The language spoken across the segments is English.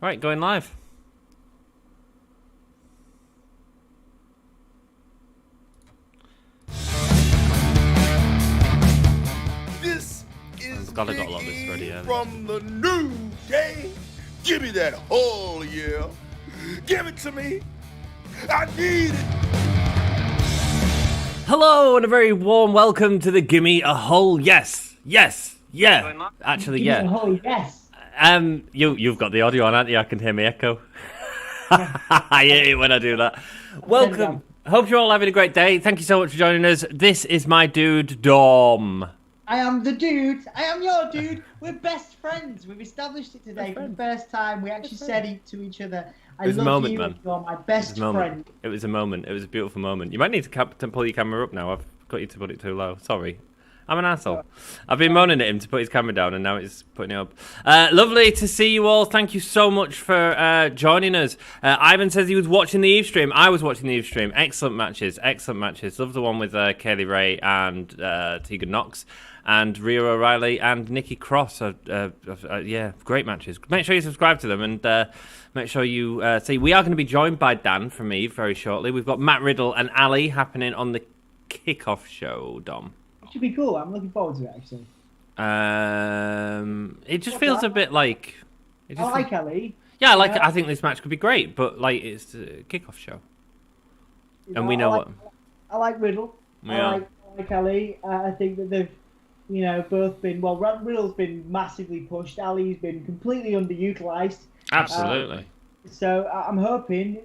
Right, going live. This is Got a lot of this ready, from the new day. Give me that whole yeah. Give it to me. I need it. Hello and a very warm welcome to the Gimme a Hole Yes. Yes. Yeah. Actually, Gimme yeah. a Hole Yes. You've got the audio on, aren't you? I can hear me echo. I hate it when I do that. Welcome. Hope you're all having a great day. Thank you so much for joining us. This is my dude, Dom. I am the dude. I am your dude. We're best friends. We've established it today for the first time. We actually said it to each other. I was a love moment, you. man. You're my best friend. It was a moment. It was a beautiful moment. You might need to pull your camera up now. I've got you to put it too low. Sorry. I'm an asshole. I've been moaning at him to put his camera down, and now it's putting it up. Lovely to see you all. Thank you so much for joining us. Ivan says he was watching the Eve stream. I was watching the Eve stream. Excellent matches. Excellent matches. Love the one with Kaylee Ray and Tegan Knox and Rhea O'Reilly and Nikki Cross. Yeah, great matches. Make sure you subscribe to them and make sure you see. We are going to be joined by Dan from Eve very shortly. We've got Matt Riddle and Ali happening on the kickoff show, Dom. Should be cool. I'm looking forward to it, actually. It just feels a bit like. I like Ali. Yeah, I like it. I think this match could be great, but like it's a kickoff show, and we know what. I like Riddle. Yeah. I like Ali. I think that they've, both been well. Riddle's been massively pushed. Ali's been completely underutilized. Absolutely. So I'm hoping,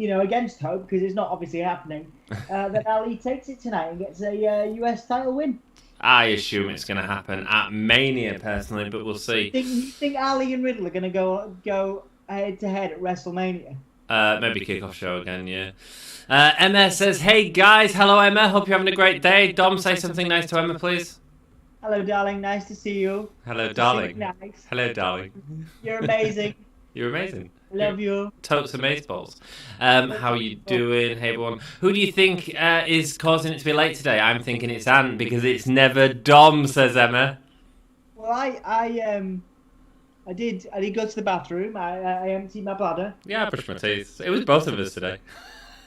against hope, because it's not obviously happening, that Ali takes it tonight and gets a U.S. title win. I assume it's going to happen at Mania, personally, but we'll see. You think Ali and Riddle are going to go head to head at WrestleMania? Maybe kickoff show again, yeah. Emma says, "Hey guys, hello Emma. Hope you're having a great day." Dom, say something nice to Emma, please. Hello, darling. Nice to see you. Hello, darling. Nice. Hello, darling. You're amazing. You're amazing. Love you. Totes amazeballs. How are you doing? Hey everyone. Who do you think is causing it to be late today? I'm thinking it's Ant because it's never Dom, says Emma. Well, I did go to the bathroom. I emptied my bladder. Yeah, I brushed my teeth. It was both of us today.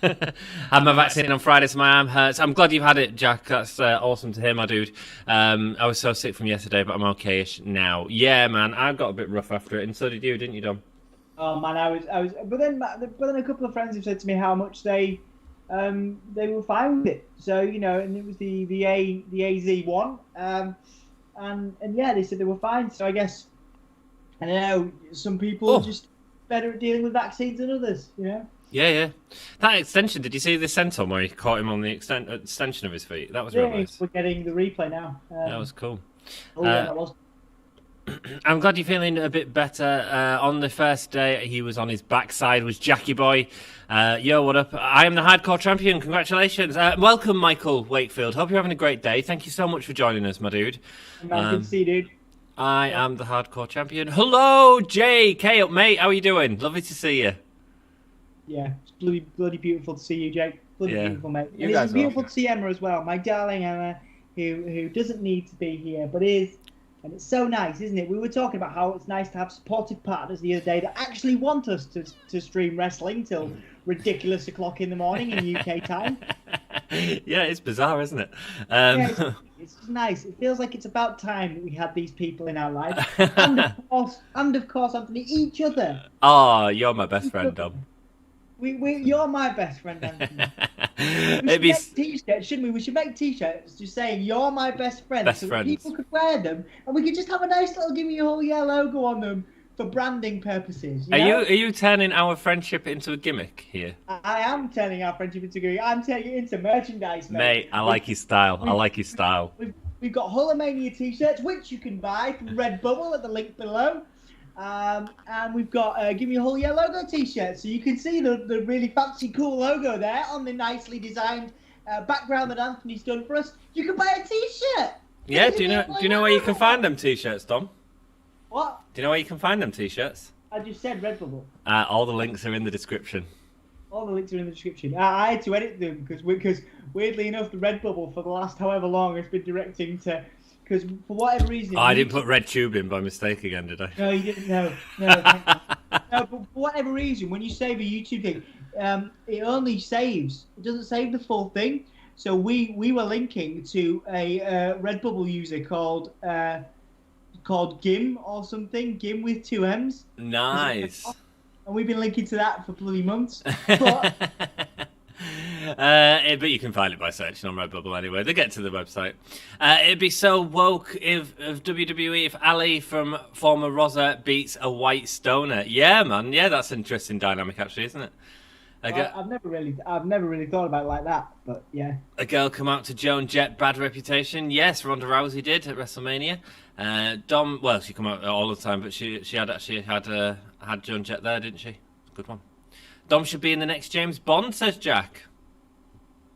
Had my vaccine on Friday, so my arm hurts. I'm glad you've had it, Jack. That's awesome to hear, my dude. I was so sick from yesterday, but I'm okay-ish now. Yeah, man, I got a bit rough after it, and so did you, didn't you, Dom? Oh man, I was. But then a couple of friends have said to me how much they were fine with it. So and it was the AZ one, and yeah, they said they were fine. So I guess I don't know. Some people are just better at dealing with vaccines than others. Yeah. That extension. Did you see the senton where he caught him on the extension of his feet? That was really nice. We're getting the replay now. That was cool. That was. I'm glad you're feeling a bit better. On the first day, he was on his backside, was Jackie Boy. Yo, what up? I am the Hardcore Champion. Congratulations. Welcome, Michael Wakefield. Hope you're having a great day. Thank you so much for joining us, my dude. Man, good to see you, dude. I am the Hardcore Champion. Hello, JK up, mate. How are you doing? Lovely to see you. Yeah, it's bloody beautiful to see you, Jake. Bloody beautiful, mate. You and guys it's beautiful to see Emma as well. My darling Emma, who doesn't need to be here, but is. And it's so nice, isn't it? We were talking about how it's nice to have supportive partners the other day that actually want us to stream wrestling till ridiculous o'clock in the morning in UK time. Yeah, it's bizarre, isn't it? Yeah, it's nice. It feels like it's about time that we had these people in our life. And of course, Anthony, each other. Oh, you're my best friend, Dom. You're my best friend, Anthony. We should make t-shirts, shouldn't we? We should make t-shirts just saying "You're my best friend," so that people could wear them, and we could just have a nice little "Gimme a Hole Yeah" logo on them for branding purposes. Are you turning our friendship into a gimmick here? I am turning our friendship into a gimmick. I'm turning it into merchandise, mate. I like his style. I like his style. We've got Hulkamania t-shirts, which you can buy from Redbubble at the link below. And we've got Gimme a Hole Yeah logo t-shirt, so you can see the really fancy, cool logo there on the nicely designed background that Anthony's done for us. You can buy a t-shirt. Yeah, do you know where you can find them t-shirts, Dom? What? Do you know where you can find them t-shirts? I just said Redbubble. All the links are in the description. All the links are in the description. I had to edit them because weirdly enough, the Redbubble for the last however long has been directing to. Because for whatever reason... Oh, I didn't put red tube in by mistake again, did I? No, you didn't. No. But for whatever reason, when you save a YouTube thing, it only saves. It doesn't save the full thing. So we were linking to a Redbubble user called Gimme or something. Gimme with 2 M's. Nice. And we've been linking to that for bloody months. But but you can find it by searching on Redbubble anyway. They get to the website. It'd be so woke of WWE if Ali from former Rosa beats a white stoner. Yeah, man. Yeah, that's an interesting dynamic, actually, isn't it? I've never really thought about it like that. But yeah, a girl come out to Joan Jett, bad reputation. Yes, Ronda Rousey did at WrestleMania. Dom, well, she come out all the time, but she had actually had Joan Jett there, didn't she? Good one. Dom should be in the next James Bond, says Jack.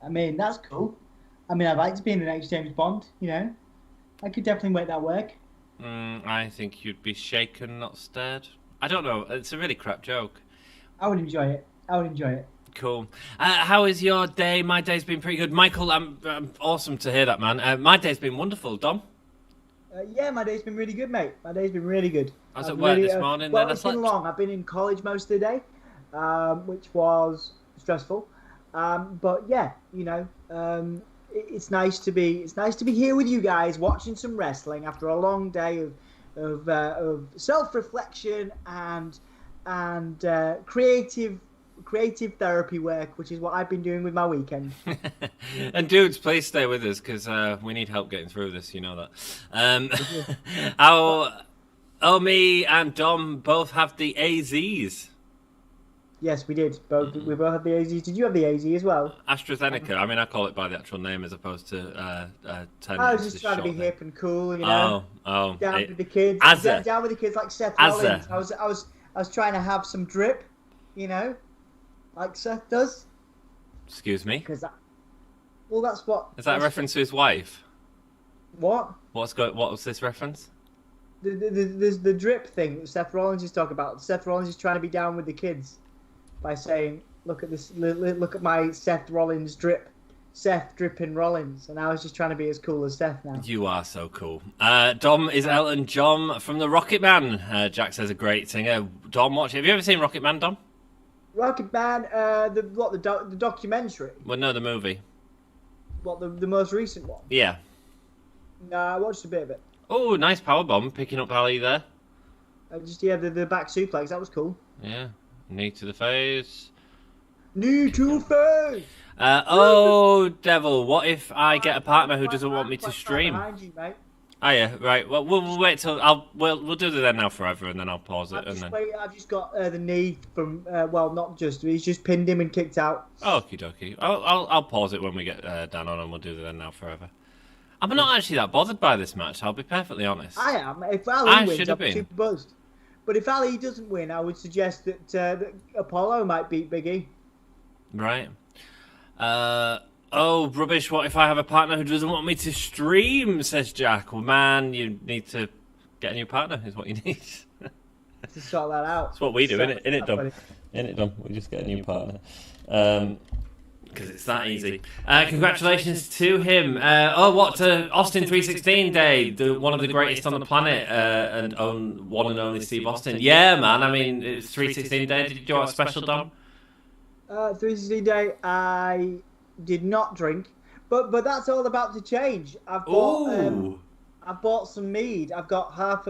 I mean, that's cool. I mean, I'd like to be in the next James Bond, you know. I could definitely make that work. I think you'd be shaken, not stirred. I don't know. It's a really crap joke. I would enjoy it. Cool. How is your day? My day's been pretty good. Michael, I'm awesome to hear that, man. My day's been wonderful. Dom? Yeah, my day's been really good, mate. My day's been really good. I was at work this morning. Well, it's been long. I've been in college most of the day, which was stressful. But yeah, you know, it's nice to be here with you guys watching some wrestling after a long day of self-reflection and creative therapy work, which is what I've been doing with my weekend. And dudes, please stay with us because we need help getting through this. You know that. Me and Dom both have the AZs. Yes, we did. We both have the AZs. Did you have the AZ as well? AstraZeneca. I mean, I call it by the actual name as opposed to I was just trying to be hip and cool, you know. Down with the kids. Down with the kids like Seth Rollins. I was trying to have some drip, you know, like Seth does. Excuse me. Well, that's what. Is that a reference to his wife? What? What was this reference? The drip thing that Seth Rollins is talking about. Seth Rollins is trying to be down with the kids by saying, "Look at this! Look at my Seth Rollins drip, Seth dripping Rollins." And I was just trying to be as cool as Seth now. You are so cool. Dom is Elton John from the Rocket Man. Jack says a great singer. Dom, watch it. Have you ever seen Rocket Man, Dom? Rocket Man, the documentary? Well, no, the movie. What, the most recent one? Yeah. No, I watched a bit of it. Oh, nice powerbomb, picking up Ali there. The back suplex, that was cool. Yeah. Knee to the face. Knee to face! Devil, what if I get a partner who doesn't want me to stream? Behind you, mate. Oh yeah, right. Well, we'll wait till we'll do the then now forever, and then I'll pause it. I've just got the knee from he's just pinned him and kicked out. Okie dokie. I'll pause it when we get Dan on, and we'll do the then now forever. I'm not actually that bothered by this match. I'll be perfectly honest. I am. If Ali wins, I'll be super buzzed. But if Ali doesn't win, I would suggest that Apollo might beat Big E. Right. Rubbish, what if I have a partner who doesn't want me to stream, says Jack. Well, man, you need to get a new partner, is what you need. To sort that out. That's what we do, innit, Dom? Innit, Dom? We just get a new partner. Because it's that easy. Congratulations to him. Austin 316 Day, one of the greatest on the planet, and one and only Steve Austin. Yeah, man, I mean, it's 316 Day. Did you do a special, Dom? 316 Day, I did not drink, but that's all about to change. I've bought some mead. I've got I've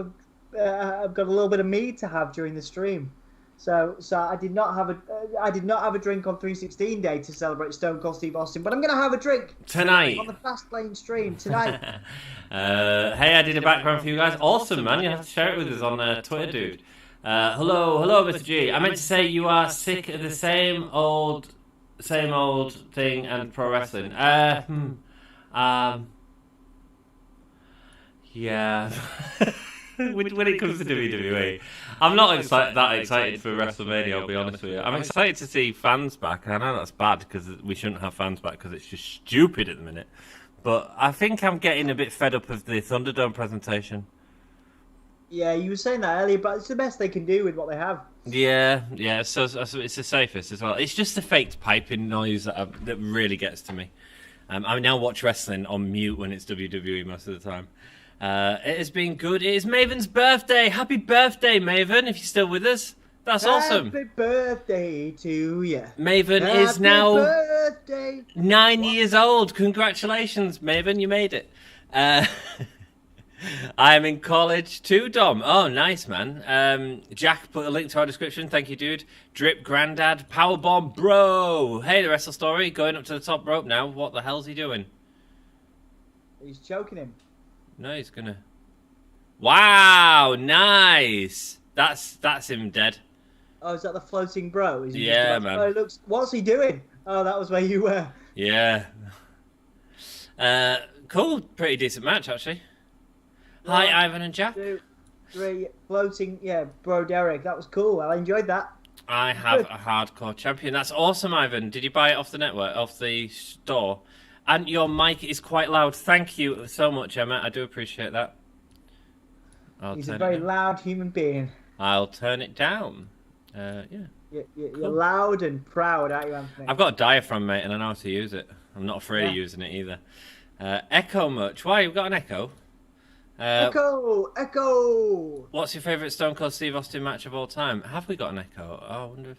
got a little bit of mead to have during the stream. So I did not have a drink on 316 Day to celebrate Stone Cold Steve Austin, but I'm gonna have a drink tonight on the Fastlane stream tonight. Hey, I did a background for you guys. Awesome, man. You have to share it with us on Twitter, dude. Hello, Mr. G. I meant to say you are sick of the same old thing and pro wrestling. Yeah. When it comes to WWE, I'm not that excited for WrestleMania, I'll be honest with you. I'm excited to see fans back. I know that's bad because we shouldn't have fans back because it's just stupid at the minute. But I think I'm getting a bit fed up of the Thunderdome presentation. Yeah, you were saying that earlier, but it's the best they can do with what they have. Yeah. So it's the safest as well. It's just the faked piping noise that really gets to me. I now watch wrestling on mute when it's WWE most of the time. It has been good. It is Maven's birthday. Happy birthday, Maven, if you're still with us. That's awesome. Happy birthday to you. Maven Happy is now birthday. 9 years old. Congratulations, Maven. You made it. I am in college too, Dom. Oh, nice, man. Jack put a link to our description. Thank you, dude. Drip Grandad. Powerbomb, bro. Hey, the wrestle story. Going up to the top rope now. What the hell's he doing? He's choking him. No, he's gonna... Wow, nice. That's him dead. Oh, is that the floating bro? Is he Yeah, just man. Oh, looks... What's he doing? Oh, that was where you were. Yeah. Cool. Pretty decent match, actually. Hi, Ivan and Jack. 2, 3, floating, yeah, bro Derek. That was cool. I enjoyed that. I have a hardcore champion. That's awesome, Ivan. Did you buy it off the network, off the store? And your mic is quite loud. Thank you so much, Emma. I do appreciate that. He's a very loud human being. I'll turn it down. Yeah. You're loud and proud, aren't you, Anthony? I've got a diaphragm, mate, and I know how to use it. I'm not afraid of using it either. Echo much? Why, you've got an echo? Echo! What's your favourite Stone Cold Steve Austin match of all time? Have we got an echo? Oh, I wonder if...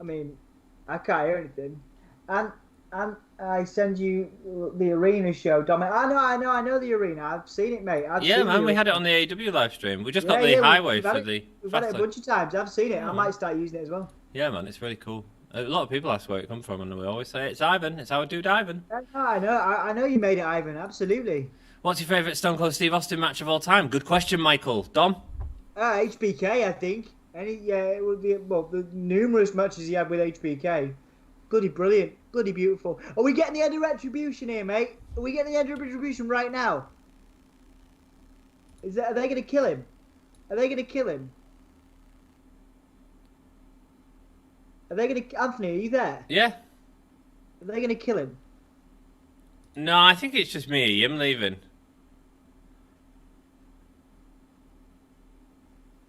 I mean, I can't hear anything. And I send you the arena show, Dominic. I know the arena. I've seen it, mate. Yeah, man, we had it on the AEW live stream. We just got the highway for the... We've had it a bunch of times. I've seen it. Yeah, I might start using it as well. Yeah, man, it's really cool. A lot of people ask where it comes from, and we always say it's Ivan. It's our dude Ivan. I know you made it, Ivan. Absolutely. What's your favourite Stone Cold Steve Austin match of all time? Good question, Michael. Dom? HBK, I think. It would be the numerous matches he had with HBK. Bloody brilliant, bloody beautiful. Are we getting the end of Retribution here, mate? Are we getting the end of Retribution right now? Are they going to kill him? Are they going to kill him? Are they going to... Anthony, are you there? Yeah. Are they going to kill him? No, I think it's just me. I'm leaving.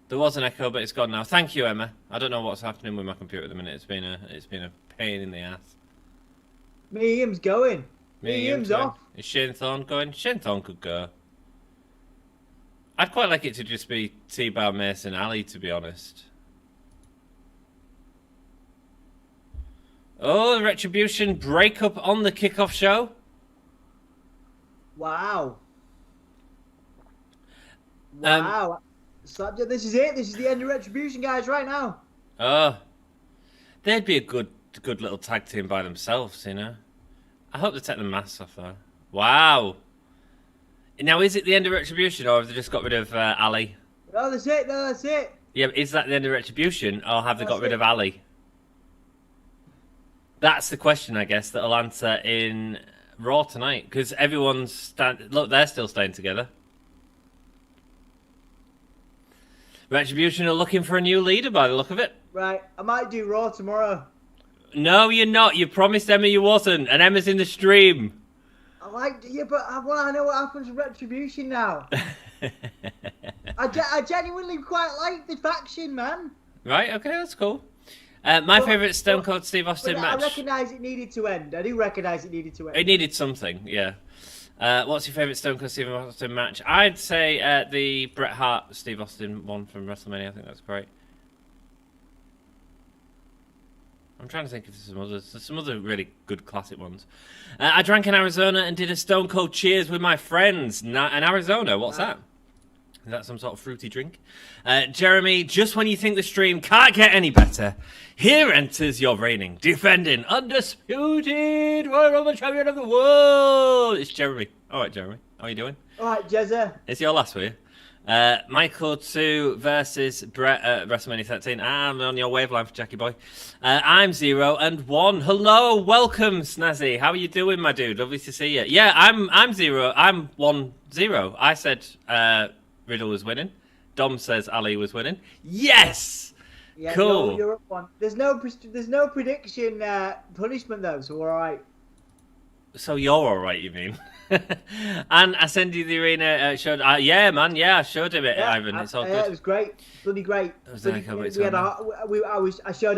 There was an echo, but it's gone now. Thank you, Emma. I don't know what's happening with my computer at the minute. It's been a pain in the ass. Medium's going. Medium's off. Is Shane Thorne going? Shane Thorne could go. I'd quite like it to just be T-Bar, Mason, Ali, to be honest. Oh, the Retribution breakup on the kickoff show. Wow. Wow. This is it. This is the end of Retribution, guys, right now. Oh. They'd be a good little tag team by themselves, you know. I hope they take the masks off, though. Wow. Now, is it the end of Retribution, or have they just got rid of Ali? Oh, that's it. No, that's it. Yeah, but is that the end of Retribution, or have they got rid of Ali? That's the question, I guess, that I'll answer in Raw tonight, because everyone's... Look, they're still staying together. Retribution are looking for a new leader by the look of it. Right, I might do Raw tomorrow. No, you're not. You promised Emma you wasn't, and Emma's in the stream. But I want to know what happens with Retribution now. I genuinely quite like the faction, man. Right, okay, that's cool. My favourite Stone Cold Steve Austin match. I recognise it needed to end. I do recognise it needed to end. It needed something, yeah. What's your favourite Stone Cold Steve Austin match? I'd say the Bret Hart Steve Austin one from WrestleMania. I think that's great. I'm trying to think if there's some others. There's some other really good classic ones. I drank in Arizona and did a Stone Cold Cheers with my friends in Arizona. What's that? Is that some sort of fruity drink? Jeremy, just when you think the stream can't get any better, here enters your reigning, defending, undisputed Royal Rumble champion of the world. It's Jeremy. All right, Jeremy. How are you doing? All right, Jezza. It's your last, were you? Michael 2 versus Brett at WrestleMania 13. I'm on your wavelength, Jackie boy. I'm 0 and 1. Hello, welcome, Snazzy. How are you doing, my dude? Lovely to see you. Yeah, I'm 0. I'm 1-0. I said Riddle was winning. Dom says Ali was winning. Yes. Yeah, cool. You're up 1. There's no prediction punishment though, so we're all right. So you're all right, you mean? And I send you the arena showed. Yeah, man. Yeah, I showed him it, Ivan. It's all good. It was great, bloody great. I showed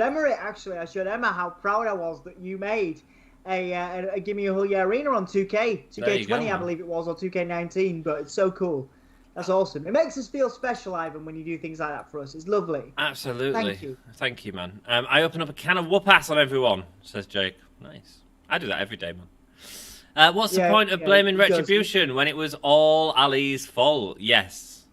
Emma it actually. I showed Emma how proud I was that you made a Gimme a Whole Year Arena on 2K, 2K20, I believe it was, or 2K19. But it's so cool. That's awesome. It makes us feel special, Ivan, when you do things like that for us. It's lovely. Absolutely. Thank you, man. I open up a can of whoop-ass on everyone, says Jake. Nice. I do that every day, man. What's the point of blaming Retribution when it was all Ali's fault? Yes.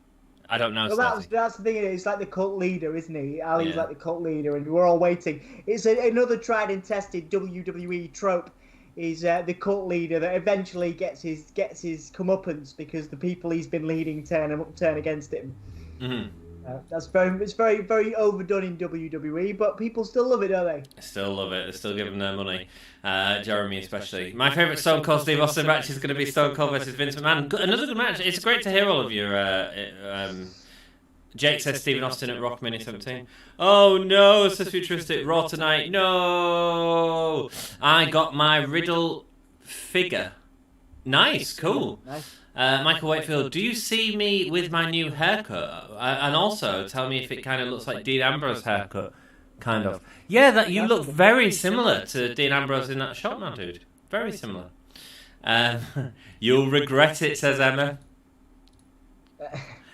I don't know. Well, that's the thing. It's like the cult leader, isn't he? Ali's like the cult leader, and we're all waiting. It's another tried and tested WWE trope. Is the cult leader that eventually gets his comeuppance because the people he's been leading turn against him. Mm-hmm. It's very overdone in WWE, but people still love it, don't they? Still love it. They still give them their money. Jeremy especially. My favourite Stone Cold Steve Austin match is going to be Stone Cold versus Vince McMahon. Another good match. It's great to hear all of your. Jake says Stephen Austin at Rock Mini 17. Oh no, says Futuristic. Raw tonight. No, I got my Riddle figure. Nice, cool. Nice. Michael Wakefield, do you see me with my new haircut? And also, tell me if it kind of looks like Dean Ambrose's haircut. Kind of. Yeah, that you look very similar to Dean Ambrose in that shot now, dude. Very similar. You'll regret it, says Emma.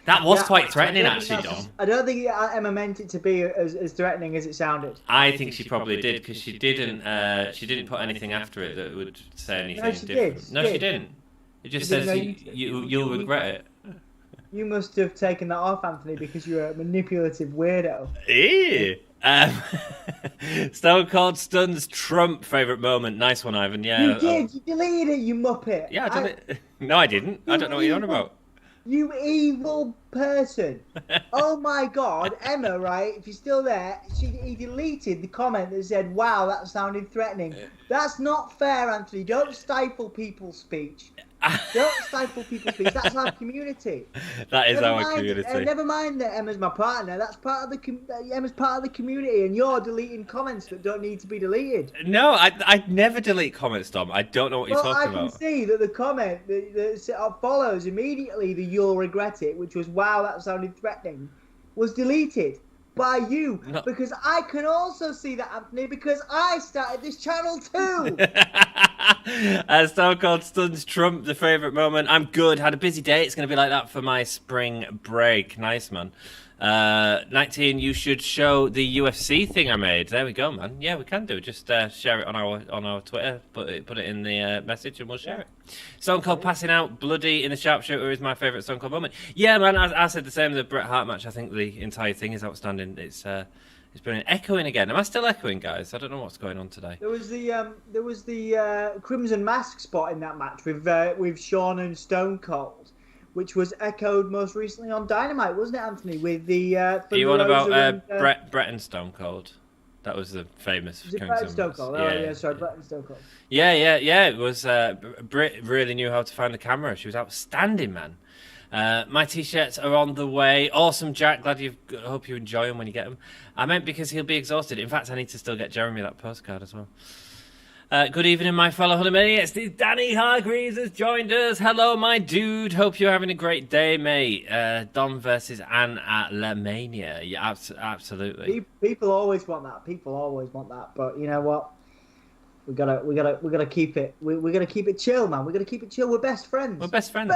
That was quite threatening, actually, Dom. I don't think Emma meant it to be as threatening as it sounded. I think she probably did, because she didn't put anything after it that would say anything different. No, she didn't. It just says you'll regret it. You must have taken that off, Anthony, because you're a manipulative weirdo. Stone Cold Stunn's Trump favourite moment. Nice one, Ivan. Yeah. You did. You deleted it, you muppet. Yeah, I did it. No, I didn't. I don't know what you're on about. You evil person. Oh my God, Emma, right? If you're still there, he deleted the comment that said, wow, that sounded threatening. That's not fair, Anthony. Don't stifle people's speech. Don't stifle people's speech. That's our community. That is our community. Never mind that Emma's my partner. That's part of Emma's part of the community, and you're deleting comments that don't need to be deleted. No, I never delete comments, Dom. I don't know what you're talking about. I can see that the comment that follows immediately the "you'll regret it," which was "wow, that sounded threatening," was deleted by you, because I can also see that, Anthony, because I started this channel too. Stone Cold Stuns Trump, the favourite moment. I'm good. Had a busy day. It's going to be like that for my spring break. Nice, man. 19, you should show the UFC thing I made. There we go, man. Yeah, we can do. Just share it on our Twitter. Put it in the message and we'll share it. Stone Cold passing out bloody in the sharpshooter is my favourite Stone Cold moment. Yeah, man. I said the same as the Bret Hart match. I think the entire thing is outstanding. It's brilliant. Echoing again. Am I still echoing, guys? I don't know what's going on today. There was the Crimson Mask spot in that match with Shawn and Stone Cold, which was echoed most recently on Dynamite, wasn't it, Anthony? With the Are you on about Bret and Stone Cold? That was the famous. Was it Bret and Stone Cold? Yeah. Oh yeah, sorry, Bret and Stone Cold. Yeah. It was. Brit really knew how to find the camera. She was outstanding, man. My t-shirts are on the way. Awesome, Jack. Hope you enjoy them when you get them. I meant because he'll be exhausted. In fact, I need to still get Jeremy that postcard as well. Good evening, my fellow Honeymoonians. Danny Hargreaves has joined us. Hello, my dude. Hope you're having a great day, mate. Dom versus Anne at La Mania. Yeah, absolutely. People always want that. But you know what? We gotta keep it. We're gonna keep it chill, man. We're gonna keep it chill. We're best friends. Best friends.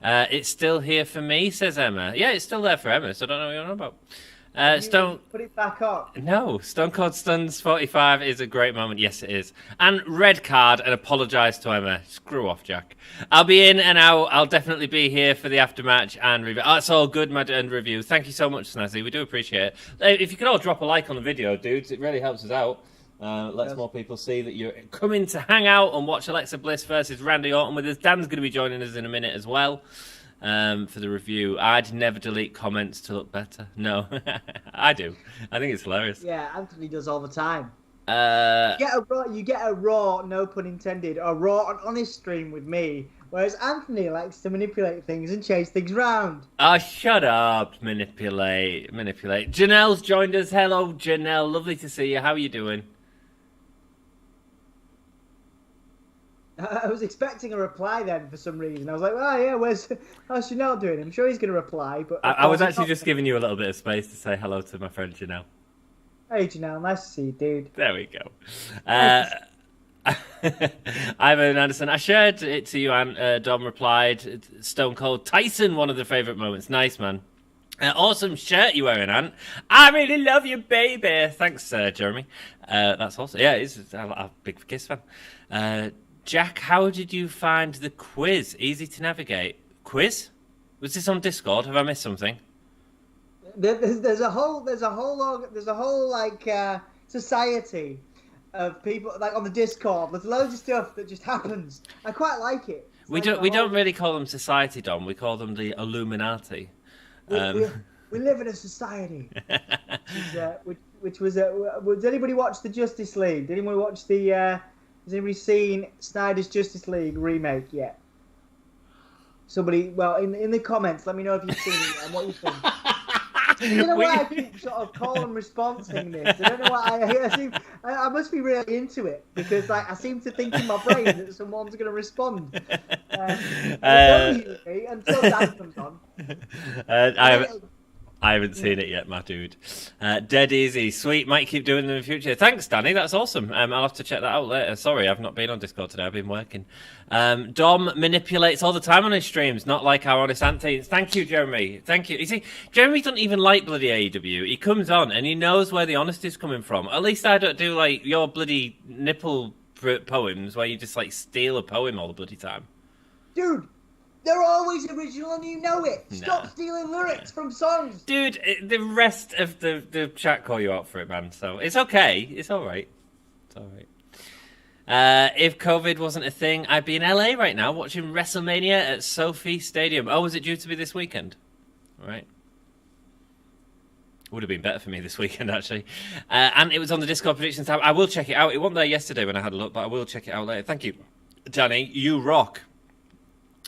It's still here for me, says Emma. Yeah, it's still there for Emma. So I don't know what you're on about. Put it back up. No, Stone Cold Stuns 45 is a great moment. Yes, it is. And red card and apologise to Emma. Screw off, Jack. I'll be in and out. I'll definitely be here for the aftermatch and review. Oh, it's all good, my and review. Thank you so much, Snazzy. We do appreciate it. If you could all drop a like on the video, dudes, it really helps us out. Lets more people see that you're coming to hang out and watch Alexa Bliss versus Randy Orton with us. Dan's going to be joining us in a minute as well. For the review. I'd never delete comments to look better. No, I do. I think it's hilarious. Yeah, Anthony does all the time. You get a raw, no pun intended, a raw and honest stream with me, whereas Anthony likes to manipulate things and chase things round. Oh, shut up. Manipulate. Janelle's joined us. Hello, Janelle. Lovely to see you. How are you doing? I was expecting a reply then for some reason. I was like, oh yeah, how's Janelle doing? I'm sure he's going to reply. But I was actually just giving you a little bit of space to say hello to my friend Janelle. Hey Janelle, nice to see you, dude. There we go. Ivan Anderson, I shared it to you, and Dom replied, Stone Cold Tyson, one of the favourite moments. Nice, man. Awesome shirt you're wearing, Ant. I really love you, baby. Thanks, Jeremy. That's awesome. Yeah, I'm a big Kiss fan. Jack, how did you find the quiz? Easy to navigate. Quiz? Was this on Discord? Have I missed something? There's a whole like society of people like on the Discord. There's loads of stuff that just happens. I quite like it. We don't really call them society, Dom. We call them the Illuminati. We live in a society. Which was did anybody watch the Justice League? Did anyone watch the? Has anybody seen Snyder's Justice League remake yet? Somebody, well, in the comments, let me know if you've seen it and what you think. I don't know why I keep sort of call and responding this. I don't know why I must be really into it because like I seem to think in my brain that someone's going to respond. Until Dan comes on. I haven't seen it yet, my dude. Dead easy. Sweet. Might keep doing them in the future. Thanks, Danny. That's awesome. I'll have to check that out later. Sorry, I've not been on Discord today. I've been working. Dom manipulates all the time on his streams, not like our honest aunties. Thank you, Jeremy. Thank you. You see, Jeremy doesn't even like bloody AEW. He comes on and he knows where the honesty is coming from. At least I don't do like your bloody nipple poems where you just like steal a poem all the bloody time. Dude. They're always original and you know it. Stop stealing lyrics from songs. Dude, the rest of the chat call you out for it, man. So it's okay. It's all right. It's all right. If COVID wasn't a thing, I'd be in LA right now watching WrestleMania at Sophie Stadium. Oh, was it due to be this weekend? All right. Would have been better for me this weekend, actually. And it was on the Discord predictions tab. I will check it out. It wasn't there yesterday when I had a look, but I will check it out later. Thank you, Danny. You rock.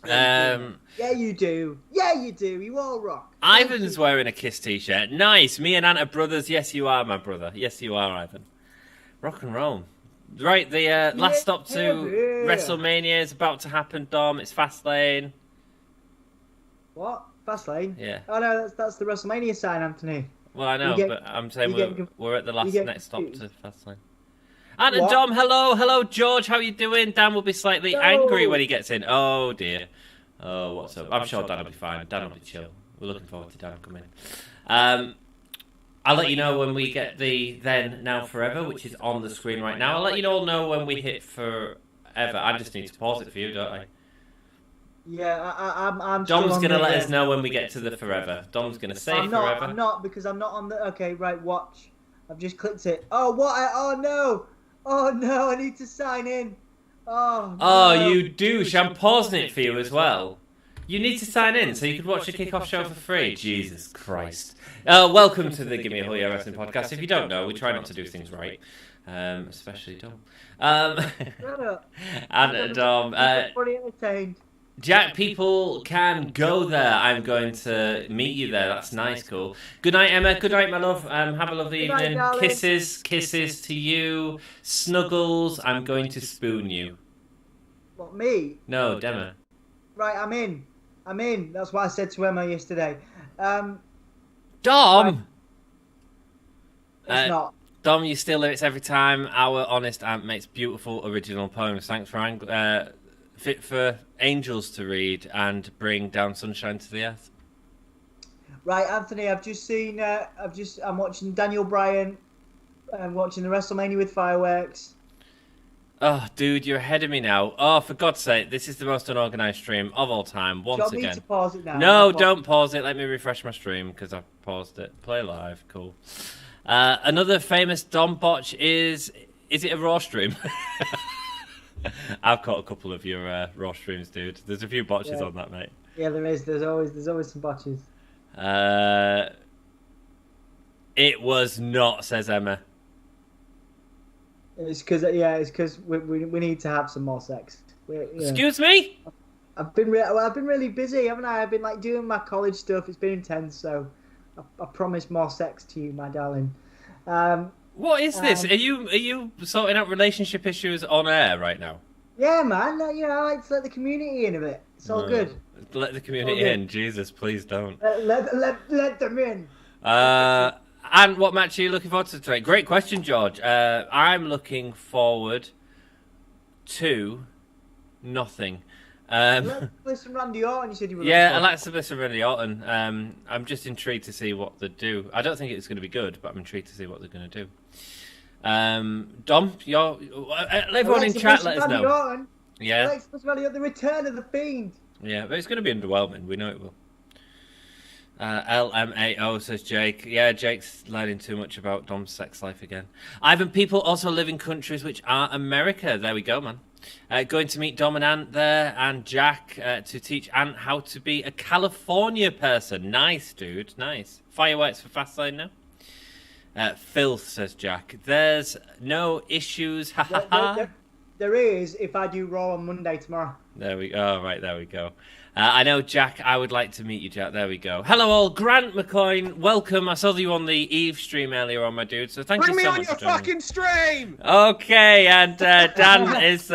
Yeah, you do. Yeah, you do. You all rock. Ivan's wearing a Kiss t-shirt. Nice. Me and Ant are brothers. Yes, you are, my brother. Yes, you are, Ivan. Rock and roll. Right, the last stop to WrestleMania is about to happen, Dom. It's Fastlane. What? Fastlane? Yeah. Oh, no, that's the WrestleMania sign, Anthony. Well, I know, but I'm saying we're at the next stop to Fastlane. And Dom, hello, George, how you doing? Dan will be slightly angry when he gets in. Oh dear. Oh, what's up? I'm sure Dan will be fine. Dan will be chill. We're looking forward to Dan coming. I'll let you know when we get the Then, Now, Forever, which is on the screen right now. I'll let you all know when we hit Forever. I just need to pause it for you, don't I? Yeah, I'm. Dom's going to let us know when we get to the Forever. Dom's going to say Forever. I'm not because I'm not on the. Okay, right. Watch. I've just clicked it. Oh what? Oh no. Oh no, I need to sign in. Oh, no. You douche. I'm pausing it for you as well. You need to sign in so you could watch the kickoff show for free. Jesus Christ. Welcome to the Gimme a Whole Wrestling podcast. If you don't know, we try not to do things right. Especially Dom. And Dom. Pretty entertained. Jack, people can go there. I'm going to meet you there. That's nice, cool. Good night, Emma. Good night, my love. Have a lovely evening. Night, Kisses to you. Snuggles. I'm going to spoon you. What, me? No, Emma. Right, I'm in. That's what I said to Emma yesterday. Dom! It's not. Dom, you steal lyrics every time. Our honest aunt makes beautiful original poems. Thanks, Ryan. Fit for angels to read and bring down sunshine to the earth. Right, Anthony, I've just seen. I'm watching Daniel Bryan. I'm watching the WrestleMania with fireworks. Oh, dude, you're ahead of me now. Oh, for God's sake, this is the most unorganized stream of all time. Once again. Do you want me to pause it now? No, don't pause it. Let me refresh my stream because I've paused it. Play live. Cool. Another famous Dom botch is it a Raw stream? I've caught a couple of your Raw streams, dude. There's a few botches on that, mate. Yeah, there is. There's always some botches. It was not, says Emma. It's because we need to have some more sex. Excuse me? I've been really busy, haven't I? I've been like doing my college stuff. It's been intense, so I promise more sex to you, my darling. What is this? Are you sorting out relationship issues on air right now? Yeah, man. I like to let the community in a bit. It's all good. Let the community in. Jesus, please don't. Let them in. And what match are you looking forward to today? Great question, George. I'm looking forward 2-0. Bliss and Randy Orton, you said you were. Yeah, Alexa Bliss and Randy Orton. I'm just intrigued to see what they do. I don't think it's going to be good, but I'm intrigued to see what they're going to do. Dom, everyone in chat, let us know. Orton. Yeah. Alexa Bliss, Randy Orton, the return of the Fiend. Yeah, but it's going to be underwhelming. We know it will. LMAO says Jake. Yeah, Jake's learning too much about Dom's sex life again. Ivan, people also live in countries which aren't America. There we go, man. Going to meet Dom and Ant there, and Jack to teach Ant how to be a California person. Nice, dude. Nice. Fireworks for Fastlane now. Filth, says Jack. There's no issues. Ha ha ha. There is if I do Raw on Monday tomorrow. There we go. Oh, right, there we go. I know, Jack. I would like to meet you, Jack. There we go. Hello, all. Grant McCoy, welcome. I saw you on the Eve stream earlier on, my dude. So thank you so much. Bring me on your fucking stream. Okay, and Dan is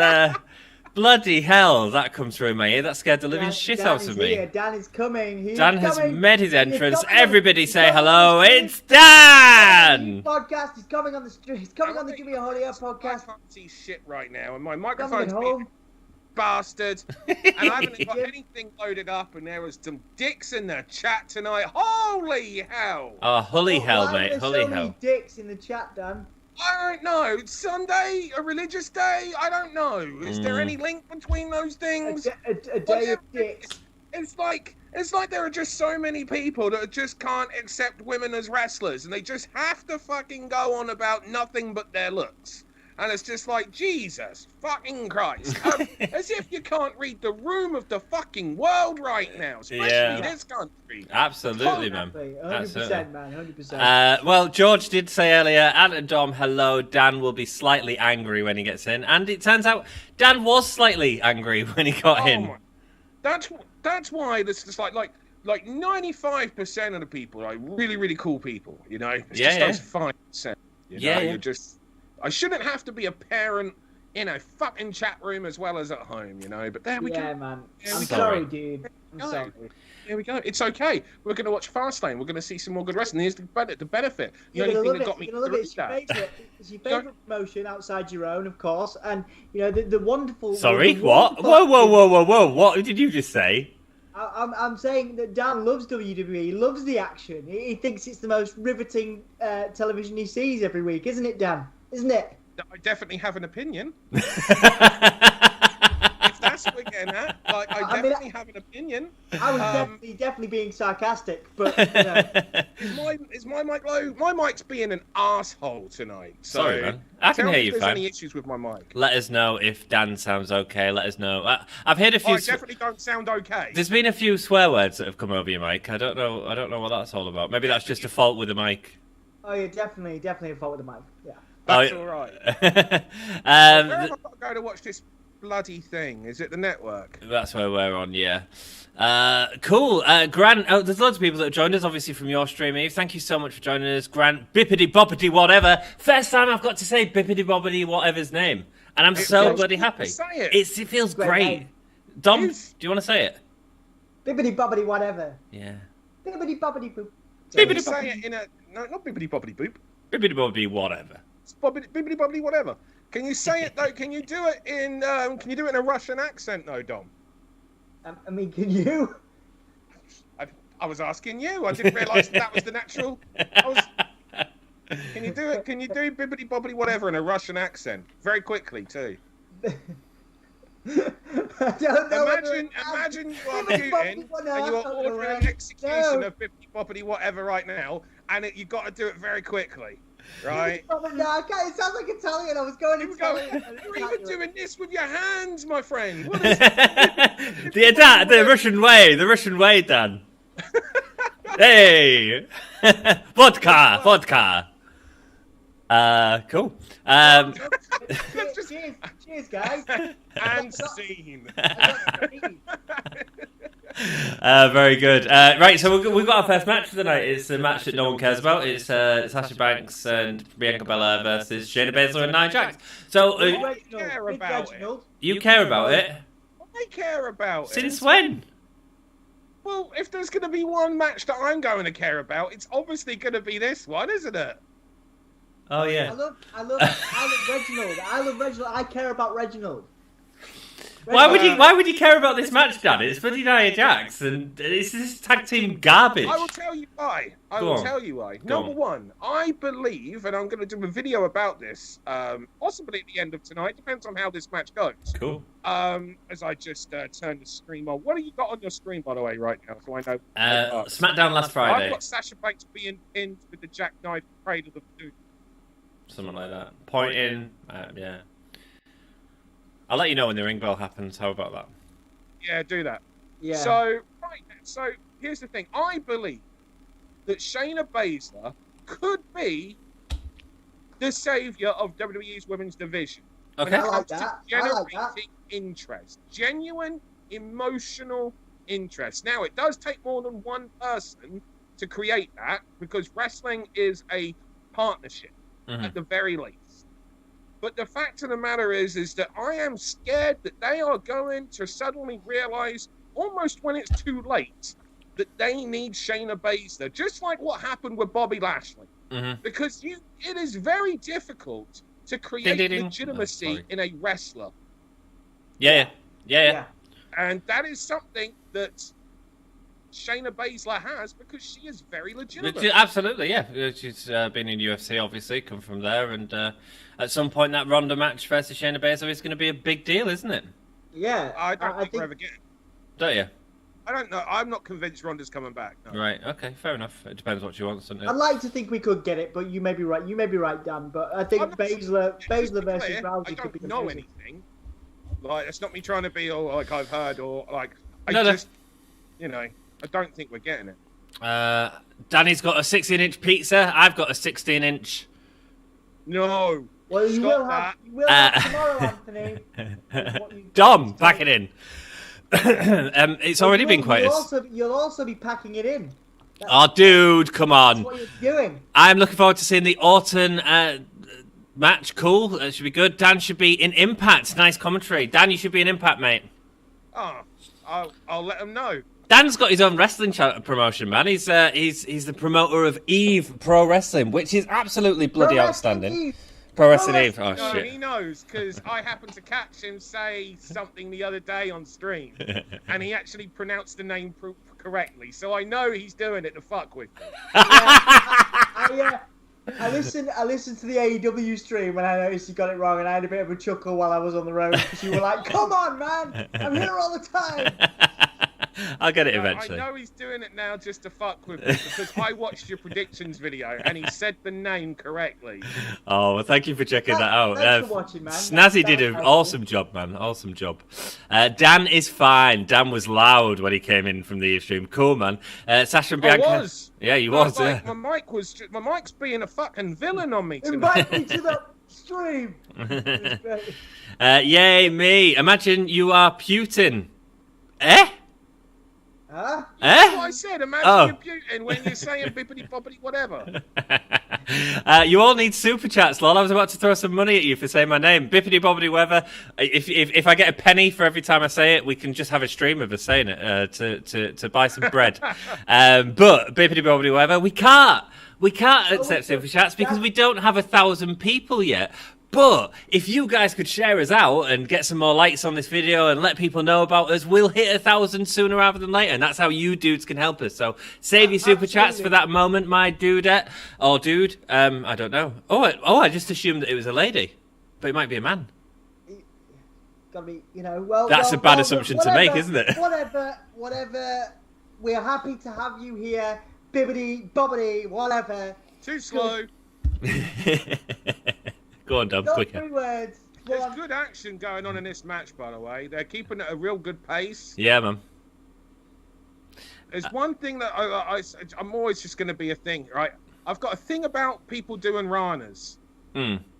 bloody hell. That comes through my ear. That scared the living shit out of me. Here. Dan is coming. Dan has made his entrance. Everybody say hello. It's Dan. Podcast. He's coming on the street. He's coming on the Gimme podcast. I can't see shit right now, and my microphone's being bastard, and I haven't got anything loaded up, and there was some dicks in the chat tonight. Holy hell! Oh, holy hell, mate! Holy hell! Many dicks in the chat, Dan. I don't know. It's Sunday, a religious day. I don't know. Is there any link between those things? A day of dicks. It's like there are just so many people that just can't accept women as wrestlers, and they just have to fucking go on about nothing but their looks. And it's just like, Jesus fucking Christ. As if you can't read the room of the fucking world right now, especially this country. Absolutely, man. 100%, man. 100%. Well, George did say earlier, Ant and Dom, hello. Dan will be slightly angry when he gets in. And it turns out Dan was slightly angry when he got in. That's why this is like 95% of the people are really, really cool people, you know? It's just those 5%. You're just... I shouldn't have to be a parent in a fucking chat room as well as at home, you know? But there we go. Yeah, man. I'm sorry, dude. I'm sorry. Here we go. It's okay. We're going to watch Fastlane. We're going to see some more good wrestling. Here's the benefit. The You're only gonna thing that got me through It's your favourite promotion outside your own, of course. And, you know, the wonderful... Sorry, what? Whoa. What did you just say? I'm saying that Dan loves WWE. He loves the action. He thinks it's the most riveting television he sees every week, isn't it, Dan? Isn't it? I definitely have an opinion. If that's what we're getting at, like, I definitely have an opinion. I was definitely being sarcastic, but you know. Is my mic low? My mic's being an asshole tonight. So sorry, man. I can hear you fine. If there's any issues with my mic, let us know if Dan sounds okay. Let us know. I've heard a few. I definitely don't sound okay. There's been a few swear words that have come over your mic. I don't know what that's all about. Maybe that's just a fault with the mic. Oh yeah, definitely a fault with the mic. Yeah. That's all right. Where have I got to go to watch this bloody thing? Is it the network? That's where we're on, yeah. Cool. Grant, there's loads of people that have joined us, obviously, from your stream, Eve. Thank you so much for joining us. Grant, bippity-boppity whatever. First time I've got to say bippity-boppity whatever's name. And I'm so bloody happy. Say it. It feels great. Dom, do you want to say it? Bippity-boppity whatever. Yeah. Bippity-boppity boop. Say it in a... No, not bippity-boppity boop. Bippity-boppity whatever. Bibbidi-bobbidi whatever. Can you say it though? Can you do it in a Russian accent though, Dom? I mean, can you? I was asking you. I didn't realise that was the natural. Can you do it? Can you do bibbidi-bobbidi whatever in a Russian accent? Very quickly too. I don't know. Imagine you are Putin and you are ordering an execution of bibbidi-bobbidi whatever right now, and you've got to do it very quickly. Right. No, it sounds like Italian. I was going Italian. You're even doing this with your hands, my friend. What is the Russian way, Dan. Hey, vodka. Cool. Cheers, guys. And scene. Very good. Right, so we've got our first match for the night. It's a match that no one cares about. It's Sasha Banks and Bianca Belair versus Shayna Baszler and Nia Jax. So you care about it? You care about it? I care about it. Since when? Well, if there's going to be one match that I'm going to care about, it's obviously going to be this one, isn't it? Oh yeah. I love Reginald. I care about Reginald. Why would you care about this match, Dan? It's bloody Nia Jax, and it's this tag team garbage. I will tell you why. Number one, I believe, and I'm going to do a video about this, possibly at the end of tonight. Depends on how this match goes. Cool. As I just turned the stream on. What have you got on your screen, by the way, right now? So I know. SmackDown last Friday. I've got Sasha Banks being pinned with the jackknife cradle of doom. Something like that. Pointing. Yeah. I'll let you know when the ring bell happens. How about that? Yeah, do that. Yeah. So here's the thing. I believe that Shayna Baszler could be the savior of WWE's women's division. Okay. When it I like comes that. to generating interest, genuine emotional interest. Now, it does take more than one person to create that because wrestling is a partnership at the very least. But the fact of the matter is that I am scared that they are going to suddenly realize, almost when it's too late, that they need Shayna Baszler, just like what happened with Bobby Lashley. Because it is very difficult to create legitimacy in a wrestler. Yeah. And that is something that Shayna Baszler has because she is very legitimate. Absolutely, yeah. She's been in UFC, obviously, come from there, and at some point that Ronda match versus Shayna Baszler is going to be a big deal, isn't it? Yeah. I don't think we're ever getting. Don't you? I don't know. I'm not convinced Ronda's coming back. No. Right. Okay. Fair enough. It depends what she wants, doesn't it? I'd like to think we could get it, but you may be right. You may be right, Dan. But I think Baszler versus Rousey could be the know anything. Like, it's not me trying to be all like I've heard or like I don't think we're getting it. Danny's got a 16-inch pizza. I've got a 16-inch. No. Well, you will have tomorrow, Anthony. Dom, pack it in. It's already been quite. You'll also be packing it in. Oh, dude, come on. That's what you're doing. I'm looking forward to seeing the Orton match. Cool. It should be good. Dan should be in Impact. Nice commentary. Dan, you should be in Impact, mate. Oh, I'll let him know. Dan's got his own wrestling promotion, man. He's the promoter of Eve Pro Wrestling, which is absolutely bloody outstanding. Pro Wrestling Eve. Oh, no, shit. He knows, because I happened to catch him say something the other day on stream, and he actually pronounced the name correctly, so I know he's doing it to fuck with me. I listened to the AEW stream and I noticed you got it wrong, and I had a bit of a chuckle while I was on the road because you were like, "Come on, man, I'm here all the time." I'll get it eventually. I know he's doing it now just to fuck with me because I watched your predictions video and he said the name correctly. Oh, well, thank you for checking that out. Thanks for watching, man. Snazzy did an awesome job, man. Awesome job. Dan is fine. Dan was loud when he came in from the stream. Cool, man. Sasha and Bianca. I was. Yeah, you was. Like, my mic's being a fucking villain on me tonight. Invite me to the stream. Yay, me. Imagine you are Putin. Eh? Huh? That's what I said. Imagine you're Putin when you're saying bippity boppity whatever. You all need super chats, lol. I was about to throw some money at you for saying my name. Bippity boppity whatever. If I get a penny for every time I say it, we can just have a stream of us saying it to buy some bread. But bippity boppity whatever, we can't accept super chats because we don't have 1,000 people yet. But if you guys could share us out and get some more likes on this video and let people know about us, we'll hit 1,000 sooner rather than later. And that's how you dudes can help us. So save your super chats for that moment, my dudette. Or dude, I don't know. Oh, I just assumed that it was a lady. But it might be a man. Gotta be, That's a bad assumption to make, isn't it? Whatever. We're happy to have you here. Bibbity, bobbity, whatever. Too slow. Go on, Dom, quicker. 3 words. There's good action going on in this match, by the way. They're keeping it a real good pace. Yeah, man. There's one thing that I'm always just going to be a thing, right? I've got a thing about people doing Ranas.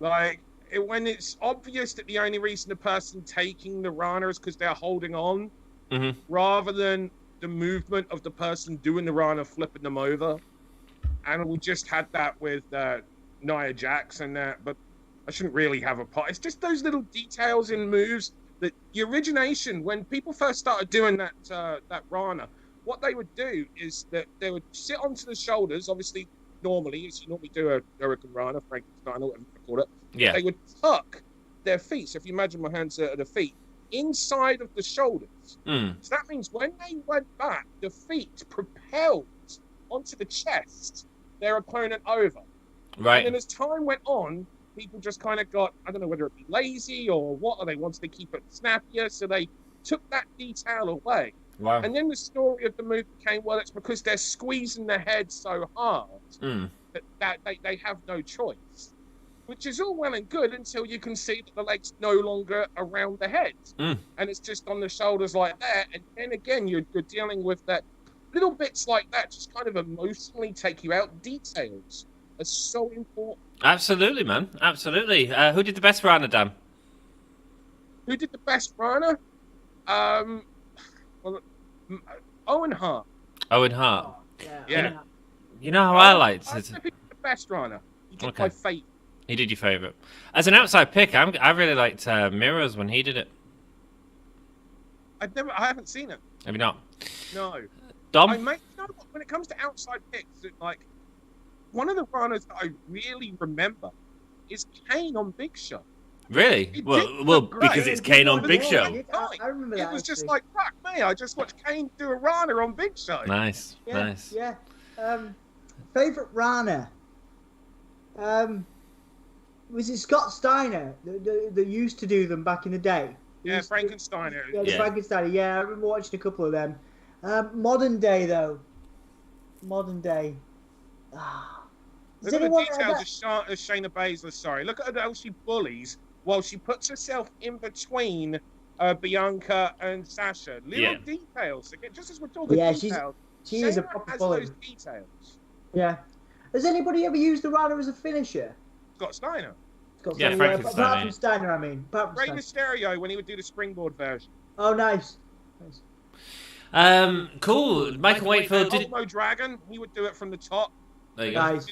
Like, when it's obvious that the only reason the person taking the Rana is because they're holding on, rather than the movement of the person doing the Rana flipping them over. And we just had that with Nia Jax and that, but I shouldn't really have a part. It's just those little details in moves that the origination, when people first started doing that Rana, what they would do is that they would sit onto the shoulders, obviously, normally, as you normally do a Hurricane Rana, Frankenstein, or whatever you call it. Yeah. They would tuck their feet. So if you imagine my hands at the feet, inside of the shoulders. Mm. So that means when they went back, the feet propelled onto the chest their opponent over. Right. And then as time went on, people just kind of got, I don't know whether it be lazy or what, or they wanted to keep it snappier, so they took that detail away. Wow. And then the story of the move became, well, it's because they're squeezing their head so hard that they have no choice. Which is all well and good until you can see that the leg's no longer around the head. And it's just on the shoulders like that. And then again, you're dealing with that. Little bits like that just kind of emotionally take you out. Details are so important. Absolutely, man. Absolutely. Who did the best Rana, Dan? Who did the best Rana? Well, Owen Hart. Owen Hart. Yeah. You know how I liked I it. think the best Rana. He did Okay. my favourite. He did your favourite. As an outside pick, I really liked Mirrors when he did it. I haven't seen it. Have you not? No. Dom? You know what, when it comes to outside picks, like one of the runners that I really remember is Kane on Big Show. Really? It Well, did look great. because it's Kane on Big Show. I remember that. It was just actually. like, fuck me, I just watched Kane do a runner on Big Show. Nice, Yeah, nice. Yeah. Favorite Rana. Was it Scott Steiner that used to do them back in the day? Yeah, Frankensteiner. Yeah, the Yeah. Frankensteiner. Yeah, I remember watching a couple of them. Modern day though. Modern day. Look at the details of Shayna Baszler, sorry. Look at how she bullies while she puts herself in between Bianca and Sasha. Little details. Again, just as we're talking details. She is a Shayna proper has bully. those details. Yeah. Has anybody ever used the Rana as a finisher? Scott Steiner. Yeah, Frankenstein. Apart from Steiner, I mean. Apart from Rey Steiner. Mysterio when he would do the springboard version. Oh, nice. Cool. Michael Wakefield did. Ultimo Dragon, he would do it from the top. There you go. Nice.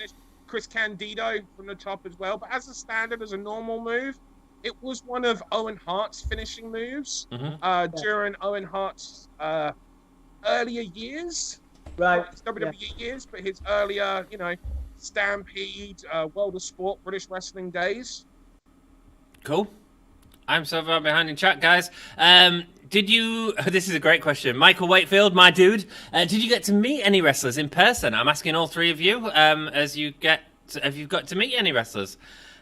Chris Candido from the top as well. But as a standard, as a normal move, it was one of Owen Hart's finishing moves during Owen Hart's earlier years. Right. His WWE years, but his earlier, Stampede, World of Sport, British Wrestling days. Cool. I'm so far behind in chat, guys. Did you... This is a great question. Michael Wakefield, my dude. Did you get to meet any wrestlers in person? I'm asking all three of you. Have you got to meet any wrestlers?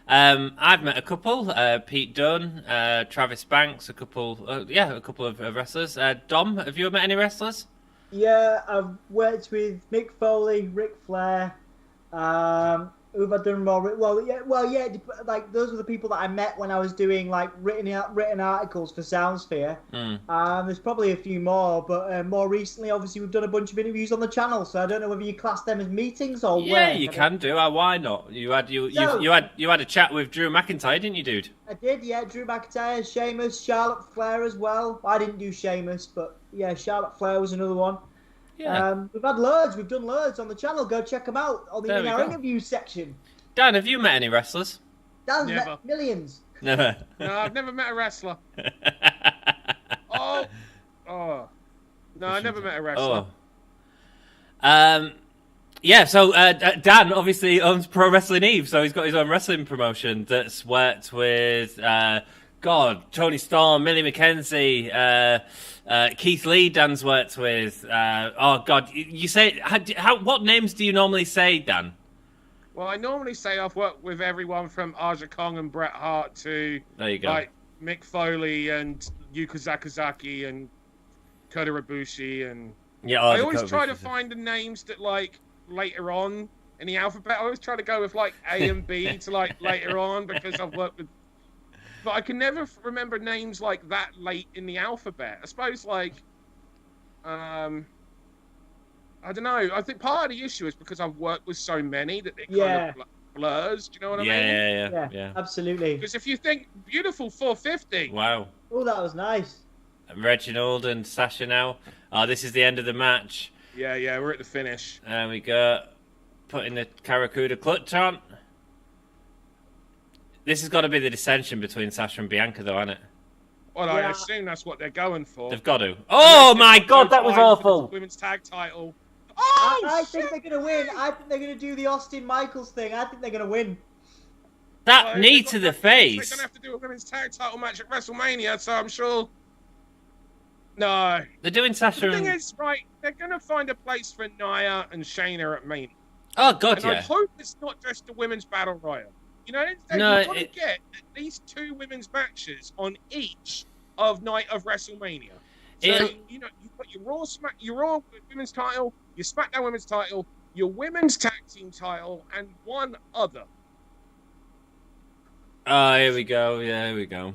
I've met a couple. Pete Dunne, Travis Banks, a couple of wrestlers. Dom, have you met any wrestlers? Yeah, I've worked with Mick Foley, Ric Flair, who've I done more? Well, yeah. Like those were the people that I met when I was doing like written articles for Soundsphere. There's probably a few more, but more recently, obviously, we've done a bunch of interviews on the channel. So I don't know whether you class them as meetings or Yeah, you can do. Why not? You had a chat with Drew McIntyre, didn't you, dude? I did. Yeah, Drew McIntyre, Sheamus, Charlotte Flair as well. I didn't do Sheamus, but yeah, Charlotte Flair was another one. Yeah. We've had loads. We've done loads on the channel. Go check them out in our interview section. Dan, have you met any wrestlers? Dan's Never. met millions. Never. No, I've never met a wrestler. No, I never met a wrestler. Yeah, so Dan obviously owns Pro Wrestling Eve, so he's got his own wrestling promotion that's worked with Tony Storm, Millie McKenzie, Keith Lee. Dan's worked with. You say what names do you normally say, Dan? Well, I normally say I've worked with everyone from Aja Kong and Bret Hart to There you go. like Mick Foley and Yuka Sakazaki and Kota Ibushi and I always try to find the names that like later on in the alphabet. I always try to go with like A and B to like later on because I've worked with. But I can never remember names like that late in the alphabet. I suppose like, I don't know. I think part of the issue is because I've worked with so many that it kind of blurs. Do you know what I mean? Yeah. Absolutely. Because if you think beautiful 450. Wow. Oh, that was nice. Reginald and Sasha now. Oh, this is the end of the match. Yeah, we're at the finish. There we go. Putting the Karakuda clutch on. This has got to be the dissension between Sasha and Bianca, though, hasn't it? Well, I assume that's what they're going for. They've got to. Oh my God, that was awful. Women's tag title. I think they're going to win. I think they're going to do the Austin Michaels thing. I think they're going to win. That knee to the face. They're going to have to do a women's tag title match at WrestleMania, so I'm sure No. They're doing Sasha The thing and... is, right, they're going to find a place for Nia and Shayna at Mania. Oh, God, And yeah. I hope it's not just a women's battle royal. You know, No, you've got to get at least 2 women's matches on each night of WrestleMania. So, you know, you've got your Raw women's title, your SmackDown women's title, your women's tag team title, and one other. Oh, here we go. Yeah, here we go.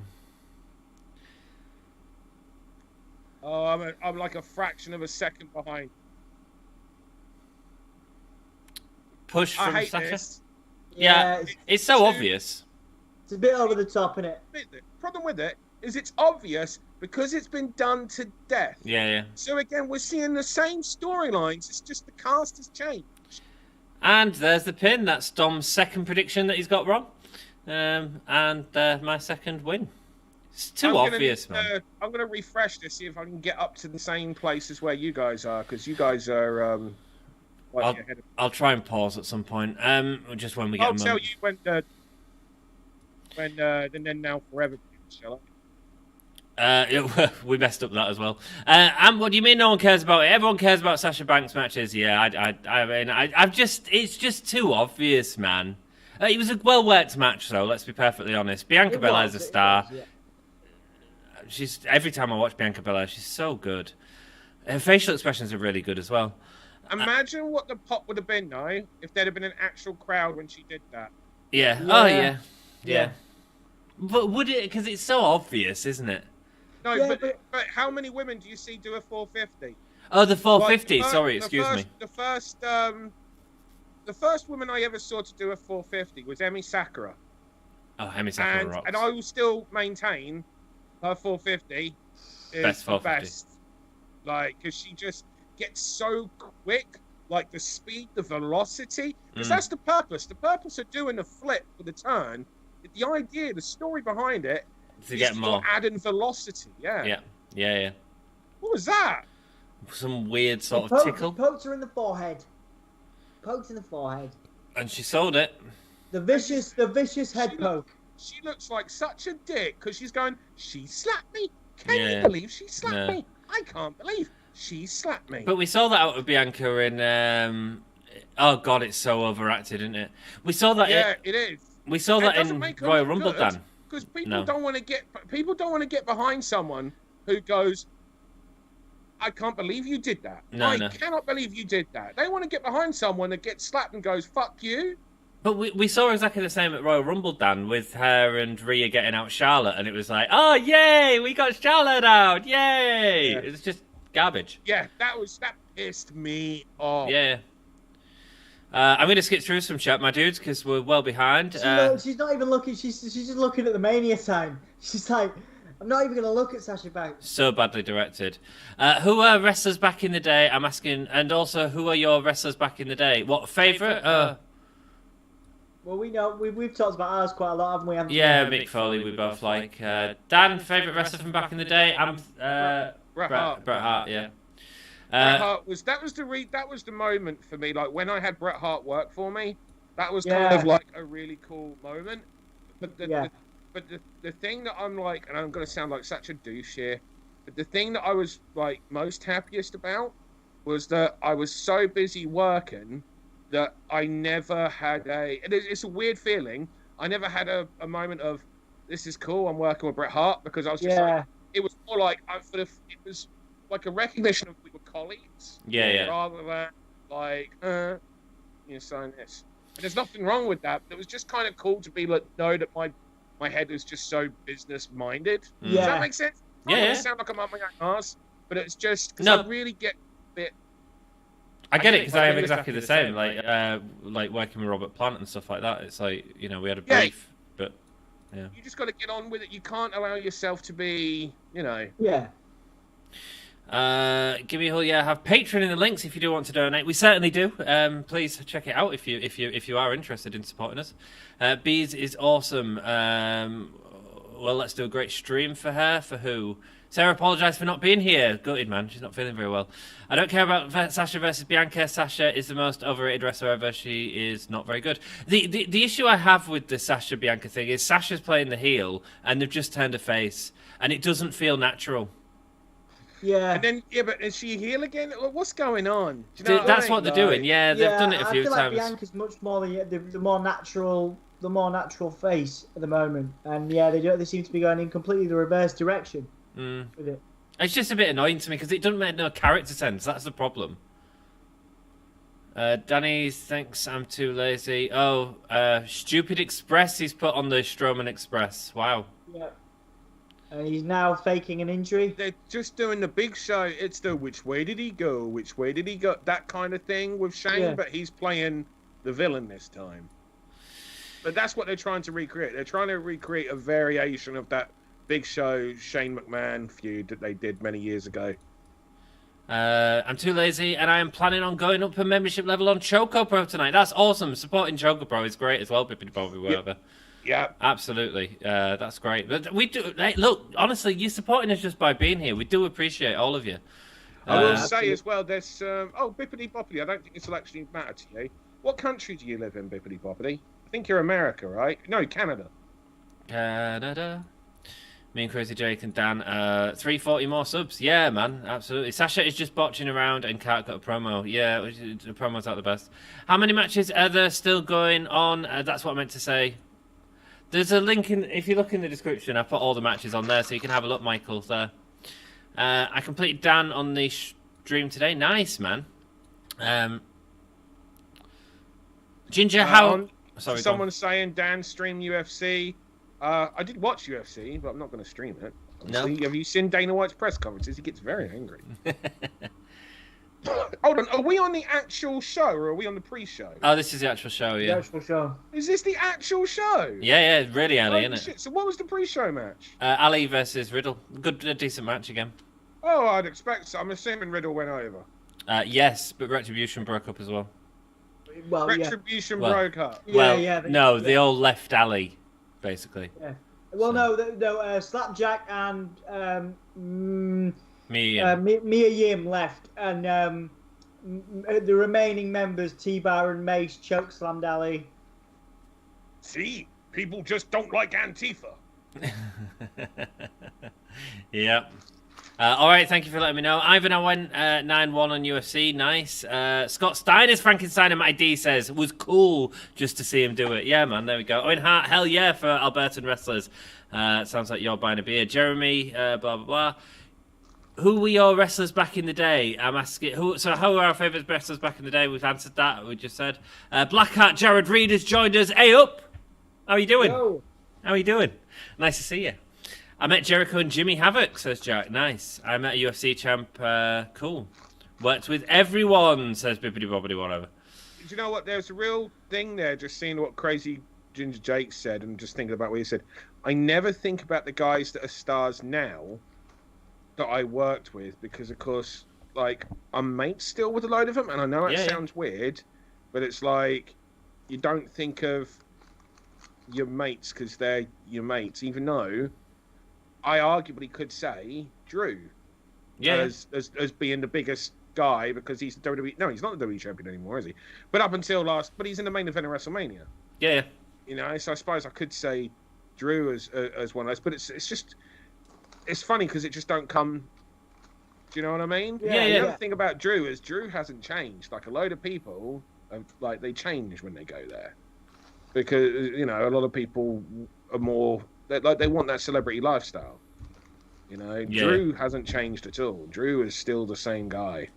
Oh, I'm like a fraction of a second behind. Push from I hate Sasha. this. Yeah, it's so obvious. It's a bit over the top, isn't it? The problem with it is it's obvious because it's been done to death. Yeah, yeah. So again, we're seeing the same storylines. It's just the cast has changed. And there's the pin. That's Dom's second prediction that he's got wrong. And my second win. It's too obvious, man. I'm going to refresh to see if I can get up to the same place as where you guys are, because you guys are... I'll try and pause at some point. Just when we get. I'll tell you when the Then Now Forever, shall I? We messed up that as well. And what do you mean no one cares about it? Everyone cares about Sasha Banks matches. Yeah, I mean, it's just too obvious, man. It was a well-worked match, though. Let's be perfectly honest. Bianca Belair is a star. She's every time I watch Bianca Belair, she's so good. Her facial expressions are really good as well. Imagine what the pop would have been now if there'd have been an actual crowd when she did that. Yeah. Oh, yeah. But would it? Because it's so obvious, isn't it? No, but how many women do you see do a 450? Oh, the 450. Sorry, excuse me. The first woman I ever saw to do a 450 was Emi Sakura. Oh, Emi Sakura rocks. And I will still maintain her 450 is best 450. the best. Like, because she just gets so quick, like the speed, the velocity. Because that's the purpose. The purpose of doing the flip for the turn, the idea, the story behind it, to get more adding velocity. Yeah. What was that? Some weird sort of tickle. Poked her in the forehead. And she sold it. The vicious head poke. She looks like such a dick because she's going, she slapped me. Can you believe she slapped me? I can't believe she slapped me. But we saw that out of Bianca in... oh, God, it's so overacted, isn't it? We saw that it is. We saw that in Royal Rumble, Dan. Because people don't want to get behind someone who goes, I can't believe you did that. I cannot believe you did that. They want to get behind someone that gets slapped and goes, fuck you. But we saw exactly the same at Royal Rumble, Dan, with her and Rhea getting out Charlotte, and it was like, oh, yay, we got Charlotte out, yay! Yeah. It was just garbage. Yeah, that pissed me off. Yeah. I'm going to skip through some chat, my dudes, because we're well behind. She's not even looking, she's just looking at the Mania time. She's like... I'm not even going to look at Sasha Banks. So badly directed. Who are wrestlers back in the day? I'm asking. And also, who are your wrestlers back in the day? What, favourite? Well, we know. We've talked about ours quite a lot, haven't we? Mick Foley, we both like. Dan, favourite wrestler from back in the day? I'm Bret Hart. Bret Hart, yeah. Bret Hart that was the moment for me. Like, when I had Bret Hart work for me, that was kind of like a really cool moment. But But the thing that I'm like, and I'm going to sound like such a douche here, but the thing that I was like most happiest about was that I was so busy working that I never had it's a weird feeling. I never had a moment of, this is cool, I'm working with Bret Hart, because I was just like, it was more like, it was like a recognition of we were colleagues. Rather than like, saying this. And there's nothing wrong with that, but it was just kind of cool to be like, know that my head is just so business minded. Does that make sense? I don't want to sound like I'm up my ass, but it's just because I really get a bit. I get it because I am exactly the same. Like working with Robert Plant and stuff like that. It's like, we had a brief, but you just got to get on with it. You can't allow yourself to be, Gimme have Patreon in the links if you do want to donate. We certainly do. Please check it out if you are interested in supporting us. Bees is awesome. Well, let's do a great stream for her. For who? Sarah apologised for not being here. Gutted, man. She's not feeling very well. I don't care about Sasha versus Bianca. Sasha is the most overrated wrestler ever. She is not very good. The issue I have with the Sasha Bianca thing is Sasha's playing the heel and they've just turned a face and it doesn't feel natural. Yeah. And then, but is she a heel again? What's going on? Do you know That's I mean? what they're doing. Yeah, they've done it a few I feel times. like Bianca's much more the more natural face at the moment, and they seem to be going in completely the reverse direction with it. It's just a bit annoying to me because it doesn't make no character sense. That's the problem. Danny thinks I'm too lazy. Oh, Stupid Express he's put on the Strowman Express. Wow. Yeah. And he's now faking an injury. They're just doing the big show. It's the which way did he go? Which way did he go? That kind of thing with Shane, but he's playing the villain this time. But that's what they're trying to recreate. They're trying to recreate a variation of that big show Shane McMahon feud that they did many years ago. I'm too lazy, and I am planning on going up a membership level on Choco Pro tonight. That's awesome. Supporting Choco Pro is great as well, Bippity Bobbity, whatever. Yeah, absolutely. That's great. But we do. Hey, look, honestly, you're supporting us just by being here. We do appreciate all of you. I will say as well, there's Bippity Boppity. I don't think this will actually matter to you. What country do you live in, Bippity Boppity? I think you're America, right? No, Canada. Canada. Me and Crazy Jake and Dan. 340 more subs. Yeah, man, absolutely. Sasha is just botching around and can't got a promo. Yeah, the promo's not the best. How many matches are there still going on? That's what I meant to say. There's a link in. If you look in the description, I put all the matches on there, so you can have a look, Michael. There. I completed Dan on the stream today. Nice, man. Ginger, how? Sorry, someone's saying Dan stream UFC. I did watch UFC, but I'm not going to stream it. No. Have you seen Dana White's press conferences? He gets very angry. Hold on, are we on the actual show or are we on the pre-show? Oh, this is the actual show, yeah. The actual show. Is this the actual show? Yeah, really early, isn't it? Shit. So what was the pre-show match? Ali versus Riddle. Good, decent match again. Oh, I'd expect so. I'm assuming Riddle went over. Yes, but Retribution broke up as well. Well, Retribution broke up. No, they all left Ali, basically. Yeah. Well, no, Slapjack and Mia Yim left, and the remaining members, T-Bar and Mace, chokeslammed Ali. See, people just don't like Antifa. Yep. All right, thank you for letting me know. Ivan, I went 9-1 on UFC. Nice. Scott Steiner's Frankenstein and my D says, was cool just to see him do it. Yeah, man, there we go. Owen Hart, hell yeah for Albertan wrestlers. Sounds like you're buying a beer. Jeremy, blah, blah, blah. Who were your wrestlers back in the day? I'm asking. Who are our favourite wrestlers back in the day? We've answered that. We just said. Blackheart Jared Reed has joined us. Hey, up. How are you doing? Yo. How are you doing? Nice to see you. I met Jericho and Jimmy Havoc, says Jack. Nice. I met a UFC champ. Cool. Worked with everyone, says Bippity Bobbity, whatever. Do you know what? There's a real thing there, just seeing what Crazy Ginger Jake said and just thinking about what he said. I never think about the guys that are stars now that I worked with because, of course, like, I'm mates still with a load of them, and I know it sounds weird, but it's like you don't think of your mates because they're your mates, even though I arguably could say Drew as being the biggest guy because he's the WWE. No, he's not the WWE champion anymore, is he? But up until but he's in the main event of WrestleMania. Yeah. You know, so I suppose I could say Drew as one of those, but it's funny because it just don't come. Do you know what I mean? Yeah. The other thing about Drew is Drew hasn't changed. Like a load of people, like they change when they go there because a lot of people are more. They want that celebrity lifestyle. You know, Drew hasn't changed at all. Drew is still the same guy.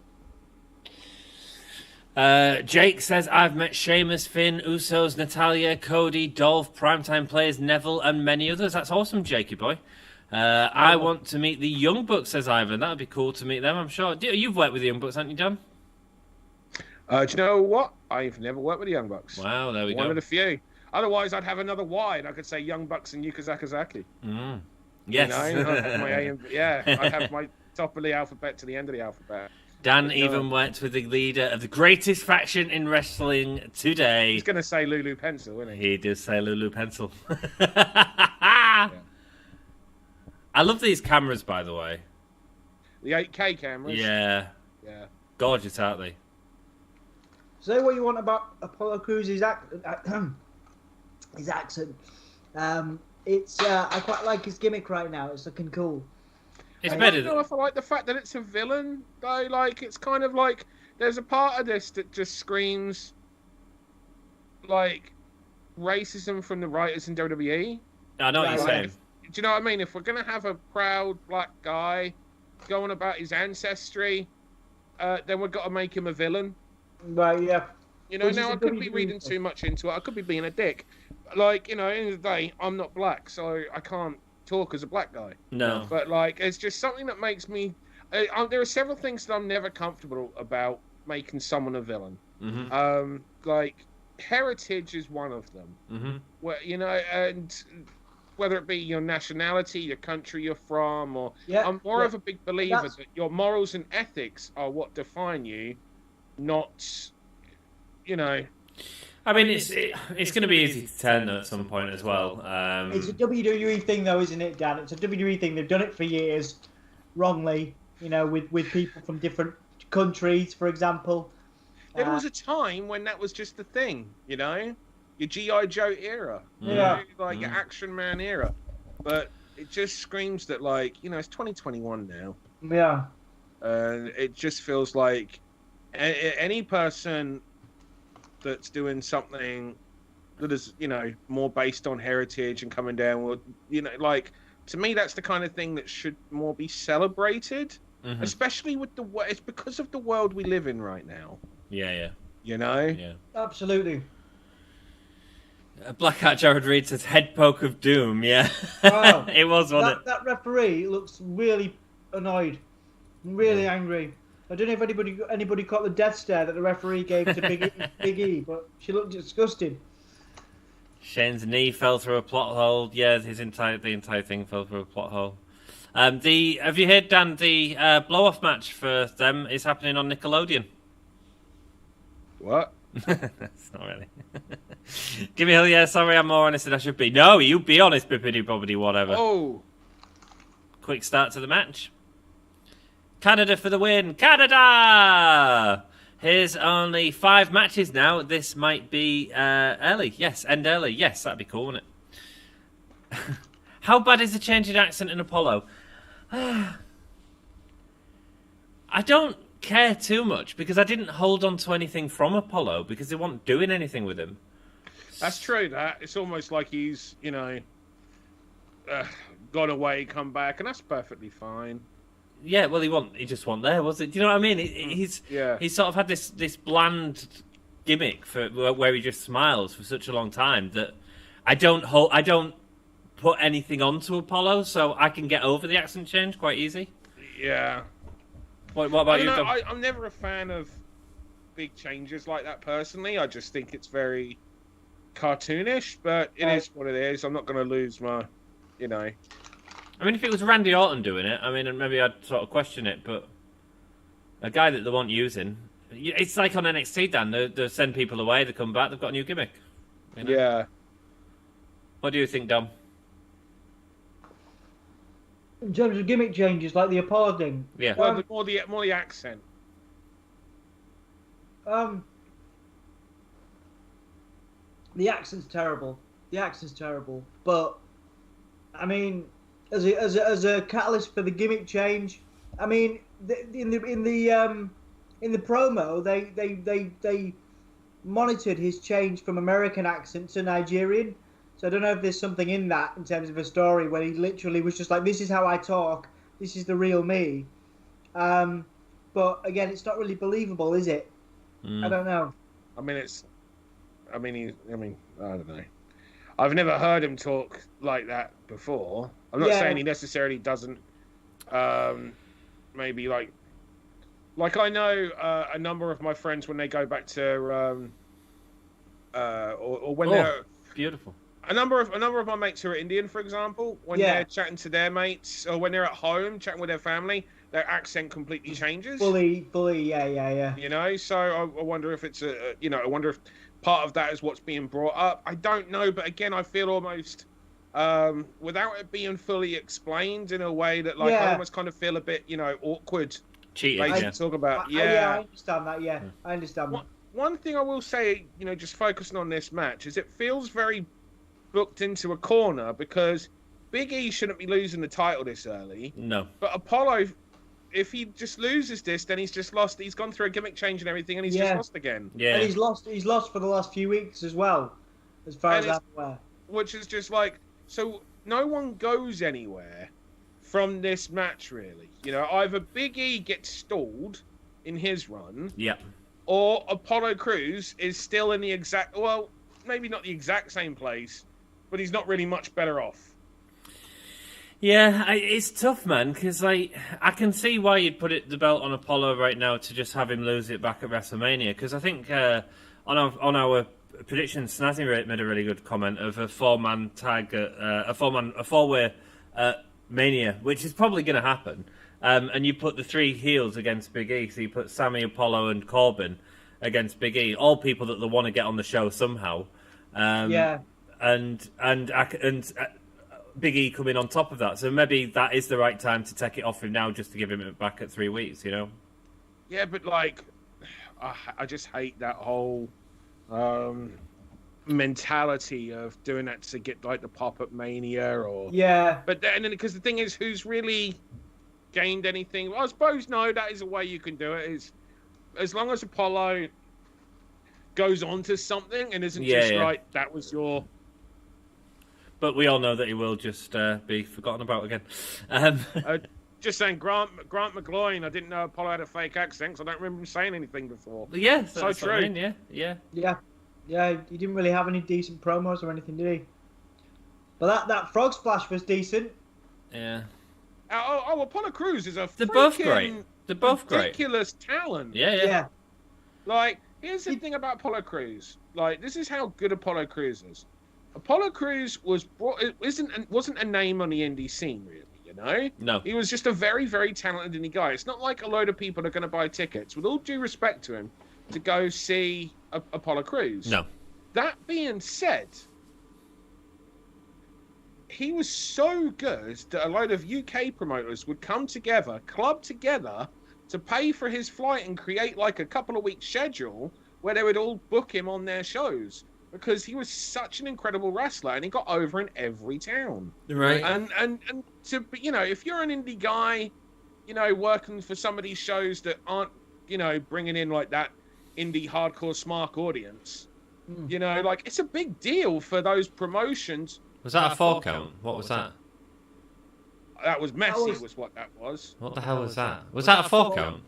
Jake says, I've met Sheamus, Finn, Usos, Natalia, Cody, Dolph, Primetime Players, Neville, and many others. That's awesome, Jakey boy. I want to meet the Young Bucks, says Ivan. That would be cool to meet them, I'm sure. You've worked with the Young Bucks, haven't you, John? Do you know what? I've never worked with the Young Bucks. Wow, there we go. One of the few. Otherwise, I'd have another Y, and I could say Young Bucks and Yuka Sakazaki. Yes. I'd have my top of the alphabet to the end of the alphabet. Dan even worked with the leader of the greatest faction in wrestling today. He's going to say Lulu Pencil, isn't he? He does say Lulu Pencil. I love these cameras, by the way. The 8K cameras? Yeah. Gorgeous, aren't they? Say what you want about Apollo Crews' his accent. I quite like his gimmick right now. It's looking cool. It's I better. don't know if I like the fact that it's a villain, though. Like, it's kind of like there's a part of this that just screams like racism from the writers in WWE. I know what you're saying. Do you know what I mean? If we're gonna have a proud black guy going about his ancestry, then we've got to make him a villain. Right, yeah. You know, Which now is I a could be WWE reading too much into it. I could be being a dick. Like, you know, at the end of the day, I'm not black, so I can't talk as a black guy. No. But, like, it's just something that makes me... there are several things that I'm never comfortable about making someone a villain. Mm-hmm. Like, heritage is one of them. Mm-hmm. Where, you know, and whether it be your nationality, your country you're from, or... I'm more of a big believer that your morals and ethics are what define you, not... You know, I mean, it's going to be easy to turn though at some point as well. It's a WWE thing, though, isn't it, Dan? It's a WWE thing. They've done it for years, wrongly. You know, with people from different countries, for example. There was a time when that was just the thing. You know, your GI Joe era. You know, like your Action Man era. But it just screams that, like, you know, it's 2021 now. Yeah. And it just feels like any person that's doing something that is, you know, more based on heritage and coming down with, you know, like, to me, that's the kind of thing that should more be celebrated, especially with it's because of the world we live in right now. Yeah. You know? Yeah. Absolutely. Black Hat Jared Reed says head poke of doom. Yeah. Wow. It was, wasn't it? That referee looks really annoyed, really angry. I don't know if anybody caught the death stare that the referee gave to Big E, but she looked disgusted. Shane's knee fell through a plot hole. Yeah, the entire thing fell through a plot hole. Have you heard, Dan? The blow-off match for them is happening on Nickelodeon. What? That's not really. Gimme hell yeah. Sorry, I'm more honest than I should be. No, you be honest, bippity bobbity whatever. Oh. Quick start to the match. Canada for the win. Canada! Here's only 5 matches now. This might be early. Yes, end early. Yes, that'd be cool, wouldn't it? How bad is the change in accent in Apollo? I don't care too much because I didn't hold on to anything from Apollo because they weren't doing anything with him. That's true, that. It's almost like he's, you know, gone away, come back, and that's perfectly fine. Yeah, well, he just wasn't there, was it? Do you know what I mean? He's sort of had this bland gimmick for where he just smiles for such a long time that I don't put anything onto Apollo, so I can get over the accent change quite easy. Yeah. What about you? I'm never a fan of big changes like that personally. I just think it's very cartoonish, but it is what it is. I'm not going to lose my, you know. I mean, if it was Randy Orton doing it, I mean, maybe I'd sort of question it, but a guy that they weren't using, it's like on NXT, Dan. They send people away, they come back, they've got a new gimmick. You know? Yeah. What do you think, Dom? In terms of gimmick changes, like the Apollo thing. Yeah. Well, more the accent. The accent's terrible. But I mean, as a catalyst for the gimmick change, I mean, in the promo, they monitored his change from American accent to Nigerian. So I don't know if there's something in that in terms of a story where he literally was just like, "This is how I talk. This is the real me." But again, it's not really believable, is it? I don't know. I don't know. I've never heard him talk like that before. I'm not saying he necessarily doesn't. Maybe like I know a number of my friends when they go back to or when they're beautiful. A number of my mates who are Indian, for example, when they're chatting to their mates or when they're at home chatting with their family, their accent completely changes. Fully, yeah. You know, so I wonder if it's I wonder if part of that is what's being brought up. I don't know, but again, I feel almost without it being fully explained in a way that, like, I almost kind of feel a bit, awkward. Cheating. To talk about. I understand that. Yeah, I understand that. One thing I will say, just focusing on this match, is it feels very booked into a corner because Big E shouldn't be losing the title this early. No. But Apollo, if he just loses this, then he's just lost. He's gone through a gimmick change and everything, and he's just lost again. Yeah. And he's lost for the last few weeks as well, as far as I'm aware. Which is just like, so no one goes anywhere from this match, really. You know, either Big E gets stalled in his run, or Apollo Crews is still in the exact, well, maybe not the exact same place, but he's not really much better off. Yeah, it's tough, man, because like I can see why you'd put the belt on Apollo right now to just have him lose it back at WrestleMania. Because I think on our prediction, Snazzy made a really good comment of a 4-man tag, a 4-way Mania, which is probably going to happen. And you put the 3 heels against Big E, so you put Sammy, Apollo, and Corbin against Big E, all people that they want to get on the show somehow. And Big E coming on top of that. So maybe that is the right time to take it off him now just to give him it back at 3 weeks, you know? Yeah, but like, I just hate that whole mentality of doing that to get like the pop-up Mania or... Yeah. But then, because the thing is, who's really gained anything? Well, I suppose, no, that is a way you can do it. Is as long as Apollo goes on to something and isn't like, that was your... But we all know that he will just be forgotten about again. Just saying, Grant McGloin, I didn't know Apollo had a fake accent, so I don't remember him saying anything before. Yeah, so true. I mean, yeah. He didn't really have any decent promos or anything, did he? But that frog splash was decent. Yeah. Apollo Crews is They're both great. They're both ridiculous talent. Yeah. Like, here's the thing about Apollo Crews. Like, this is how good Apollo Crews is. Apollo Crews wasn't a name on the indie scene, really, you know? No. He was just a very, very talented indie guy. It's not like a load of people are going to buy tickets, with all due respect to him, to go see Apollo Crews. No. That being said, he was so good that a load of UK promoters would come together, club together, to pay for his flight and create like a couple of weeks schedule where they would all book him on their shows. Because he was such an incredible wrestler, and he got over in every town. Right. And to, you know, if you're an indie guy, you know, working for some of these shows that aren't, you know, bringing in like that indie hardcore smart audience, you know, like it's a big deal for those promotions. Was that a 4 count? What was that? That was messy. Was what that was. What the hell was that? Was that a 4 count?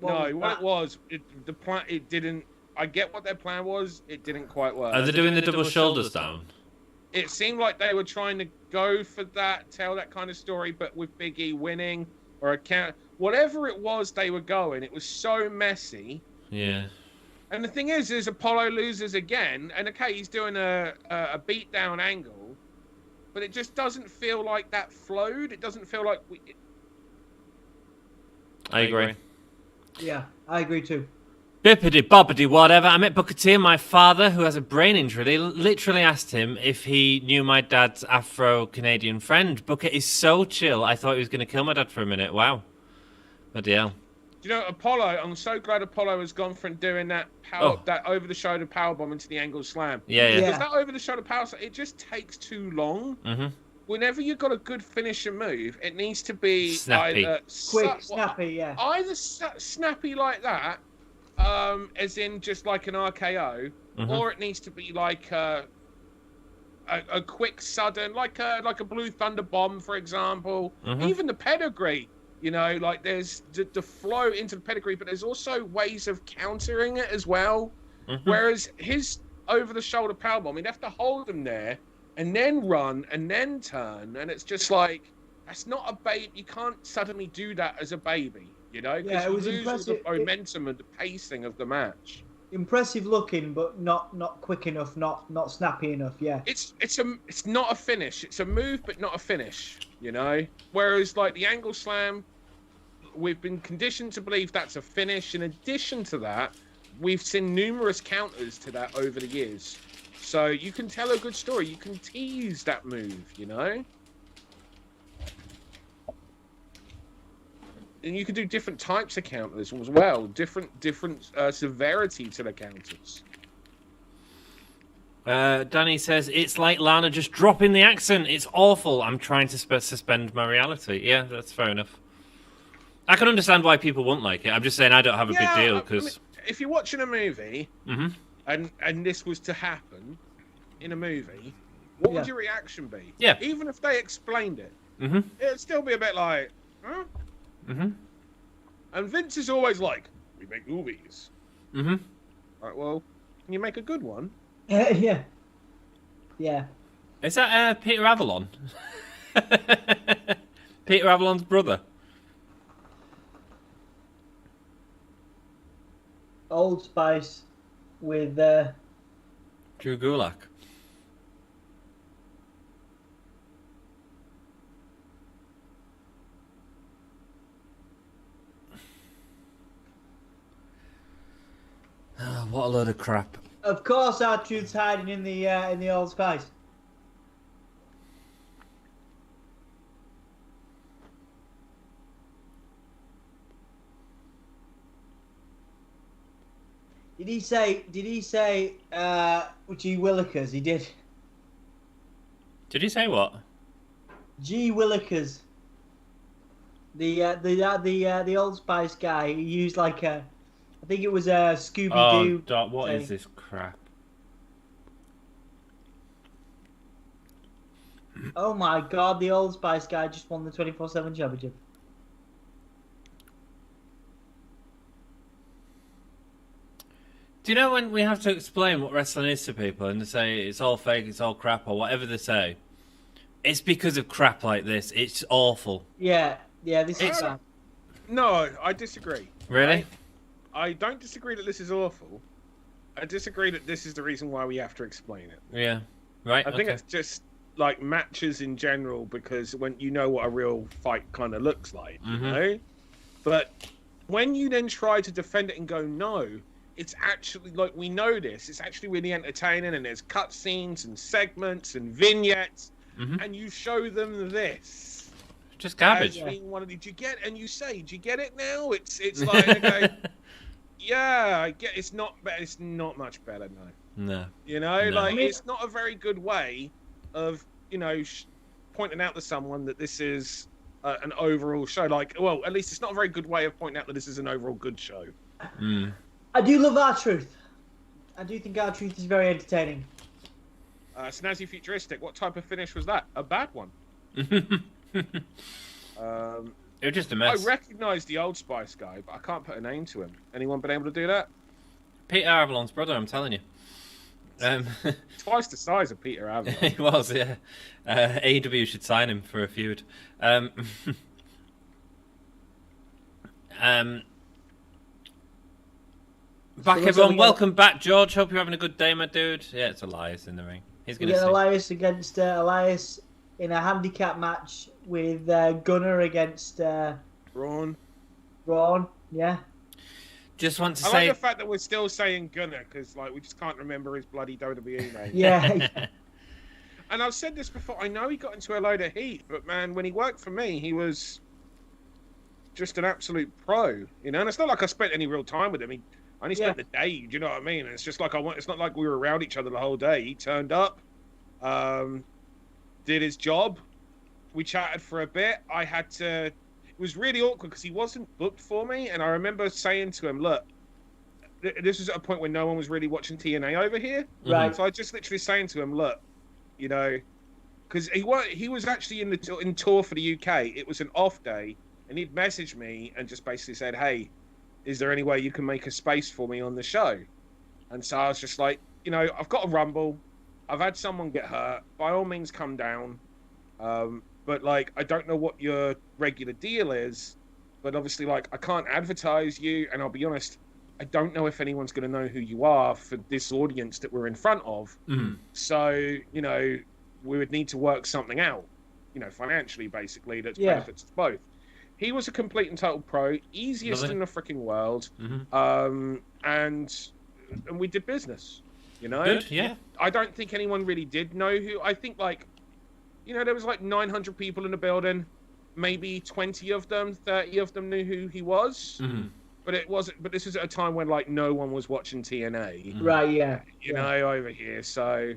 No, what it was, it didn't. I get what their plan was. It didn't quite work. Are they doing the double shoulders down? It seemed like they were trying to go for that, tell that kind of story, but with Big E winning or a count, whatever it was they were going, it was so messy. Yeah. And the thing is Apollo loses again, and okay, he's doing a beatdown angle, but it just doesn't feel like that flowed. It doesn't feel like I agree. Yeah, I agree too. Bippity boppity whatever. I met Booker T and my father, who has a brain injury. They literally asked him if he knew my dad's Afro-Canadian friend. Booker is so chill. I thought he was going to kill my dad for a minute. Wow. Bloody hell. Do you know, Apollo, I'm so glad Apollo has gone from doing that that over-the-shoulder powerbomb into the angle slam. Yeah. Because that over-the-shoulder power slam, it just takes too long. Mm-hmm. Whenever you've got a good finisher move, it needs to be snappy. Either snappy, yeah. Either snappy like that, as in just like an RKO, or it needs to be like a quick sudden, like a Blue Thunder Bomb, for example. Even the pedigree, you know, like there's the flow into the pedigree, but there's also ways of countering it as well. Whereas his over-the-shoulder powerbomb, he'd have to hold him there and then run and then turn, and it's just like, that's not a baby. You can't suddenly do that as a baby. You know, because it was you lose impressive. the momentum and the pacing of the match. Impressive looking, but not quick enough, not snappy enough. Yeah, it's not a finish. It's a move, but not a finish. You know, whereas like the angle slam, we've been conditioned to believe that's a finish. In addition to that, we've seen numerous counters to that over the years. So you can tell a good story. You can tease that move. You know. And you can do different types of counters as well, different severity to the counters. Danny says, it's like Lana just dropping the accent. It's awful. I'm trying to suspend my reality. Yeah, that's fair enough. I can understand why people won't like it. I'm just saying I don't have a big deal because... I mean, if you're watching a movie Mm-hmm. and this was to happen in a movie, what would your reaction be? Yeah. Even if they explained it, Mm-hmm. it'd still be a bit like, huh? Mm-hmm. And Vince is always like, we make movies. Mm-hmm. Right, well, can you make a good one? Yeah. Yeah. Is that Peter Avalon? Peter Avalon's brother? Old Spice with Drew Gulak. Oh, what a load of crap. Of course, our truth's hiding in the Old Spice. Did he say? G Willikers? He did. Did he say what? G Willikers. The Old Spice guy. He used like a. I think it was a Scooby Doo. Oh, Doc, what is this crap? Oh my God! The Old Spice guy just won the 24/7 championship. Do you know when we have to explain what wrestling is to people and they say it's all fake, it's all crap, or whatever they say? It's because of crap like this. It's awful. Yeah, this is bad. No, I disagree. Really? Right? I don't disagree that this is awful. I disagree that this is the reason why we have to explain it. Yeah. Right. I think it's just like matches in general, because when you know what a real fight kind of looks like, you know? But when you then try to defend it and go, no, it's actually like, we know this, it's actually really entertaining, and there's cutscenes and segments and vignettes, and you show them this. Just garbage. As being one of the, do you get it now? It's like, okay, yeah, I get it's not much better, no. No. You know, No. like, it's not a very good way of, you know, pointing out to someone that this is an overall show. Like, well, at least it's not a very good way of pointing out that this is an overall good show. Mm. I do love R-Truth. I do think R-Truth is very entertaining. Snazzy Futuristic, what type of finish was that? A bad one. It was just a mess. I recognise the Old Spice guy, but I can't put a name to him. Anyone been able to do that? Peter Avalon's brother, I'm telling you. Twice the size of Peter Avalon. He was, yeah. AEW should sign him for a feud. Back, everyone. Welcome back, George. Hope you're having a good day, my dude. Yeah, it's Elias in the ring. He's going to see. Elias against Elias in a handicap match with Gunner against Braun. Yeah. Just want to I say... like the fact that we're still saying Gunner, because like we just can't remember his bloody WWE name. Yeah. And I've said this before. I know he got into a load of heat, but man, when he worked for me, he was just an absolute pro. You know, and it's not like I spent any real time with him. I only spent the day. Do you know what I mean? And it's just like it's not like we were around each other the whole day. He turned up, did his job. We chatted for a bit. I had to. It was really awkward because he wasn't booked for me, and I remember saying to him, "Look, this was at a point when no one was really watching TNA over here, right?" So I just literally saying to him, "Look, you know, because he was actually in tour for the UK. It was an off day, and he'd messaged me and just basically said, "Hey, is there any way you can make a space for me on the show?" And so I was just like, you know, I've got a Rumble, I've had someone get hurt. By all means, come down. But like, I don't know what your regular deal is, but obviously, like, I can't advertise you, and I'll be honest, I don't know if anyone's going to know who you are for this audience that we're in front of. So, you know, we would need to work something out, you know, financially, basically, that's benefits to both. He was a complete and total pro, easiest in the freaking world, and we did business, you know? Good, yeah. I don't think anyone really did know who. I think, like, you know, there was like 900 people in the building. Maybe 20 of them, 30 of them knew who he was. but it wasn't. But this was at a time when like no one was watching TNA, Right? Yeah. you know, over here. So,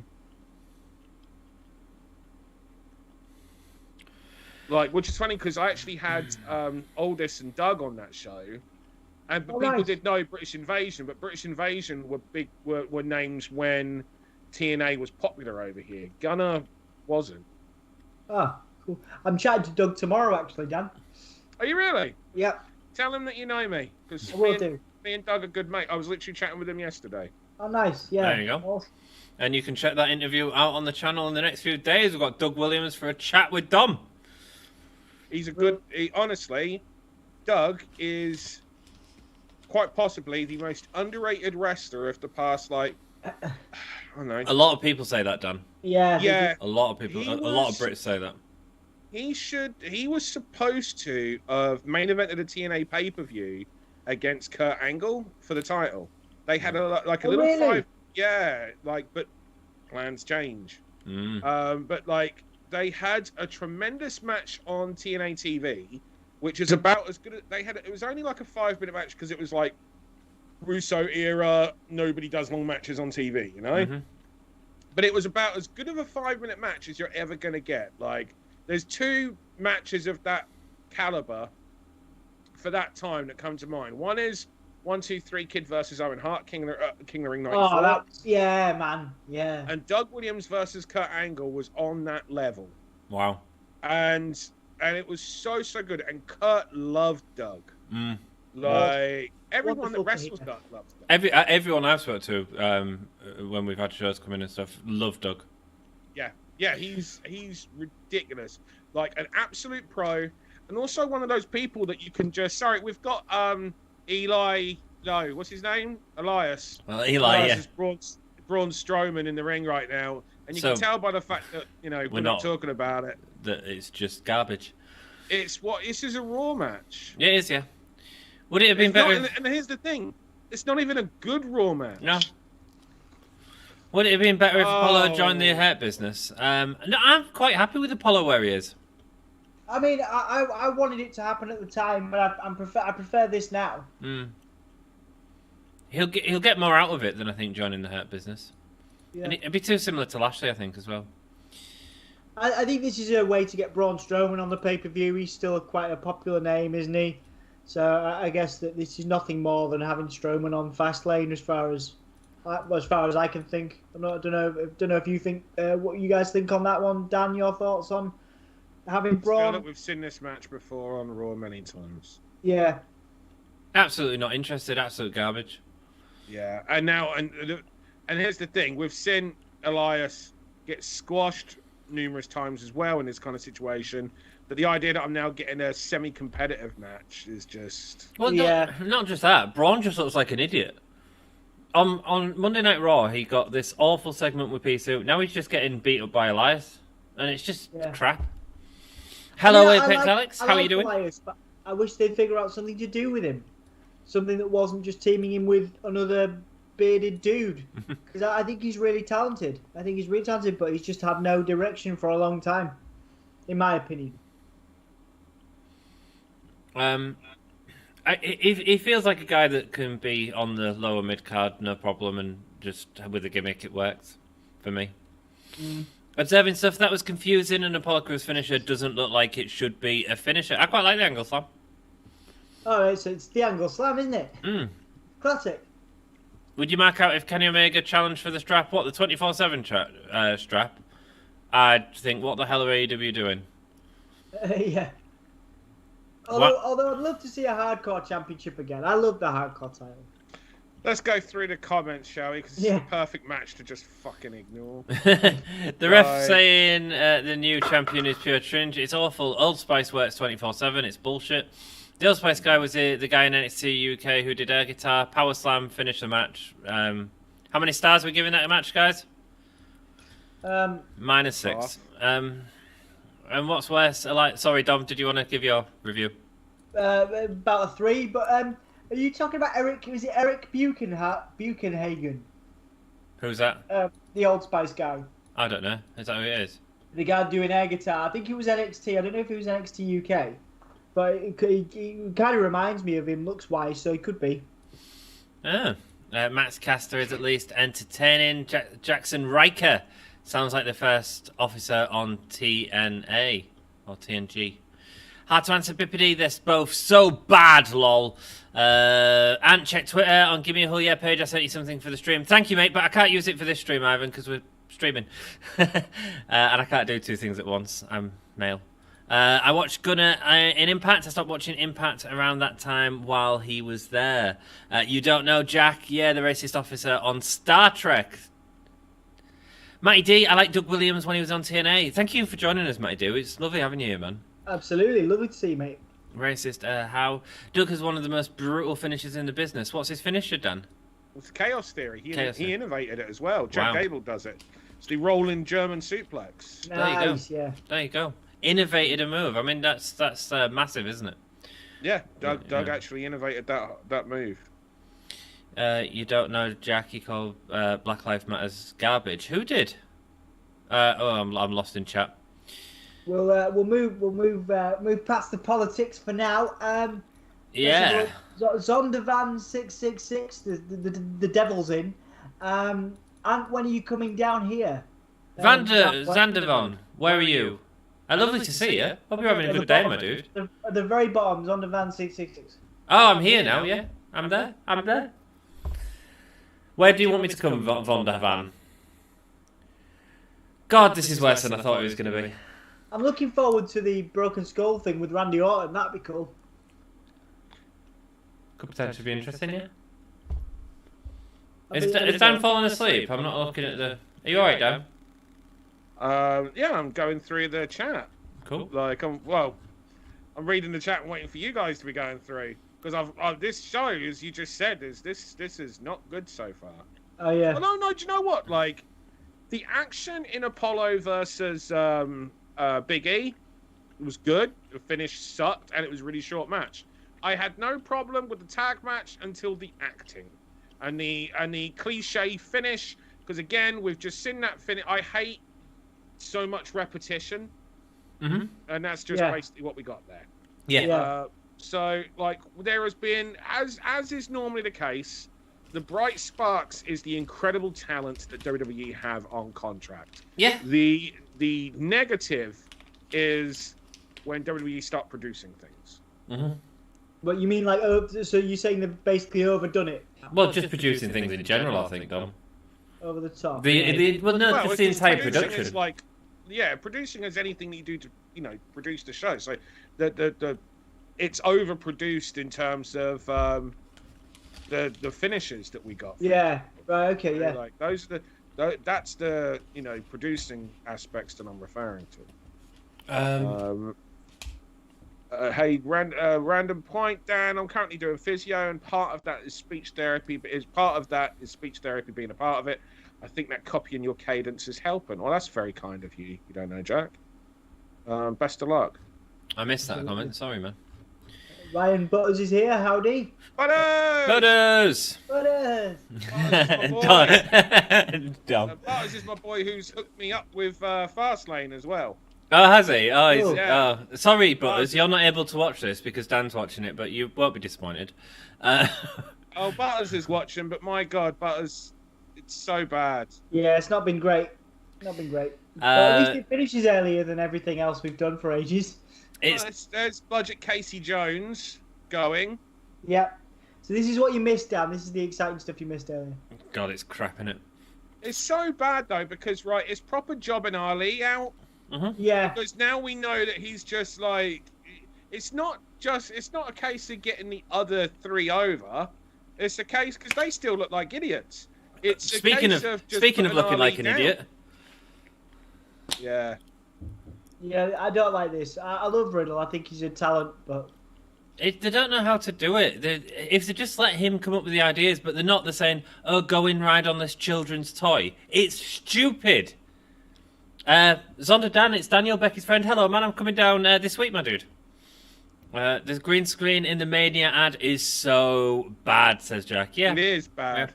like, which is funny because I actually had Aldous and Doug on that show, and people nice. did know British Invasion, but British Invasion were names when TNA was popular over here. Gunner wasn't. Oh, cool. I'm chatting to Doug tomorrow, actually, Dan. Are you really? Yep. Tell him that you know me, because I will do. me and Doug are good mate. I was literally chatting with him yesterday. Oh, nice. Yeah. There you go. Awesome. And you can check that interview out on the channel in the next few days. We've got Doug Williams for a chat with Dom. He's a good... honestly, Doug is quite possibly the most underrated wrestler of the past, like... I don't know. A lot of people say that, Dan. Yeah. Yeah. A lot of people, a lot of Brits say that. He was supposed to have main evented a TNA pay-per-view against Kurt Angle for the title. They had a little really? but plans change. Mm. But like they had a tremendous match on TNA TV, which is about as good as they had. It was only like a 5-minute match because it was like Russo era. Nobody does long matches on TV, you know. Mm-hmm. But it was about as good of a 5-minute match as you're ever gonna get. Like, there's 2 matches of that caliber for that time that come to mind. One is 1, 2, 3 Kid versus Owen Hart, King of the Ring 94. Oh, yeah, man. Yeah. And Doug Williams versus Kurt Angle was on that level. Wow. And it was so good. And Kurt loved Doug. Mm. Like, everyone that Wonderful to wrestles hear. Doug loves Doug. Everyone I've spoken to when we've had shows come in and stuff, love Doug. Yeah, he's ridiculous. Like, an absolute pro. And also one of those people that you can just... Sorry, we've got Eli... No, what's his name? Elias. Well, Eli, Elias is Braun Strowman in the ring right now. And you can tell by the fact that, you know, we're not talking about it. That it's just garbage. This is a Raw match. Yeah, it is, yeah. Would it have been better? And here's the thing. It's not even a good Raw match. No. Would it have been better if Apollo joined the Hurt Business? No, I'm quite happy with Apollo where he is. I mean, I wanted it to happen at the time, but I prefer this now. Mm. He'll get more out of it than I think joining the Hurt Business. Yeah. And it'd be too similar to Lashley, I think, as well. I think this is a way to get Braun Strowman on the pay-per-view. He's still quite a popular name, isn't he? So I guess that this is nothing more than having Strowman on Fastlane, as far as I can think. I don't know if you think what you guys think on that one. Dan, your thoughts on having I feel Braun? that we've seen this match before on Raw many times. Yeah. Absolutely not interested. Absolute garbage. Yeah, and now and here's the thing: we've seen Elias get squashed numerous times as well in this kind of situation. But the idea that I'm now getting a semi-competitive match is just... Well, yeah. not just that. Braun just looks like an idiot. On Monday Night Raw, he got this awful segment with P-Suit. Now he's just getting beat up by Elias. And it's just crap. Hello, Apex Alex. How are you doing? Elias, but I wish they'd figure out something to do with him. Something that wasn't just teaming him with another bearded dude. Because I think he's really talented. But he's just had no direction for a long time, in my opinion. He feels like a guy that can be on the lower mid card, no problem, and just with a gimmick it works for me. Observing stuff that was confusing, and Apollo Crews finisher doesn't look like it should be a finisher. I quite like the angle slam. Oh, so it's the angle slam, isn't it? Classic. Would you mark out if Kenny Omega challenged for the strap? What, the 24/7 strap? I'd think, what the hell are AEW doing? Yeah. Although I'd love to see a hardcore championship again. I love the hardcore title. Let's go through the comments, shall we? Because it's a perfect match to just fucking ignore. The ref saying the new champion is pure cringe. It's awful. Old Spice works 24/7. It's bullshit. The Old Spice guy was the guy in NXT UK who did air guitar. Power Slam finished the match. How many stars are we giving that match, guys? -6. And what's worse? Sorry, Dom, did you want to give your review? About a 3, but are you talking about Eric? Was it Eric Buchenhagen? Who's that? The Old Spice guy. I don't know. Is that who it is? The guy doing air guitar. I think he was NXT. I don't know if he was NXT UK, but he kind of reminds me of him looks-wise, so he could be. Max Caster is at least entertaining. Jackson Riker sounds like the first officer on TNA or TNG. Hard to answer, Bippity. They're both so bad, lol. And check Twitter on Gimme a Hull Yeah page. I sent you something for the stream. Thank you, mate, but I can't use it for this stream, Ivan, because we're streaming. And I can't do two things at once. I'm male. I watched Gunner in Impact. I stopped watching Impact around that time while he was there. You don't know Jack? Yeah, the racist officer on Star Trek. Matty D, I like Doug Williams when he was on TNA. Thank you for joining us, Matty D. It's lovely having you here, man. Absolutely, lovely to see you, mate. Racist, how? Doug has one of the most brutal finishes in the business. What's his finisher, Dan? It's Chaos Theory. He innovated it as well. Wow. Jack Gable does it. It's the rolling German suplex. Nice, yeah. There you go. Innovated a move. I mean, that's massive, isn't it? Yeah, Doug actually innovated that move. You don't know Jack? He called Black Lives Matters garbage. Who did? I'm lost in chat. We'll move past the politics for now. Yeah. Zondervan 666, the devil's in. And when are you coming down here? Zandervan, where are you? Lovely to see you. Hope you're having a good day, my dude. At the very bottom, Zondervan 666. Oh, I'm here now, yeah. I'm there. Where do you want me to come, Vondervan? God, this is worse than I thought it was going to be. I'm looking forward to the Broken Skull thing with Randy Orton. That'd be cool. Could potentially be interesting, yeah. Is Dan falling asleep? I'm not looking at the... Are you alright, Dan? Yeah, I'm going through the chat. Cool. I'm reading the chat and waiting for you guys to be going through. Because this show, as you just said, this is not good so far. Oh, yeah. Oh, no, do you know what? Like, the action in Apollo versus Big E was good. The finish sucked, and it was a really short match. I had no problem with the tag match until the acting. And the cliche finish, because again, we've just seen that finish. I hate so much repetition, and that's just basically what we got there. Yeah. So, like, there has been, as is normally the case, the bright sparks is the incredible talent that WWE have on contract. Yeah. The negative is when WWE start producing things. But you mean like, so you're saying they've basically overdone it? Well, just producing things in general, I think, Dom. Over the top. Just the entire production. It's like, producing is anything that you do to, produce the show. So it's overproduced in terms of the finishes that we got. Yeah. Right. Okay. Yeah. Like that's the producing aspects that I'm referring to. Hey, random point, Dan. I'm currently doing physio, and part of that is speech therapy. But speech therapy being a part of it. I think that copying your cadence is helping. Well, that's very kind of you. You don't know, Jack. Best of luck. I missed that comment. Sorry, man. Ryan Butters is here. Howdy. Butters! Butters! Butters is my boy who's hooked me up with Fastlane as well. Oh, has he? Oh, he's, Yeah. oh, sorry, Butters. You're not able to watch this because Dan's watching it, but you won't be disappointed. Oh, Butters is watching, but my God, Butters, it's so bad. Yeah, it's not been great. But at least it finishes earlier than everything else we've done for ages. There's Budget Casey Jones going. Yeah. So this is what you missed, Dan. This is the exciting stuff you missed earlier. God, it's crap, isn't it? It's so bad, though, because, it's proper jobbing Ali out. Yeah. Because now we know that he's just like... It's not a case of getting the other three over. It's a case... Because they still look like idiots. It's Speaking of looking like an idiot... Yeah. Yeah, I don't like this. I love Riddle. I think he's a talent, but... They don't know how to do it. If they just let him come up with the ideas, but they're not, they're saying, oh, go and ride on this children's toy. It's stupid. Zonda Dan, it's Daniel, Becky's friend. Hello, man, I'm coming down this week, my dude. The green screen in the Mania ad is so bad, says Jack. Yeah. It is bad.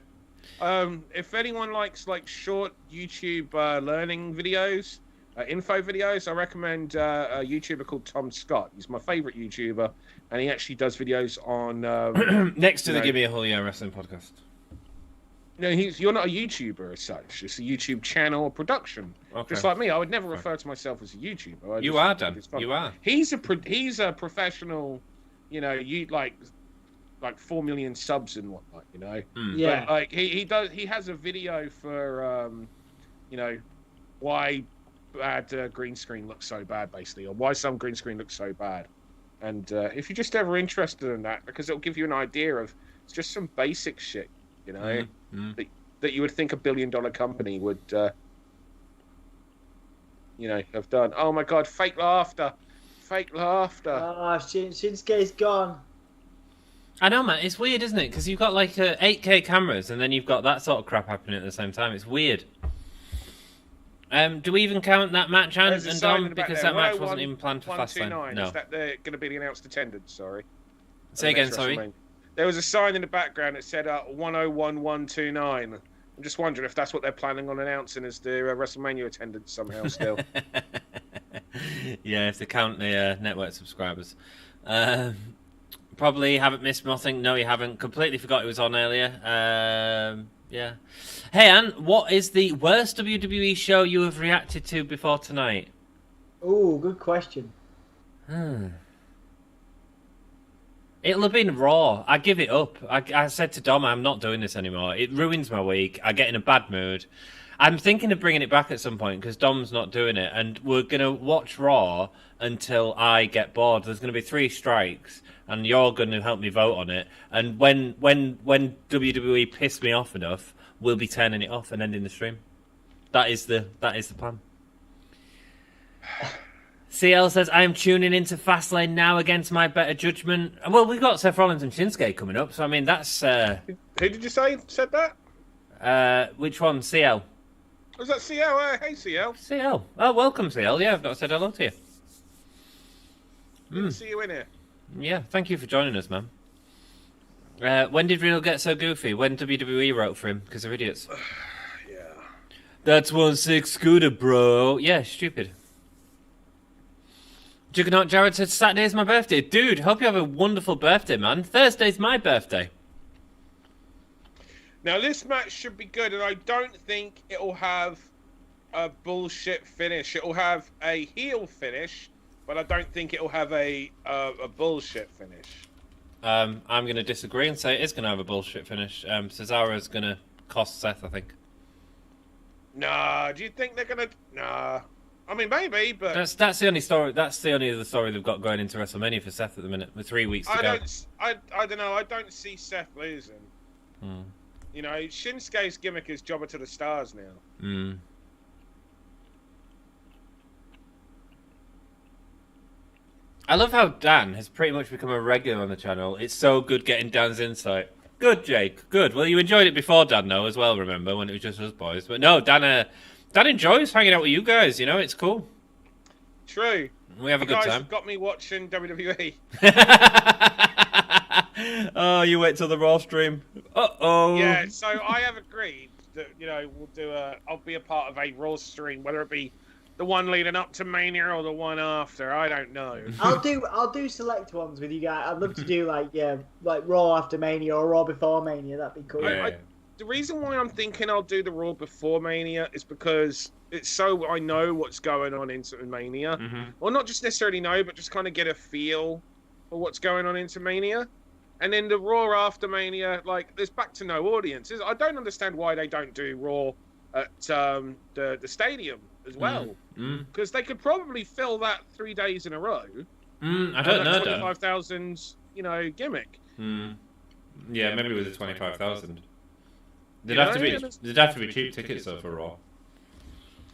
Yeah. If anyone likes, short YouTube learning videos, info videos, I recommend a YouTuber called Tom Scott. He's my favorite YouTuber, and he actually does videos on next to the Gimme a Whole Year Wrestling podcast. No, you're not a YouTuber as such. It's a YouTube channel or production. Okay. Just like me, I would never refer to myself as a YouTuber. You are, Dan. You are. He's a professional. You know, like 4 million subs and whatnot. You know. Yeah. But, like he has a video for you know, why bad green screen looks so bad, basically, or why some green screen looks so bad. And if you're just ever interested in that, because it'll give you an idea of it's just some basic shit, you know, that you would think a $1 billion company would, you know, have done. Oh my God, fake laughter. Oh, Shinsuke's gone. I know, man. It's weird, isn't it? Because you've got like 8K cameras, and then you've got that sort of crap happening at the same time. It's weird. Do we even count that match, Anne and Dom? Because that match wasn't even planned for Fastlane. No. Is that going to be the announced attendance? Sorry. Say again, sorry. There was a sign in the background that said 101129. I'm just wondering if that's what they're planning on announcing as the WrestleMania attendance somehow still. Yeah, if they count the network subscribers. Probably haven't missed nothing. No, you haven't. Completely forgot it was on earlier. Yeah. Hey, Anne, what is the worst WWE show you have reacted to before tonight? Oh, good question. It'll have been Raw. I give it up. I said to Dom, I'm not doing this anymore. It ruins my week. I get in a bad mood. I'm thinking of bringing it back at some point because Dom's not doing it. And we're going to watch Raw until I get bored. There's going to be 3 strikes. And you're going to help me vote on it. And when WWE piss me off enough, we'll be turning it off and ending the stream. That is the plan. CL says, I am tuning into Fastlane now against my better judgment. Well, we've got Seth Rollins and Shinsuke coming up, so I mean, that's... Who did you say said that? Which one? CL. Was that CL? Hey, CL. CL. Oh, welcome, CL. Yeah, I've not said hello to you. Good to see you in here. Yeah, thank you for joining us, man. When did Riddle get so goofy? When WWE wrote for him? Because they're idiots. Yeah. That's 1/6 scooter, bro. Yeah, stupid. Juggernaut Jared said, Saturday's my birthday. Dude, hope you have a wonderful birthday, man. Thursday's my birthday. Now, this match should be good, and I don't think it'll have a bullshit finish. It'll have a heel finish, but I don't think it'll have a bullshit finish. I'm going to disagree and say it is going to have a bullshit finish. Cesaro's going to cost Seth, I think. Nah, do you think they're going to... Nah. I mean, maybe, but... That's the only story. That's the only other story they've got going into WrestleMania for Seth at the minute, with 3 weeks to go. I don't know. I don't see Seth losing. You know, Shinsuke's gimmick is jobber to the stars now. I love how Dan has pretty much become a regular on the channel. It's so good getting Dan's insight. Good, Jake. Good. Well, you enjoyed it before Dan, though, as well, remember, when it was just us boys. But no, Dan enjoys hanging out with you guys, you know, it's cool. True. We have a good time. You guys got me watching WWE. Oh, you wait till the Raw stream. Uh-oh. Yeah, so I have agreed that, you know, I'll be a part of a Raw stream, whether it be the one leading up to Mania or the one after. I don't know. I'll do select ones with you guys. I'd love to do like Raw after Mania or Raw before Mania. That'd be cool. The reason why I'm thinking I'll do the Raw before Mania is because it's so I know what's going on into Mania. Well, not just necessarily know, but just kind of get a feel for what's going on into Mania. And then the Raw after Mania, like, there's back to no audiences. I don't understand why they don't do Raw at the stadium as well. Because they could probably fill that 3 days in a row. I don't know, 25,000, you know, gimmick. Yeah, maybe with the 25,000. There'd have to be cheap tickets though for Raw.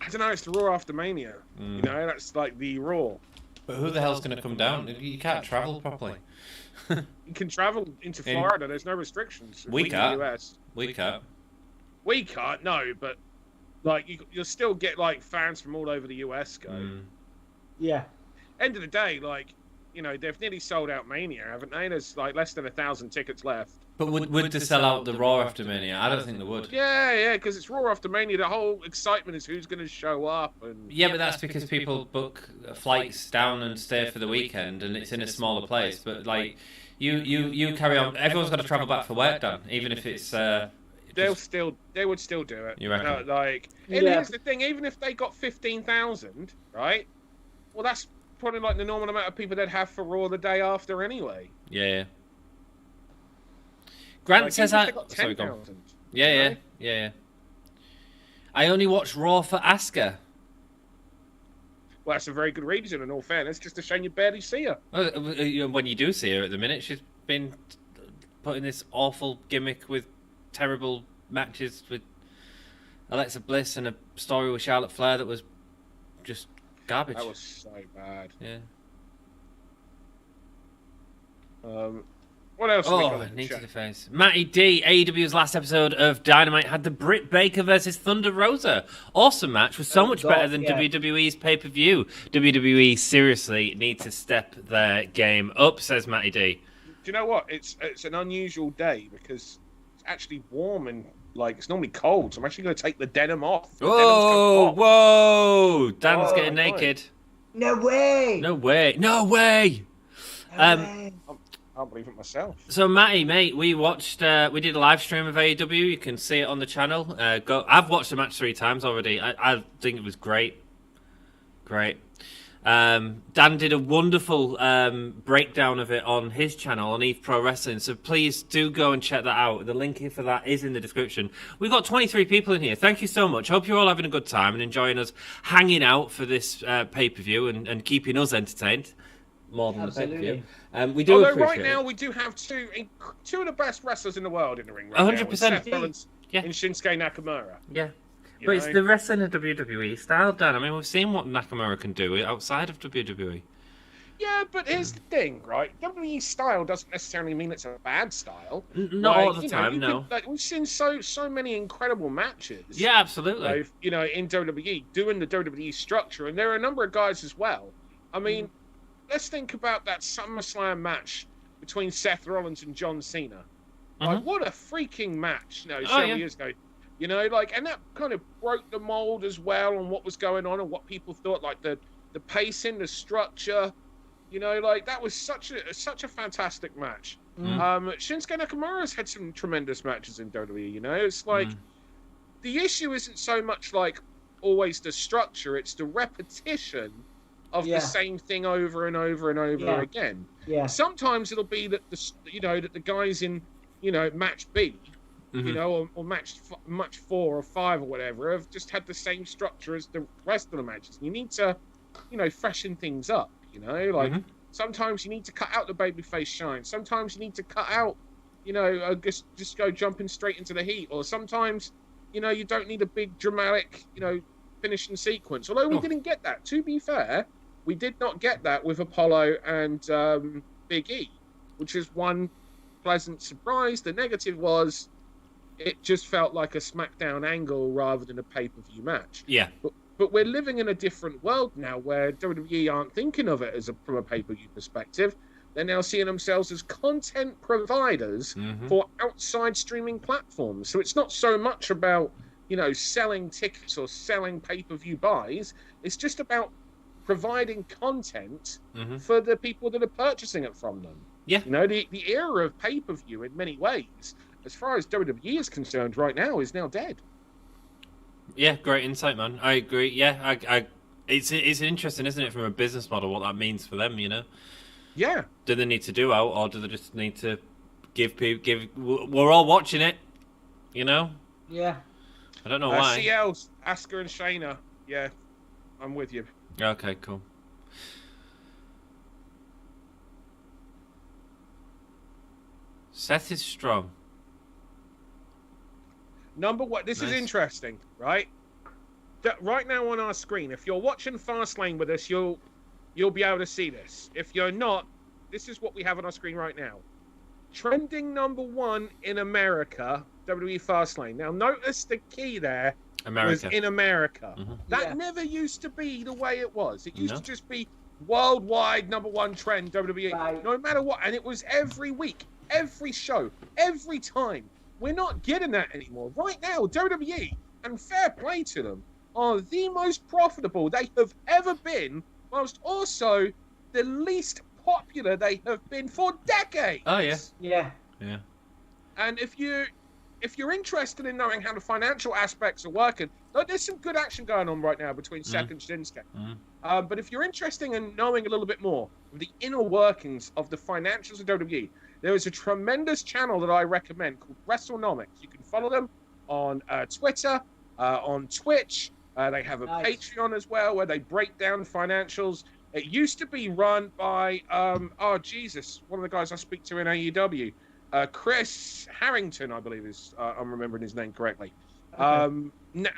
I don't know. It's the Raw after Mania. You know, that's like the Raw. But who the hell's going to come down? You can't travel properly. You can travel into Florida. There's no restrictions. We can't. US. We can't. We can't. No, but like you'll still get like fans from all over the US go. Yeah. End of the day, like, you know, they've nearly sold out Mania, haven't they? There's like less than 1,000 tickets left. But would they sell out the Raw after Mania? I don't think they would. Yeah, because it's Raw after Mania. The whole excitement is who's going to show up. And Yeah, but that's because people book flights down and stay for the weekend, and it's in a smaller place. But like, you carry on. Everyone's got to travel back for work, Dan, even if it's. They would still do it. You reckon? And here's the thing: even if they got 15,000, right? Well, that's probably like the normal amount of people they'd have for Raw the day after anyway. Yeah. Grant Like, says even if I. they got Sorry, go on. 10,000. Yeah. I only watch Raw for Asuka. Well, that's a very good reason, in all fairness. Just a shame you barely see her. When you do see her at the minute, she's been put in this awful gimmick with terrible matches with Alexa Bliss and a story with Charlotte Flair that was just garbage. That was so bad. Yeah. What else? Knee to the face. Matty D, AEW's last episode of Dynamite had the Britt Baker versus Thunder Rosa. Awesome match, was so much better than WWE's pay-per-view. WWE seriously need to step their game up, says Matty D. Do you know what? It's an unusual day because it's actually warm and like it's normally cold. So I'm actually going to take the denim off. Whoa! Dan's getting naked. No way! No way! I can't believe it myself. So Matty, mate, we watched. We did a live stream of AEW. You can see it on the channel. I've watched the match 3 times already. I think it was great. Dan did a wonderful breakdown of it on his channel on Eve Pro Wrestling. So please do go and check that out. The link here for that is in the description. We've got 23 people in here. Thank you so much. Hope you're all having a good time and enjoying us hanging out for this pay-per-view and keeping us entertained. More than the pay-per-view. We do Although appreciate right now it. we do have two of the best wrestlers in the world in the ring right 100%. now. With Seth Rollins Yeah. and Shinsuke Nakamura. Yeah. You But it's know? the wrestling of WWE style, Dan. I mean, we've seen what Nakamura can do outside of WWE. Yeah, but here's the thing, right? WWE style doesn't necessarily mean it's a bad style. Not all the time, no. We've seen so many incredible matches. Yeah, absolutely. In WWE, doing the WWE structure, and there are a number of guys as well. I mean, let's think about that SummerSlam match between Seth Rollins and John Cena. Like, what a freaking match! Several years ago. And that kind of broke the mold as well on what was going on and what people thought, like the pacing, the structure. That was such a fantastic match. Shinsuke Nakamura's had some tremendous matches in WWE. It's like the issue isn't so much like always the structure; it's the repetition of the same thing over and over and over again. Yeah. Sometimes it'll be that the guys in match B. Or match 4 or 5 or whatever, have just had the same structure as the rest of the matches. You need to, freshen things up. Sometimes you need to cut out the babyface shine. Sometimes you need to cut out, just go jumping straight into the heat. Or sometimes, you don't need a big dramatic, finishing sequence. Although we didn't get that. To be fair, we did not get that with Apollo and Big E, which is one pleasant surprise. The negative was it just felt like a SmackDown angle rather than a pay-per-view match. Yeah. But we're living in a different world now where WWE aren't thinking of it from a pay-per-view perspective. They're now seeing themselves as content providers for outside streaming platforms. So it's not so much about, selling tickets or selling pay-per-view buys. It's just about providing content for the people that are purchasing it from them. Yeah. The era of pay-per-view in many ways, as far as WWE is concerned right now, is now dead. Yeah, great insight, man. I agree. Yeah, it's interesting, isn't it, from a business model, what that means for them, Yeah. Do they need to do out, or do they just need to give people... We're all watching it, Yeah. I don't know why. CL's, Asuka and Shayna. Yeah, I'm with you. Okay, cool. Seth is strong. Number one, this is interesting, right? Right now on our screen, if you're watching Fastlane with us, you'll be able to see this. If you're not, this is what we have on our screen right now. Trending number 1 in America, WWE Fastlane. Now notice the key there was in America. That never used to be the way it was. It used to just be worldwide number 1 trend, WWE. Right. No matter what, and it was every week. every show, every time. We're not getting that anymore. Right now, WWE, and fair play to them, are the most profitable they have ever been, whilst also the least popular they have been for decades. Oh, yeah. Yeah. Yeah. And if you're interested in knowing how the financial aspects are working, look, there's some good action going on right now between Seth and Shinsuke. But if you're interested in knowing a little bit more of the inner workings of the financials of WWE, there is a tremendous channel that I recommend called WrestleNomics. You can follow them on Twitter, on Twitch. They have a Patreon as well where they break down financials. It used to be run by, one of the guys I speak to in AEW. Chris Harrington, I believe is, I'm remembering his name correctly. Okay.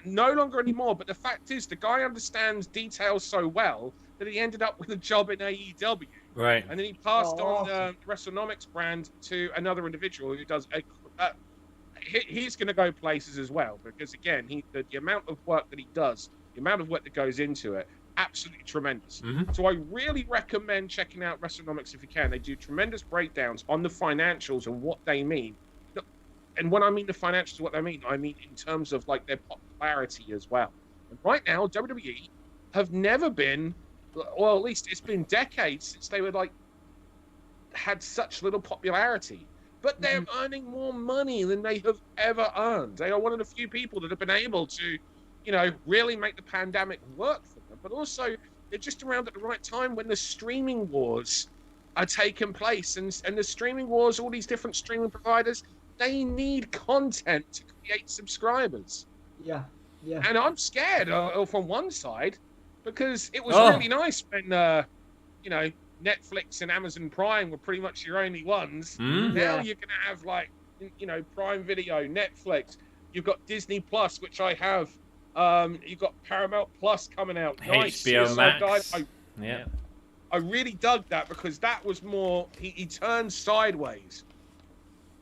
No longer anymore, but the fact is the guy understands details so well that he ended up with a job in AEW. Right. And then he passed on the WrestleNomics brand to another individual who does he's going to go places as well, because again, the amount of work that he does, the amount of work that goes into it, absolutely tremendous. So I really recommend checking out WrestleNomics if you can. They do tremendous breakdowns on the financials and what they mean. And when I mean the financials, what they mean, I mean in terms of like their popularity as well. And right now, WWE have never been, well, at least it's been decades since they were had such little popularity. But they're earning more money than they have ever earned. They are one of the few people that have been able to, really make the pandemic work for them. But also, they're just around at the right time when the streaming wars are taking place. And the streaming wars, all these different streaming providers, they need content to create subscribers. Yeah. And I'm scared from one side, because it was really nice when, Netflix and Amazon Prime were pretty much your only ones. Now you're going to have Prime Video, Netflix. You've got Disney Plus, which I have. You've got Paramount Plus coming out. Nice. HBO Max. I really dug that, because that was more, he turned sideways.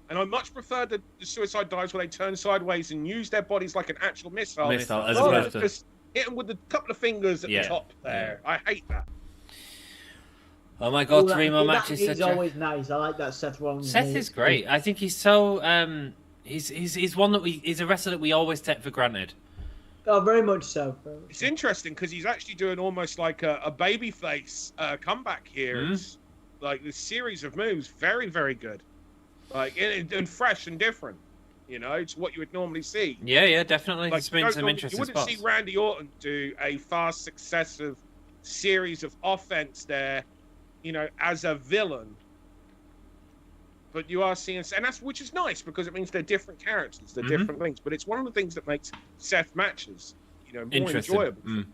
And I much prefer the suicide dives where they turn sideways and use their bodies like an actual missile. As opposed to just hit them with a couple of fingers at the top there. I hate that. Oh my God, 3 more matches. He's always nice. I like that Seth Rollins. Seth is great. I think he's so he's one that he's a wrestler that we always take for granted. Oh, very much so. It's interesting because he's actually doing almost like a babyface comeback here. It's like this series of moves, very, very good. Like and fresh and different. It's what you would normally see. Yeah, definitely. It's been some interesting spots. You wouldn't see Randy Orton do a fast, successive series of offense there, as a villain. But you are seeing, and which is nice, because it means they're different characters, they're different things. But it's one of the things that makes Seth matches, more enjoyable,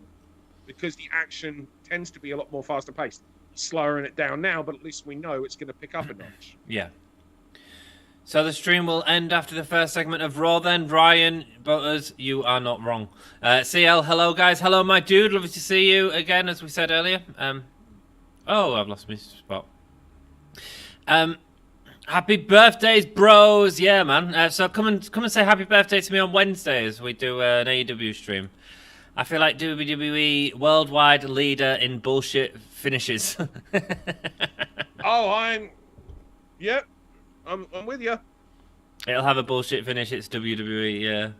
because the action tends to be a lot more faster paced. He's slowing it down now, but at least we know it's going to pick up a notch. Yeah. So the stream will end after the first segment of Raw then. Bryan Butters, you are not wrong. CL, hello guys. Hello my dude. Lovely to see you again, as we said earlier. I've lost my spot. Happy birthdays, bros. Yeah, man. So come and say happy birthday to me on Wednesday as we do an AEW stream. I feel like WWE worldwide leader in bullshit finishes. I'm with you. It'll have a bullshit finish. It's WWE. Yeah,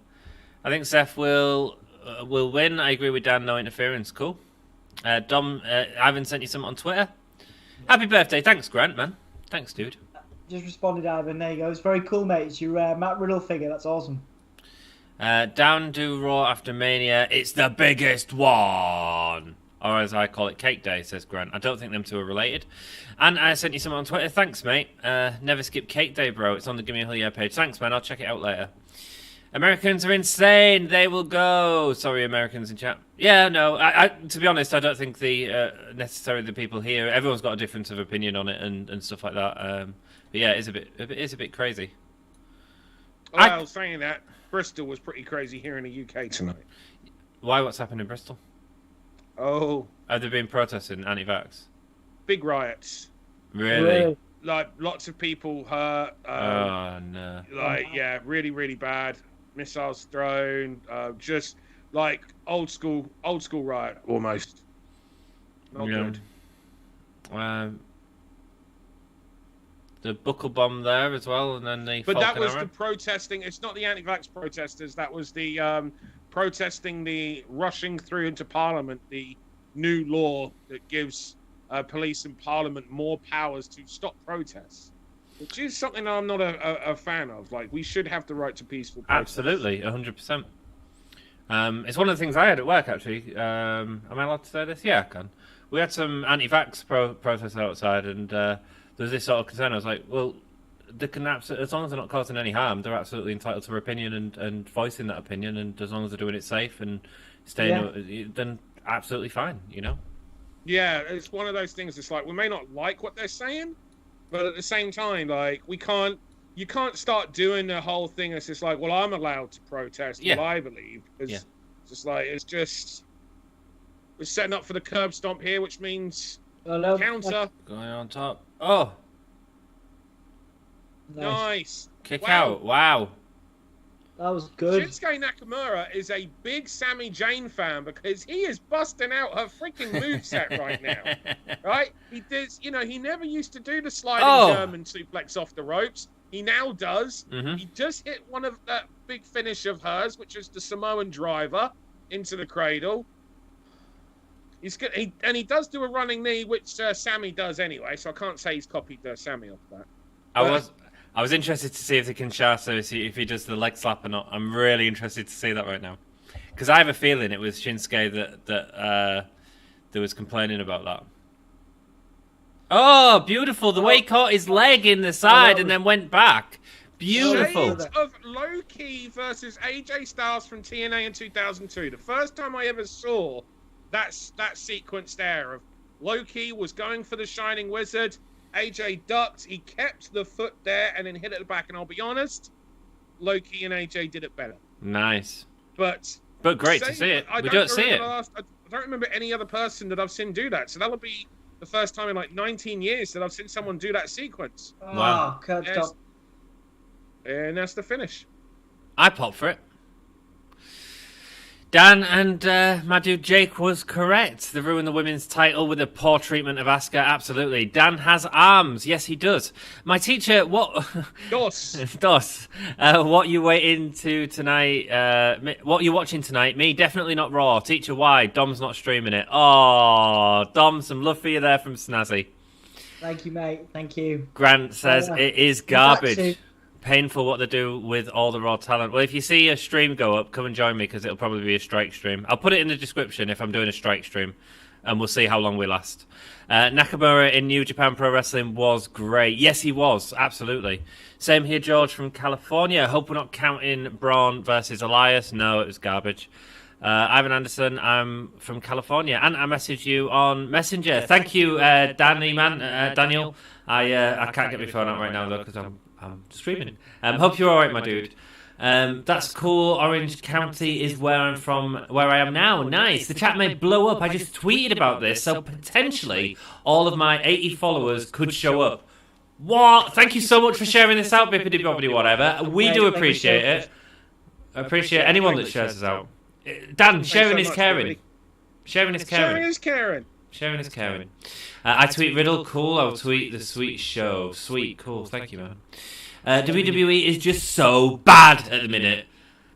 I think Seth will win. I agree with Dan. No interference. Cool. Dom, Ivan sent you something on Twitter. Happy birthday. Thanks, Grant, man. Thanks, dude. Just responded, Ivan. There you go. It's very cool, mate. It's your Matt Riddle figure. That's awesome. Down do Raw after Mania. It's the biggest one. Or as I call it, Cake Day, says Grant. I don't think them two are related. And I sent you something on Twitter. Thanks, mate. Never skip Cake Day, bro. It's on the Gimme a page. Thanks, man. I'll check it out later. Americans are insane. They will go. Sorry, Americans in chat. Yeah, no. I to be honest, I don't think necessarily the people here. Everyone's got a difference of opinion on it and stuff like that. But yeah, it is a bit crazy. Well, saying that, Bristol was pretty crazy here in the UK tonight. Why? What's happened in Bristol? Oh, have there been protesting anti-vax? Big riots. Really? Like lots of people hurt. Oh no! Yeah, really, really bad. Missiles thrown. Just like old school riot almost. Not good. the buckle bomb there as well, and then the. But that Falcon was Arrow. the protesting. It's not the anti-vax protesters. That was the protesting the rushing through into Parliament, the new law that gives police and Parliament more powers to stop protests, which is something I'm not a fan of. Like, we should have the right to peaceful protest. Absolutely, 100%. It's one of the things I had at work, actually. Am I allowed to say this? Yeah, I can. We had some anti-vax protests outside, and there was this sort of concern. I was like, well, they can as long as they're not causing any harm, they're absolutely entitled to their opinion and voicing that opinion, and as long as they're doing it safe and staying, then absolutely fine, you know? Yeah, it's one of those things. It's like, we may not like what they're saying, but at the same time, like, you can't start doing the whole thing. It's just like, well, I'm allowed to protest what I believe. It's just like, we're setting up for the curb stomp here, which means counter. Going on top. Oh, nice. Kick out. Wow. That was good. Shinsuke Nakamura is a big Sami Zayn fan because he is busting out her freaking moveset right now. Right? He does, he never used to do the sliding German suplex off the ropes. He now does. Mm-hmm. He just hit one of that big finish of hers, which is the Samoan driver into the cradle. He's good, and he does do a running knee, which Sammy does anyway, so I can't say he's copied Sammy off that. I was interested to see if the Kinshasa, if he does the leg slap or not. I'm really interested to see that right now, because I have a feeling it was Shinsuke that was complaining about that. Oh, beautiful! The way he caught his leg in the side and then went back. Beautiful. Shades of Low-Key versus AJ Styles from TNA in 2002. The first time I ever saw that sequence there of Low-Key was going for the Shining Wizard. AJ ducked. He kept the foot there and then hit it at the back. And I'll be honest, Low-Key and AJ did it better. Nice. But great to see it. We don't see it. I don't remember any other person that I've seen do that. So that'll be the first time in like 19 years that I've seen someone do that sequence. Wow. And that's the finish. I popped for it. Dan and my dude Jake was correct. They ruined the women's title with a poor treatment of Asuka. Absolutely. Dan has arms. Yes, he does. My teacher, what? Dos. What you waiting to tonight? What you watching tonight? Me, definitely not Raw. Teacher, why? Dom's not streaming it. Oh, Dom, some love for you there from Snazzy. Thank you, mate. Thank you. Grant says it is garbage. Painful what they do with all the Raw talent. Well, if you see a stream go up, come and join me, because it'll probably be a strike stream. I'll put it in the description if I'm doing a strike stream, and we'll see how long we last. Nakamura in New Japan Pro Wrestling was great. Yes, he was. Absolutely. Same here, George from California. I hope we're not counting Braun versus Elias. No, it was garbage. Ivan Anderson, I'm from California, and I messaged you on Messenger. Thank you, Daniel. I can't get my phone out right now, though, because I'm streaming. Hope you're alright, my dude. That's cool. Orange County is where I'm from, where I am now. Nice. The chat may blow up. I just tweeted about this, so potentially all of my 80 followers could show up. What? Thank you so much for sharing this out, bippity bobbity whatever. We do appreciate it. I appreciate anyone that shares us out. Dan, sharing is caring. Sharing is caring. Sharing is caring. I tweet Riddle, cool. I'll tweet the Sweet Show. Sweet, cool. Thank you, man. WWE is just so bad at the minute.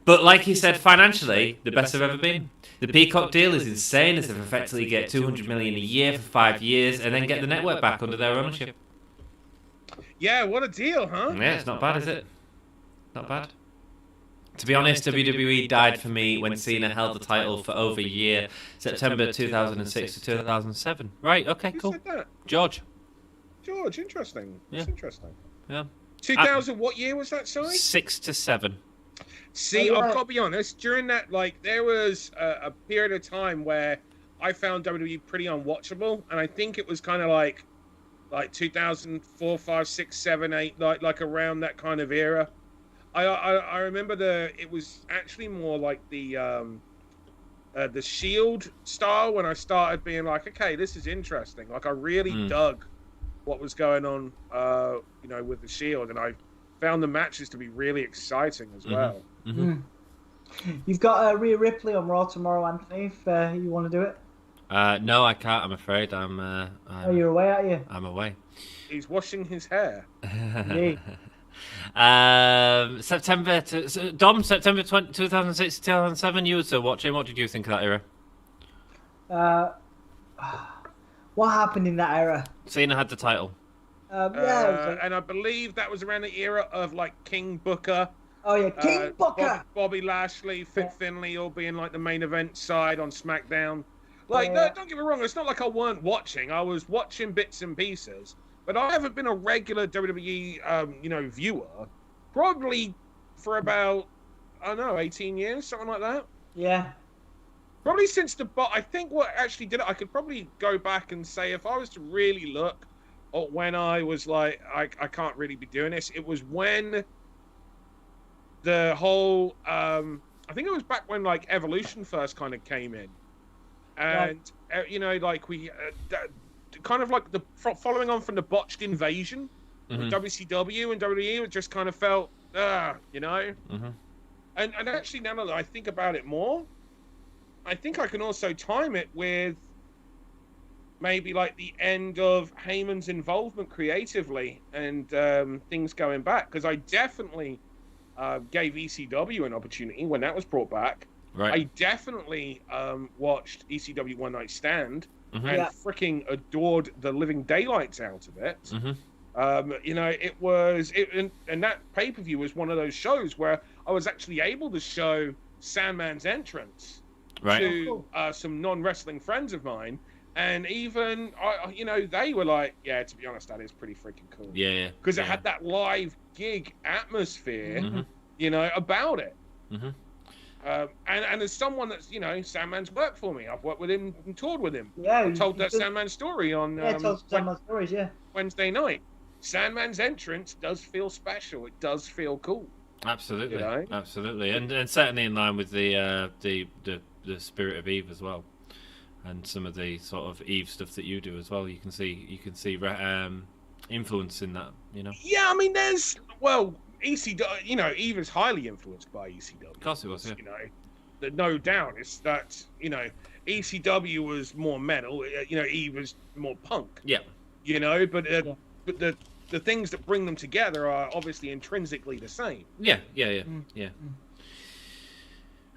But like he said, financially, the best they've ever been. The Peacock deal is insane, as they effectively get $200 million a year for 5 years and then get the network back under their ownership. Yeah, what a deal, huh? Yeah, it's not bad, is it? Not bad. To be honest, WWE died for me when Cena held the title for over a year, September 2006 to 2007. Right, okay, cool. Who said that? George, interesting. That's interesting. Yeah. 2000, what year was that, sorry? 6 to 7. See, I've got to be honest, during that, there was a period of time where I found WWE pretty unwatchable, and I think it was kind of like 2004, 5, 6, 7, 8, like around that kind of era. I remember it was actually more like the Shield style when I started being like, okay, this is interesting. Like, I really dug what was going on, with the Shield, and I found the matches to be really exciting as well. Mm-hmm. You've got Rhea Ripley on Raw tomorrow, Anthony, if you want to do it. No, I can't, I'm afraid. You're away, aren't you? I'm away. He's washing his hair. Indeed. September 2006 2007. You were still watching. What did you think of that era? What happened in that era? Cena had the title. And I believe that was around the era of like King Booker. Oh yeah, King Booker. Bobby Lashley, Finlay all being like the main event side on SmackDown. Like, Yeah. don't get me wrong, it's not like I weren't watching. I was watching bits and pieces, but I haven't been a regular WWE, viewer, probably for about, I don't know, 18 years, something like that. Yeah. Probably since I think what actually did it, I could probably go back and say if I was to really look at when I was like, I can't really be doing this, it was when the whole, I think it was back when like Evolution first kind of came in. And, like we, kind of like the following on from the botched invasion, WCW and WWE, it just kind of felt, Mm-hmm. And actually, now that I think about it more, I think I can also time it with maybe like the end of Heyman's involvement creatively and things going back. Because I definitely gave ECW an opportunity when that was brought back. Right. I definitely watched ECW One Night Stand Mm-hmm. and Yeah. freaking adored the living daylights out of it. Mm-hmm. It was and that pay-per-view was one of those shows where I was actually able to show Sandman's entrance Right. to some non-wrestling friends of mine, and even they were like, yeah, to be honest, that is pretty freaking cool. Yeah. Because it had that live gig atmosphere, Mm-hmm. about it. Mm-hmm. And as someone that's, Sandman's worked for me, I've worked with him and toured with him. Yeah. I told that Sandman story on told Sandman stories. Yeah. Wednesday night. Sandman's entrance does feel special. It does feel cool. Absolutely. You know? Absolutely, and certainly in line with the spirit of Eve as well, and some of the sort of Eve stuff that you do as well. You can see influence in that. Yeah, I mean, there's ECW. Eve is highly influenced by ECW. Of course it was. Yeah. No doubt. It's that ECW was more metal. Eve was more punk. Yeah. But the things that bring them together are obviously intrinsically the same. Yeah.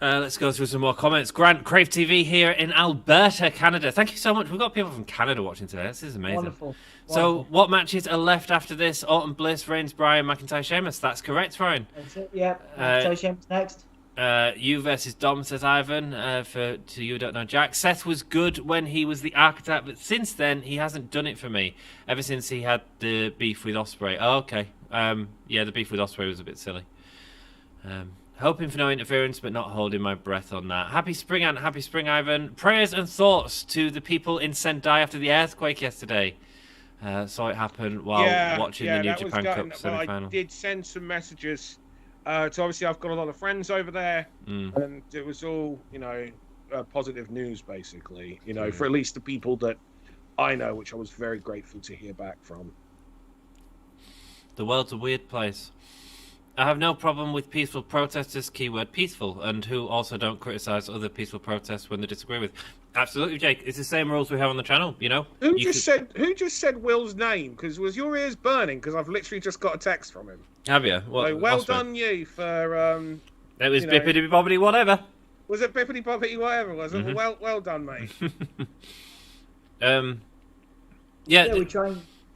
Let's go through some more comments. Grant, Crave TV here in Alberta, Canada. Thank you so much. We've got people from Canada watching today. This is amazing. Wonderful. So, what matches are left after this? Orton, Bliss, Reigns, Bryan, McIntyre, Sheamus. That's correct, Ryan. That's it. Yeah. So Sheamus next. You versus Dom, says Ivan. To you, don't know Jack. Seth was good when he was the architect, but since then he hasn't done it for me. Ever since he had the beef with Ospreay. Oh, okay. The beef with Ospreay was a bit silly. Hoping for no interference, but not holding my breath on that. Happy spring, Ant. Happy spring, Ivan. Prayers and thoughts to the people in Sendai after the earthquake yesterday. Saw it happen while watching the New Japan Cup semi-final. I did send some messages. So obviously I've got a lot of friends over there, and it was all, positive news, basically, for at least the people that I know, which I was very grateful to hear back from. The world's a weird place. I have no problem with peaceful protesters, keyword peaceful, and who also don't criticise other peaceful protests when they disagree with. Absolutely, Jake. It's the same rules we have on the channel, Who just said Will's name? Because was your ears burning? Because I've literally just got a text from him. Have you? Well done, you, for... it was bippity bobbity whatever. Was it bippity boppity whatever, was it? Mm-hmm. Well done, mate. We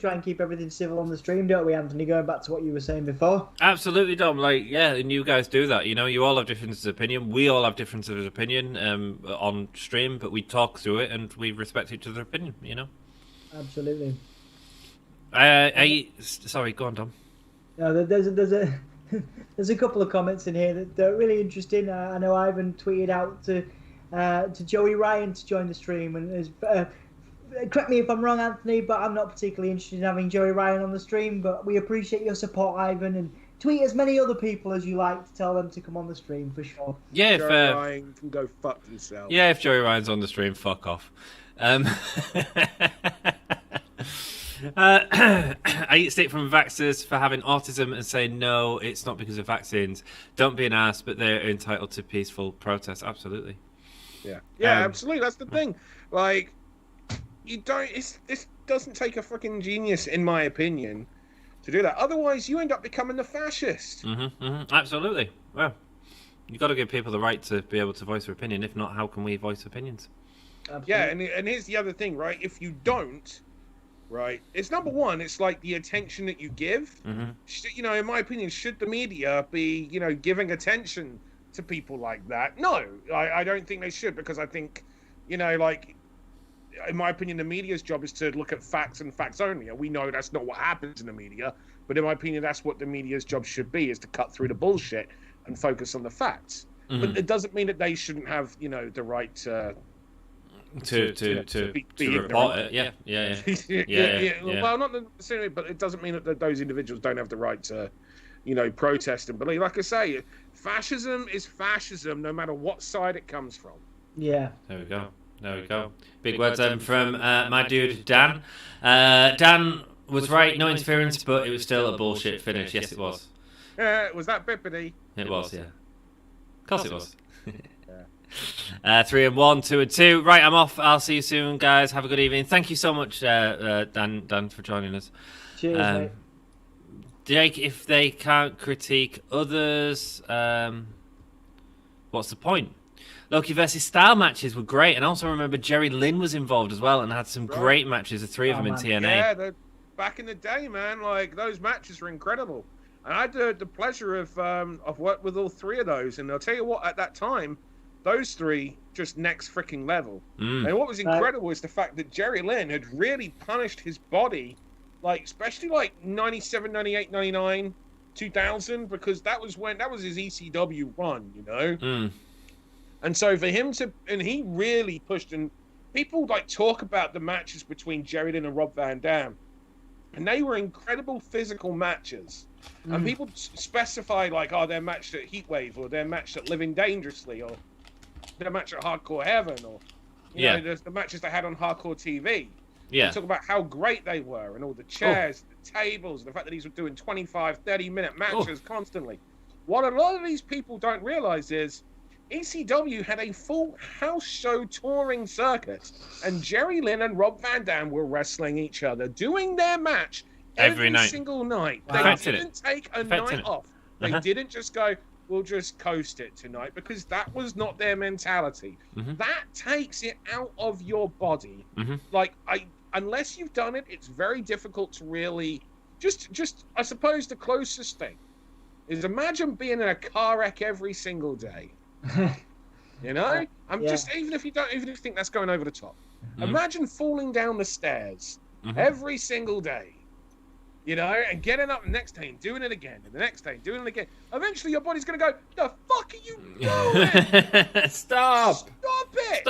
try and keep everything civil on the stream, don't we, Anthony? Going back to what you were saying before. Absolutely, Dom. And you guys do that. You all have differences of opinion. We all have differences of opinion on stream, but we talk through it and we respect each other's opinion. Absolutely. Sorry, go on, Dom. No, there's a couple of comments in here that are really interesting. I know Ivan tweeted out to Joey Ryan to join the stream, and correct me if I'm wrong, Anthony, but I'm not particularly interested in having Joey Ryan on the stream, but we appreciate your support, Ivan, and tweet as many other people as you like to tell them to come on the stream, for sure. Yeah, if Joey Ryan can go fuck himself. Yeah, if Joey Ryan's on the stream, fuck off. I eat stick from vaxxers for having autism and say no, it's not because of vaccines. Don't be an ass, but they're entitled to peaceful protest. Absolutely. Yeah, absolutely. That's the thing. you don't. This doesn't take a fucking genius, in my opinion, to do that. Otherwise, you end up becoming the fascist. Absolutely. Well, you've got to give people the right to be able to voice their opinion. If not, how can we voice opinions? Absolutely. Yeah, and here's the other thing, right? If you don't, right, it's number one. It's like the attention that you give. You know, in my opinion, should the media be, you know, giving attention to people like that? No, I don't think they should, because I think, you know, like, in my opinion, the media's job is to look at facts and facts only. And we know that's not what happens in the media, but in my opinion, that's what the media's job should be, is to cut through the bullshit and focus on the facts. But it doesn't mean that they shouldn't have, you know, the right to report it. Yeah. Well, not necessarily, but it doesn't mean that those individuals don't have the right to, you know, protest and believe. Like I say, fascism is fascism, no matter what side it comes from. Yeah. There we go. Big words from my dude Dan. Dan was right, no interference, but it was still a bullshit finish. Yes, it was. Was that Bippity? It was, yeah. Of course it was. 3-1, 2-2. Right, I'm off. I'll see you soon, guys. Have a good evening. Thank you so much, Dan, for joining us. Cheers, mate. Jake, if they can't critique others, what's the point? Loki versus Style matches were great, and also remember Jerry Lynn was involved as well and had some great matches, the three of them in TNA. Yeah, back in the day, man, like those matches were incredible. And I had the pleasure of work with all three of those, and I'll tell you what, at that time, those three just next freaking level. And what was incredible is the fact that Jerry Lynn had really punished his body, like especially like 97, 98, 99, 2000, because that was his ECW run, you know. And so for him and he really pushed, and people like talk about the matches between Jerry Lynn and Rob Van Dam, and they were incredible physical matches. And people specify like, oh, their match at Heatwave, or their match at Living Dangerously, or their match at Hardcore Heaven, or you know, the matches they had on Hardcore TV. Yeah. They talk about how great they were, and all the chairs, the tables, the fact that these were doing 25, 30-minute matches constantly. What a lot of these people don't realize is ECW had a full house show touring circuit, and Jerry Lynn and Rob Van Dam were wrestling each other, doing their match every night. Single night. Wow. They didn't take a night off. They didn't just go, we'll just coast it tonight, because that was not their mentality. That takes it out of your body. Like, unless you've done it, it's very difficult to really just I suppose the closest thing is imagine being in a car wreck every single day. You know, just even if you think that's going over the top, imagine falling down the stairs every single day, you know, and getting up the next day and doing it again, and the next day doing it again. Eventually your body's going to go, the fuck are you doing? Stop it.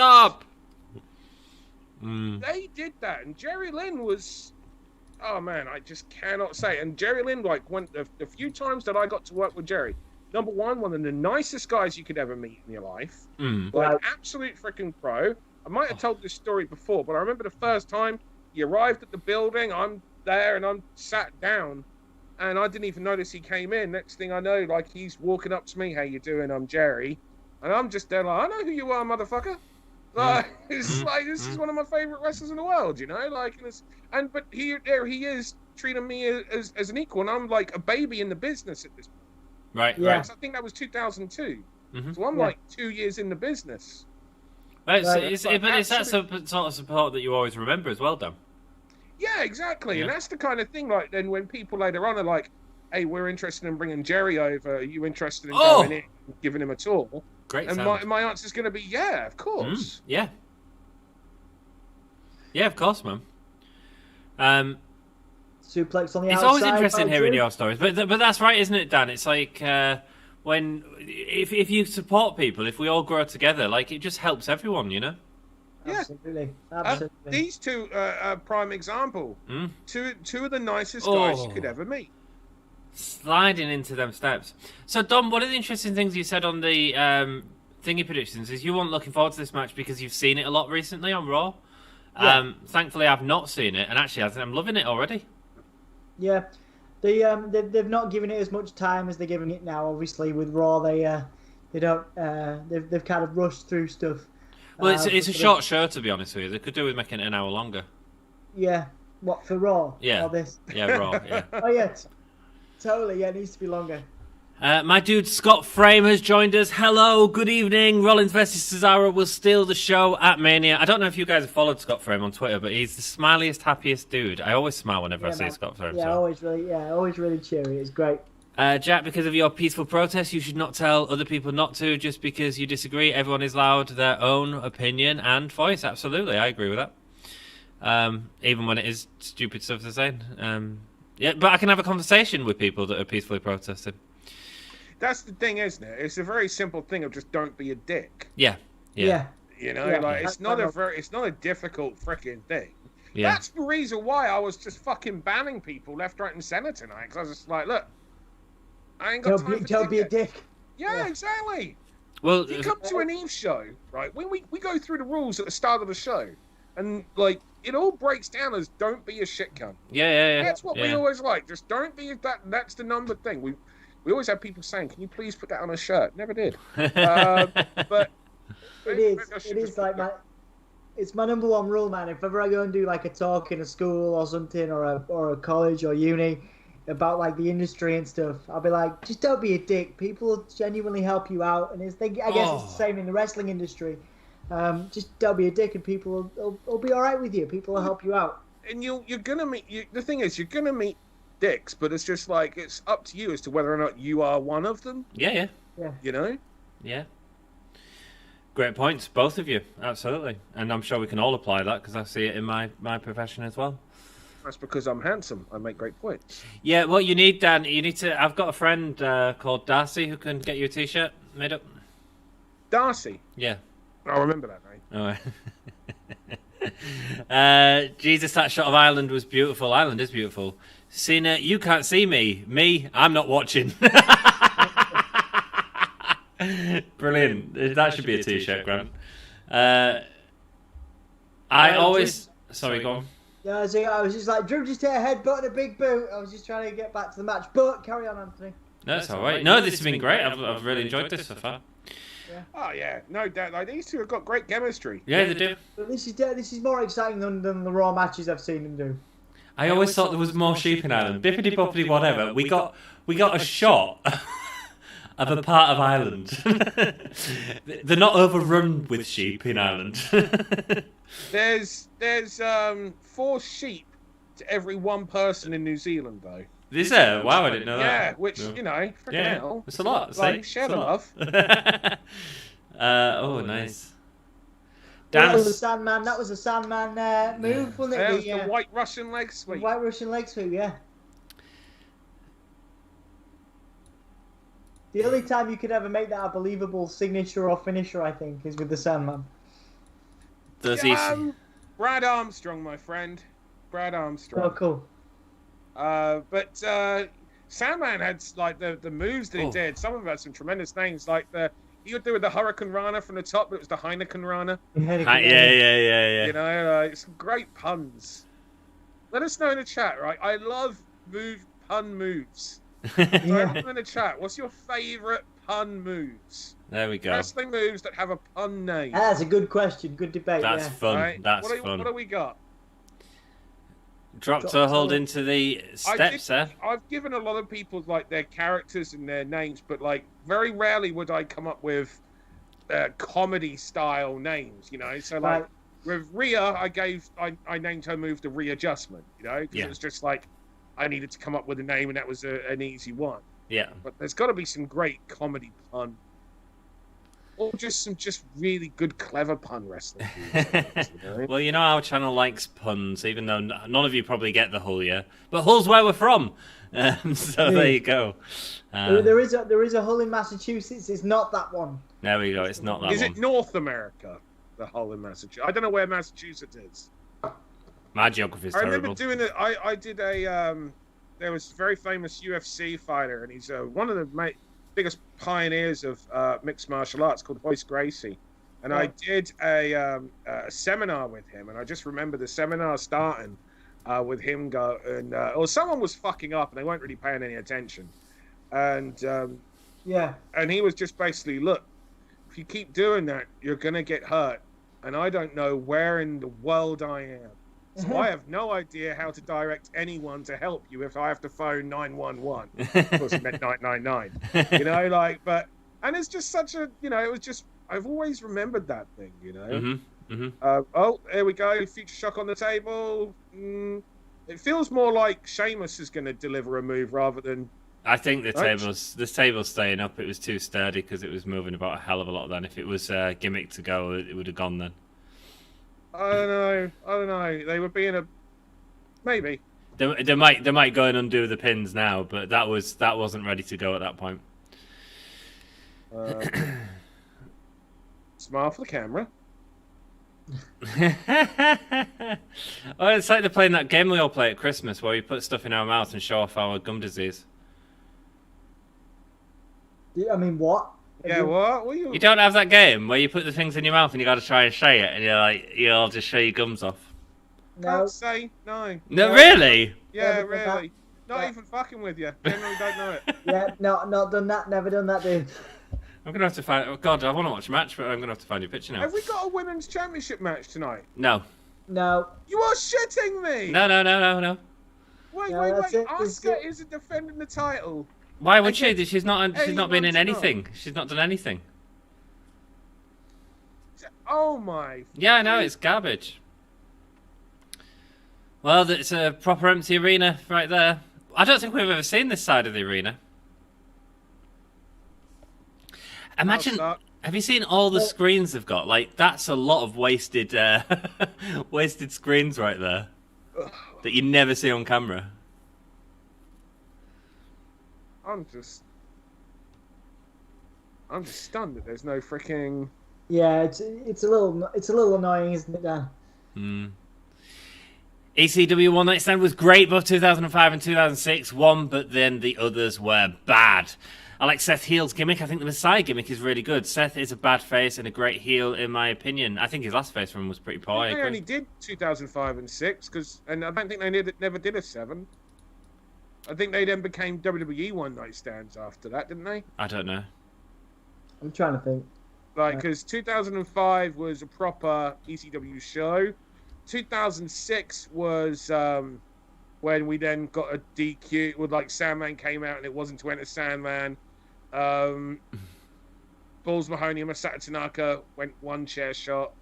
They did that, and Jerry Lynn was, oh man, I just cannot say. And Jerry Lynn, like, when the few times that I got to work with Jerry, number one of the nicest guys you could ever meet in your life. Like, absolute freaking pro. I might have told this story before, but I remember the first time he arrived at the building, I'm there and I'm sat down, and I didn't even notice he came in. Next thing I know, like, he's walking up to me, how you doing? I'm Jerry. And I'm just there like, I know who you are, motherfucker. Like, it's like, this is one of my favorite wrestlers in the world, you know? Like, but there he is treating me as an equal, and I'm like a baby in the business at this point. Right. I think that was 2002. So I'm like 2 years in the business. Right, but it's that sort of support that you always remember as well, Dan. Yeah, exactly. And that's the kind of thing, like, then when people later on are like, hey, we're interested in bringing Jerry over, are you interested in going in and giving him a tour? Great. And my answer's going to be, yeah, of course. Yeah, of course, man. Suplex on the outside. It's always interesting hearing your stories, but that's right, isn't it, Dan? It's like when if you support people, if we all grow together, like, it just helps everyone, you know. Yeah, absolutely. These two are prime example. Two of the nicest guys you could ever meet. Sliding into them steps. So, Dom, one of the interesting things you said on the thingy predictions is you weren't looking forward to this match because you've seen it a lot recently on Raw. Thankfully, I've not seen it, and actually, I'm loving it already. Yeah, they've not given it as much time as they're giving it now. Obviously, with Raw, they don't they've kind of rushed through stuff. Well, it's a short show, to be honest with you. They could do with making it an hour longer. Yeah. What, for Raw? Yeah. Or this? Yeah, Raw, yeah. Oh, yeah. Totally, yeah, it needs to be longer. My dude Scott Frame has joined us. Hello, good evening. Rollins versus Cesaro will steal the show at Mania. I don't know if you guys have followed Scott Frame on Twitter, but he's the smiliest, happiest dude. I always smile whenever I see Scott Frame. Yeah, so. always really cheery. It's great. Jack, because of your peaceful protest, you should not tell other people not to just because you disagree. Everyone is allowed their own opinion and voice. Absolutely, I agree with that. Even when it is stupid stuff to say. Yeah, but I can have a conversation with people that are peacefully protesting. That's the thing, isn't it? It's a very simple thing of just don't be a dick. Yeah. You know, Yeah. it's not a difficult freaking thing. Yeah. That's the reason why I was just fucking banning people left, right, and center tonight. Because I was just like, look, I ain't got time for Don't be a dick. Yeah, exactly. Well, You come to an Eve show, right? When we go through the rules at the start of the show, and like it all breaks down as don't be a shit cunt. Yeah. That's what we always like. Just don't be that. That's the number thing. We always have people saying, "Can you please put that on a shirt?" Never did. But it is like it's my number one rule, man. If ever I go and do like a talk in a school or something, or a college or uni about like the industry and stuff, I'll be like, just don't be a dick. People will genuinely help you out, and I guess it's the same in the wrestling industry. Just don't be a dick, and people will be all right with you. People will help you out. And you're gonna meet. The thing is, you're gonna meet dicks, but it's just like it's up to you as to whether or not you are one of them. Yeah. You know. Yeah. Great points, both of you. Absolutely, and I'm sure we can all apply that because I see it in my profession as well. That's because I'm handsome. I make great points. Yeah. Well, you need Dan. You need to. I've got a friend called Darcy who can get you a T-shirt made up. Darcy. Yeah. I remember that name. Oh. Jesus, that shot of Ireland was beautiful. Ireland is beautiful. Cena, you can't see me. Me, I'm not watching. Brilliant. That should be a T-shirt, Grant. I always... Sorry, go on. Yeah, I was just like, Drew just hit a headbutt and a big boot. I was just trying to get back to the match. But carry on, Anthony. No, that's all right. No, this has been great. I've really enjoyed this so far. Yeah. Oh yeah, no doubt. Like these two have got great chemistry. Yeah, they do. But this is more exciting than the Raw matches I've seen them do. I always thought there was more sheep in Ireland. Bippity boppity whatever. We got a shot of a part of Ireland. They're not overrun with sheep in Ireland. There's 4 sheep to every 1 person in New Zealand though. Is there? Wow, I didn't know that. Yeah, which you know, freaking hell. It's a lot. Like share the love. Oh, nice. That was a Sandman. That was a Sandman move, wasn't it? The White Russian leg sweep. White Russian leg sweep, yeah. The only time you could ever make that a believable signature or finisher, I think, is with the Sandman. Brad Armstrong, my friend. Brad Armstrong. Oh, cool. But Sandman had like the moves that he did. Some of them had some tremendous names, like he would do with the Hurricane Rana from the top, but it was the Heineken Rana. Yeah. You know, some great puns. Let us know in the chat, right? I love pun moves. So in the chat, what's your favourite pun moves? There we go. Wrestling moves that have a pun name. That's a good question. Good debate. That's fun. Right? That's fun. What do we got? Drop to hold into the steps there. I've given a lot of people like their characters and their names, but like very rarely would I come up with comedy style names, you know. So like with Rhea, I named her move the readjustment, you know, because it was just like I needed to come up with a name and that was an easy one. Yeah. But there's got to be some great comedy pun. Or just some really good, clever pun wrestling. Moves, you know? Well, you know our channel likes puns, even though none of you probably get the Hull, yeah. But Hull's where we're from, so there you go. There is a Hull in Massachusetts. It's not that one. There we go. It's not that one. Is it North America? The Hull in Massachusetts. I don't know where Massachusetts is. My geography's I terrible. remember doing it. I did a. There was a very famous UFC fighter, and he's one of the biggest pioneers of mixed martial arts called Royce Gracie, and I did a seminar with him, and I just remember the seminar starting with him or someone was fucking up and they weren't really paying any attention, and and he was just basically, look, if you keep doing that, you're gonna get hurt, and I don't know where in the world I am. So I have no idea how to direct anyone to help you if I have to phone 911. Of course, it meant 999. You know, like, and it's just such a, you know, it was just, I've always remembered that thing, you know. Oh, there we go. Future shock on the table. It feels more like Sheamus is going to deliver a move rather than. I think the table's staying up. It was too sturdy because it was moving about a hell of a lot. Then, if it was gimmick to go, it would have gone then. I don't know. They were being maybe. They might go and undo the pins now, but that wasn't ready to go at that point. Smile for the camera. Oh, it's like they're playing that game we all play at Christmas where we put stuff in our mouth and show off our gum disease. I mean, what? Yeah, what? You don't have that game where you put the things in your mouth and you got to try and say it, and you're like, you'll just show your gums off. No. Can't say no. No, really? Yeah, really. Not even fucking with you. Generally don't know it. Yeah, not done that. Never done that, dude. I'm gonna have to find. Oh God, I want to watch a match, but I'm gonna have to find your picture now. Have we got a women's championship match tonight? No. No. You are shitting me. No. Wait. It. Asuka isn't defending the title. Why would she? She's not been in anything. She's not done anything. Oh my. Yeah, I know, it's garbage. Well, it's a proper empty arena right there. I don't think we've ever seen this side of the arena. Imagine, have you seen all the screens they've got? Like, that's a lot of wasted wasted screens right there that you never see on camera. I'm just stunned that there's no freaking. Yeah, it's a little annoying, isn't it, Dan? ECW One Night Stand was great, both 2005 and 2006. One, but then the others were bad. I like Seth Heel's gimmick. I think the Messiah gimmick is really good. Seth is a bad face and a great heel, in my opinion. I think his last face run was pretty poor. They only did 2005 and 6, and I don't think they never did a 7. I think they then became WWE One Night Stands after that, didn't they? I don't know. I'm trying to think. Like, because 2005 was a proper ECW show. 2006 was when we then got a DQ with, like, Sandman came out and it wasn't to enter Sandman. Balls Mahoney and Masato Tanaka went one chair shot.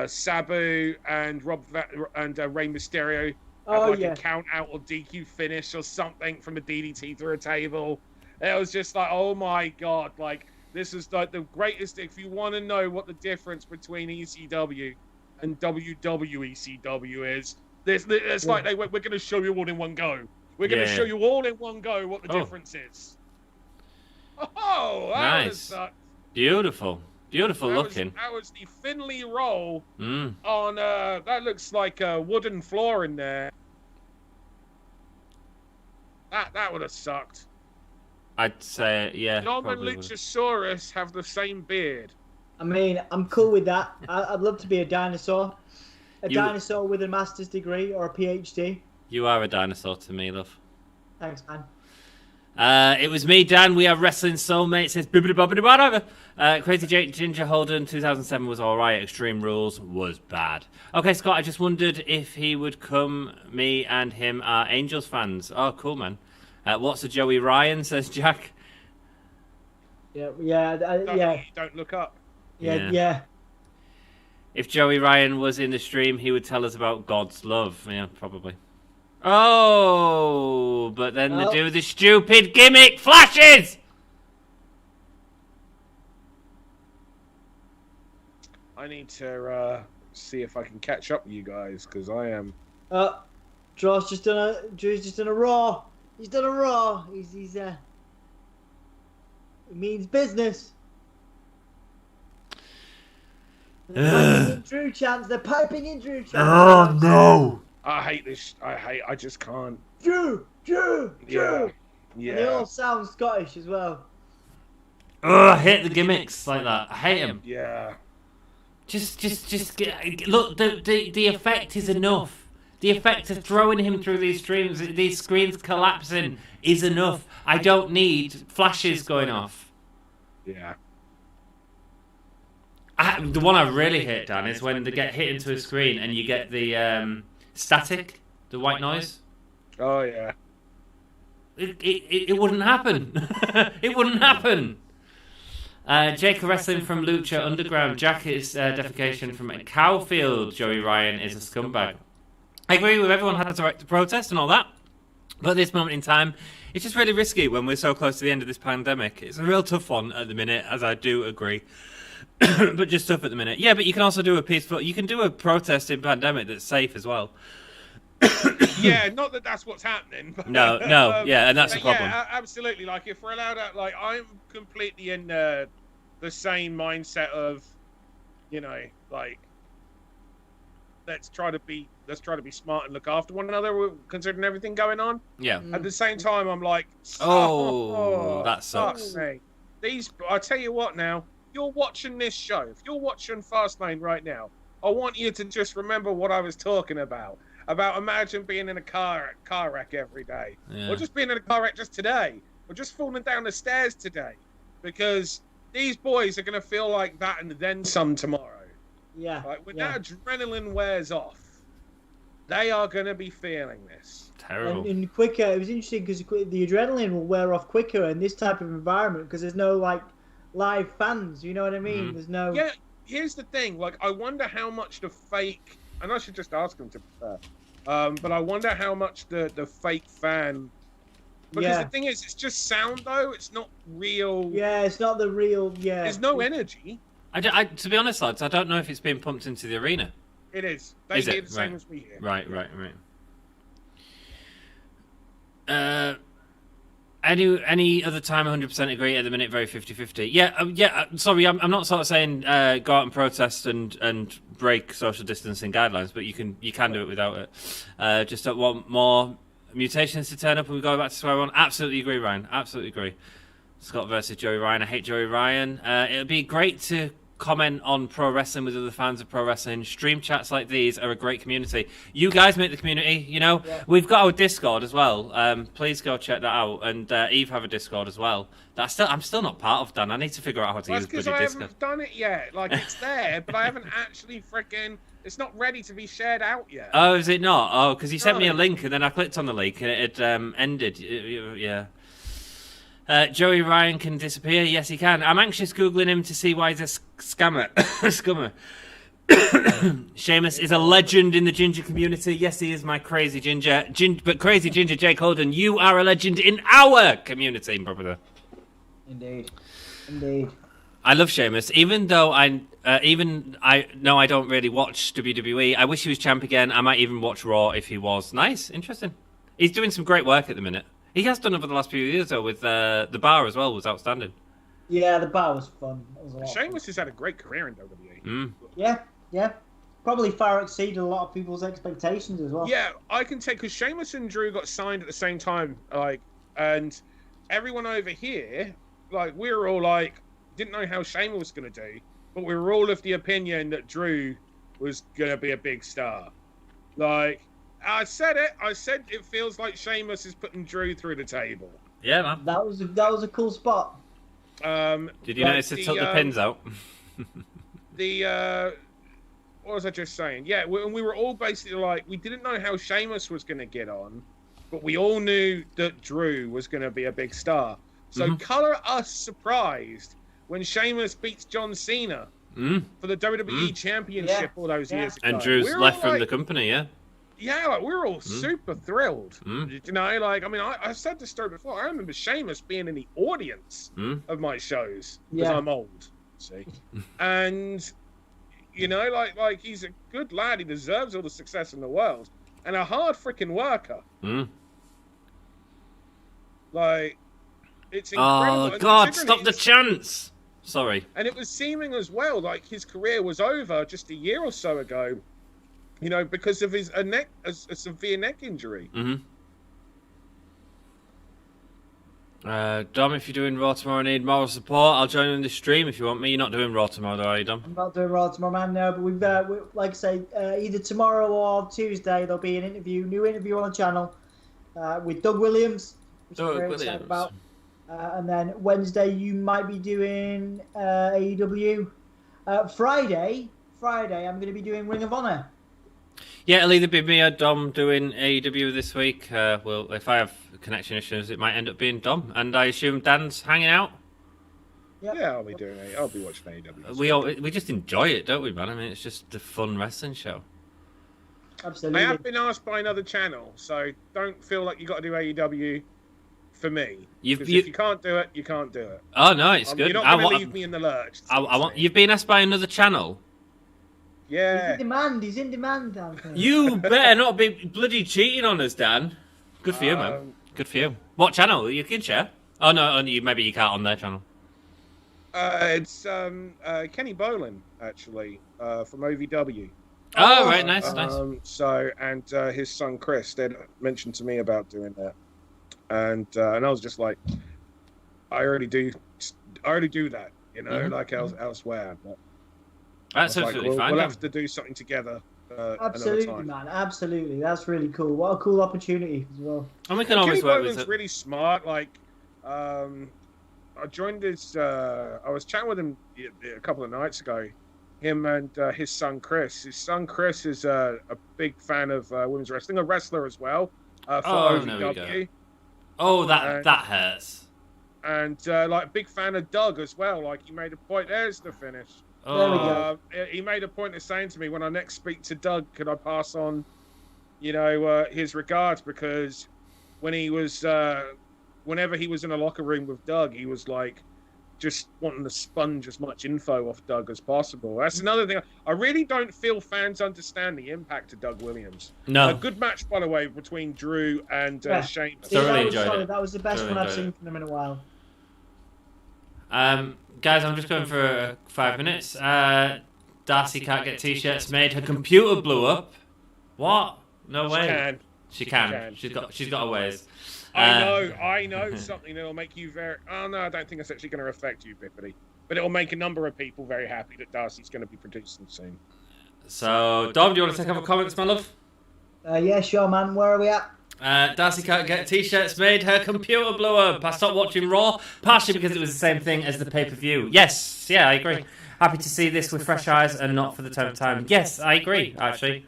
Sabu and Rey Mysterio had a count out or DQ finish or something from a DDT through a table. It was just like, oh my god, like, this is like the greatest. If you want to know what the difference between ECW and WWECW is, it's like we're going to show you all in one go. We're going to show you all in one go what the difference is. Oh, that nice. Was, beautiful looking. That was the Finley roll on. That looks like a wooden floor in there. That would have sucked. I'd say, yeah. Dom and Luchasaurus have the same beard. I mean, I'm cool with that. I'd love to be a dinosaur. Dinosaur with a master's degree or a PhD. You are a dinosaur to me, love. Thanks, man. It was me, Dan. We are wrestling soulmates. Says bibbidi bobbidi whatever. Crazy Jake Ginger Holden 2007 was alright. Extreme Rules was bad. Okay, Scott, I just wondered if he would come. Me and him are Angels fans. Oh, cool, man. What's a Joey Ryan? Says Jack. Yeah. Don't look up. Yeah. If Joey Ryan was in the stream, he would tell us about God's love. Yeah, probably. Oh, but then they do the stupid gimmick flashes. I need to see if I can catch up with you guys because I am. Drew's just done a Raw. He's done a Raw. He's it means business. They're piping in Drew chants. Oh no! I hate this. I just can't. Drew. Yeah. And they all sound Scottish as well. Oh, I hate the gimmicks like that. I hate them. Yeah. Just look. The effect is enough. The effect of throwing him through these screens collapsing is enough. I don't need flashes going off. Yeah. The one I really hate, Dan, is when they get hit into a screen and you get the static, the white noise. Oh yeah. It wouldn't happen. It wouldn't happen. Jake Wrestling from Lucha Underground. Jack is defecation from Cowfield. Joey Ryan is a scumbag. I agree with everyone has the right to protest and all that. But at this moment in time, it's just really risky when we're so close to the end of this pandemic. It's a real tough one at the minute, as I do agree. But just tough at the minute. Yeah, but you can also do a peaceful... You can do a protest in pandemic that's safe as well. Yeah, not that that's what's happening. But, No, yeah, and that's the problem. Yeah, absolutely. Like, if we're allowed out... Like, I'm completely in the same mindset of, you know, like... Let's try to be smart and look after one another, considering everything going on. Yeah. At the same time, I'm like, that sucks. I tell you what now, you're watching this show. If you're watching Fastlane right now, I want you to just remember what I was talking about. Imagine being in a car wreck every day. Yeah. Or just being in a car wreck just today. Or just falling down the stairs today. Because these boys are going to feel like that and then some tomorrow. Yeah. Like, when that adrenaline wears off, they are going to be feeling this. Terrible. And quicker. It was interesting because the adrenaline will wear off quicker in this type of environment because there's no, like, live fans. You know what I mean? There's no... Yeah, here's the thing. Like, I wonder how much the fake... And I should just ask them to prefer. But I wonder how much the fake fan... Because the thing is, it's just sound, though. It's not real... Yeah, it's not the real... Yeah. There's no energy. To be honest, lads, I don't know if it's being pumped into the arena. It is. They hear the same right. as we hear. Right. Any other time, 100% agree. At the minute, very 50-50. Yeah. Sorry, I'm not sort of saying go out and protest and break social distancing guidelines, but you can do it without it. Just don't want more mutations to turn up and we go back to square one. Absolutely agree, Ryan. Absolutely agree. Scott versus Joey Ryan. I hate Joey Ryan. It would be great to comment on pro wrestling with other fans of pro wrestling. Stream chats like these are a great community. You guys make the community, you know. Yeah. We've got our Discord as well. Please go check that out. And Eve have a Discord as well. I'm still not part of, Dan. I need to figure out how to use bloody Discord. Because I haven't done it yet. Like, it's there, but I haven't actually it's not ready to be shared out yet. Oh, is it not? Oh, because you sent me a link and then I clicked on the link and it ended. Yeah. Joey Ryan can disappear. Yes, he can. I'm anxious Googling him to see why he's a scammer. Scummer. Sheamus is a legend in the ginger community. Yes, he is, my crazy ginger. But crazy ginger Jake Holden, you are a legend in our community, brother. Indeed. I love Sheamus, even though I know I don't really watch WWE. I wish he was champ again. I might even watch Raw if he was. Nice, interesting. He's doing some great work at the minute. He has done over the last few years, though, with the bar as well, was outstanding. Yeah, the bar was fun. Sheamus has had a great career in WWE. Yeah. Probably far exceeded a lot of people's expectations as well. Yeah, I can take, because Sheamus and Drew got signed at the same time, like, and everyone over here, like, we were all like, didn't know how Sheamus was going to do, but we were all of the opinion that Drew was going to be a big star. Like, I said it feels like Sheamus is putting Drew through the table. Yeah, man. That was a cool spot. Did you notice it took the pins out? What was I just saying? Yeah, we were all basically like, we didn't know how Sheamus was going to get on, but we all knew that Drew was going to be a big star. So colour us surprised when Sheamus beats John Cena for the WWE Championship all those years ago. And Drew's left from the company, yeah? Yeah, like, we were all super thrilled. You know, like, I mean, I said this story before. I remember Sheamus being in the audience of my shows because I'm old, see? And, you know, like he's a good lad. He deserves all the success in the world. And a hard freaking worker. Like, it's incredible. Oh, God, stop the chants! Sorry. And it was seeming as well like his career was over just a year or so ago. You know, because of his a severe neck injury. Dom, if you're doing Raw tomorrow and need moral support, I'll join you in the stream if you want me. You're not doing Raw tomorrow, though, are you, Dom? I'm not doing Raw tomorrow, man, no. But we've, like I say, either tomorrow or Tuesday, there'll be a new interview on the channel with Doug Williams, which I'm very excited about. And then Wednesday, you might be doing AEW. Friday, I'm going to be doing Ring of Honor. Yeah, it'll either be me or Dom doing AEW this week. Well, if I have connection issues, it might end up being Dom. And I assume Dan's hanging out? Yep. Yeah, I'll be doing it. I'll be watching AEW. We just enjoy it, don't we, man? I mean, it's just a fun wrestling show. Absolutely. I have been asked by another channel, so don't feel like you got to do AEW for me. If you can't do it, you can't do it. Oh no, it's good. You're not going to leave me in the lurch. You've been asked by another channel. Yeah. He's in demand, Anthony. You better not be bloody cheating on us, Dan. Good for you, man. Good for you. What channel? You can share. Oh no, maybe you can't on their channel. It's Kenny Bolin, actually, from OVW. Oh, right, nice. And his son Chris, they mentioned to me about doing that, and I was just like, I already do that, you know, like elsewhere. But that's absolutely fine. We'll have to do something together. Absolutely, another time. man. Absolutely, that's really cool. What a cool opportunity as well. And we can always work with it. Really smart. Like, I joined his. I was chatting with him a couple of nights ago. Him and his son Chris. His son Chris is a big fan of women's wrestling, a wrestler as well. For OVW. Oh, that hurts. And like big fan of Doug as well. Like he made a point. There's the finish. There we go. He made a point of saying to me, when I next speak to Doug, could I pass on, you know, his regards, because when he was, whenever he was in a locker room with Doug, he was like just wanting to sponge as much info off Doug as possible. That's another thing. I really don't feel fans understand the impact of Doug Williams. No. A good match, by the way, between Drew and Sheamus. Thoroughly enjoyed it. That was the best one I've seen from them in a while. Guys, I'm just going for 5 minutes. Darcy can't get t-shirts made. Her computer blew up. What? No way. She can. She's got a ways. I know something that'll make you very... Oh, no, I don't think it's actually going to affect you, Bippity. But it'll make a number of people very happy that Darcy's going to be producing soon. So, Dom, do you want to take up comments, my love? Yeah, sure, man. Where are we at? Darcy can't get t-shirts made. Her computer blew up. I stopped watching Raw, partially because it was the same thing as the pay-per-view. Yes, yeah, I agree. Happy to see this with fresh eyes and not for the 10th time. Yes, I agree, actually.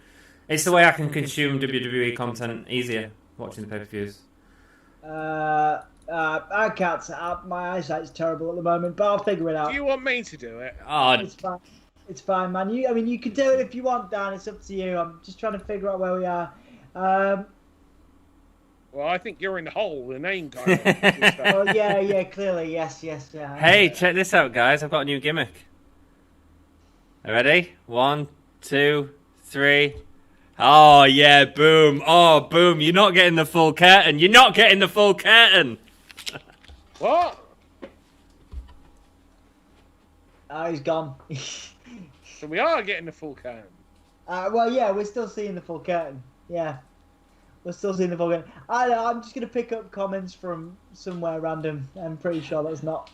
It's the way I can consume WWE content easier, watching the pay-per-views. I can't set up. My eyesight's terrible at the moment, but I'll figure it out. Do you want me to do it? Oh, it's fine. It's fine, man. You can do it if you want, Dan. It's up to you. I'm just trying to figure out where we are. Well, I think you're in the hole, the name guy. Oh, yeah, clearly. Yes, yeah. Hey, check this out, guys. I've got a new gimmick. Ready? 1, 2, 3. Oh, yeah, boom. Oh, boom. You're not getting the full curtain. You're not getting the full curtain. What? Oh, he's gone. So we are getting the full curtain. Well, yeah, we're still seeing the full curtain. Yeah. We're still seeing the full curtain. I'm just going to pick up comments from somewhere random. I'm pretty sure that's not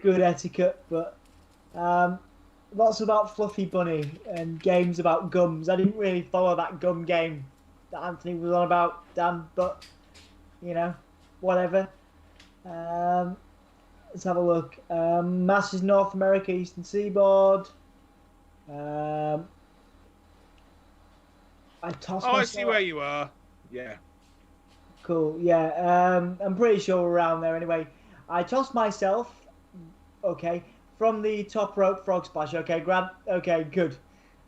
good etiquette, but lots about Fluffy Bunny and games about gums. I didn't really follow that gum game that Anthony was on about, Dan, but, you know, whatever. Let's have a look. Masters North America, Eastern Seaboard. I tossed myself. I see where you are. Yeah. Cool. Yeah. I'm pretty sure we're around there anyway. I tossed myself. Okay. From the top rope frog splash. Okay. Grab. Okay. Good.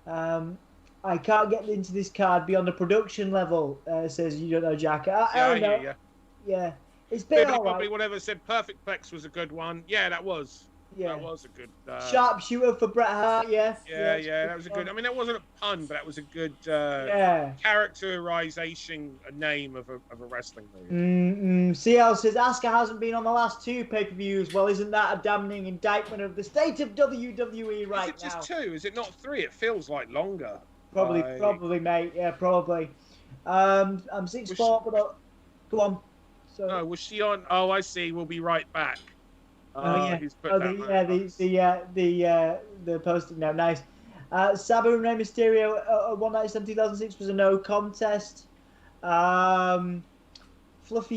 I can't get into this card beyond the production level. Says you don't know, Jack. I don't know. Yeah. It's been all right. Probably whatever said Perfect Plex was a good one. Yeah, that was. Yeah. That was a good... Sharpshooter for Bret Hart, yeah. Yeah, that was a good... I mean, that wasn't a pun, but that was a good characterization, a name of a wrestling movie. CL says, Asuka hasn't been on the last 2 pay-per-views. Well, isn't that a damning indictment of the state of WWE right now? Is it just 2? Is it not 3? It feels like longer. Probably, mate. Yeah, probably. I'm 6'4", but... Go on. So... No, was she on... Oh, I see. We'll be right back. The posting now, nice. Sabu and Rey Mysterio One Night Stand 2006 was a no contest. Fluffy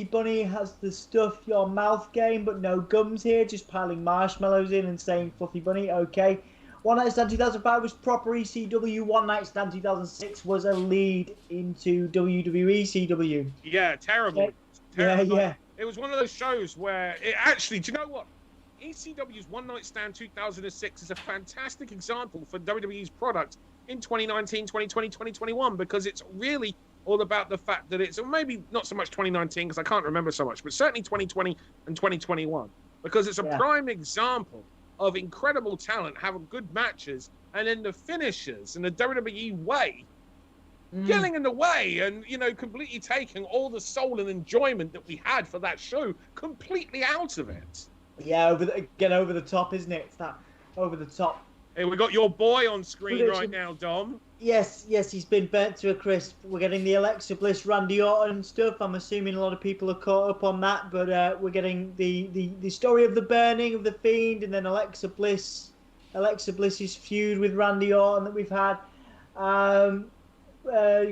Bunny has the stuff your mouth game, but no gums here, just piling marshmallows in and saying Fluffy Bunny. Okay. One Night Stand 2005 was proper ECW. One Night Stand 2006 was a lead into WWE CW. Yeah, terrible. Yeah, Terrible. yeah. It was one of those shows where it actually, do you know what? ECW's One Night Stand 2006 is a fantastic example for WWE's product in 2019, 2020, 2021, because it's really all about the fact that it's, or maybe not so much 2019, because I can't remember so much, but certainly 2020 and 2021, because it's a prime example of incredible talent having good matches, and then the finishers and the WWE way getting in the way and, you know, completely taking all the soul and enjoyment that we had for that show completely out of it. Yeah, over the top, isn't it? It's that over the top. Hey, we got your boy on screen right now, Dom. Yes, he's been burnt to a crisp. We're getting the Alexa Bliss, Randy Orton stuff. I'm assuming a lot of people are caught up on that, but we're getting the story of the burning of the Fiend, and then Alexa Bliss's feud with Randy Orton that we've had.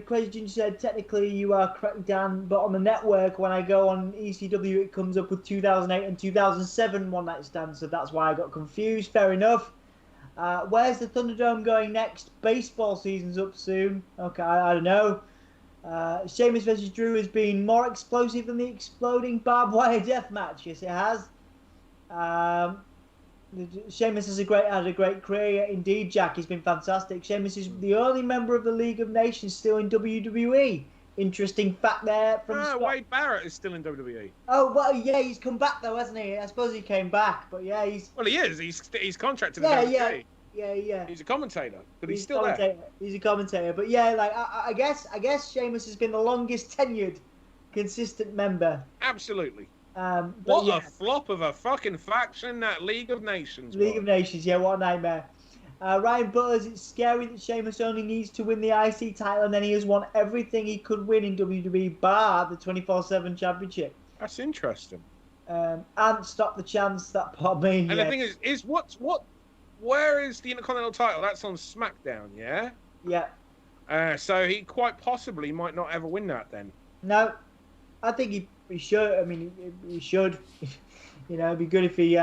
Question said, technically you are correct, Dan, but on the network, when I go on ECW, it comes up with 2008 and 2007 One Night Stand, so that's why I got confused. Fair enough. Where's the Thunderdome going next? Baseball season's up soon. Okay, I don't know. Sheamus versus Drew has been more explosive than the exploding barbed wire death match. Yes, it has. Sheamus has had a great career. Indeed, Jack, he's been fantastic. Sheamus is the only member of the League of Nations still in WWE. Interesting fact there from Scott. Wade Barrett is still in WWE. Oh, well, yeah, he's come back though, hasn't he? I suppose he came back, but yeah, he's... Well, he is. He's contracted to WWE. Yeah. He's a commentator, but he's still there. He's a commentator, but yeah, like I guess Sheamus has been the longest tenured, consistent member. Absolutely. What a flop of a fucking faction, that League of Nations. League of Nations, yeah, what a nightmare. Ryan Butters, it's scary that Sheamus only needs to win the IC title and then he has won everything he could win in WWE, bar the 24/7 championship. That's interesting. And stop the chance that part me. And the thing is where is the Intercontinental title? That's on SmackDown, yeah? Yeah. So he quite possibly might not ever win that then. No, I think he should. I mean, he should. You know, it'd be good if he.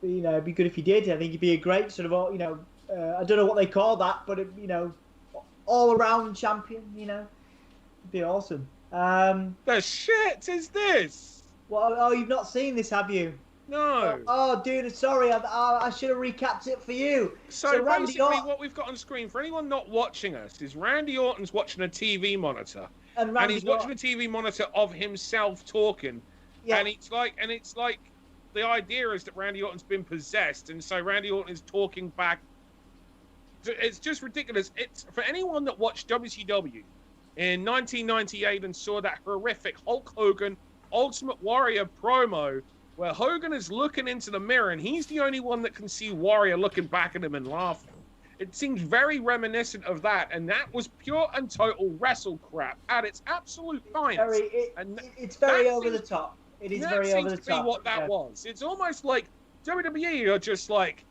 It'd be good if he did. I think he'd be a great sort of, I don't know what they call that, but all-around champion. You know, it'd be awesome. The shit is this? Well, oh, you've not seen this, have you? No. Oh, dude, sorry. I should have recapped it for you. So basically, what we've got on screen for anyone not watching us is Randy Orton's watching a TV monitor. And he's watching a TV monitor of himself talking. Yeah. And it's like the idea is that Randy Orton's been possessed, and so Randy Orton is talking back. It's just ridiculous. It's for anyone that watched WCW in 1998 and saw that horrific Hulk Hogan Ultimate Warrior promo where Hogan is looking into the mirror and he's the only one that can see Warrior looking back at him and laughing. It seems very reminiscent of that, and that was pure and total wrestle crap at its absolute finest. It's very over the top. It is very over the top. That seems to be what that was. It's almost like WWE are just like,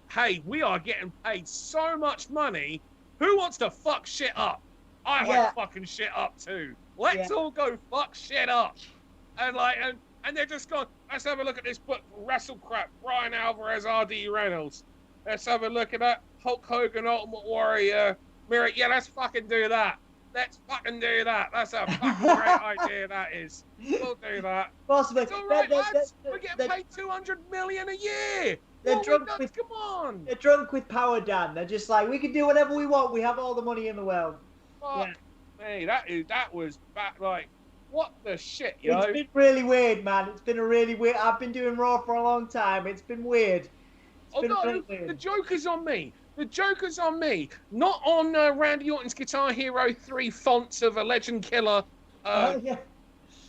hey, we are getting paid so much money. Who wants to fuck shit up? I like fucking shit up too. Let's all go fuck shit up. And they're just going, let's have a look at this book, Wrestle Crap, Bryan Alvarez, R.D. Reynolds. Let's have a look at that Hulk Hogan Ultimate Warrior mirror. Yeah, let's fucking do that. Let's fucking do that. That's a fucking great idea, that is. We'll do that. Possibly. It's all right, lads. We're getting paid $200 million a year. Come on. They're drunk with power, Dan. They're just like, we can do whatever we want. We have all the money in the world. Fuck. Hey, that was back, like, what the shit, yo? It's been really weird, man. It's been a really weird. I've been doing Raw for a long time. It's been weird. The joke is on me. The joke is on me. Not on Randy Orton's Guitar Hero 3 fonts of a Legend Killer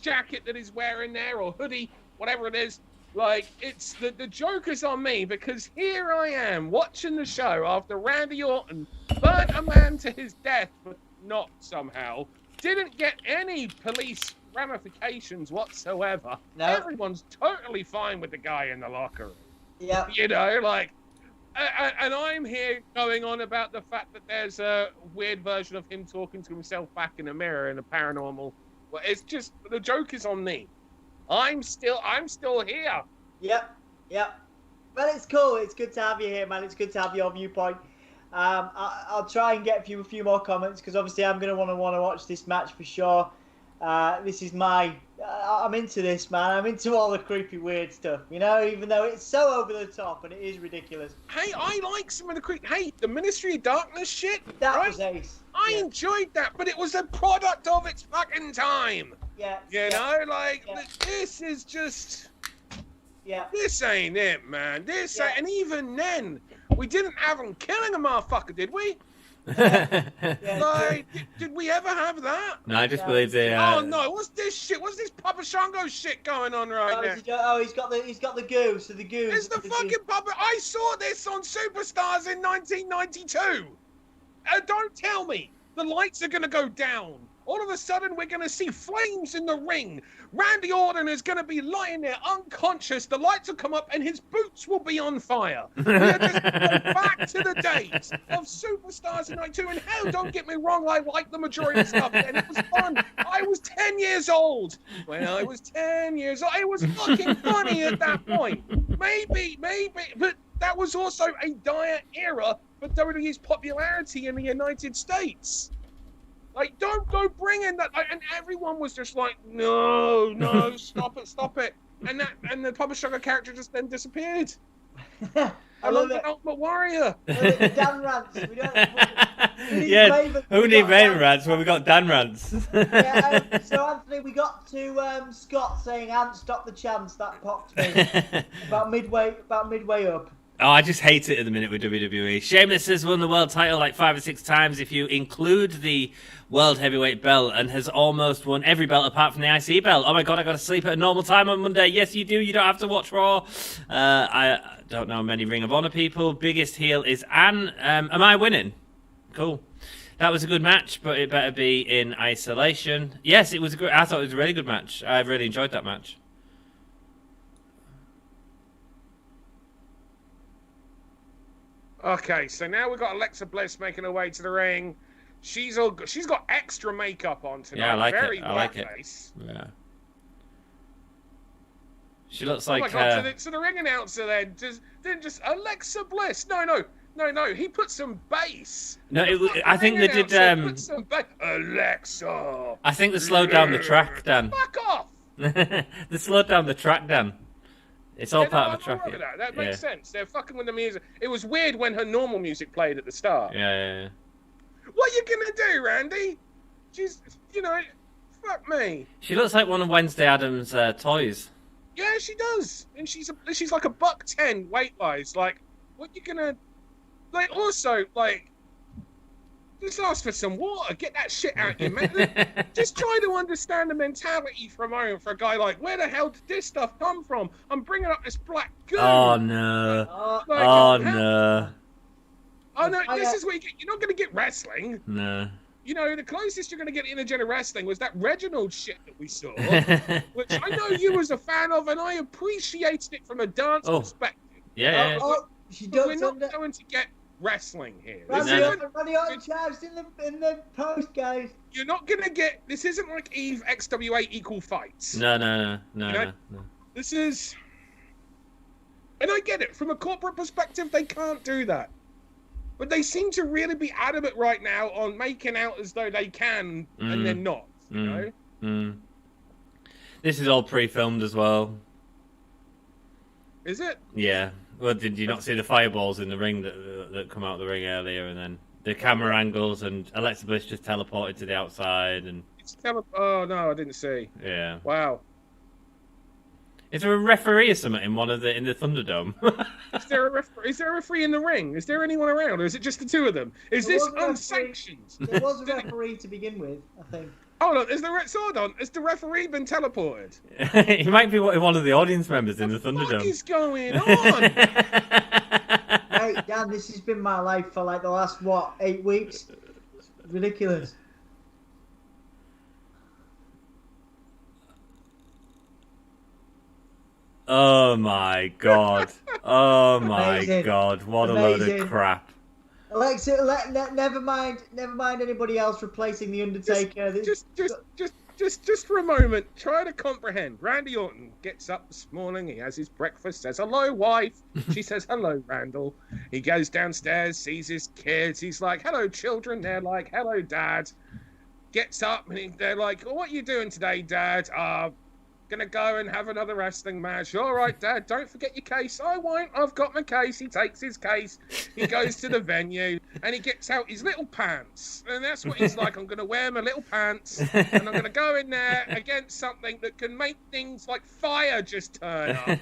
jacket that he's wearing there, or hoodie, whatever it is. Like, it's the joke is on me, because here I am watching the show after Randy Orton burnt a man to his death, but not somehow. Didn't get any police ramifications whatsoever. No. Everyone's totally fine with the guy in the locker room. Yeah. You know, like, and I'm here going on about the fact that there's a weird version of him talking to himself back in a mirror in a paranormal. Well, it's just, the joke is on me. I'm still here. Yep. Well, it's cool. It's good to have you here, man. It's good to have your viewpoint. I'll try and get a few more comments because obviously I'm going to want to watch this match for sure. This is I'm into this, man. I'm into all the creepy, weird stuff, you know, even though it's so over the top and it is ridiculous. Hey, I like some of the creepy. Hey, the Ministry of Darkness shit. That was ace. I enjoyed that, but it was a product of its fucking time. Yeah. You know, like, this is just... Yeah. This ain't it, man. This ain't... And even then, we didn't have them killing a motherfucker, did we? Like, did we ever have that? No, I just believe they. Oh no! What's this shit? What's this Papa Shango shit going on right now? He's got the goo. So the goo. It's the fucking Papa. I saw this on Superstars in 1992. Don't tell me the lights are gonna go down. All of a sudden, we're going to see flames in the ring. Randy Orton is going to be lying there unconscious. The lights will come up and his boots will be on fire. We're just going back to the days of Superstars in 92. And hell, don't get me wrong, I like the majority of stuff. And it was fun. I was 10 years old. When I was 10 years old, it was fucking funny at that point. Maybe. But that was also a dire era for WWE's popularity in the United States. Like, don't go bringing that. Like, and everyone was just like, no, stop it. And the Papa Shango character just then disappeared. I love the Ultimate Warrior. Dan rants. Who need Raven rants when we got Dan rants? So Anthony, we got to Scott saying, "Ant, stop the chants." That popped me about midway up. Oh, I just hate it at the minute with WWE. Sheamus has won the world title like 5 or 6 times if you include the world heavyweight belt, and has almost won every belt apart from the IC belt. Oh my god, I got to sleep at a normal time on Monday. Yes, you do. You don't have to watch Raw. I don't know many Ring of Honor people. Biggest heel is Anne. Am I winning? Cool. That was a good match, but it better be in isolation. Yes, it was good. I thought it was a really good match. I really enjoyed that match. Okay, so now we've got Alexa Bliss making her way to the ring. She's got extra makeup on tonight. Yeah, I like Very it. I like it. face. Yeah. She looks like. Oh my god! So the ring announcer then just Alexa Bliss. No. He put some bass. No, I think they did. Put some Alexa. I think they slowed down the track, Dan. Fuck off. They slowed down the track, Dan. It's all part of the track. That makes sense. They're fucking with the music. It was weird when her normal music played at the start. Yeah. What are you gonna do, Randy? She's, fuck me. She looks like one of Wednesday Addams' toys. Yeah, she does. And she's like a $110 weight-wise. Like, what you gonna... Like, also, like... Just ask for some water. Get that shit out you, man. Just try to understand the mentality for a moment for a guy like, where the hell did this stuff come from? I'm bringing up this black goo. Oh, no. No. Oh, no, this is where you get... You're not going to get wrestling. No. The closest you're going to get intergender wrestling was that Reginald shit that we saw, which I know you was a fan of, and I appreciated it from a dance perspective. Yeah. But we're not going to get wrestling here. Randy Orton charged in the post, guys. You're not going to get... This isn't like Eve XWA equal fights. No. This is... And I get it. From a corporate perspective, they can't do that. But they seem to really be adamant right now on making out as though they can, and they're not, you know? This is all pre-filmed as well. Is it? Yeah. Well, did you not see the fireballs in the ring that come out of the ring earlier, and then the camera angles, and Alexa Bliss just teleported to the outside, and... Oh, no, I didn't see. Yeah. Wow. Is there a referee or something in the Thunderdome? Is there a referee in the ring? Is there anyone around, or is it just the two of them? Is this unsanctioned? There was a referee to begin with, I think. Hold on, has the referee been teleported? He might be one of the audience members in the Thunderdome. What is going on? Hey, Dan, this has been my life for like the last, 8 weeks? It's ridiculous. Oh my god. Oh my god. What a load of crap. Alexa, never mind anybody else replacing the Undertaker. Just just for a moment, try to comprehend. Randy Orton gets up this morning, he has his breakfast, says, hello, wife. She says, hello, Randall. He goes downstairs, sees his kids. He's like, hello, children. They're like, hello, Dad. Gets up, and they're like, well, what are you doing today, Dad? Gonna go and have another wrestling match. All right, Dad, don't forget your case. I won't. I've got my case. He takes his case. He goes to the venue, and he gets out his little pants. And that's what he's like. I'm gonna wear my little pants, and I'm gonna go in there against something that can make things like fire just turn up.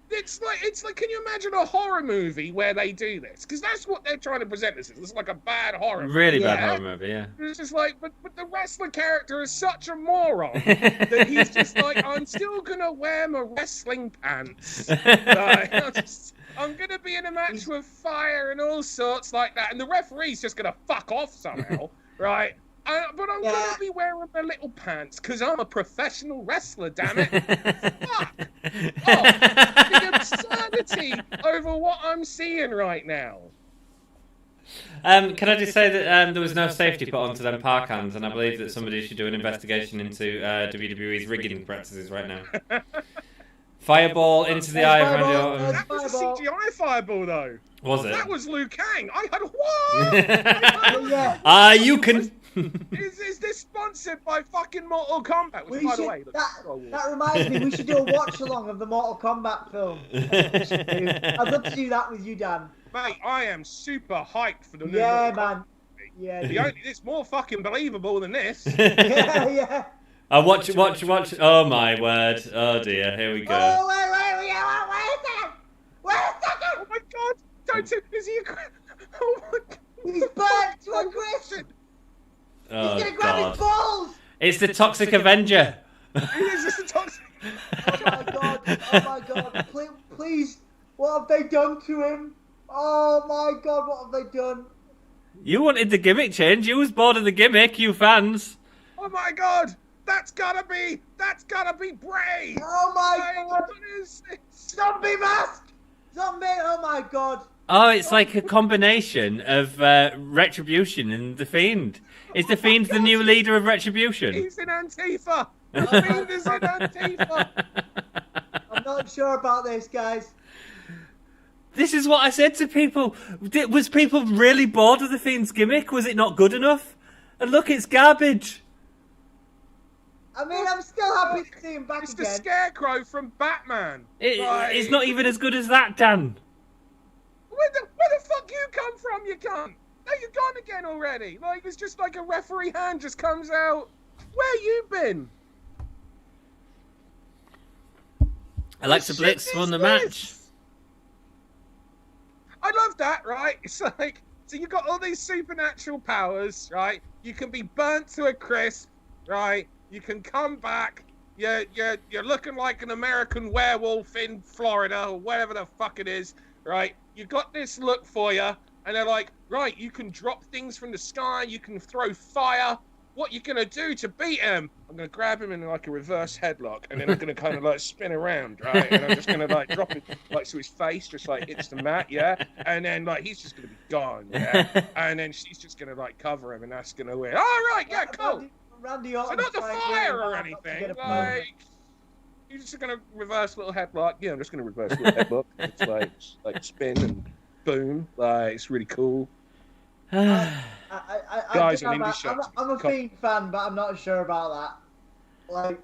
It's like, can you imagine a horror movie where they do this? Because that's what they're trying to present this as. It's like a bad horror movie. Really bad horror movie, yeah. It's just like, but the wrestler character is such a moron that he's just like, I'm still going to wear my wrestling pants. Like, I'm going to be in a match with fire and all sorts like that. And the referee's just going to fuck off somehow, right? But I'm going to be wearing my little pants because I'm a professional wrestler, damn it. Fuck off. The absurdity over what I'm seeing right now. Can I just say that there was no safety put onto them park hands, and I believe that somebody should do an investigation into WWE's rigging practices right now. Fireball into the eye of Randy Orton. That was a CGI fireball, though. Was it? That was Liu Kang. I had what? You can. Is this sponsored by fucking Mortal Kombat? Which, by the way, that reminds me, we should do a watch along of the Mortal Kombat film. I'd love to do that with you, Dan. Mate, I am super hyped for the new Mortal Kombat. Man. Yeah. It's more fucking believable than this. yeah. Watch. Oh my word. Oh dear. Here we go. Oh, wait a second. Oh my god. Is he a... Oh my god. He's burnt to a crisp. Oh, he's gonna grab his balls. It's the Toxic Avenger. Is this the Toxic? Oh my god. Please. What have they done to him? Oh my god, what have they done? You wanted the gimmick change. You was bored of the gimmick, you fans. Oh my god. That's gotta be Bray. Oh my god. What is this? Zombie mask. Oh my god. Oh, it's like a combination of Retribution and The Fiend. Is The Fiend the new leader of Retribution? He's in Antifa. The Fiend is in Antifa. I'm not sure about this, guys. This is what I said to people. Was people really bored of The Fiend's gimmick? Was it not good enough? And look, it's garbage. I mean, I'm still happy to see him back again. It's the Scarecrow from Batman. It's not even as good as that, Dan. Where the fuck you come from, you cunt? No, you're gone again already. Like, it's just like a referee hand just comes out. Where you been? Alexa Bliss won the match. I love that, right? It's like, so you got all these supernatural powers, right? You can be burnt to a crisp, right? You can come back. You're looking like an American werewolf in Florida or wherever the fuck it is, right? You got this look for you, and they're like, right, you can drop things from the sky, you can throw fire. What you gonna do to beat him? I'm gonna grab him in like a reverse headlock, and then I'm gonna kind of like spin around, right? And I'm just gonna like drop it like so his face just like hits the mat, yeah. And then like he's just gonna be gone, yeah. And then she's just gonna like cover him, and that's gonna win. All right, yeah, cool. Randy so not the fire or anything. Like you're just gonna reverse little headlock. Yeah, I'm just gonna reverse little headlock. It's like spin and boom. Like it's really cool. Guys, I'm a Fiend fan, but I'm not sure about that. Like,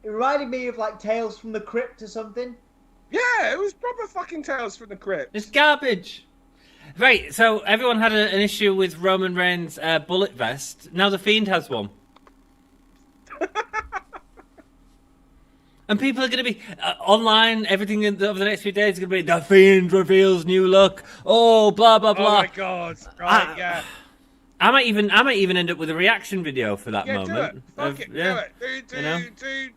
it reminded me of like Tales from the Crypt or something. Yeah, it was proper fucking Tales from the Crypt. It's garbage. Right, so everyone had an issue with Roman Reigns' bullet vest. Now the Fiend has one. And people are going to be online, everything over the next few days is going to be, The Fiend reveals new look. Oh, blah, blah, blah. Oh, my God. Right, yeah. I might even end up with a reaction video for that moment. Do it. Fuck it. Yeah. Do it.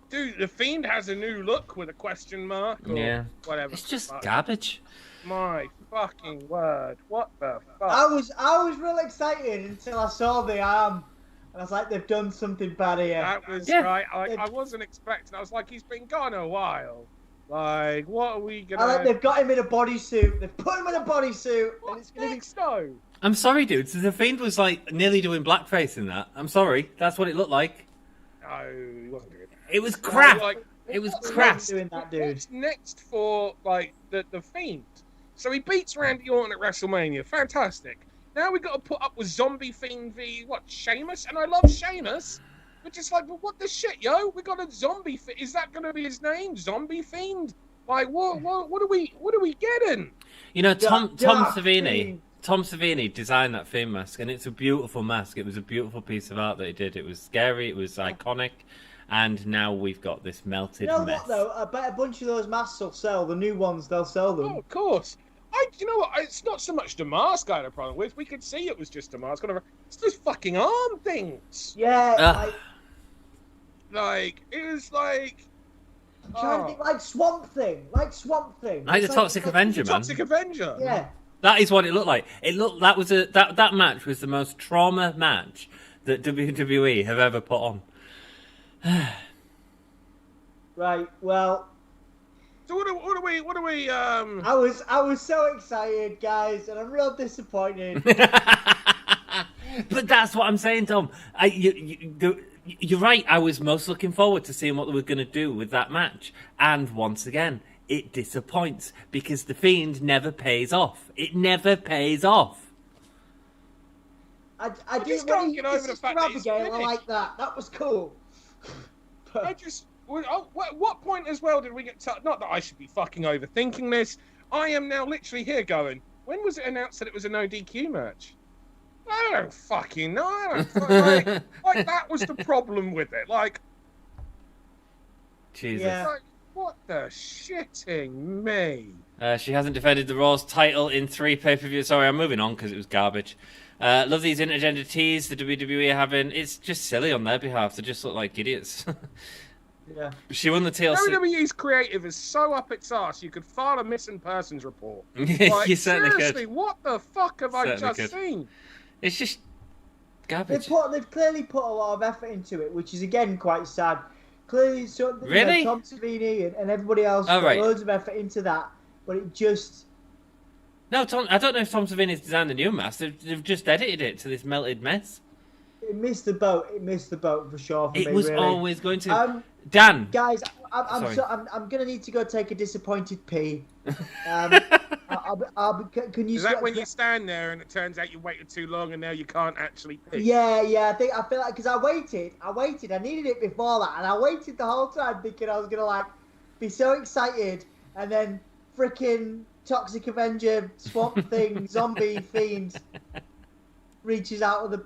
Dude, The Fiend has a new look with a question mark or whatever. It's just garbage. My fucking word. What the fuck? I was real excited until I saw the arm. And I was like, they've done something bad here. That was right. I wasn't expecting. I was like, he's been gone a while. Like, what are we gonna? I like they've got him in a bodysuit. They've put him in a bodysuit, and it's gonna be though? I'm sorry, dude. The Fiend was like nearly doing blackface in that. I'm sorry. That's what it looked like. No, he wasn't doing it. It was crap. Like, It was what's crap. doing that, dude. What's next for like the Fiend? So he beats Randy Orton at WrestleMania. Fantastic. Now we got to put up with Zombie Fiend v Sheamus, and I love Sheamus. We're just like, but what the shit, yo? We got a zombie. Is that going to be his name? Zombie Fiend? Like, what are we getting? You know, Tom Savini. Fiend. Tom Savini designed that Fiend mask, and it's a beautiful mask. It was a beautiful piece of art that he did. It was scary. It was iconic. And now we've got this melted You know mess. what though? I bet a bunch of those masks will sell. The new ones, they'll sell them. Oh, of course. You know what? It's not so much the mask I had a problem with. We could see it was just a mask. Whatever. It's those fucking arm things. Yeah. Like, it was like... I'm trying to think, like Swamp Thing. Like the Toxic Avenger, man. Toxic Avenger. Yeah. That is what it looked like. That match was the most trauma match that WWE have ever put on. Right. Well. So what do we? I was so excited, guys, and I'm real disappointed. But that's what I'm saying, Tom. You're right. I was most looking forward to seeing what they were going to do with that match, and once again, it disappoints because the Fiend never pays off. It never pays off. I just didn't can't get over the fact that he's Abigail. I finished. like that. That was cool. What point as well did we get? Not that I should be fucking overthinking this. I am now literally here going. When was it announced that it was a no DQ match? I don't fucking know. Like that was the problem with it. Like, Jesus. Yeah. like what the shitting me? She hasn't defended the Raw's title in 3 pay-per-views. Sorry, I'm moving on because it was garbage. Love these intergender teas the WWE are having. It's just silly on their behalf. They just look like idiots. Yeah. She won the TLC. WWE's creative is so up its arse you could file a missing persons report. You Like, certainly seriously, could. what the fuck have I Certainly just could. seen? It's just garbage. They've clearly put a lot of effort into it, which is again quite sad. Clearly, Really? Tom Savini and everybody else Oh, put right. loads of effort into that, but it just No, Tom. I don't know if Tom Savini's designed a new mask. They've just edited it to this melted mess. it missed the boat. It missed the boat for sure. For It me, was really. always going to. Dan, Dan. guys, Sorry. I'm gonna need to go take a disappointed pee. Can you? Is that when you stand there and it turns out you waited too long and now you can't actually pick? Yeah. I feel like because I waited. I needed it before that, and I waited the whole time thinking I was gonna like be so excited, and then freaking Toxic Avenger, Swamp Thing, Zombie Fiend reaches out of the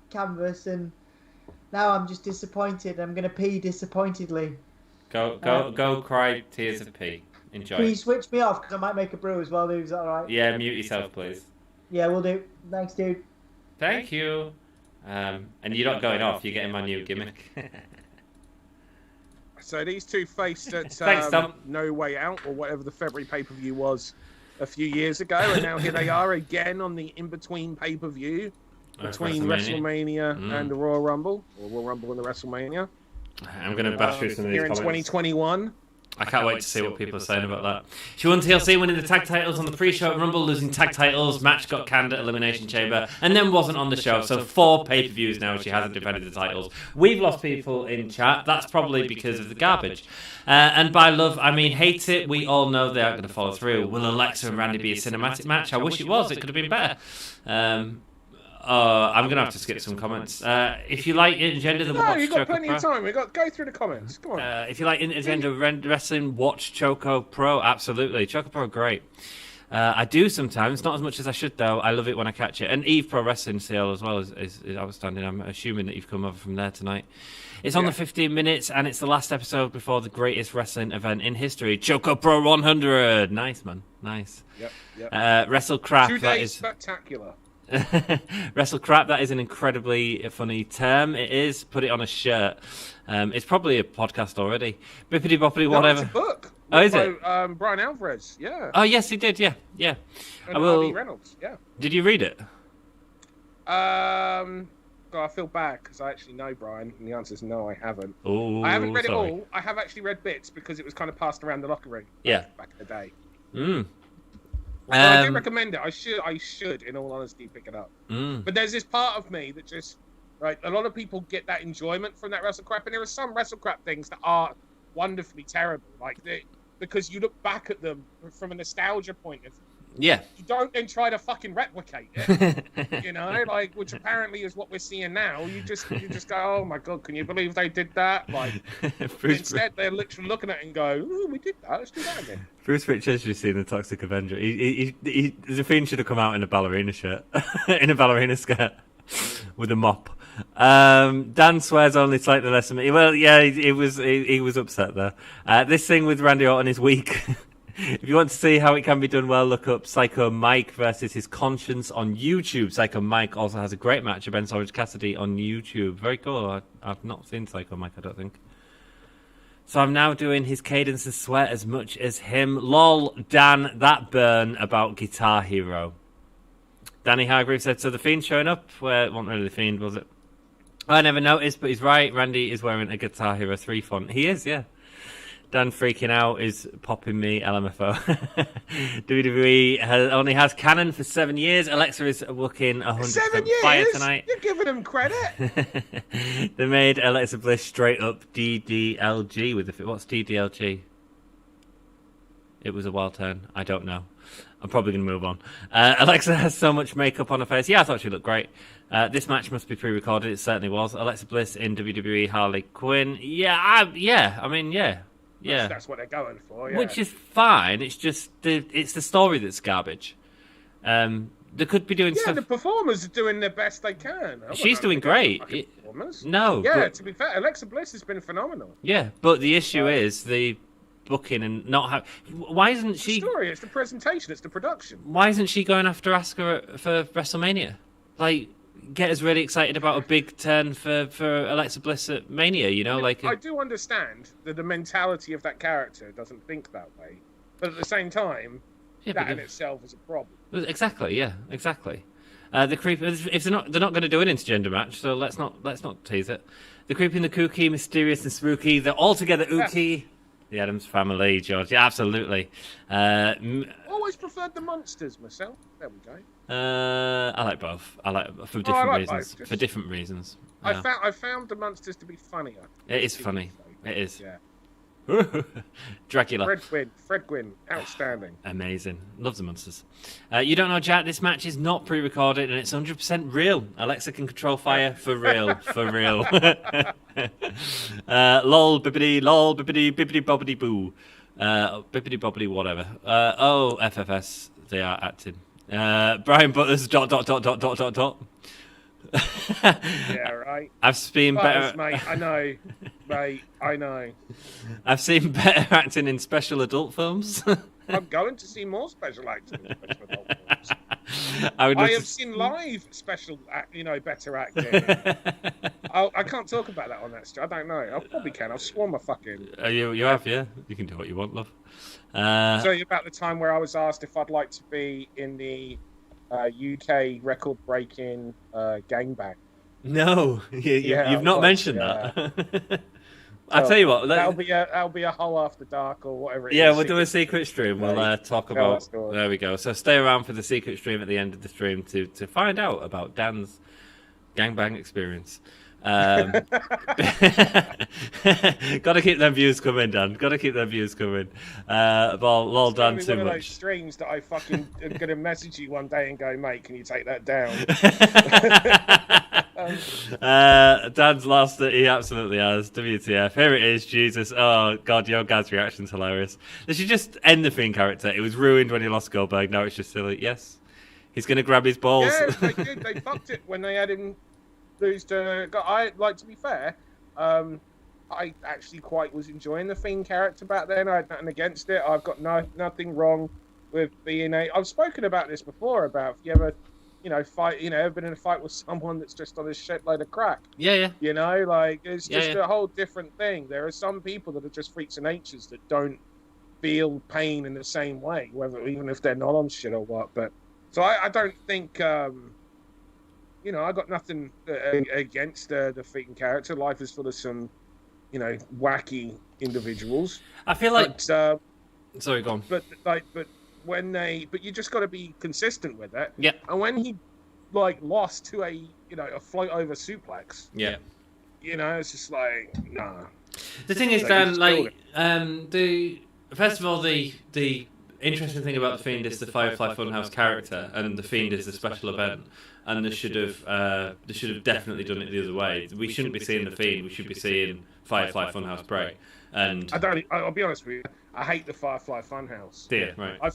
canvas, and now I'm just disappointed. I'm gonna pee disappointedly. Go cry tears of pee. Enjoy. Can you switch me off because I might make a brew as well, dude? Is that alright? Yeah, mute yourself, please. Yeah, we'll do. Thanks, dude. Thank you. And you're not going off. You're getting my new gimmick. So these two faced at Thanks, Tom. No Way Out or whatever the February pay-per-view was a few years ago, and now here they are again on the in-between pay-per-view between WrestleMania and the Royal Rumble, or Royal Rumble and the WrestleMania. I'm going to bash through some of these Here in comments. 2021. I can't wait to see what people are saying about that. She won TLC, winning the tag titles on the pre-show at Rumble, losing tag titles. Match got canned at Elimination Chamber, and then wasn't on the show. So 4 pay-per-views now she hasn't defended the titles. We've lost people in chat. That's probably because of the garbage. And by love, I mean hate it. We all know they aren't going to follow through. Will Alexa and Randy be a cinematic match? I wish it was. It could have been better. I'm going to have to skip some comments. If you like Intergender, then watch you've got Choco plenty Pro. of time. Go through the comments. Come on. If you like Intergender Wrestling, watch Choco Pro. Absolutely. Choco Pro, great. I do sometimes, not as much as I should though. I love it when I catch it. And Eve Pro Wrestling CL as well is outstanding. I'm assuming that you've come over from there tonight. It's on the 15 minutes, and it's the last episode before the greatest wrestling event in history, Choco Pro 100. Nice, man. Nice. Yep. Wrestle Crap. 2 That days is spectacular. Wrestle Crap. That is an incredibly funny term. It is. Put it on a shirt. It's probably a podcast already. Bippity boppity, whatever. It's a book. Oh, is it? Brian Alvarez. Yeah. Oh, yes, he did. Yeah. And I will. Harvey Reynolds. Yeah. Did you read it? Got I feel bad because I actually know Bryan, and the answer is no, I haven't. Oh, I haven't read sorry. it all. I have actually read bits because it was kind of passed around the locker room. Yeah. Back in the day. I I do recommend it. I should, in all honesty, pick it up. But there's this part of me that just, right, a lot of people get that enjoyment from that wrestle crap, and there are some wrestle crap things that are wonderfully terrible, like because you look back at them from a nostalgia point of view. Yeah. You don't then try to fucking replicate it, like, which apparently is what we're seeing now. You just go, oh my god, can you believe they did that? Like, instead they're literally looking at it and go, oh, we did that. Let's do that again. Bruce Richards, you've seen the Toxic Avenger. The Fiend should have come out in a ballerina shirt, in a ballerina skirt, with a mop. Dan swears only slightly less than me. Well, yeah, he was upset there. This thing with Randy Orton is weak. If you want to see how it can be done well, look up Psycho Mike versus his conscience on YouTube. Psycho Mike also has a great match against Orange Cassidy on YouTube. Very cool. I've not seen Psycho Mike, I don't think. So I'm now doing his cadence of sweat as much as him. Lol, Dan, that burn about Guitar Hero. Danny Hargreaves said, so the Fiend showing up? Well, it wasn't really the Fiend, was it? I never noticed, but he's right. Randy is wearing a Guitar Hero 3 font. He is, yeah. Dan freaking out is popping me LMFO. WWE only has canon for 7 years. Alexa is looking 100% fire tonight. You're giving him credit. They made Alexa Bliss straight up DDLG with the... What's DDLG? It was a wild turn. I don't know. I'm probably going to move on. Alexa has so much makeup on her face. Yeah, I thought she looked great. This match must be pre-recorded. It certainly was. Alexa Bliss in WWE Harley Quinn. Yeah. Yeah, that's what they're going for. Yeah. Which is fine. It's just it's the story that's garbage. They could be doing stuff. The performers are doing their best they can. She's doing great. No. Yeah, but... to be fair, Alexa Bliss has been phenomenal. Yeah, but the issue is the booking and not have. Why isn't she? It's the story. It's the presentation. It's the production. Why isn't she going after Asuka for WrestleMania? Like, get us really excited about a big turn for Alexa Bliss at Mania, I do understand that the mentality of that character doesn't think that way, but at the same time, that in itself is a problem. Exactly, yeah, exactly. The creep. If they're not going to do an intergender match, so let's not tease it. The creepy and the kooky, mysterious and spooky. They're all together ooky. Yeah. The Addams Family, George. Yeah, absolutely. Always preferred the monsters myself. There we go. I like both. I like for different reasons. For different reasons. I found the monsters to be funnier. It is funny. It is. Yeah. Dracula. Fred Gwynn, outstanding. Amazing. Loves the monsters. You don't know, Jack, this match is not pre-recorded and it's 100% real. Alexa can control fire for real. For real. Lol, bibbidi, bibbidi, boo. Bibbidi, bobbidi, whatever. FFS, they are acting. Brian Butters, ... Yeah, right. I've seen better, mate. I know, mate. I know. I've seen better acting in special adult films. I'm going to see more special acting in special adult films. I have seen live special, better acting. I can't talk about that on that stream. I don't know. I probably can. I've sworn my fucking. You have, yeah. You can do what you want, love. So about the time where I was asked if I'd like to be in the UK record-breaking gangbang. No, you've not mentioned that. I'll tell you what. That'll be a whole after dark or whatever. We'll do a secret stream. We'll talk about. There we go. So stay around for the secret stream at the end of the stream to find out about Dan's gangbang experience. Got to keep them views coming, Dan. Got to keep them views coming. Lol, Dan, too much. One of those streams that I fucking am going to message you one day and go, mate, can you take that down? Dan's lost it. He absolutely has. WTF. Here it is. Jesus. Oh, God, your guys' reaction's hilarious. They should just end the Fiend character. It was ruined when he lost Goldberg. Now it's just silly. Yes. He's going to grab his balls. Yeah, they did. They fucked it when they had him lose to... to be fair, I actually quite was enjoying the Fiend character back then. I had nothing against it. I've got nothing wrong with being I've spoken about this before, about if you ever... fight. Ever been in a fight with someone that's just on a shitload of crack? Yeah. It's just a whole different thing. There are some people that are just freaks of natures that don't feel pain in the same way, even if they're not on shit or what. But so I don't think you know, I got nothing against the Fiend character. Life is full of some, you know, wacky individuals. I feel like. But, Sorry, go on. But you just got to be consistent with it. Yeah. And when he like lost to a float over suplex. Yeah. You know, it's just like nah. The thing is, Dan, like first of all, the interesting thing about the Fiend is the Firefly Funhouse character, and the Fiend is the special event, and they should have definitely done it the other way. We shouldn't be seeing the Fiend. We should be seeing Firefly Funhouse Bray. And I'll be honest with you. I hate the Firefly Funhouse. Yeah, right. I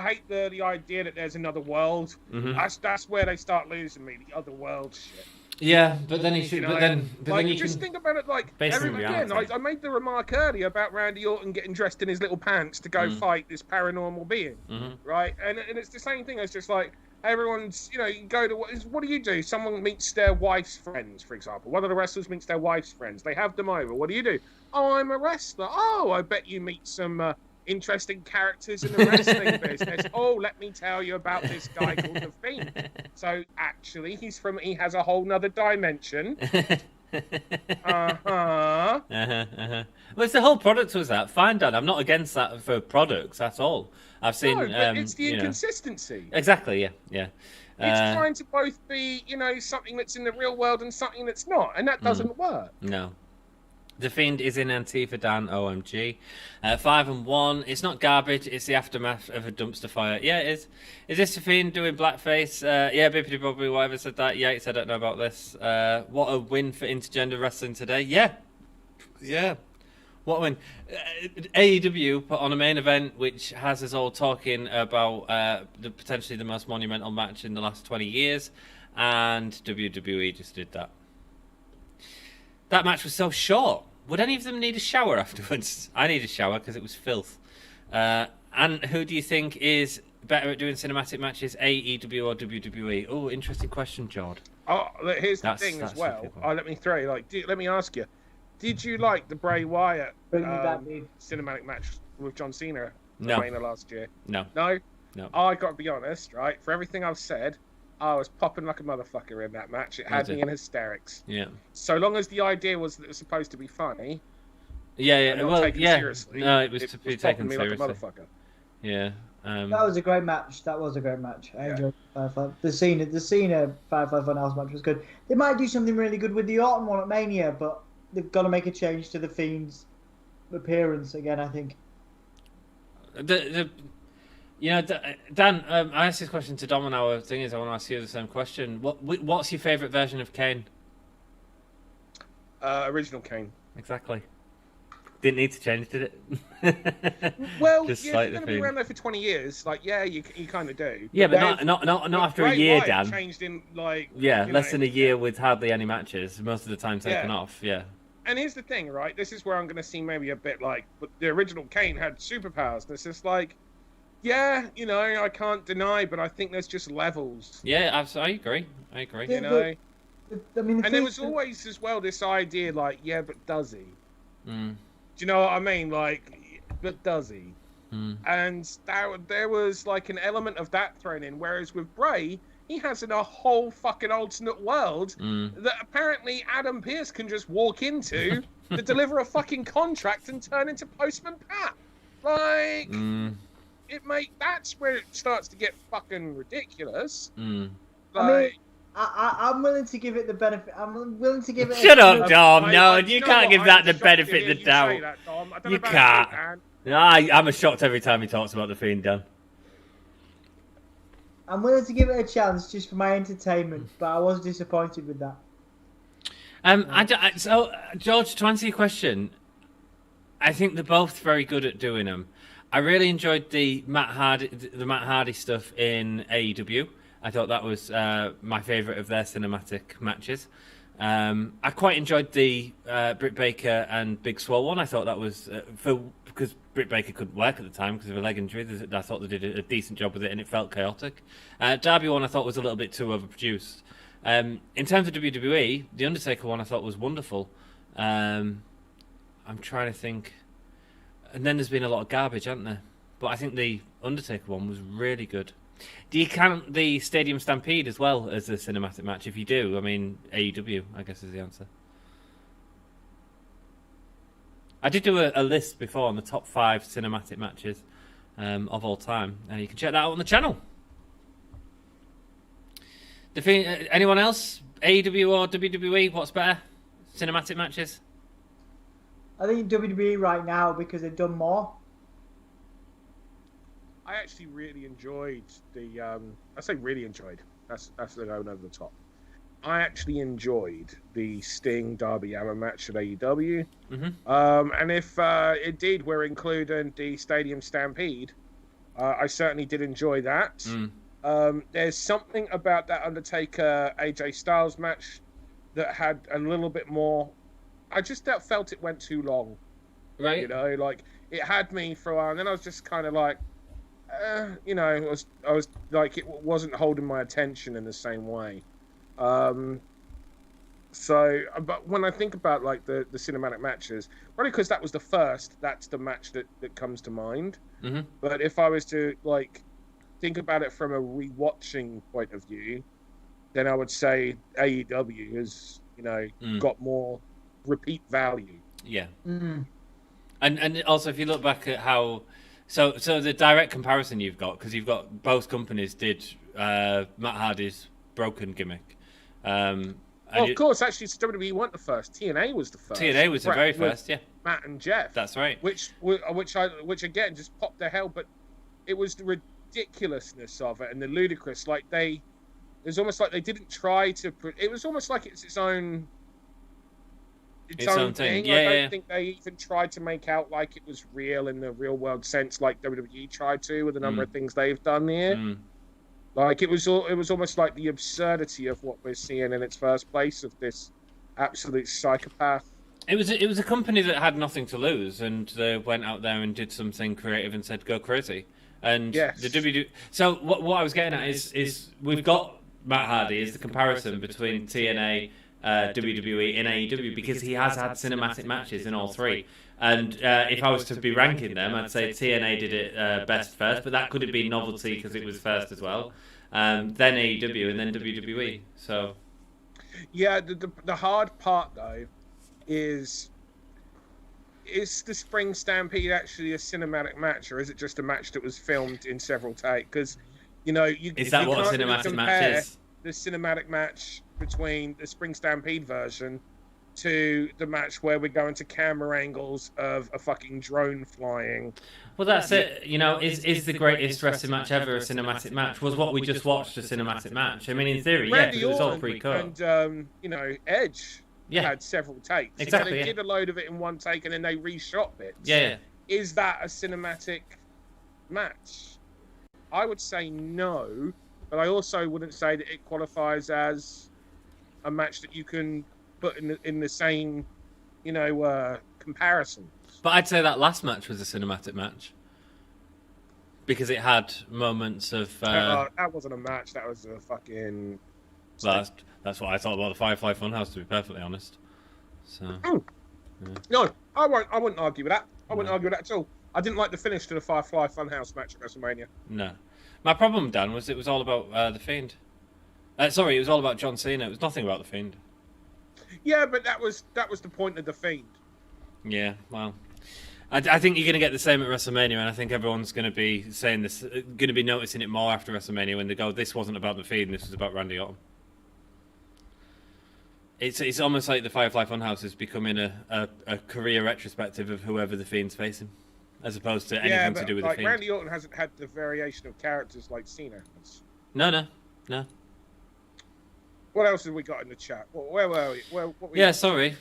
hate the idea that there's another world. Mm-hmm. That's where they start losing me. The other world shit. Yeah, but then he should. But then you just think about it like again. I made the remark earlier about Randy Orton getting dressed in his little pants to go fight this paranormal being, right? And it's the same thing. It's just like everyone's, you go to what do you do? Someone meets their wife's friends, for example. One of the wrestlers meets their wife's friends. They have them over. What do you do? Oh, I'm a wrestler. Oh, I bet you meet some interesting characters in the wrestling business. Oh, let me tell you about this guy called The Fiend. So actually, he has a whole nother dimension. Well, it's the whole product was that. Fine, Dan. I'm not against that for products at all. I've seen. No, but it's the inconsistency. Exactly. Yeah. It's trying to both be, something that's in the real world and something that's not, and that doesn't work. No. The Fiend is in Antifa, Dan. OMG. 5-1. It's not garbage. It's the aftermath of a dumpster fire. Yeah, it is. Is this The Fiend doing blackface? Yeah, Bippity Bobby, whatever said that. Yikes, I don't know about this. What a win for intergender wrestling today. Yeah. What a win. AEW put on a main event which has us all talking about potentially the most monumental match in the last 20 years. And WWE just did that. That match was so short. Would any of them need a shower afterwards? I need a shower because it was filth. And who do you think is better at doing cinematic matches, AEW or WWE? Oh, interesting question, Jord. Oh, here's the thing as well. Let me ask you. Did you like the Bray Wyatt cinematic match with John Cena at WrestleMania last year? No. I got to be honest, right? For everything I've said, I was popping like a motherfucker in that match. It had me in hysterics. Yeah. So long as the idea was that it was supposed to be funny. Yeah. Seriously, no, it was to be taken seriously. Like a motherfucker. Yeah. That was a great match. I enjoyed the Cena Firefly Funhouse match was good. They might do something really good with the Orton one at Mania, but they've got to make a change to the Fiend's appearance again, I think. Dan, I asked this question to Dom on our thing. I want to ask you the same question. What's your favourite version of Kane? Original Kane. Exactly. Didn't need to change, did it? Well, just you're going to be around there for 20 years. You kind of do. Yeah, but not after a year, Dan. Changed in less than a year with hardly any matches. Most of the time taken off. Yeah. And here's the thing, right? This is where I'm going to seem maybe a bit but the original Kane had superpowers. And it's just I can't deny, but I think there's just levels. Yeah, I agree. And there was always as well this idea, but does he? Mm. Do you know what I mean? But does he? Mm. And there was an element of that thrown in, whereas with Bray, he has in a whole fucking alternate world that apparently Adam Pearce can just walk into to deliver a fucking contract and turn into Postman Pat. That's where it starts to get fucking ridiculous. I'm willing to give it the benefit. I'm willing to give it. Shut up, Dom. No, you can't give that the benefit of the doubt. You can't. I'm shocked every time he talks about the Fiend, Dan. I'm willing to give it a chance just for my entertainment, but I was disappointed with that. So, George, to answer your question, I think they're both very good at doing them. I really enjoyed the Matt Hardy stuff in AEW. I thought that was my favourite of their cinematic matches. I quite enjoyed the Britt Baker and Big Swole one. I thought that was because Britt Baker couldn't work at the time because of a leg injury. I thought they did a decent job with it, and it felt chaotic. Darby one I thought was a little bit too overproduced. In terms of WWE, the Undertaker one I thought was wonderful. I'm trying to think. And then there's been a lot of garbage, hasn't there? But I think the Undertaker one was really good. Do you count the Stadium Stampede as well as a cinematic match? If you do, I mean, AEW, I guess, is the answer. I did do a list before on the top 5 cinematic matches of all time. You can check that out on the channel. Anyone else? AEW or WWE? What's better? Cinematic matches? I think WWE right now because they've done more. I actually really enjoyed the. I say really enjoyed. That's going over the top. I actually enjoyed the Sting Darby Allin match at AEW. Mm-hmm. And if indeed we're including the Stadium Stampede, I certainly did enjoy that. Mm. There's something about that Undertaker AJ Styles match that had a little bit more. I just felt it went too long. Right. You know, like it had me for a while, and then I was just kind of like, you know, I was like, it wasn't holding my attention in the same way. So, but when I think about like the cinematic matches, probably because that was the first, that's the match that comes to mind. Mm-hmm. But if I was to like think about it from a rewatching point of view, then I would say AEW has, you know, got more repeat value. Yeah. Mm. And also, if you look back at how, so the direct comparison you've got, because you've got both companies did Matt Hardy's broken gimmick. Well, of course, actually, WWE weren't the first. TNA was the first. TNA was the very first, yeah. Matt and Jeff. That's right. Which again just popped the hell, but it was the ridiculousness of it and the ludicrous. Like it was almost like they didn't try to. It was almost like it's its own thing. Yeah, I don't think they even tried to make out like it was real in the real world sense, like WWE tried to with a number of things they've done here. Mm. Like it was almost like the absurdity of what we're seeing in its first place of this absolute psychopath. It was a company that had nothing to lose, and they went out there and did something creative and said, "Go crazy." And yes. the WWE. So what I was getting at is we've got Matt Hardy as the comparison between TNA, WWE, and AEW because he has had cinematic matches in all three. And if I was to be ranking them, I'd say TNA did it best first, but that could have been novelty because it was first as well. Then AEW and then WWE. So, yeah, the hard part though is the Spring Stampede actually a cinematic match, or is it just a match that was filmed in several takes? Because you know, is that what a cinematic match is? The cinematic match between the Spring Stampede version to the match where we're going to camera angles of a fucking drone flying. Well, that's it. You know, is the greatest wrestling match ever a cinematic match? Was what we just watched a cinematic match? I mean, in theory, yeah, because it was all pre-cut. And you know, Edge had several takes. Exactly. They did a load of it in one take, and then they reshot bits. Yeah. Is that a cinematic match? I would say no, but I also wouldn't say that it qualifies as a match that you can put in the same, you know, comparison. But I'd say that last match was a cinematic match because it had moments of. That wasn't a match. That was a fucking. That's what I thought about the Firefly Funhouse, to be perfectly honest. So. Yeah. No, I wouldn't argue with that. I wouldn't argue with that at all. I didn't like the finish to the Firefly Funhouse match at WrestleMania. No, my problem, Dan, was it was all about the Fiend. Sorry, it was all about John Cena. It was nothing about the Fiend. Yeah, but that was the point of the Fiend. Yeah, well, I think you're going to get the same at WrestleMania, and I think everyone's going to be saying this, going to be noticing it more after WrestleMania when they go, "This wasn't about the Fiend. This was about Randy Orton." It's almost like the Firefly Funhouse is becoming a career retrospective of whoever the Fiend's facing, as opposed to anything to do with the Fiend. Randy Orton hasn't had the variation of characters like Cena has. No. What else have we got in the chat? Where were we? Yeah, sorry.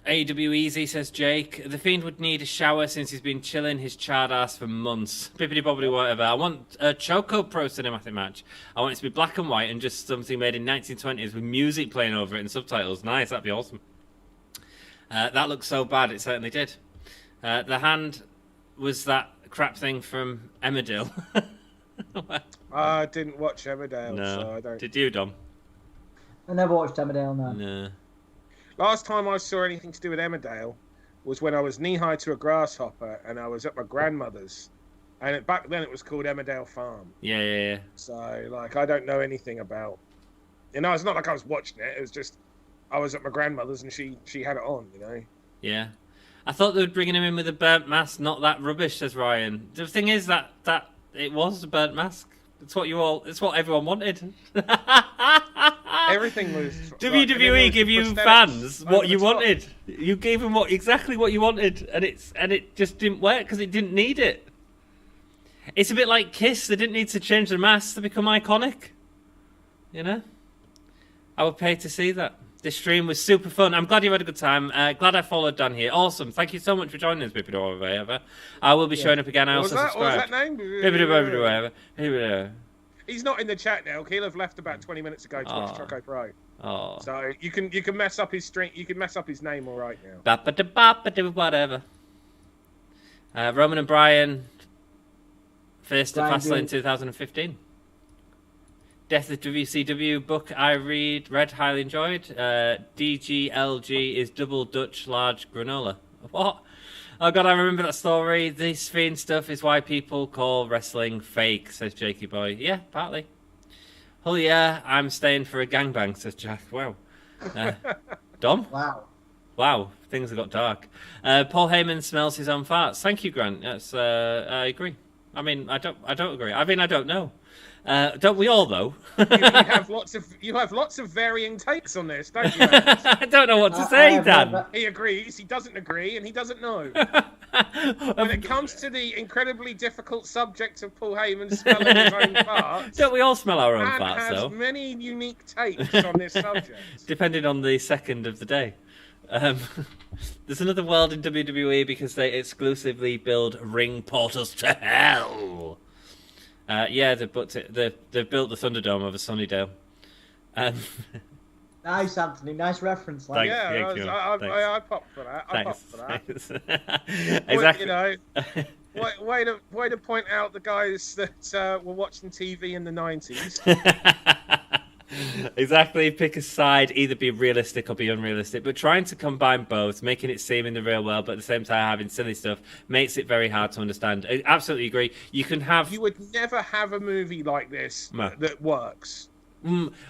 AEW Easy says Jake. The Fiend would need a shower since he's been chilling his charred ass for months. Bippity bobbity whatever. I want a Choco Pro cinematic match. I want it to be black and white and just something made in 1920s with music playing over it and subtitles. Nice, that'd be awesome. That looks so bad, it certainly did. The hand was that crap thing from Emmerdale. I didn't watch Emmerdale, No. so I don't. Did you, Dom? I never watched Emmerdale, no. No. Last time I saw anything to do with Emmerdale was when I was knee-high to a grasshopper and I was at my grandmother's And back then it was called Emmerdale Farm. Yeah. So, like, I don't know anything about... You know, it's not like I was watching it. It was just... I was at my grandmother's and she had it on, you know? Yeah. I thought they were bringing him in with a burnt mask, not that rubbish, says Ryan. The thing is that it was a burnt mask. It's what everyone wanted. Everything was... WWE give you fans what you wanted. You gave them exactly what you wanted, and it just didn't work because it didn't need it. It's a bit like Kiss. They didn't need to change their masks to become iconic. You know? I would pay to see that. This stream was super fun. I'm glad you had a good time. Glad I followed Dan here. Awesome. Thank you so much for joining us, Bippy or whatever. I will be showing up again. I also subscribe. What was that name? Bippy. He's not in the chat now. He'll have left about 20 minutes ago to watch Choco Pro. Oh. So you can mess up his string. You can mess up his name all right now. Whatever. Roman and Bryan faced at Fastlane 2015. Death of WCW book I read highly enjoyed. DGLG is double Dutch large granola. What? Oh god, I remember that story. This Fiend stuff is why people call wrestling fake, says Jakey Boy. Yeah, partly. Oh yeah, I'm staying for a gangbang, says Jack. Wow. Dom? Wow, things have got dark. Paul Heyman smells his own farts. Thank you, Grant. That's I agree. I mean, I don't agree. I mean, I don't know. Don't we all, though? you have lots of varying takes on this, don't you? I don't know what to say, Dan. He agrees, he doesn't agree, and he doesn't know. When it comes to the incredibly difficult subject of Paul Heyman smelling his own farts... Don't we all smell our own farts, though? has many unique takes on this subject. Depending on the second of the day. There's another world in WWE because they exclusively build ring portals to hell. Yeah, they've built the Thunderdome over Sunnydale. Nice, Anthony. Nice reference. Thanks, I popped for that. Thanks. Exactly. Way to point out the guys that were watching TV in the 90s. Exactly. Pick a side, either be realistic or be unrealistic. But trying to combine both, making it seem in the real world, but at the same time having silly stuff, makes it very hard to understand. I absolutely agree. You would never have a movie like this that works.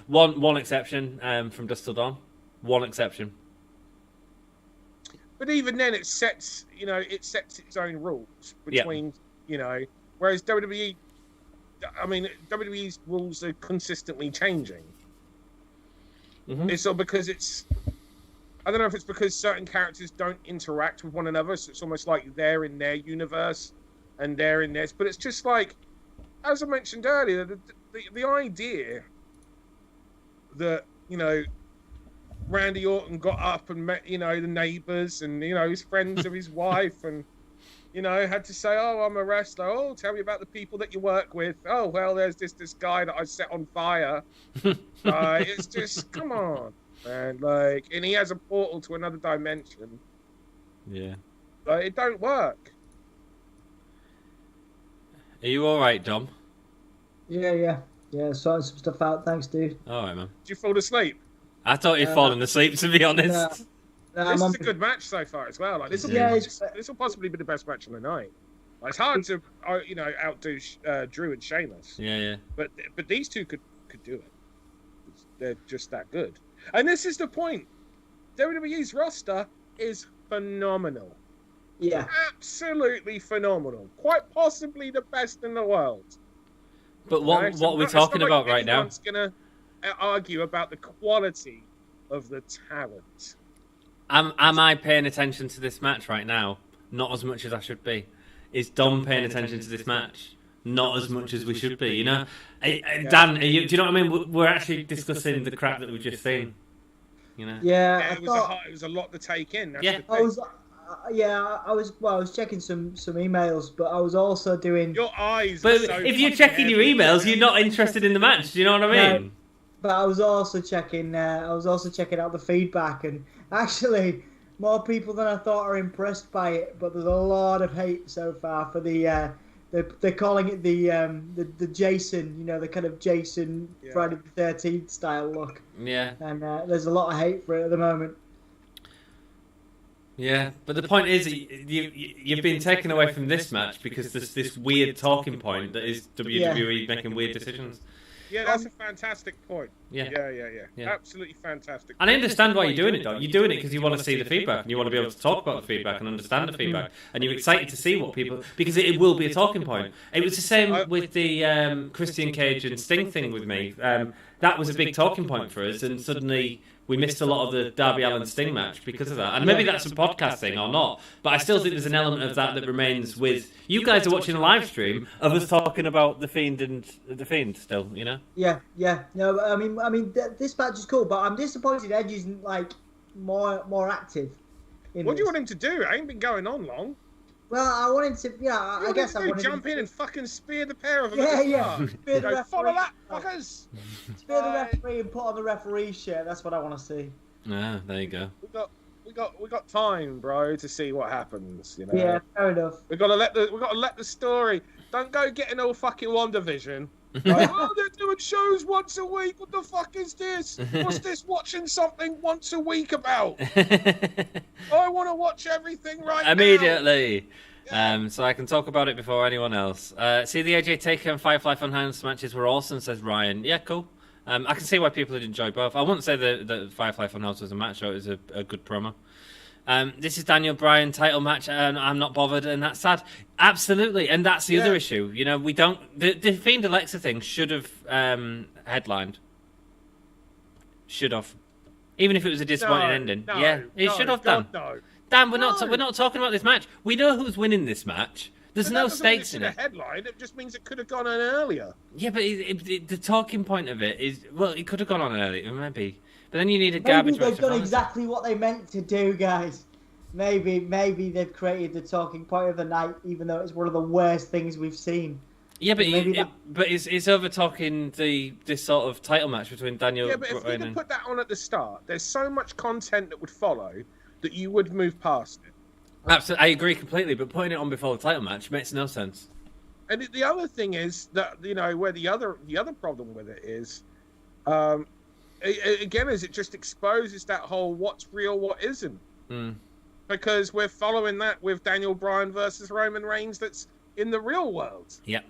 One exception from Dusk Till Dawn. One exception. But even then, it sets its own rules between whereas WWE. I mean, WWE's rules are consistently changing. Mm-hmm. It's all because I don't know if it's because certain characters don't interact with one another, so it's almost like they're in their universe and they're in theirs. But it's just like, as I mentioned earlier, the idea that, Randy Orton got up and met, the neighbours and, his friends of his wife and, had to say, oh, I'm a wrestler. Oh, tell me about the people that you work with. Oh, well, there's this guy that I set on fire. It's just, come on, man. And he has a portal to another dimension. Yeah. It don't work. Are you all right, Dom? Yeah. Sorting some stuff out. Thanks, dude. All right, man. Did you fall asleep? I thought you'd fallen asleep, to be honest. This is a good match so far as well. This will possibly be the best match of the night. It's hard to outdo Drew and Sheamus. Yeah. But these two could do it. They're just that good. And this is the point. WWE's roster is phenomenal. Yeah. Absolutely phenomenal. Quite possibly the best in the world. But what are we talking about right now? Anyone's going to argue about the quality of the talent. Am I paying attention to this match right now? Not as much as I should be. Is Dom paying attention to this match? Not as much as we should be, Dan, do you know what I mean? We're actually discussing the crap that we've just seen. Yeah, it was a lot to take in. I was checking some emails, but I was also doing... Your eyes But if you're checking your emails, you're not interested in the match, do you know what I mean? No, but I was also checking out the feedback, and actually more people than I thought are impressed by it, but there's a lot of hate so far for they're calling it the Jason, the kind of Jason Friday the 13th style look. Yeah. And there's a lot of hate for it at the moment. Yeah, but the point is, you've been taken away from this match because there's this weird talking point that is WWE making weird decisions. Yeah, that's a fantastic point. Yeah. Yeah. Absolutely fantastic. And I understand why you're doing it, though. You're doing it because you want to see the feedback, and you want to be able to talk about the feedback and understand the feedback, and you're excited to see what people... Because it will be a talking point. It was the same with the Christian Cage and Sting thing with me. That was a big talking point for us, and suddenly we missed a lot of the Darby Allin Sting match because of that. And maybe that's a podcast thing or not, but I still think there's an element of that remains with... You guys are watching a live stream of us talking about The Fiend and The Fiend still, you know? Yeah. No, I mean, this match is cool, but I'm disappointed Edge isn't, like, more active. What do you want him to do? It ain't been going on long. Well, I wanted to, I guess I wanted jump in and fucking spear the pair of them. Yeah. Spear the referee. Follow that, fuckers. Spear the referee and put on the referee shirt. That's what I want to see. Ah, there you go. We got time, bro, to see what happens. You know. Yeah, fair enough. We gotta let the story. Don't go getting all fucking WandaVision. Like, oh, they're doing shows once a week. What the fuck is this? What's this watching something once a week about? I want to watch everything right immediately. now. So I can talk about it before anyone else. See, the AJ Taker and Firefly Funhouse matches were awesome, says Ryan. Yeah, cool. I can see why people would enjoy both. I wouldn't say the Firefly Funhouse was a match, though. It was a good promo. This is Daniel Bryan title match, and I'm not bothered, and that's sad. Absolutely, and that's the other issue. You know, we don't... The Fiend Alexa thing should have headlined. Should have. Even if it was a disappointing ending. It should have done. No. Dan, we're not talking about this match. We know who's winning this match. There's no stakes in it. Headline. It just means it could have gone on earlier. Yeah, but the talking point of it is... Well, it could have gone on earlier, maybe. But then you need a garbage match. Maybe they've done exactly what they meant to do, guys. Maybe they've created the talking point of the night, even though it's one of the worst things we've seen. Yeah, but it's over talking this sort of title match between Daniel. Yeah, but if you had put that on at the start, there's so much content that would follow that you would move past it. Absolutely, I agree completely. But putting it on before the title match makes no sense. And the other thing is that where the other problem with it is. Again, as it just exposes that whole what's real, what isn't. Because we're following that with Daniel Bryan versus Roman Reigns that's in the real world. Yep.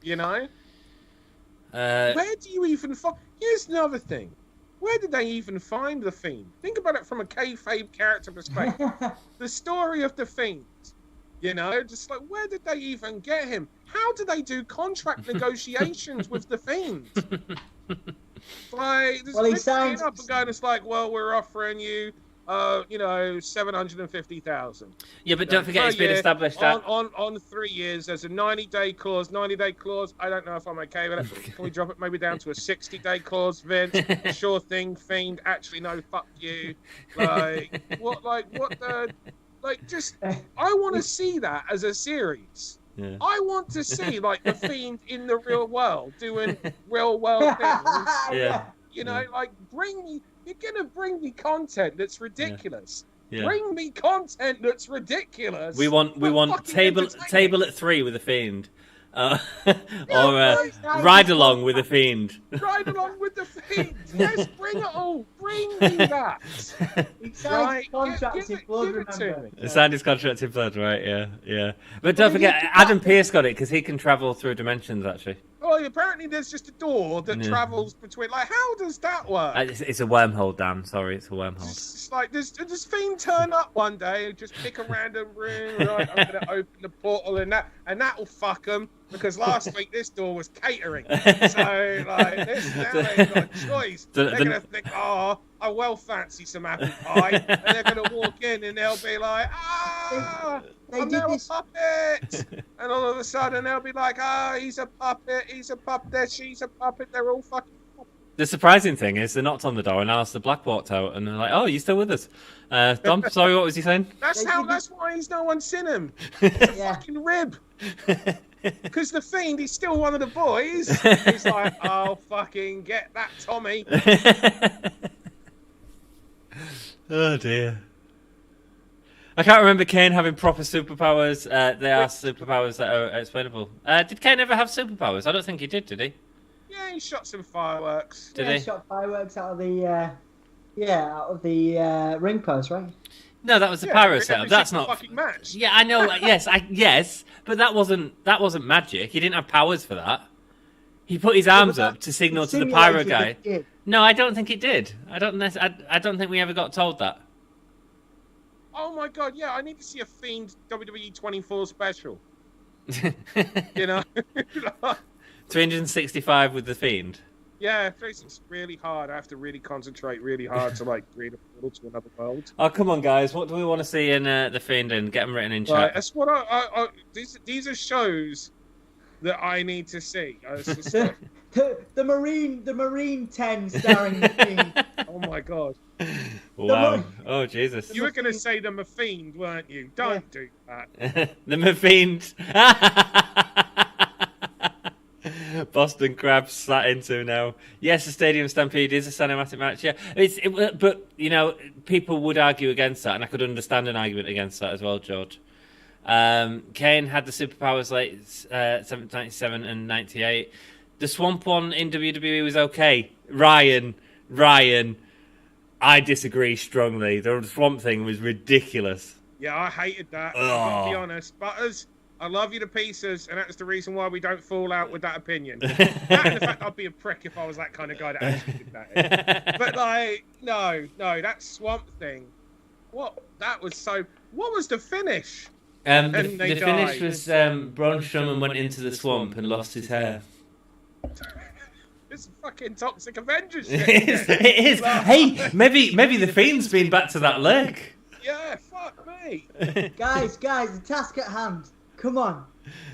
You know? Where do you even find... Here's another thing. Where did they even find The Fiend? Think about it from a kayfabe character perspective. The story of The Fiend. You know? Just like, where did they even get him? How do they do contract negotiations with The Fiend? Like, he signed up and going, it's like, well, we're offering you, 750,000. Yeah, but don't forget, it's been established that on 3 years, there's a 90-day clause. 90-day clause. I don't know if I'm okay with it. Can we drop it maybe down to a 60-day clause, Vince? Sure thing, Fiend. Actually, no, fuck you. Just, I want to see that as a series. Yeah. I want to see The Fiend in the real world doing real world things. Yeah. You're gonna bring me content that's ridiculous. Yeah. Bring me content that's ridiculous. We want table at 3 with The Fiend. Ride along with The Fiend. Ride along with The Fiend. Yes, bring it all. Bring me that. He signed his contract in blood, remember? He signed his contract in blood, right? Yeah. But don't forget, Adam Pearce got it because he can travel through dimensions, actually. Oh, apparently there's just a door that travels between... how does that work? It's a wormhole, Dan. Sorry, it's a wormhole. It's like, does Fiend turn up one day and just pick a random room? Right, I'm going to open the portal and that'll fuck them. Because last week this door was catering. So, now they've got a choice. They're going to think, I well fancy some apple pie. And they're going to walk in and they'll be like, I'm now a puppet. And all of a sudden they'll be like, he's a puppet, she's a puppet. They're all fucking puppets. The surprising thing is they knocked on the door and Alistair Black walked out and they're like, oh, you still with us? Dom, sorry, what was he saying? That's why no one's seen him. It's a fucking rib. Because The Fiend, he's still one of the boys. He's like, oh, fucking get that, Tommy. Oh, dear. I can't remember Kane having proper superpowers. They are superpowers that are explainable. Did Kane ever have superpowers? I don't think he did he? Yeah, he shot some fireworks. Did he? Shot fireworks out of the ring post, right? No, that was the pyro setup. That's not fucking match. Yeah, I know. Yes, but that wasn't magic. He didn't have powers for that. He put his arms up to signal to the pyro guy. No, I don't think it did. I don't think we ever got told that. Oh my god, yeah, I need to see a Fiend WWE 24 special. You know? 365 with the Fiend. Yeah, it's really hard. I have to really concentrate really hard to like read a portal to another world. Oh, come on, guys. What do we want to see in the Fiend and get them written in chat? Right, that's what these are shows that I need to see. The Marine 10 starring the Fiend. Oh my god. Wow. Oh, Jesus. You were going to say the Fiend, weren't you? Don't do that. The Fiend. Boston Crab sat into now. Yes, the Stadium Stampede is a cinematic match. Yeah, but you know, people would argue against that, and I could understand an argument against that as well, George. Kane had the superpowers late 97 and 98. The Swamp one in WWE was okay. Ryan, I disagree strongly. The Swamp thing was ridiculous. Yeah, I hated that. I'll be honest. Butters, I love you to pieces, and that's the reason why we don't fall out with that opinion. That and the fact I'd be a prick if I was that kind of guy that actually did that. But like, no, that Swamp thing. What was the finish? The finish was Braun Strowman went into the swamp and lost his hair. This fucking Toxic Avengers shit. It is. Hey, maybe the Fiend's been back to that leg. Yeah, fuck me. Guys, the task at hand. Come on.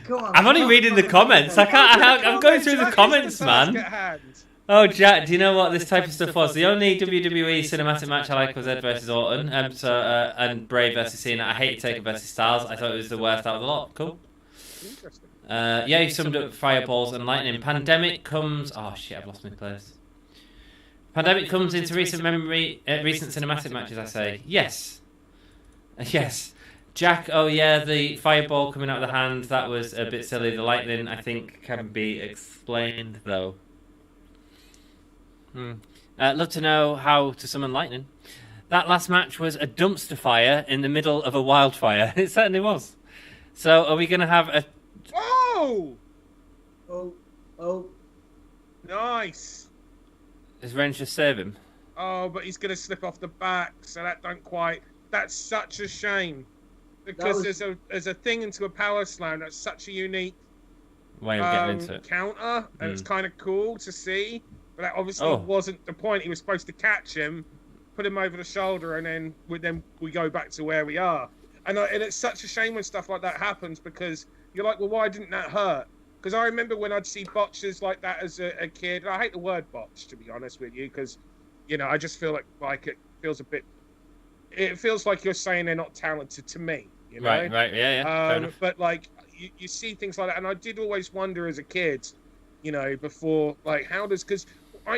I'm only reading the comments. I'm going through the comments, man. Oh, Jack, do you know what this type of stuff was? The only WWE cinematic match I liked was Ed versus Orton, and Bray versus Cena. I hate Taker versus Styles. I thought it was the worst out of the lot. Cool. Interesting. Yeah, he summed up fireballs and lightning. Pandemic comes... Oh, shit, I've lost my place. Pandemic comes into recent memory... recent cinematic matches, I say. Yes. Yes. Jack, oh yeah, the fireball coming out of the hand, that was a bit silly. The lightning, I think, can be explained, though. Love to know how to summon lightning. That last match was a dumpster fire in the middle of a wildfire. It certainly was. So, are we going to have a... Oh! Oh. Nice. Is Range just save him? Oh, but he's going to slip off the back, so that don't quite... That's such a shame. Because there's a thing into a power slam that's such a unique way of getting into it. Counter, and it's kind of cool to see. But that obviously wasn't the point. He was supposed to catch him, put him over the shoulder, and then we go back to where we are. And it's such a shame when stuff like that happens, because you're like, well, why didn't that hurt? Because I remember when I'd see botches like that as a kid. And I hate the word botch, to be honest with you, because, you know, I just feel like it feels a bit... It feels like you're saying they're not talented to me, you know? Right, yeah. But, like, you see things like that, and I did always wonder as a kid, you know, before, like, how does... Because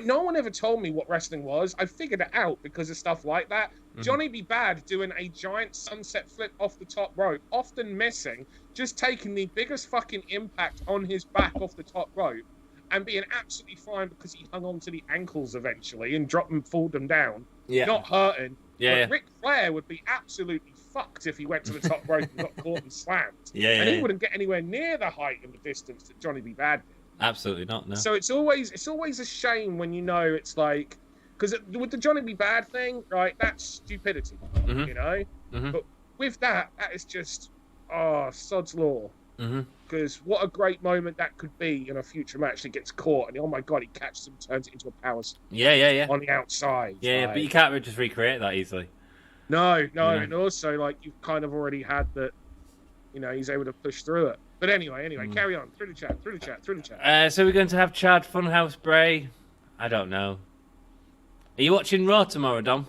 no one ever told me what wrestling was. I figured it out because of stuff like that. Mm-hmm. Johnny B. Bad doing a giant sunset flip off the top rope, often missing, just taking the biggest fucking impact on his back off the top rope, and being absolutely fine because he hung on to the ankles eventually and pulled them down. Yeah. Not hurting. Yeah. But Ric Flair would be absolutely fucked if he went to the top rope and got caught and slammed. And he wouldn't get anywhere near the height and the distance that Johnny B. Bad did. Absolutely not, no. So it's always a shame when you know it's like... Because with the Johnny B. Bad thing, right, that's stupidity, you know? Mm-hmm. But with that is just, sod's law. Because what a great moment that could be in a future match that gets caught, and oh my god, he catches him, turns it into a power slam. Yeah. On the outside. Yeah, but you can't just recreate that easily. No, and also, like, you've kind of already had that, you know, he's able to push through it. But anyway, carry on. Through the chat. So we're going to have Chad Funhouse Bray? I don't know. Are you watching Raw tomorrow, Dom?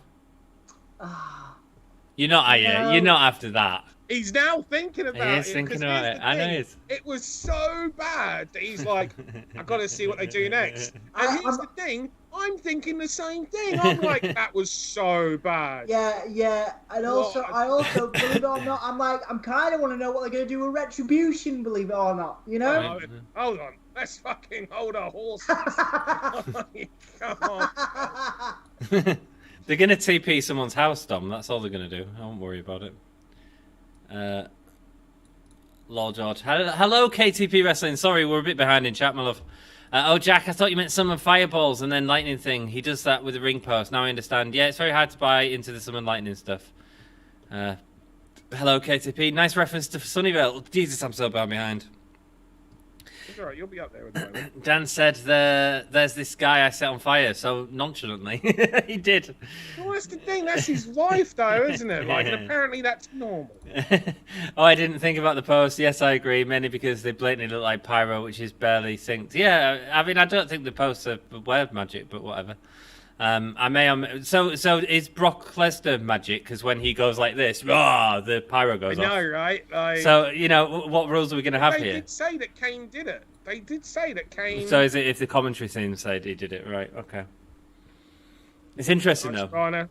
You're not, are you? No. You're not after that. He's now thinking about it. He is thinking about it. I know he is. It was so bad that he's like, I've got to see what they do next. And here's the thing. I'm thinking the same thing. I'm like, that was so bad. Yeah. And also, I believe it or not, I'm kind of want to know what they're going to do with Retribution, believe it or not. You know? Hold on. Let's fucking hold our horses. Come on. They're going to TP someone's house, Dom. That's all they're going to do. I won't worry about it. Lord George. Hello, KTP Wrestling. Sorry, we're a bit behind in chat, my love. Oh, Jack, I thought you meant summon fireballs and then lightning thing. He does that with the ring post. Now I understand. Yeah, it's very hard to buy into the summon lightning stuff. Hello, KTP. Nice reference to Sunnyvale. Jesus, I'm so bad behind. It's alright, you'll be up there with the moment. Dan said there's this guy I set on fire, so nonchalantly. He did. Well, that's the thing. That's his wife, though, isn't it? Like, and apparently that's normal. Oh, I didn't think about the post. Yes, I agree. Mainly because they blatantly look like pyro, which is barely synced. Yeah, I mean, I don't think the posts are web magic, but whatever. I may. So is Brock Lesnar magic? Because when he goes like this, the pyro goes off. I know, right? Like, so what rules are we going to have here? They did say that Kane did it. They did say that Kane. So is it if the commentary scene said he did it? Right. Okay. It's interesting though. Rana.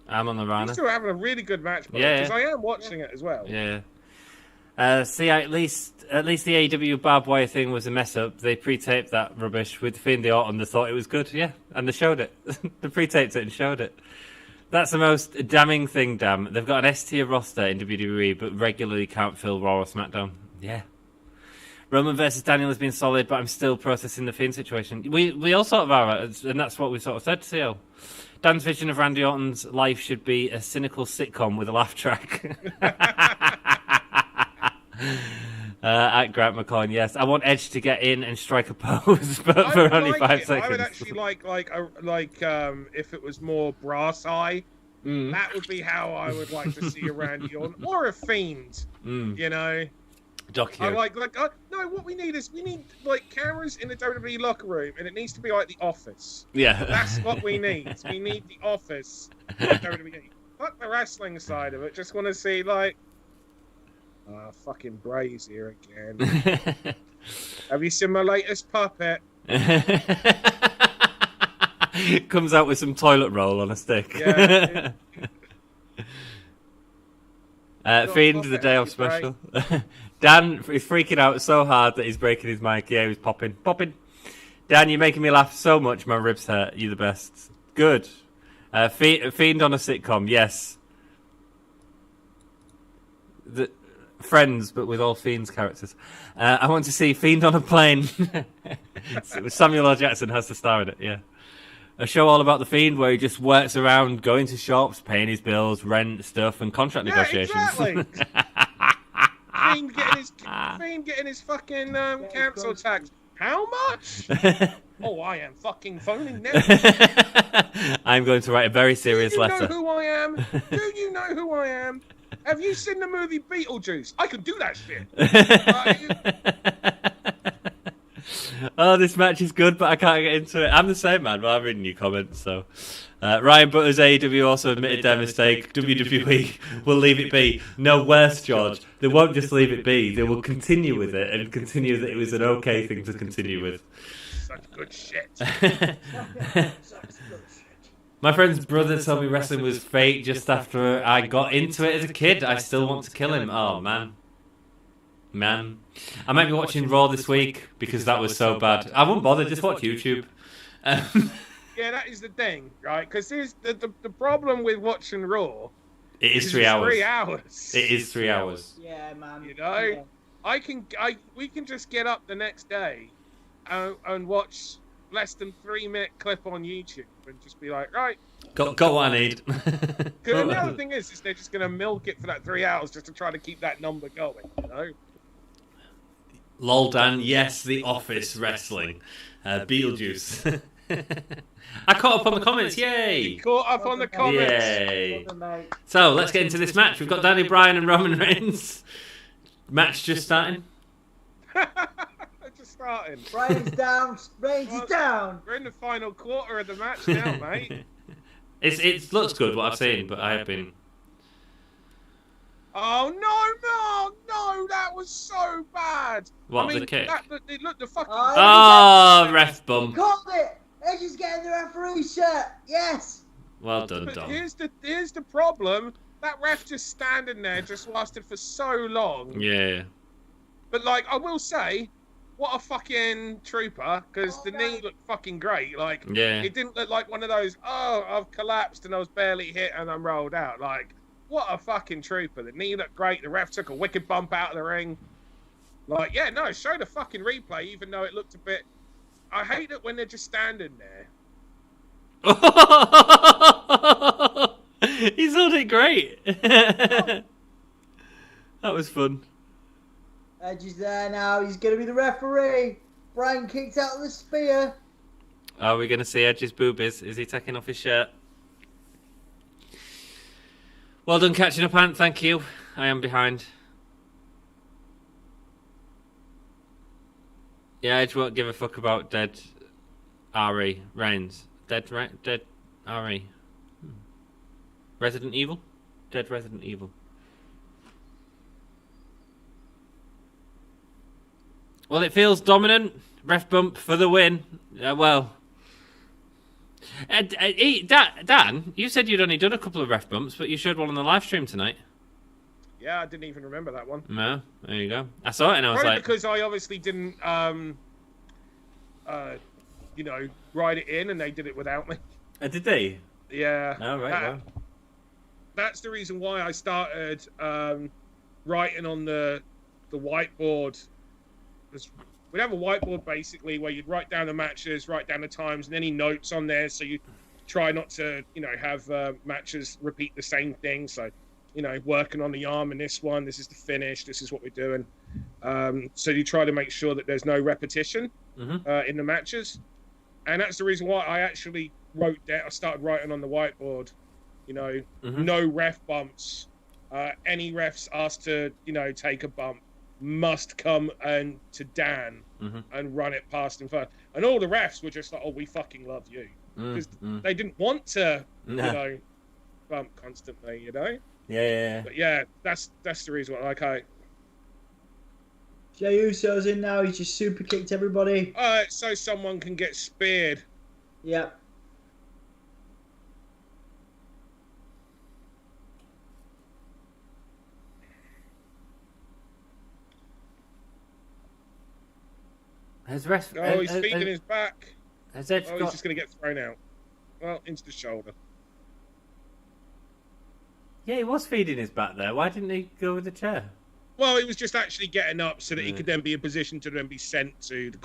I'm on the Rana. You're still having a really good match, because I am watching it as well. Yeah. See, at least the AEW barbed wire thing was a mess up. They pre-taped that rubbish with Fiend the Orton. They thought it was good, yeah, and they showed it. They pre-taped it and showed it. That's the most damning thing, damn. They've got an S-tier roster in WWE, but regularly can't fill Raw or SmackDown. Yeah. Roman versus Daniel has been solid, but I'm still processing the Fiend situation. We all sort of are, and that's what we sort of said to CL. Dan's vision of Randy Orton's life should be a cynical sitcom with a laugh track. At Grant McCoy, yes. I want Edge to get in and strike a pose, but for only 5 seconds. I would actually like if it was more brass eye. That would be how I would like to see a Randy Orton or a Fiend. You know, Docu. I no. What we need like cameras in the WWE locker room, and it needs to be like The Office. Yeah, that's what we need. We need The Office. WWE. Fuck the wrestling side of it. Just want to see like. Fucking Bray's here again. Have you seen my latest puppet? Comes out with some toilet roll on a stick. Yeah. Fiend the day off special. Dan is freaking out so hard that he's breaking his mic. Yeah, he was popping. Dan, you're making me laugh so much, my ribs hurt. You're the best. Good. Fiend on a sitcom, yes. Friends, but with all Fiend's characters. I want to see Fiend on a plane. Samuel L. Jackson has to star in it, yeah. A show all about the Fiend where he just works around going to shops, paying his bills, rent, stuff, and contract negotiations. Exactly. Fiend getting his fucking council tax. How much? Oh, I am fucking phoning now. I'm going to write a very serious letter. Do you know who I am? Do you know who I am? Have you seen the movie Beetlejuice? I can do that shit. Oh, this match is good, but I can't get into it. I'm the same, man, but I'm reading your comments, so... Ryan Butters, AEW also admitted their mistake. WWE will leave it be. No, worse, George. They won't just leave it be. They will continue with it and continue that it was an okay thing to continue with. Such good shit. My friend's brother told me wrestling was fake just after I got into it as a kid. I still want to kill him. Oh, man. I might be watching Raw this week because that was so bad. I won't bother. Just watch YouTube. Yeah, that is the thing, right? Because here's the problem with watching Raw. It is 3 hours. 3 hours. It is 3 hours. Yeah, man. You know, yeah. We can just get up the next day and watch less than 3-minute clip on YouTube and just be like, right. Got what I need. Because the other thing is they're just going to milk it for that 3 hours just to try to keep that number going, you know? Lol, Dan, yes, The Office wrestling. Beetlejuice. I caught up on the comments, yay! You caught up on the comments. Yay! So, let's get into this match. We've got Danny Bryan and Roman Reigns. Match just starting. Just starting. Bryan's down, Reigns is down. We're in the final quarter of the match now, mate. It looks good, what I've seen, but I have been... Oh, no, that was so bad. What, the kick? The fucking... Oh, ref bump. Called it. Edge is getting the referee shirt. Yes. Well done, but Dom. Here's the problem. That ref just standing there just lasted for so long. Yeah. But, like, I will say, what a fucking trooper, because the knee looked fucking great. Like, Yeah. it didn't look like one of those, oh, I've collapsed and I was barely hit and I'm rolled out. Like, what a fucking trooper. The knee looked great. The ref took a wicked bump out of the ring. Like, yeah, no, show the fucking replay, even though it looked a bit... I hate it when they're just standing there. He sold it great. That was fun. Edge is there now. He's going to be the referee. Bryan kicked out of the spear. Are we going to see Edge's boobies? Is he taking off his shirt? Well done catching up, Ant. Thank you. I am behind. Yeah, Edge won't give a fuck about dead Ari Reigns. Dead Ari. Resident Evil? Dead Resident Evil. Well, it feels dominant. Ref bump for the win. Well. Dan, you said you'd only done a couple of ref bumps, but you showed one on the live stream tonight. Yeah, I didn't even remember that one. No, there you go. I saw it and I was Probably like... because I obviously didn't, you know, write it in and they did it without me. Did they? Yeah. Oh, right, well. That's the reason why I started writing on the whiteboard. We'd have a whiteboard basically where you'd write down the matches, write down the times, and any notes on there. So you try not to, you know, have matches repeat the same thing. So, you know, working on the arm in this one, this is the finish, this is what we're doing. So you try to make sure that there's no repetition in the matches. And that's the reason why I actually I started writing on the whiteboard, you know, no ref bumps. Any refs asked to, you know, take a bump must come to Dan and run it past him first. And all the refs were just like, oh, we fucking love you. Because they didn't want to, you know, bump constantly, you know? Yeah. But yeah, that's the reason why, like, Jey Uso's in now. He's just super kicked everybody. So someone can get speared. Yep. He's feeding his back. Has Edge he's just going to get thrown out. Well, into the shoulder. Yeah, he was feeding his back there. Why didn't he go with the chair? Well, he was just actually getting up so that he could then be in position to then be sent into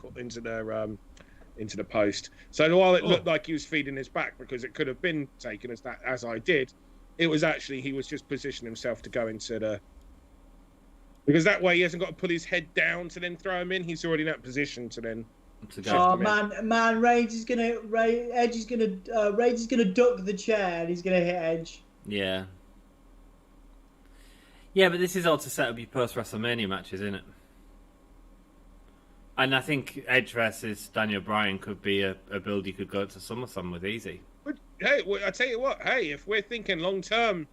the post. So while it looked like he was feeding his back, because it could have been taken as I did, it was actually he was just positioning himself to go into the... Because that way he hasn't got to put his head down to then throw him in. He's already in that position to then... Oh man! Reigns is gonna duck the chair and he's gonna hit Edge. Yeah. Yeah, but this is all to set up your post-WrestleMania matches, isn't it? And I think Edge versus Daniel Bryan could be a build you could go to SummerSlam with easy. But hey, I tell you what. Hey, if we're thinking long term,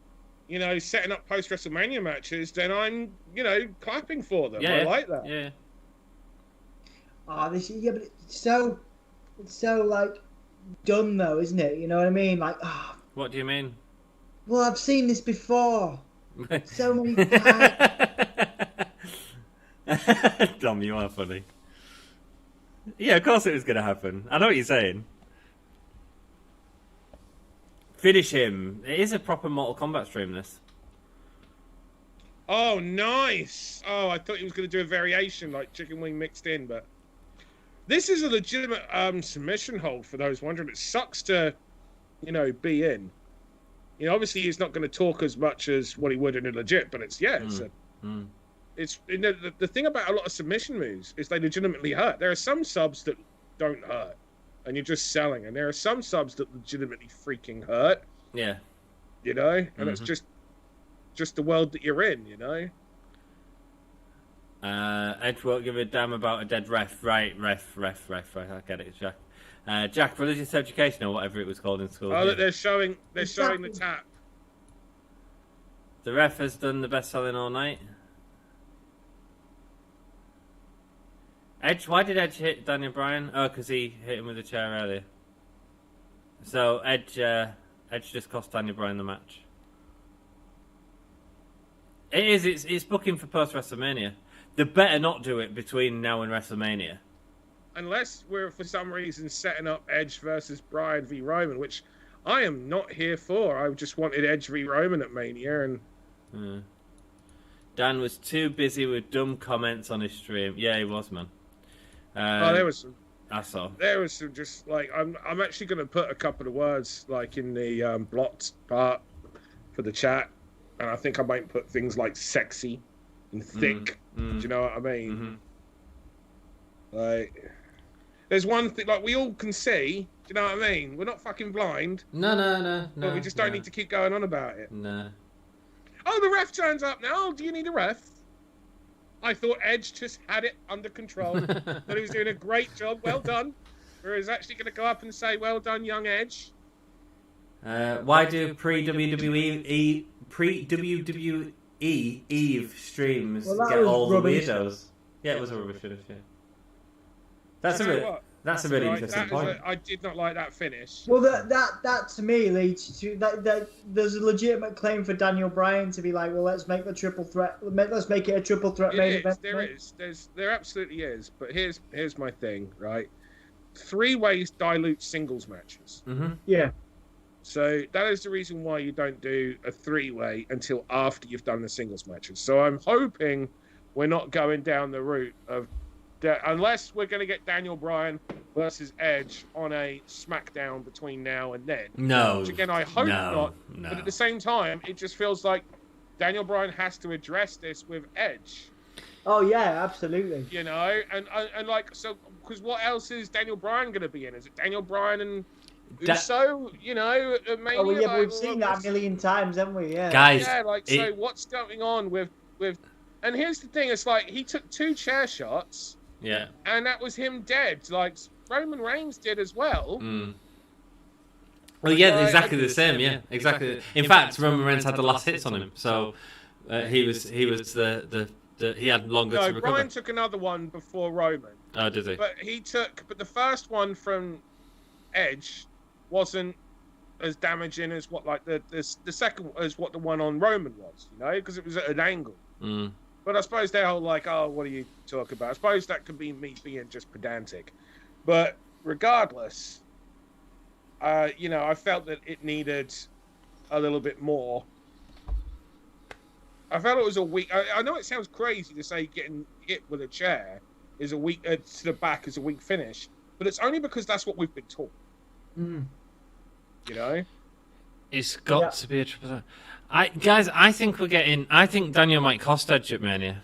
you know, setting up post-WrestleMania matches, then I'm, you know, clapping for them. Yeah, I like that. Yeah. Oh, but it's so like done though, isn't it? You know what I mean? Like, What do you mean? Well, I've seen this before. So many times. Dom, you are funny. Yeah, of course it was going to happen. I know what you're saying. Finish him. It is a proper Mortal Kombat stream, this. Oh, nice. Oh, I thought he was going to do a variation like chicken wing mixed in, but this is a legitimate submission hold for those wondering. It sucks to, you know, be in. You know, obviously he's not going to talk as much as what he would in a legit, but it's it's you know, the thing about a lot of submission moves is they legitimately hurt. There are some subs that don't hurt, and you're just selling, and there are some subs that legitimately freaking hurt. Yeah. You know, and it's just the world that you're in. You know. Edge won't give a damn about a dead ref. Right, ref. I get it, Jack. Jack, religious education or whatever it was called in school. Oh, look, they're showing the tap. The ref has done the best selling all night. Edge, why did Edge hit Daniel Bryan? Oh, because he hit him with a chair earlier. So Edge just cost Daniel Bryan the match. It's booking for post WrestleMania. They better not do it between now and WrestleMania. Unless we're for some reason setting up Edge versus Bryan v Roman, which I am not here for. I just wanted Edge v Roman at Mania, and Dan was too busy with dumb comments on his stream. Yeah, he was, man. there was some. I saw. There was some just like I'm actually going to put a couple of words like in the blocked part for the chat, and I think I might put things like sexy and thick. Do you know what I mean? Like, there's one thing like we all can see. Do you know what I mean? We're not fucking blind. No. But we just don't need to keep going on about it. No. Oh, the ref turns up now. Do you need a ref? I thought Edge just had it under control. That he was doing a great job. Well done. Or is actually going to go up and say, "Well done, young Edge." Why do pre-WWE Eve streams get all the weirdos? Yeah, it was a rubbish finish. Yeah. That's a really interesting point. I did not like that finish. Well, that to me leads to that. There's a legitimate claim for Daniel Bryan to be like, well, let's make the triple threat. Let's make it a triple threat main event. There absolutely is. But here's my thing, right? 3 ways dilute singles matches. Yeah. So that is the reason why you don't do a 3-way until after you've done the singles matches. So I'm hoping we're not going down the route of. Unless we're going to get Daniel Bryan versus Edge on a SmackDown between now and then. No. Which again, I hope not. But at the same time, it just feels like Daniel Bryan has to address this with Edge. Oh yeah, absolutely. You know, and like so, because what else is Daniel Bryan going to be in? Is it Daniel Bryan and Uso? You know, maybe. Oh well, yeah, but we've seen that a million times, haven't we? Yeah. Guys, yeah, like so, what's going on with? And here's the thing: it's like he took 2 chair shots. Yeah. And that was him dead, like Roman Reigns did as well. Well, yeah, exactly the same. Yeah, exactly. In fact, Roman Reigns had the last hits on him, so he was the he had longer to recover. Bryan took another one before Roman. Oh, did he? But the first one from Edge wasn't as damaging as what like the second as what the one on Roman was, you know, because it was at an angle. But I suppose they're all like, oh, what are you talking about? I suppose that could be me being just pedantic. But regardless, you know, I felt that it needed a little bit more. I felt it was a weak... I know it sounds crazy to say getting hit with a chair is a weak to the back is a weak finish, but it's only because that's what we've been taught. You know? It's got to be a triple threat. I think we're getting... I think Daniel might cost Edge at Mania.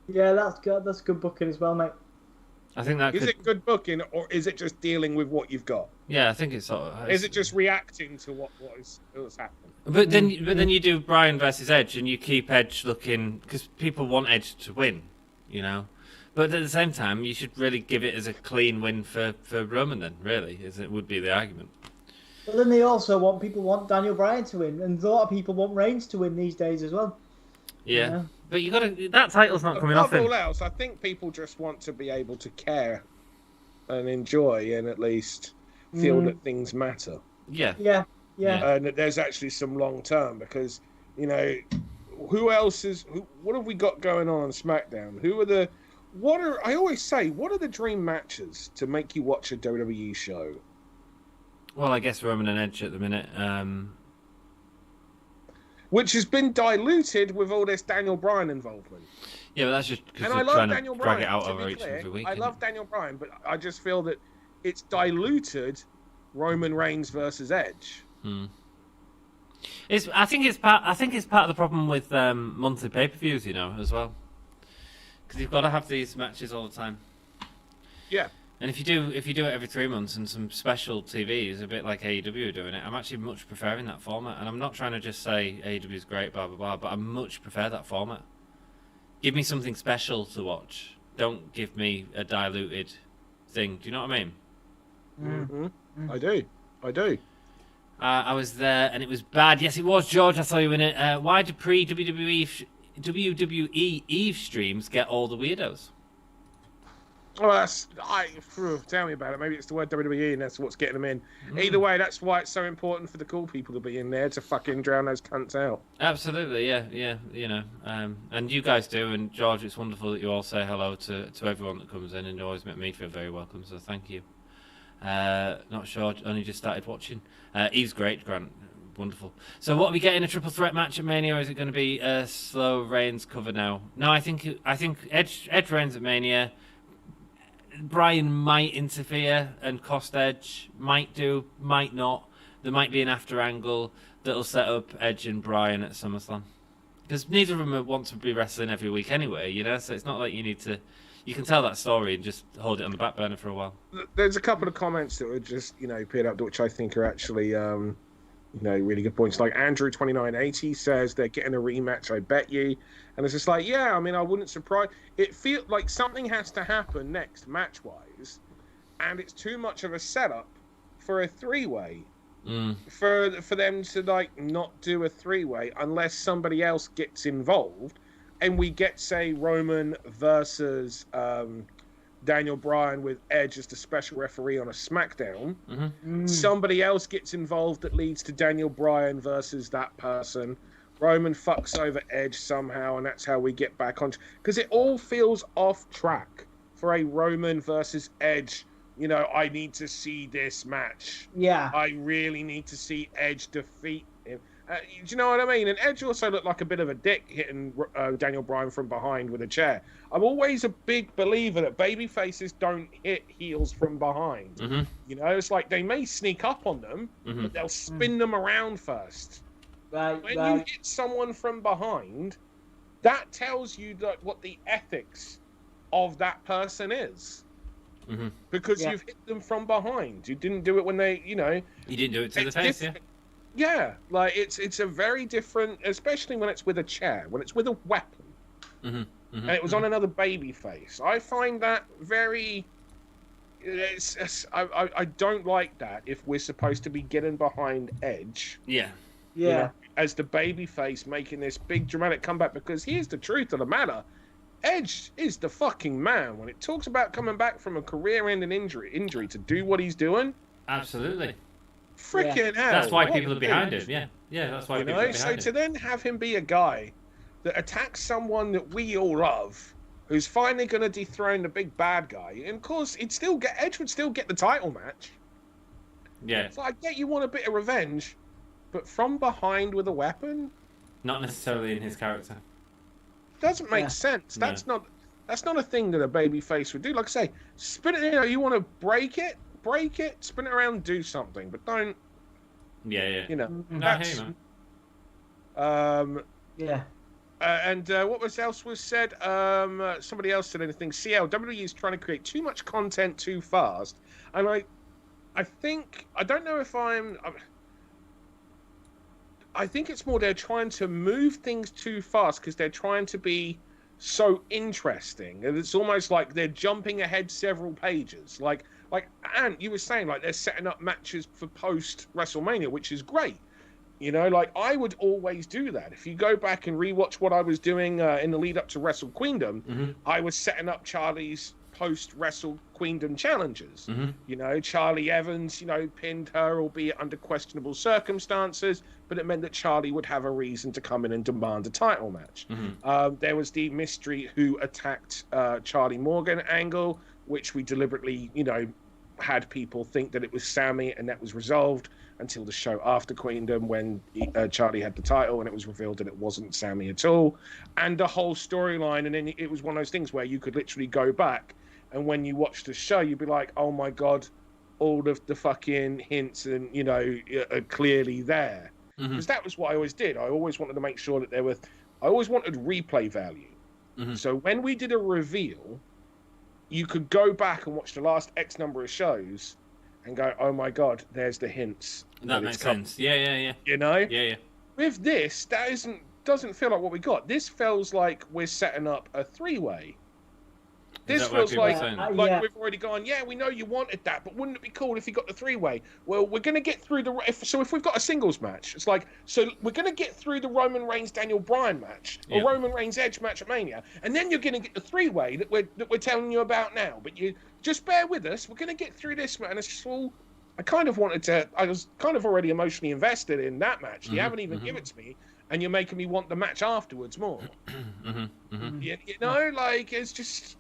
Yeah, that's good. That's good booking as well, mate. I think that is it good booking, or is it just dealing with what you've got? Yeah, I think it's sort of... Is it just reacting to what is happening? But then you do Bryan versus Edge, and you keep Edge looking... Because people want Edge to win, you know? But at the same time, you should really give it as a clean win for Roman then, really, as it would be the argument. But then they also people want Daniel Bryan to win, and a lot of people want Reigns to win these days as well. Yeah, you know? But you got to. That title's not coming off him. Above all else, I think people just want to be able to care and enjoy, and at least feel that things matter. Yeah. And that there's actually some long term, because you know, who else is? What have we got going on SmackDown? I always say, what are the dream matches to make you watch a WWE show? Well, I guess Roman and Edge at the minute. Which has been diluted with all this Daniel Bryan involvement. Yeah, but that's just because they're trying to drag it out over each every week. I love Daniel Bryan, but I just feel that it's diluted Roman Reigns versus Edge. I think it's part of the problem with monthly pay-per-views, you know, as well. Because you've got to have these matches all the time. Yeah. And if you do it every 3 months and some special TV is a bit like AEW are doing it, I'm actually much preferring that format. And I'm not trying to just say AEW is great, blah, blah, blah, but I much prefer that format. Give me something special to watch. Don't give me a diluted thing. Do you know what I mean? I do. I was there and it was bad. Yes, it was, George. I saw you in it. Why do WWE Eve streams get all the weirdos? Well, tell me about it. Maybe it's the word WWE and that's what's getting them in. Either way, that's why it's so important for the cool people to be in there to fucking drown those cunts out. Absolutely, yeah, you know. And you guys do, and George, it's wonderful that you all say hello to everyone that comes in, and you always make me feel very welcome, so thank you. Not sure, only just started watching. Eve's great, Grant, wonderful. So what are we getting, a triple threat match at Mania, or is it going to be a slow Reigns cover now? No, I think Edge Reigns at Mania. Bryan might interfere and cost Edge, might do, might not. There might be an after angle that'll set up Edge and Bryan at SummerSlam. Because neither of them want to be wrestling every week anyway, you know, so it's not like you need to... You can tell that story and just hold it on the back burner for a while. There's a couple of comments that were just, appeared up, which I think are actually, really good points. Like Andrew 2980 says they're getting a rematch, I bet you. And it's just like, yeah, I mean, I wouldn't surprise. It feels like something has to happen next match-wise, and it's too much of a setup for a three-way. For them to, like, not do a three-way unless somebody else gets involved, and we get, say, Roman versus Daniel Bryan with Edge as the special referee on a SmackDown. Somebody else gets involved that leads to Daniel Bryan versus that person. Roman fucks over Edge somehow, and that's how we get back on. Because it all feels off track for a Roman versus Edge. I need to see this match. Yeah. I really need to see Edge defeat him. Do you know what I mean? And Edge also looked like a bit of a dick hitting Daniel Bryan from behind with a chair. I'm always a big believer that babyfaces don't hit heels from behind. It's like they may sneak up on them, but they'll spin them around first. When you hit someone from behind, that tells you what the ethics of that person is. Because you've hit them from behind. You didn't do it when they, You didn't do it to the face, yeah. Yeah, like it's a very different, especially when it's with a chair, when it's with a weapon, and it was on another baby face. I find that very. I don't like that if we're supposed to be getting behind Edge. Yeah. As the baby face making this big dramatic comeback, because here's the truth of the matter. Edge is the fucking man. When it talks about coming back from a career-ending injury to do what he's doing. Absolutely. Freaking hell. That's why people are behind him, yeah. Yeah, that's why people are behind him. So to then have him be a guy that attacks someone that we all love, who's finally going to dethrone the big bad guy, and of course, Edge would still get the title match. Yeah. So I get you want a bit of revenge, but from behind with a weapon? Not necessarily in his character. Doesn't make sense. That's not a thing that a baby face would do. Like I say, spin it, you want to break it, spin it around, do something, but don't. Yeah. That's, yeah. And what else was said? Somebody else said anything. WWE is trying to create too much content too fast, and I think I don't know if I think it's more they're trying to move things too fast because they're trying to be so interesting, and it's almost like they're jumping ahead several pages. Like Ant, you were saying, like they're setting up matches for post WrestleMania, which is great. Like I would always do that. If you go back and rewatch what I was doing in the lead up to Wrestle Queendom, I was setting up Charlie's post Wrestle Queendom challenges. Charlie Evans, pinned her, albeit under questionable circumstances, but it meant that Charlie would have a reason to come in and demand a title match. There was the mystery who attacked Charlie Morgan angle, which we deliberately, had people think that it was Sammy, and that was resolved until the show after Queendom when Charlie had the title and it was revealed that it wasn't Sammy at all. And the whole storyline, and then it was one of those things where you could literally go back, and when you watch the show, you'd be like, oh my God, all of the fucking hints and, are clearly there. Because that was what I always did. I always wanted to make sure that I always wanted replay value. So when we did a reveal, you could go back and watch the last X number of shows and go, oh my God, there's the hints. That makes sense. Yeah. Yeah. With this, doesn't feel like what we got. This feels like we're setting up a three-way. This that why feels people are like saying that? Yeah. we've already gone. Yeah, we know you wanted that, but wouldn't it be cool if you got the 3-way? Well, we're gonna get through if we've got a singles match, it's like we're gonna get through the Roman Reigns Daniel Bryan match or Roman Reigns Edge match at Mania, and then you're gonna get the 3-way that we're telling you about now. But you just bear with us. We're gonna get through this, and it's just all. I was kind of already emotionally invested in that match. You haven't even given it to me, and you're making me want the match afterwards more. You know, like it's just.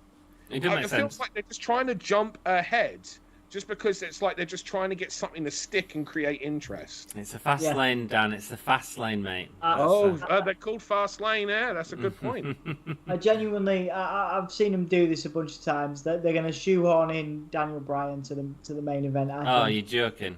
It doesn't make It sense. feels like they're just trying to jump ahead, just because it's like they're just trying to get something to stick and create interest. It's a fast lane, Dan. It's the fast lane, mate. They're called Fast Lane. Yeah, that's a good point. I genuinely, I've seen them do this a bunch of times. They're going to shoehorn in Daniel Bryan to the main event. Oh, you're joking.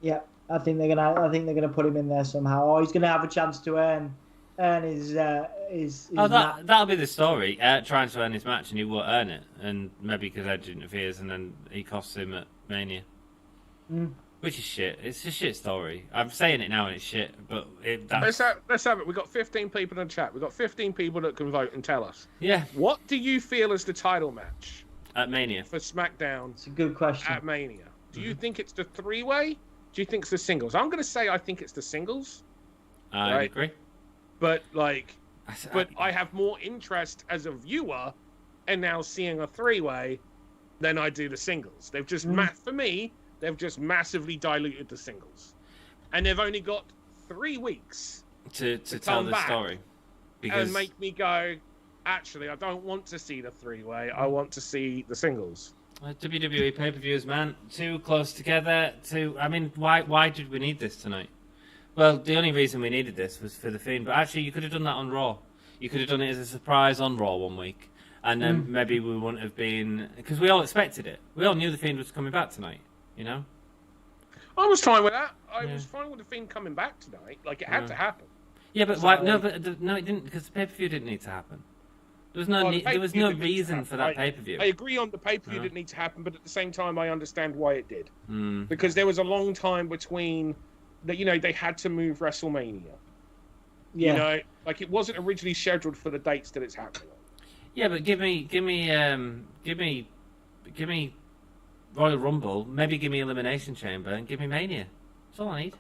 Yeah, I think they're gonna put him in there somehow, or he's gonna have a chance to earn his. That'll be the story. Trying to earn his match and he won't earn it, and maybe because Edge interferes and then he costs him at Mania, which is shit. It's a shit story. I'm saying it now and it's shit, but Let's have it. We've got 15 people in the chat. We've got 15 people that can vote and tell us. Yeah. What do you feel is the title match At Mania. for SmackDown It's a good question. at Mania? Do you think it's the 3-way? Do you think it's the singles? I'm going to say I think it's the singles. I agree. But I have more interest as a viewer in now seeing a 3-way than I do the singles. They've just for me, they've just massively diluted the singles, and they've only got 3 weeks to tell the story and make me go. Actually, I don't want to see the 3-way. I want to see the singles. WWE pay-per-views, man, too close together. I mean, why did we need this tonight? Well, the only reason we needed this was for the Fiend, but actually you could have done that on Raw. You could have done it as a surprise on Raw one week, and then maybe we wouldn't have been... Because we all expected it. We all knew the Fiend was coming back tonight, you know? I was fine with that. I was fine with the Fiend coming back tonight. Like, it had to happen. Yeah, but why? No, it didn't, because the pay-per-view didn't need to happen. There was no reason for that pay-per-view. I agree on the pay-per-view didn't need to happen, but at the same time, I understand why it did. Because there was a long time between... That they had to move WrestleMania. Yeah. You know, like it wasn't originally scheduled for the dates that it's happening on. Yeah, but give me Royal Rumble, maybe give me Elimination Chamber, and give me Mania. That's all I need.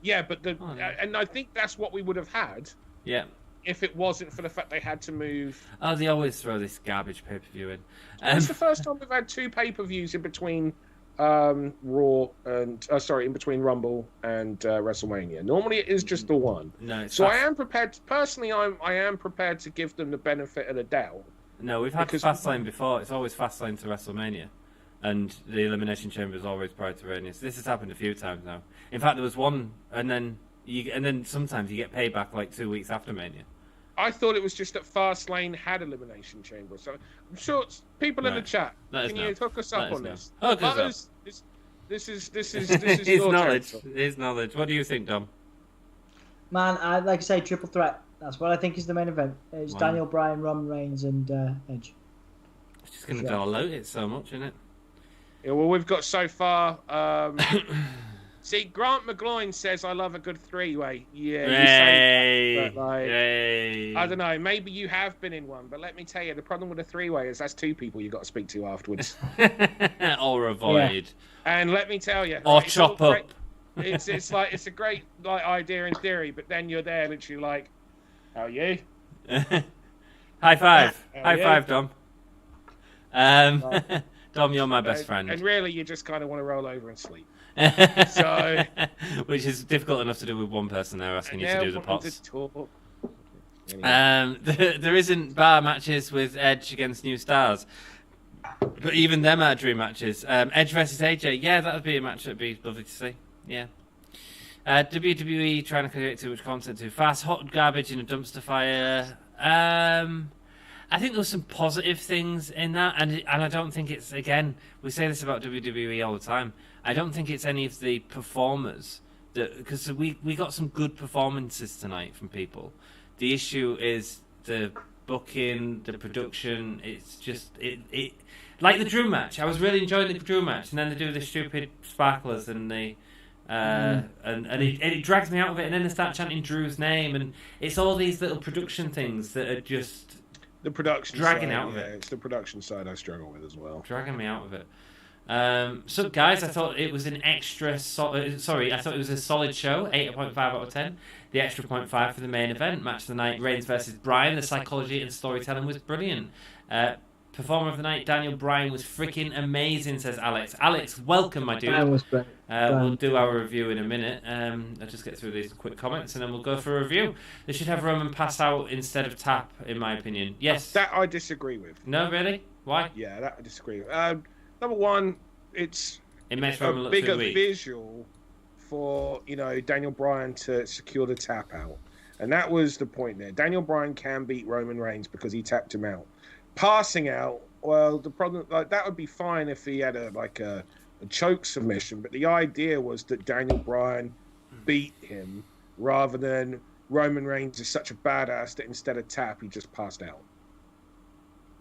Yeah, but and I think that's what we would have had. Yeah. If it wasn't for the fact they had to move. Oh, they always throw this garbage pay-per-view in. It's the first time we've had 2 pay-per-views in between. Raw and in between Rumble and WrestleMania. Normally it is just the one. No, so I am prepared. Personally, I am prepared to give them the benefit of the doubt. No, we've had Fastlane before. It's always Fastlane to WrestleMania, and the Elimination Chamber is always prior to Mania. So this has happened a few times now. In fact, there was one, and then sometimes you get payback like 2 weeks after Mania. I thought it was just that Fastlane had Elimination Chamber. So I'm sure people in the chat, can you hook us up on this? Hook us up. This is his your knowledge. territory. His knowledge. What do you think, Dom? Man, I'd like to say triple threat. That's what I think is the main event. It's Daniel Bryan, Roman Reigns, and Edge. It's just going to dilute it so much, isn't it? Yeah, well, we've got so far. See, Grant McGloin says, I love a good 3-way. Yeah, you say that, but I don't know. Maybe you have been in one, but let me tell you, the problem with a 3-way is that's 2 people you've got to speak to afterwards. Or avoid. Yeah. And let me tell you. Or chop up. It's a great idea in theory, but then you're there literally like, how are you? High five. High five, Dom. Dom, you're my best friend. And really, you just kind of want to roll over and sleep. Which is difficult enough to do with one person there asking you to do the pots. Anyway. There isn't bar matches with Edge against New Stars, but even them are dream matches. Edge versus AJ, yeah, that would be a match that'd be lovely to see. Yeah. WWE trying to create too much content too fast. Hot garbage in a dumpster fire. I think there were some positive things in that, and I don't think it's, again, we say this about WWE all the time, I don't think it's any of the performers, because we got some good performances tonight from people. The issue is the booking, the production, it's just, it like the Drew match, I was really enjoying the Drew match, and then they do the stupid sparklers, and they... and it drags me out of it, and then they start chanting Drew's name, and it's all these little production things that are just The production dragging side, out of it. It's the production side I struggle with as well. Dragging me out of it. So guys, I thought it was an extra. I thought it was a solid show. 8.5 out of 10. The extra 0.5 for the main event, match of the night. Reigns versus Bryan. The psychology and storytelling was brilliant. Performer of the night, Daniel Bryan, was freaking amazing, says Alex. Alex, welcome, my dude. Was great. We'll do our review in a minute. I'll just get through these quick comments and then we'll go for a review. They should have Roman pass out instead of tap, in my opinion. Yes. That I disagree with. No, really? Why? Yeah, that I disagree with. Number one, it makes a Roman look bigger too weak. visual for Daniel Bryan to secure the tap out, and that was the point there. Daniel Bryan can beat Roman Reigns because he tapped him out. Passing out, well, the problem that would be fine if he had a choke submission, but the idea was that Daniel Bryan beat him rather than Roman Reigns is such a badass that instead of tap he just passed out.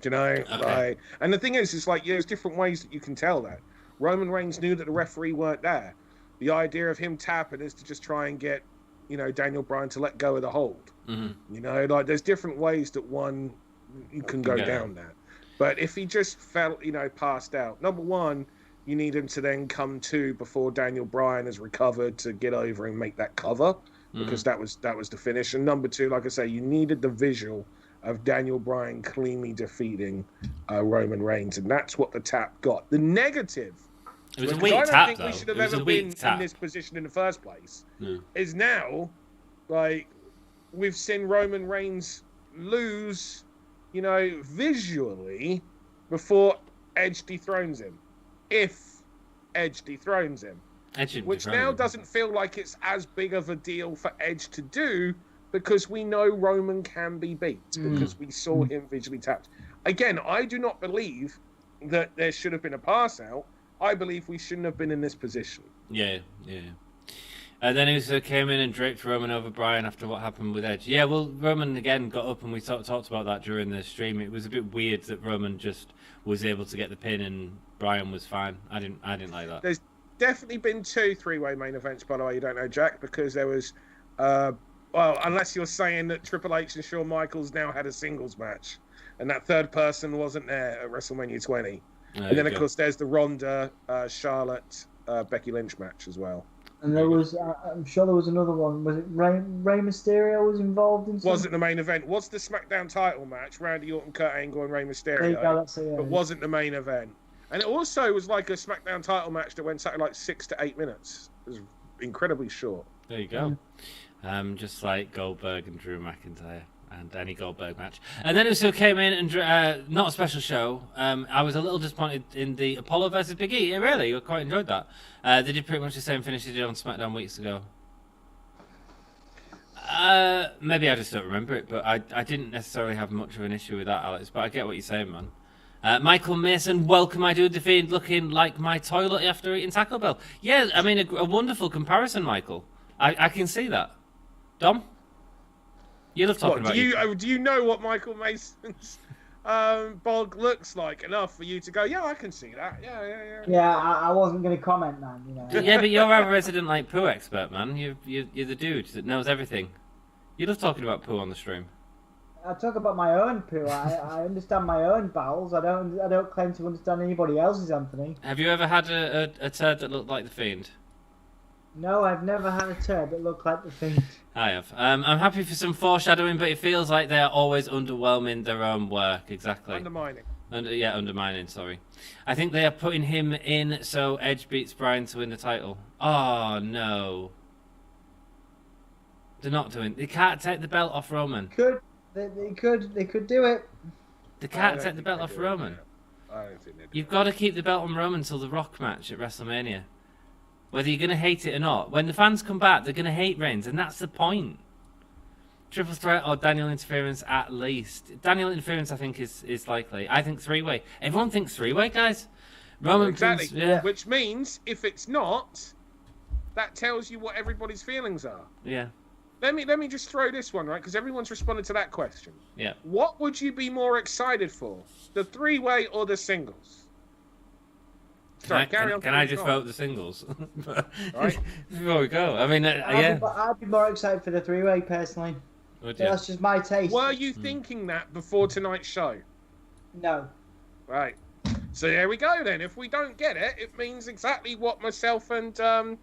Do you know? Okay. And the thing is, it's like there's different ways that you can tell that. Roman Reigns knew that the referee weren't there. The idea of him tapping is to just try and get, Daniel Bryan to let go of the hold. Mm-hmm. There's different ways that you can go down that. But if he just fell, passed out, number one, you need him to then come to before Daniel Bryan has recovered to get over and make that cover, because that was the finish. And number two, like I say, you needed the visual of Daniel Bryan cleanly defeating Roman Reigns, and that's what the tap got. The negative, it was a because weak I don't tap, think though. we should have It was ever a weak been tap. in this position in the first place, No. is now, we've seen Roman Reigns lose, visually before Edge dethrones him. If Edge dethrones him. Which now doesn't feel like it's as big of a deal for Edge to do, because we know Roman can be beat, because we saw him visually tapped. Again, I do not believe that there should have been a pass out. I believe we shouldn't have been in this position. Yeah. And then he came in and draped Roman over Bryan after what happened with Edge. Yeah, well, Roman again got up, and we talked about that during the stream. It was a bit weird that Roman just was able to get the pin and Bryan was fine. I didn't like that. There's definitely been 2 3-way main events, by the way, you don't know, Jack, because there was, unless you're saying that Triple H and Shawn Michaels now had a singles match, and that third person wasn't there at WrestleMania 20. And then, of course, there's the Ronda, Charlotte, Becky Lynch match as well. And there was, I'm sure there was another one. Was it Rey Mysterio was involved in something? Wasn't the main event. Was the SmackDown title match, Randy Orton, Kurt Angle, and Rey Mysterio. There you go, that's it, yeah. But wasn't the main event. And it also was like a SmackDown title match that went something like 6 to 8 minutes. It was incredibly short. There you go. Just like Goldberg and Drew McIntyre and any Goldberg match. And then Uso came in and not a special show. I was a little disappointed in the Apollo versus Big E. Really, I quite enjoyed that. They did pretty much the same finish they did on SmackDown weeks ago. Maybe I just don't remember it, but I didn't necessarily have much of an issue with that, Alex. But I get what you're saying, man. Michael Mason, welcome, my dude. The Fiend looking like my toilet after eating Taco Bell. Yeah, I mean, a wonderful comparison, Michael. I can see that. Dom? You love talking about do you know what Michael Mason's bog looks like enough for you to go, yeah, I can see that. Yeah. Yeah, I wasn't going to comment, man. Yeah, but you're our resident poo expert, man. You're the dude that knows everything. You love talking about poo on the stream. I talk about my own poo. I understand my own bowels. I don't claim to understand anybody else's, Anthony. Have you ever had a turd that looked like the Fiend? No, I've never had a turd that looked like the Fiend. I have. I'm happy for some foreshadowing, but it feels like they are always underwhelming their own work. Exactly. Undermining. Undermining, sorry. I think they are putting him in so Edge beats Bryan to win the title. Oh, no. They're not doing... They can't take the belt off Roman. They could do it. They can't take the belt off Roman. I don't think they do. You've got to keep the belt on Roman until the Rock match at WrestleMania. Whether you're going to hate it or not. When the fans come back, they're going to hate Reigns, and that's the point. Triple threat or Daniel interference at least. Daniel interference, I think, is likely. I think 3-way. Everyone thinks 3-way, guys. Roman exactly. yeah. Which means, if it's not, that tells you what everybody's feelings are. Yeah. Let me just throw this one, right? Because everyone's responded to that question. Yeah. What would you be more excited for? The 3-way or the singles? Sorry, can I just vote the singles? Right. Before we go. I mean, yeah. I'd be more excited for the 3-way, personally. Would So you? that's just my taste. Were you thinking that before tonight's show? No. Right. So there we go then. If we don't get it, it means exactly what myself and who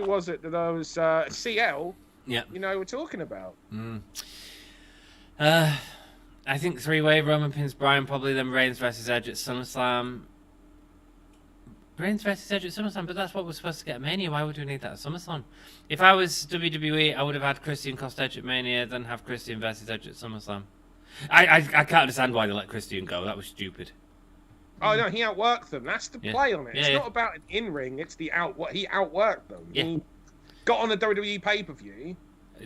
was it that I was CL? Yeah. We're talking about. I think 3-way Roman pins Bryan, probably then Reigns versus Edge at SummerSlam. Reigns versus Edge at SummerSlam, but that's what we're supposed to get at Mania. Why would we need that at SummerSlam? If I was WWE, I would have had Christian cost Edge at Mania, then have Christian versus Edge at SummerSlam. I can't understand why they let Christian go. That was stupid. Oh no, he outworked them. That's the play on it. It's not about an in-ring. It's the what he outworked them. Yeah. He got on a WWE pay-per-view,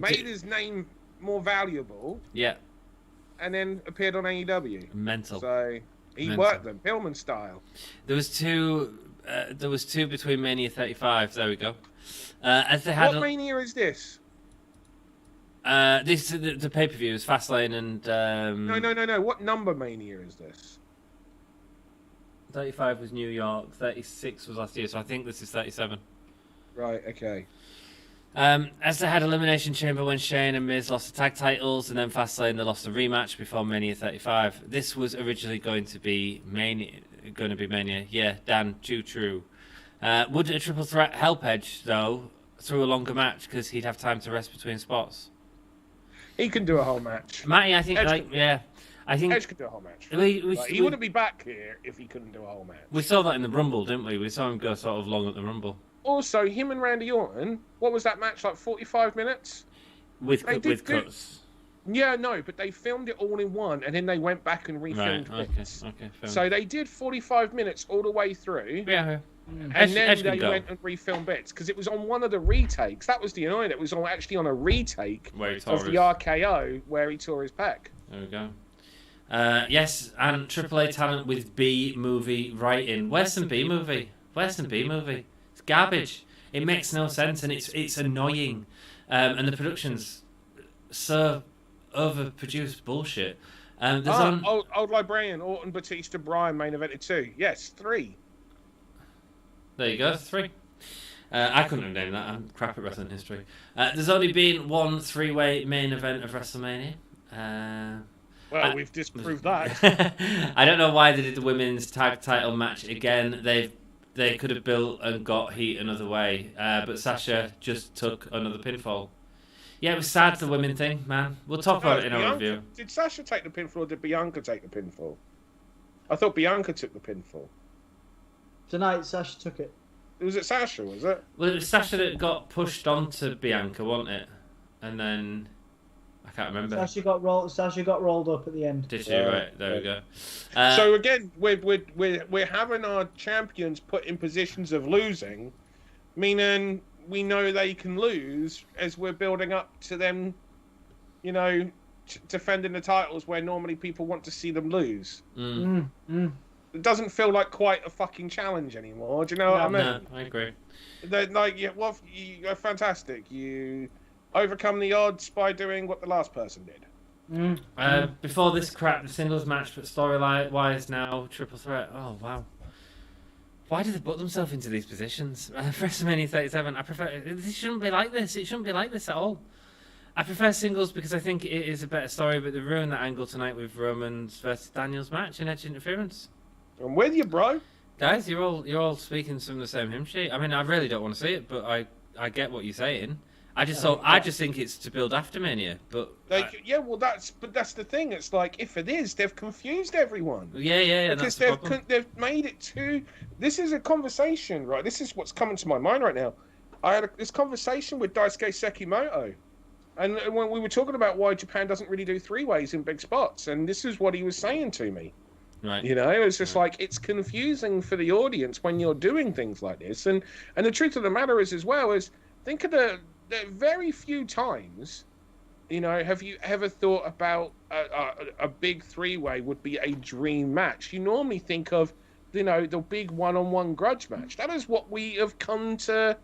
made his name more valuable. Yeah. And then appeared on AEW. Mental. So he worked them, Pillman style. There was two between Mania 35. There we go. As they had what Mania is this? This the pay-per-view is Fastlane and No. What number Mania is this? 35 was New York. 36 was last year. So I think this is 37. Right. Okay. As they had Elimination Chamber when Shane and Miz lost the tag titles, and then Fastlane they lost a rematch before Mania 35. This was originally going to be Mania. Yeah, Dan, true. Would a triple threat help Edge though through a longer match because he'd have time to rest between spots? He can do a whole match. Matty, I think Edge I think Edge could do a whole match. He wouldn't be back here if he couldn't do a whole match. We saw that in the Rumble, didn't we? We saw him go sort of long at the Rumble. Also, him and Randy Orton, what was that match, like 45 minutes? With cuts. Yeah, no, but they filmed it all in one, and then they went back and refilmed bits. Okay, so they did 45 minutes all the way through. Yeah. And then they went and refilmed bits, because it was on one of the retakes. That was the annoying. It was actually on a retake of the RKO, where he tore his pec. There we go. Yes, and AAA talent with B movie writing. Where's some B movie? It's garbage. It makes no sense, and it's annoying. And the production's so overproduced bullshit. Old Librarian, Orton, Batista, Bryan, main evented 2. Yes, 3. There you go, 3. I couldn't have named that. I'm crap at wrestling history. There's only been one 3-way main event of WrestleMania. Well, we've disproved that. I don't know why they did the women's tag title match again. They could have built and got heat another way, but Sasha just took another pinfall. Yeah, it was sad, the women thing, man. We'll talk about it in our review. Did Sasha take the pinfall or did Bianca take the pinfall? I thought Bianca took the pinfall. Tonight, Sasha took it. Was it Sasha, was it? Well, it was Sasha that got pushed onto Bianca, wasn't it? And then I can't remember. Sasha got rolled up at the end. Did she? Right, there we go. So again, we're having our champions put in positions of losing, meaning we know they can lose as we're building up to them, defending the titles where normally people want to see them lose. It doesn't feel like quite a fucking challenge anymore. Do you know what I mean? No, I agree. You're fantastic. You overcome the odds by doing what the last person did. Before this crap, the singles match, but storyline-wise now, triple threat. Oh, wow. Why do they put themselves into these positions? WrestleMania 37, I prefer... It shouldn't be like this. It shouldn't be like this at all. I prefer singles because I think it is a better story, but they ruined that angle tonight with Roman's versus Daniel's match and Edge interference. I'm with you, bro. Guys, you're all speaking from the same hymn sheet. I mean, I really don't want to see it, but I get what you're saying. I just think it's to build after Mania, but that's the thing. It's like if it is, they've confused everyone. Yeah. Because they've made it too. This is a conversation, right? This is what's coming to my mind right now. I had this conversation with Daisuke Sekimoto, and when we were talking about why Japan doesn't really do 3-ways in big spots, and this is what he was saying to me. Right. It's just like it's confusing for the audience when you're doing things like this, and the truth of the matter is as well is think of the very few times, have you ever thought about a big 3-way would be a dream match? You normally think of, the big one-on-one grudge match. That is what we have come to,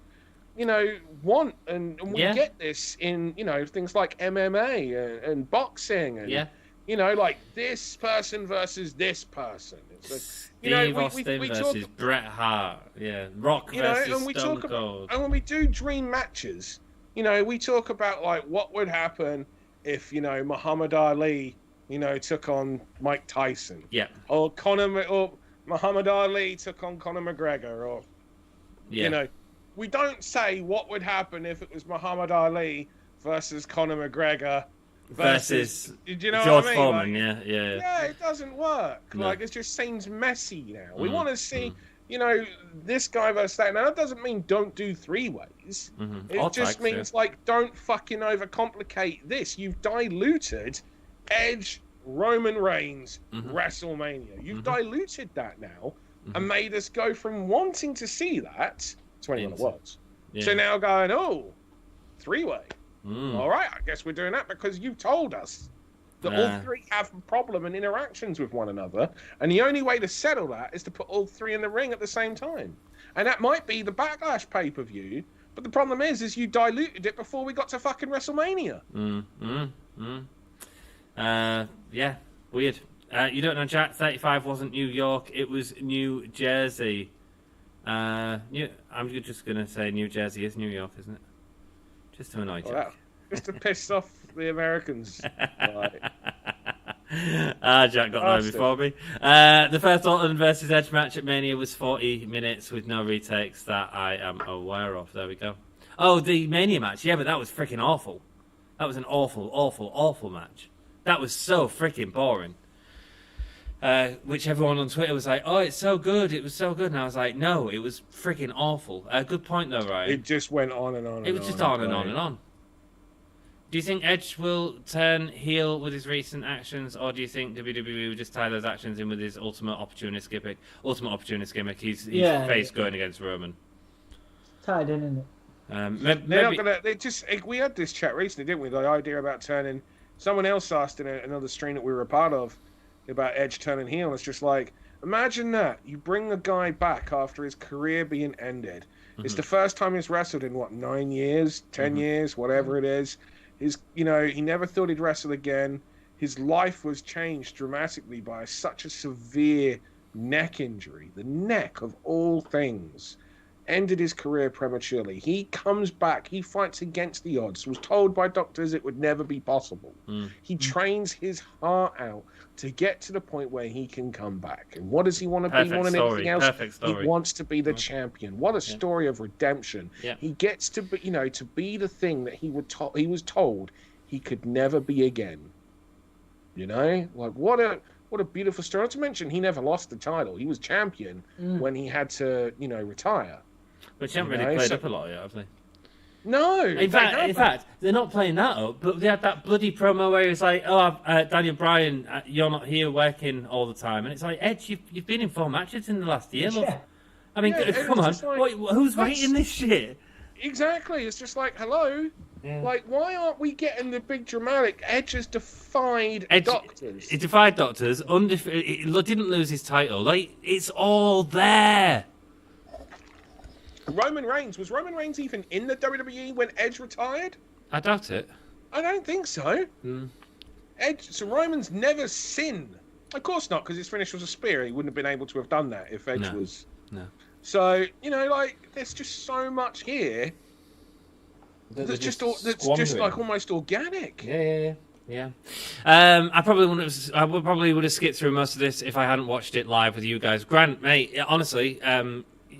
want, and we get this in, things like MMA and boxing and. Like this person versus this person. It's like, Steve Austin versus Bret Hart. Yeah, Rock versus Stone Cold. And when we do dream matches, you know, we talk about like what would happen if, you know, Muhammad Ali, you know, took on Mike Tyson. Yeah. Or Muhammad Ali took on Conor McGregor, or you know, we don't say what would happen if it was Muhammad Ali versus Conor McGregor versus do you know George what I mean? Foreman. Like, yeah, it doesn't work. No. Like, it just seems messy now. We want to see, you know, this guy versus that. Now, that doesn't mean don't do 3-ways. It just means, like, don't fucking overcomplicate this. You've diluted Edge, Roman Reigns, WrestleMania. You've diluted that now and made us go from wanting to see that to anyone it was. So now going, 3-way. All right, I guess we're doing that because you told us that all three have a problem and interactions with one another, and the only way to settle that is to put all three in the ring at the same time. And that might be the Backlash pay-per-view, but the problem is you diluted it before we got to fucking WrestleMania. Yeah, weird. You don't know, Jack, 35 wasn't New York, it was New Jersey. I'm just going to say New Jersey is New York, isn't it? Just to annoy Jack. Just to piss off the Americans. Jack got there before me. The first Orton versus Edge match at Mania was 40 minutes with no retakes that I am aware of. There we go. Oh, the Mania match. Yeah, but that was freaking awful. That was an awful, awful, awful match. That was so freaking boring. Which everyone on Twitter was like, oh, it's so good. It was so good. And I was like, no, it was freaking awful. Good point, though, Ryan. It just went on and on and on. It was just on and on and on. Do you think Edge will turn heel with his recent actions, or do you think WWE will just tie those actions in with his ultimate opportunist gimmick? He's face going against Roman. Tied in, isn't it? They're not gonna. We had this chat recently, didn't we? The idea about turning. Someone else asked in another stream that we were a part of about Edge turning heel. It's just like, imagine that you bring a guy back after his career being ended. It's the first time he's wrestled in 9 years, 10 years, whatever it is. He never thought he'd wrestle again. His life was changed dramatically by such a severe neck injury. The neck of all things ended his career prematurely. He comes back. He fights against the odds. Was told by doctors it would never be possible. He trains his heart out to get to the point where he can come back. And what does he want to be more than anything else? He wants to be the champion. What a story of redemption. He gets to be, to be the thing that he was told he could never be again. Like what a beautiful story. Not to mention he never lost the title. He was champion when he had to, retire. But they haven't really played up a lot yet, have they? No. In fact, they're not playing that up, but they had that bloody promo where it's like, Daniel Bryan, you're not here working all the time. And it's like, Edge, you've been in 4 matches in the last year, love. I mean, come on. Like, who's writing this shit? Exactly. It's just like, hello? Yeah. Like, why aren't we getting the big dramatic? Edge has defied doctors. He defied doctors. He didn't lose his title. Like, it's all there. Was Roman Reigns even in the WWE when Edge retired? I doubt it. I don't think so. So Roman's never sinned. Of course not, because his finish was a spear. He wouldn't have been able to have done that if Edge was. No. So, there's just so much here that's just like almost organic. Yeah. I probably would have skipped through most of this if I hadn't watched it live with you guys. Grant, mate, honestly,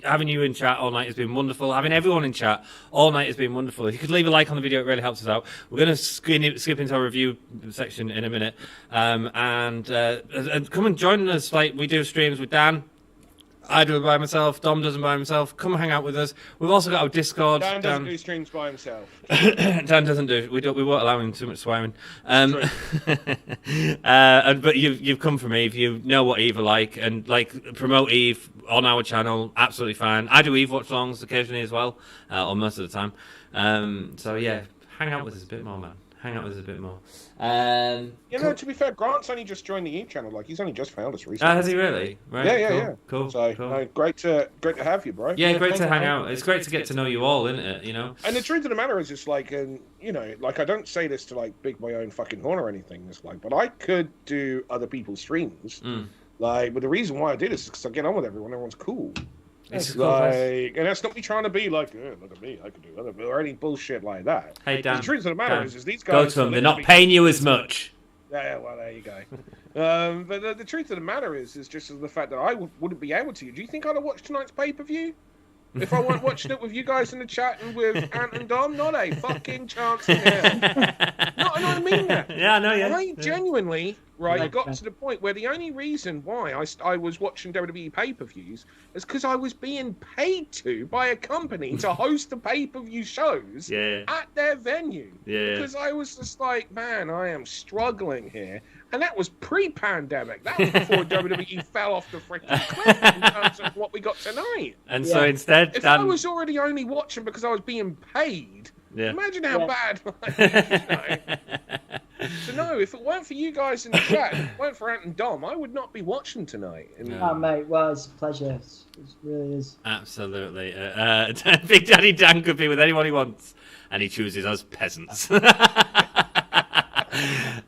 having you in chat all night has been wonderful. Having everyone in chat all night has been wonderful. If you could leave a like on the video, it really helps us out. We're going to skip into our review section in a minute. And come and join us. Like, we do streams with Dan. I do it by myself. Dom does it by himself. Come hang out with us. We've also got our Discord. Dan doesn't do streams by himself. Dan doesn't do. We won't allow him too much swearing. But you've come for me. If you know what Eve are like and promote Eve on our channel, absolutely fine. I do Eve watch longs occasionally as well, or most of the time. So yeah, hang out with us a bit more, man. Hang out with us a bit more. To be fair, Grant's only just joined the Eve channel. Like, he's only just found us recently. Has he really? Right. Yeah. Cool. So, cool. Great to have you, bro. Yeah, great to hang out. It's great to get to know you all, isn't it? And the truth of the matter is, it's like, I don't say this to big my own fucking horn or anything. It's like, but I could do other people's streams. But the reason why I do this is because I get on with everyone. Everyone's cool. It's like, and that's not me trying to be like, oh, look at me, I could do other, or any bullshit like that. Hey, Dan. The truth of the matter Dan, is these guys go to them. They're not paying you as much. Yeah, well, there you go. But the truth of the matter is just the fact that I wouldn't be able to. Do you think I'd have watched tonight's pay-per-view? If I weren't watching it with you guys in the chat and with Ant and Dom, not a fucking chance in hell. No, I mean that. Yeah, I know, yeah. I genuinely, got to the point where the only reason why I was watching WWE pay-per-views is because I was being paid to by a company to host the pay-per-view shows at their venue. Yeah. Because I was just like, man, I am struggling here. And that was pre-pandemic. That was before WWE fell off the freaking cliff in terms of what we got tonight. And so instead, if I was already only watching because I was being paid, imagine how bad. So no, if it weren't for you guys in the chat, if it weren't for Ant and Dom, I would not be watching tonight. Oh, mate, well, it's a pleasure. It really is. Absolutely. Big Daddy Dan could be with anyone he wants, and he chooses us peasants.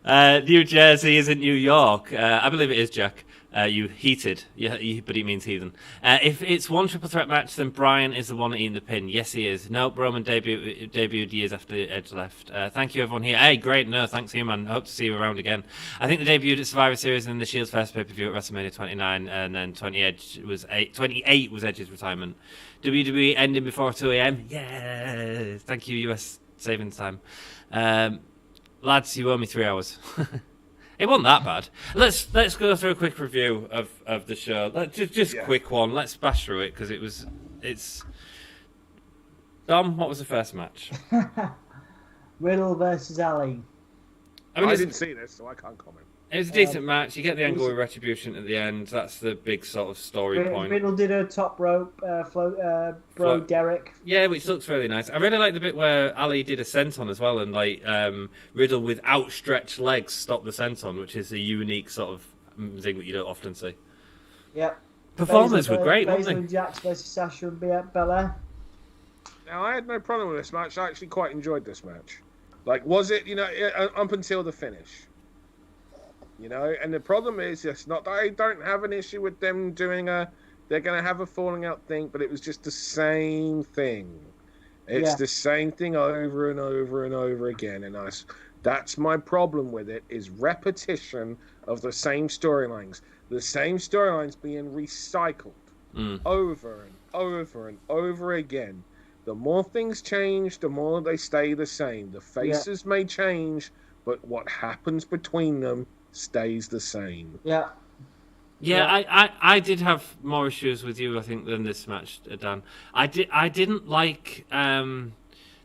New Jersey isn't New York. I believe it is, Jack. You heated. Yeah, but he means heathen. If it's one triple threat match, then Bryan is the one eating the pin. Yes, he is. No, Roman debuted years after Edge left. Thank you, everyone here. Hey, great. No, thanks, you, man. Hope to see you around again. I think they debuted at Survivor Series and the Shield's first pay-per-view at WrestleMania 29, and then 28 was Edge's retirement. WWE ending before 2 a.m. Yeah. Thank you, U.S. savings time. Lads, you owe me 3 hours. It wasn't that bad. Let's go through a quick review of the show. Just quick one. Let's bash through it because it's. Dom, what was the first match? Riddle versus Ali. I didn't see this, so I can't comment. It was a decent match. You get the angle with Retribution at the end. That's the big sort of story point. Riddle did a top rope float Derek. Yeah, which looks really nice. I really like the bit where Ali did a senton as well, and Riddle with outstretched legs stopped the senton, which is a unique sort of thing that you don't often see. Yep. Performers were great, weren't they? Baszler and Jax versus Sasha and Belair. Now, I had no problem with this match. I actually quite enjoyed this match. Like, was it, up until the finish? And the problem is, it's not that I don't have an issue with them doing they're going to have a falling out thing, but it was just the same thing. It's the same thing over and over and over again. And that's my problem with it, is repetition of the same storylines. The same storylines being recycled over and over and over again. The more things change, the more they stay the same. The faces may change, but what happens between them stays the same. Yeah, I did have more issues with you, I think, than this match, Dan. I didn't like that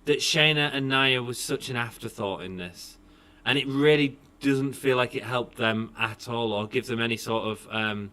Shayna and Nia was such an afterthought in this, and it really doesn't feel like it helped them at all, or gives them any sort of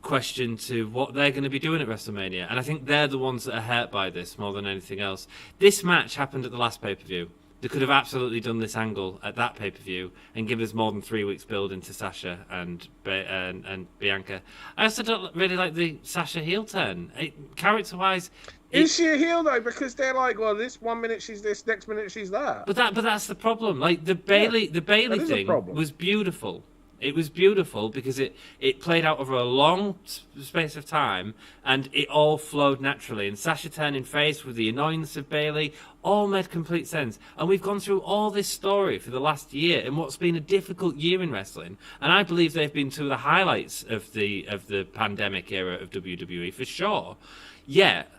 question to what they're going to be doing at WrestleMania. And I think they're the ones that are hurt by this more than anything else. This match happened at the last pay-per-view. They could have absolutely done this angle at that pay-per-view and give us more than 3 weeks build into Sasha and Bianca. I also don't really like the Sasha heel turn. Character-wise... Is she a heel, though? Because they're like, well, this 1 minute she's this, next minute she's that. But that's the problem. Like, the Bailey thing was beautiful. It was beautiful because it played out over a long space of time and it all flowed naturally. And Sasha turning face with the annoyance of Bailey all made complete sense. And we've gone through all this story for the last year in what's been a difficult year in wrestling. And I believe they've been two of the highlights of the pandemic era of WWE for sure. Yet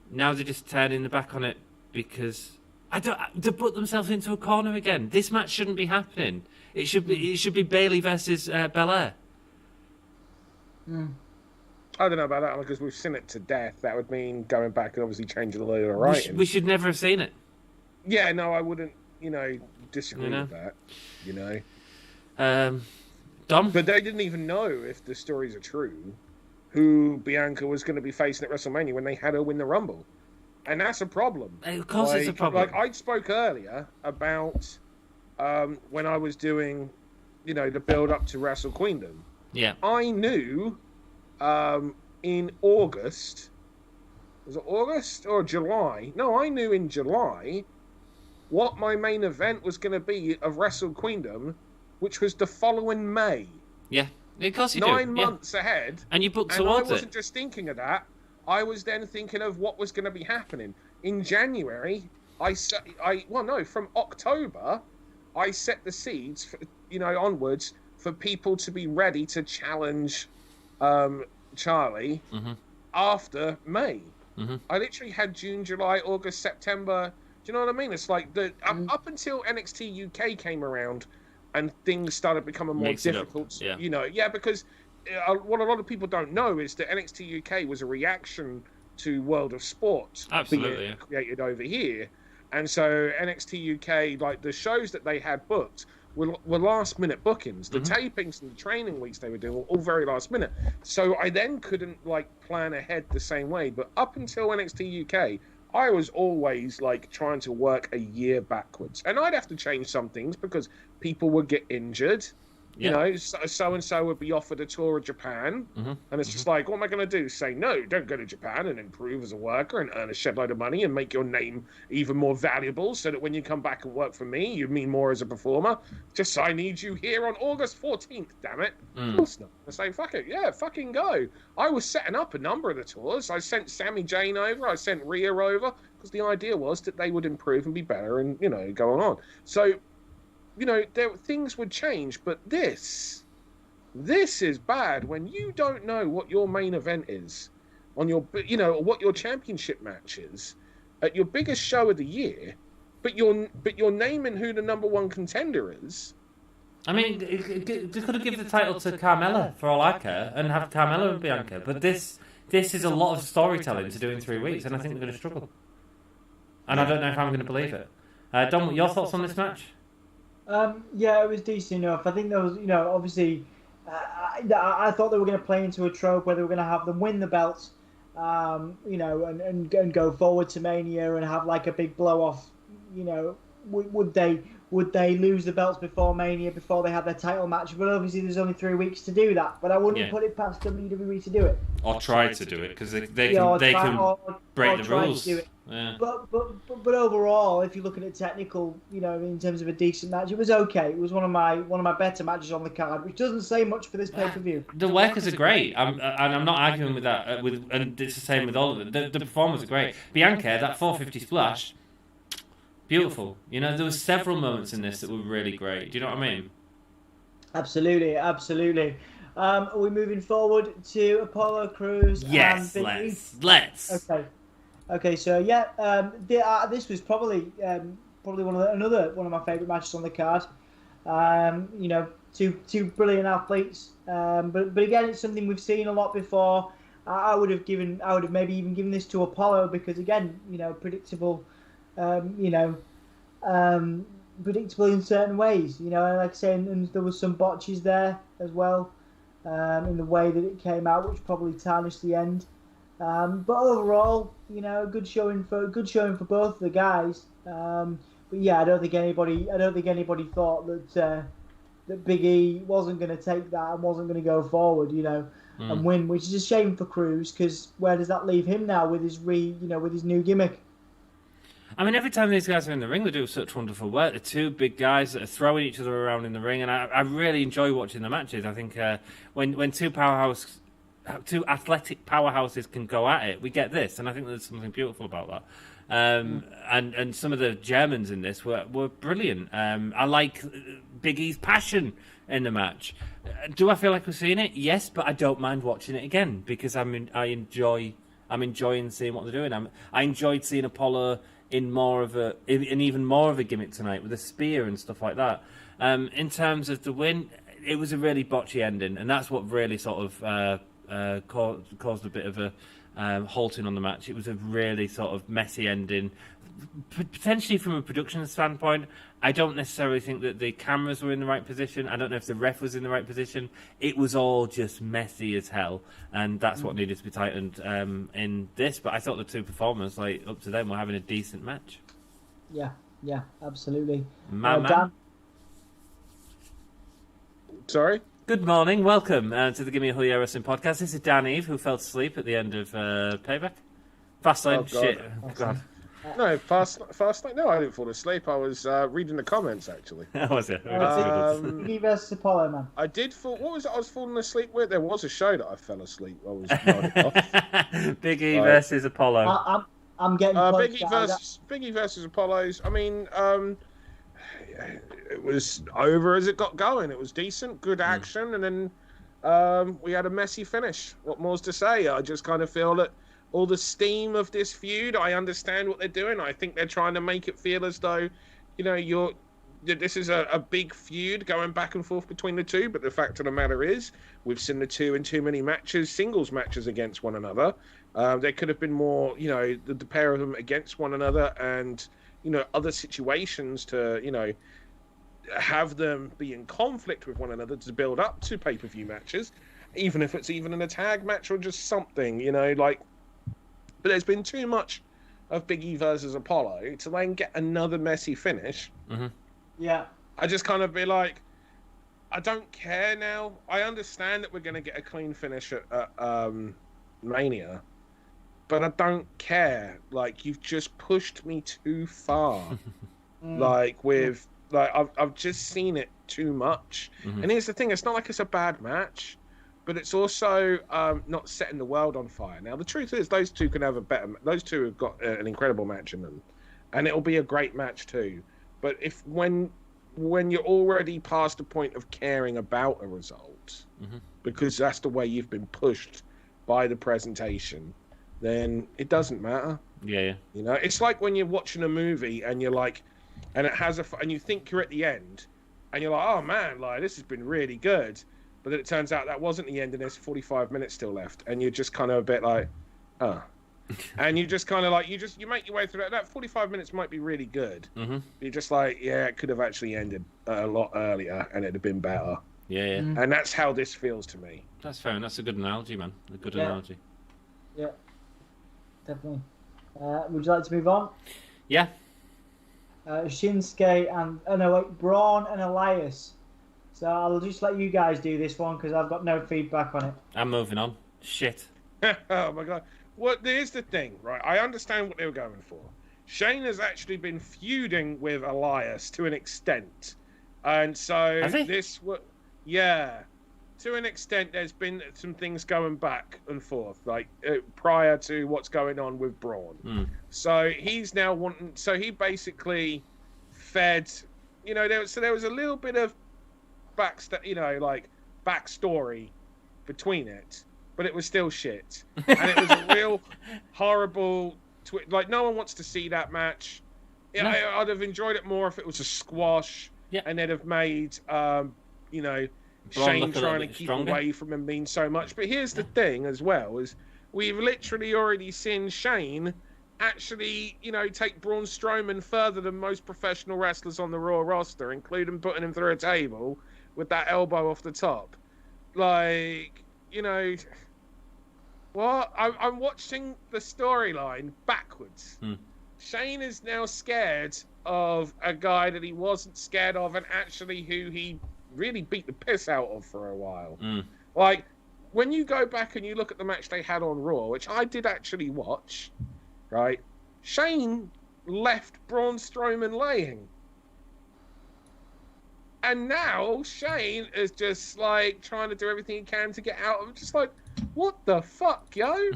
now they're just turning the back on it because they put themselves into a corner again. This match shouldn't be happening. It should be Bailey versus Belair. I don't know about that one because we've seen it to death. That would mean going back and obviously changing the load of writing. We should never have seen it. Yeah, no, I wouldn't. Disagree with that. Dom? But they didn't even know if the stories are true. Who Bianca was going to be facing at WrestleMania when they had her win the Rumble, and that's a problem. Of course, it's a problem. Like I spoke earlier about. When I was doing, the build up to Wrestle Queendom, I knew in August, was it August or July? No, I knew in July what my main event was going to be of Wrestle Queendom, which was the following May. Yeah, of course you do. 9 months ahead. And you booked and towards it. I wasn't just thinking of that. I was then thinking of what was going to be happening. In January, from October, I set the seeds, for, onwards, for people to be ready to challenge Charlie after May. I literally had June, July, August, September. Do you know what I mean? It's like up until NXT UK came around and things started becoming more difficult. Because what a lot of people don't know is that NXT UK was a reaction to World of Sport being created over here. And so NXT UK, like the shows that they had booked were last minute bookings. The tapings and the training weeks they were doing were all very last minute. So I then couldn't plan ahead the same way. But up until NXT UK, I was always trying to work a year backwards. And I'd have to change some things because people would get injured. So-and-so would be offered a tour of Japan. And it's just what am I going to do? Say, no, don't go to Japan and improve as a worker and earn a shed load of money and make your name even more valuable so that when you come back and work for me, you mean more as a performer. Just I need you here on August 14th, damn it. Of course not. I say, fuck it. Yeah, fucking go. I was setting up a number of the tours. I sent Sami Zayn over. I sent Rhea over because the idea was that they would improve and be better and, going on. So, things would change, but this is bad when you don't know what your main event is on your, what your championship match is at your biggest show of the year, but you're naming who the number one contender is. I mean, they could have given the title to Carmella for all I care and have Carmella and Bianca, but this is a lot of storytelling to do in 3 weeks, and I think they're going to struggle. And I don't know if I'm going to believe it. Dom, your thoughts on this match? It was decent enough. I think there was, obviously, I thought they were going to play into a trope where they were going to have them win the belts, and go forward to Mania and have a big blow off. Would they lose the belts before Mania, before they had their title match? But obviously, there's only 3 weeks to do that. But I wouldn't put it past WWE to do it. Or try to do it because they can break the rules. Yeah. But overall, if you're looking at technical, in terms of a decent match, it was okay. It was one of my better matches on the card, which doesn't say much for this pay-per-view. The workers are great, and I'm not arguing with that. And it's the same with all of them. The performers are great. Bianca, that 450 splash, beautiful. There were several moments in this that were really great. Do you know what I mean? Absolutely. Are we moving forward to Apollo Crews? Yes, let's. Okay, so this was probably one of my favourite matches on the card. Two brilliant athletes, but again, it's something we've seen a lot before. I would have maybe even given this to Apollo because again, predictable, predictable in certain ways. Like I say, and there was some botches there as well, in the way that it came out, which probably tarnished the end. But overall, a good showing for both the guys. But yeah, I don't think anybody thought that Big E wasn't going to take that and wasn't going to go forward, and win, which is a shame for Crews because where does that leave him now with his new gimmick? I mean, every time these guys are in the ring, they do such wonderful work. The two big guys that are throwing each other around in the ring, and I really enjoy watching the matches. I think when two athletic powerhouses can go at it, we get this, and I think there's something beautiful about that. And some of the Germans in this were brilliant. I like Big E's passion in the match. Do I feel like we're seeing it? Yes, but I don't mind watching it again because I'm enjoying seeing what they're doing. I enjoyed seeing Apollo in even more of a gimmick tonight with a spear and stuff like that. In terms of the win, it was a really botchy ending, and that's what really sort of caused a bit of a halting on the match. It was a really sort of messy ending, potentially from a production standpoint. I don't necessarily think that the cameras were in the right position. I don't know if the ref was in the right position. It was all just messy as hell, and that's what needed to be tightened in this. But I thought the two performers, up to them, were having a decent match. Yeah, absolutely. Dan? Sorry? Good morning, welcome to the Gimme a Wrestling podcast. This is Dan Eve, who fell asleep at the end of Payback. Fastlane, Oh, God. shit. Oh, God. No, fast. No, I didn't fall asleep. I was reading the comments actually. That was it. Biggie versus Apollo, man. I did fall. What was it? I was falling asleep with. There was a show that I fell asleep. I was nodding off. Big E versus Apollo. I'm getting Biggie versus Apollo's. I mean, it was over as it got going. It was decent, good action, and then we had a messy finish. What more's to say? I just kind of feel that all the steam of this feud, I understand what they're doing. I think they're trying to make it feel as though, this is a big feud going back and forth between the two. But the fact of the matter is, we've seen the two in too many matches, singles matches against one another. There could have been more, the pair of them against one another and, other situations to, have them be in conflict with one another to build up to pay-per-view matches, even if it's even in a tag match or just something, But there's been too much of Big E versus Apollo to then get another messy finish. Mm-hmm. Yeah. I just kind of be like, I don't care now. I understand that we're going to get a clean finish at Mania, but I don't care. Like, you've just pushed me too far. I've just seen it too much. Mm-hmm. And here's the thing, it's not like it's a bad match, but it's also not setting the world on fire. Now, the truth is, those two can have those two have got an incredible match in them, and it'll be a great match too. But when you're already past the point of caring about a result, because that's the way you've been pushed by the presentation, then it doesn't matter. Yeah. It's like when you're watching a movie and you're like, and it has and you think you're at the end, and you're like, oh man, like this has been really good. But then it turns out that wasn't the end, and there's 45 minutes still left, and you're just kind of a bit like, and you just kind of like you make your way through that. That 45 minutes might be really good. Mm-hmm. You're just like, yeah, it could have actually ended a lot earlier, and it'd have been better. Yeah. Mm-hmm. And that's how this feels to me. That's fair, and that's a good analogy, man. A good analogy. Yeah, definitely. Would you like to move on? Yeah. Shinsuke and Braun and Elias. So I'll just let you guys do this one because I've got no feedback on it. I'm moving on. Shit. Oh my god. Well, here's the thing, right? I understand what they were going for. Shayna's actually been feuding with Elias to an extent. And so to an extent, there's been some things going back and forth, like prior to what's going on with Braun. So he's now so he basically fed, there was a little bit of backstory between it, but it was still shit, and it was a real horrible. No one wants to see that match. No. I'd have enjoyed it more if it was a squash, and they'd have made, Shane trying to keep away from him mean so much. But here's the thing as well, is we've literally already seen Shane actually, take Braun Strowman further than most professional wrestlers on the Raw roster, including putting him through a table with that elbow off the top. What? I'm watching the storyline backwards. Shane is now scared of a guy that he wasn't scared of, and actually who he really beat the piss out of for a while. When you go back and you look at the match they had on Raw, which I did actually watch, right? Shane left Braun Strowman laying. And now Shane is just like trying to do everything he can to get out of it. Just like, what the fuck, yo?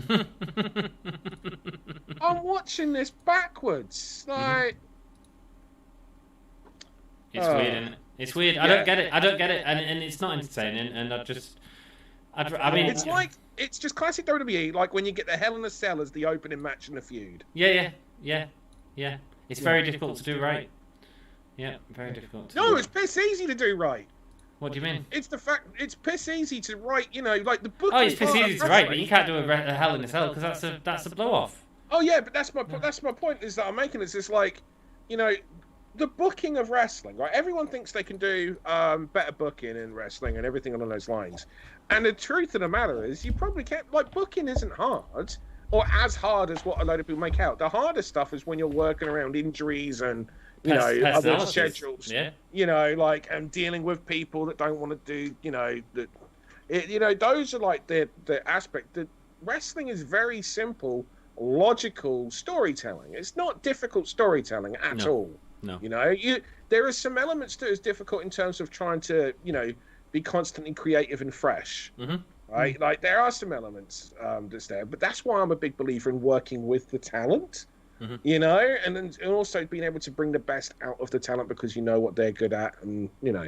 I'm watching this backwards. Like, it's weird, isn't it? It's weird. I don't get it. And it's not entertaining. And I mean, it's just classic WWE. Like when you get the Hell in a Cell as the opening match in the feud. Yeah. It's very difficult to do right. Yeah, very difficult. No, it's piss easy to do right. What do you mean? It's the fact it's piss easy to write. Like the book. Oh, it's piss easy to write, but you can't do a Hell in a Cell because that's a blow off. Oh yeah, but that's my point is that I'm making. It's just like, the booking of wrestling. Right, everyone thinks they can do better booking in wrestling and everything along those lines. And the truth of the matter is, you probably can't. Like, booking isn't hard, or as hard as what a load of people make out. The hardest stuff is when you're working around injuries and other schedules. Yeah. And dealing with people that don't want to do, those are like the aspect that wrestling is very simple logical storytelling. It's not difficult storytelling at all. No. You know, there are some elements that is difficult in terms of trying to, you know, be constantly creative and fresh. Right? Like, there are some elements that's there, but that's why I'm a big believer in working with the talent, you know, and also being able to bring the best out of the talent because you know what they're good at, and, you know,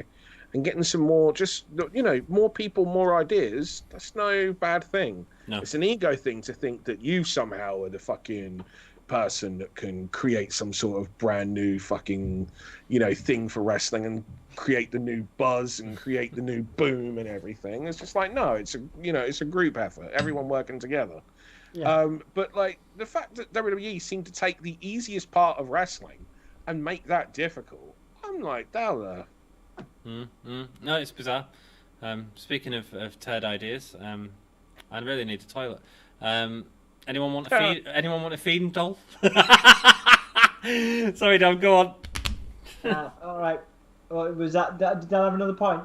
and getting some more, just, you know, more people, more ideas. That's no bad thing. No. It's an ego thing to think that you somehow are the fucking person that can create some sort of brand new fucking, you know, thing for wrestling and create the new buzz and create the new boom and everything. It's just like, no, it's a, you know, it's a group effort, everyone working together. But like the fact that WWE seemed to take the easiest part of wrestling and make that difficult, I'm like, no, it's bizarre. Speaking of turd ideas, I really need a toilet. Anyone want a feeding doll? Sorry, Dom, go on. All right. Was that? Did I have another point?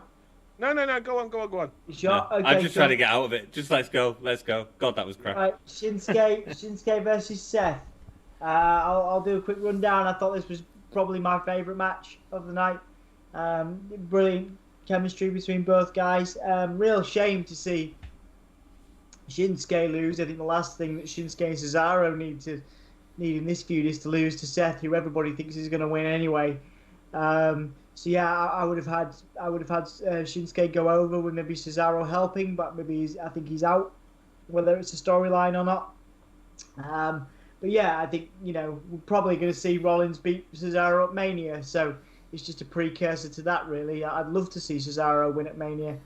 No. Go on. You sure? No, okay, I'm just trying to get out of it. Just let's go. God, that was crap. Right, Shinsuke versus Seth. I'll do a quick rundown. I thought this was probably my favourite match of the night. Brilliant chemistry between both guys. Real shame to see Shinsuke lose. I think the last thing that Shinsuke and Cesaro need in this feud is to lose to Seth, who everybody thinks is going to win anyway. So yeah, I would have had Shinsuke go over with maybe Cesaro helping, but maybe I think he's out, whether it's a storyline or not. But yeah, I think, you know, we're probably going to see Rollins beat Cesaro at Mania, so it's just a precursor to that, really. I'd love to see Cesaro win at Mania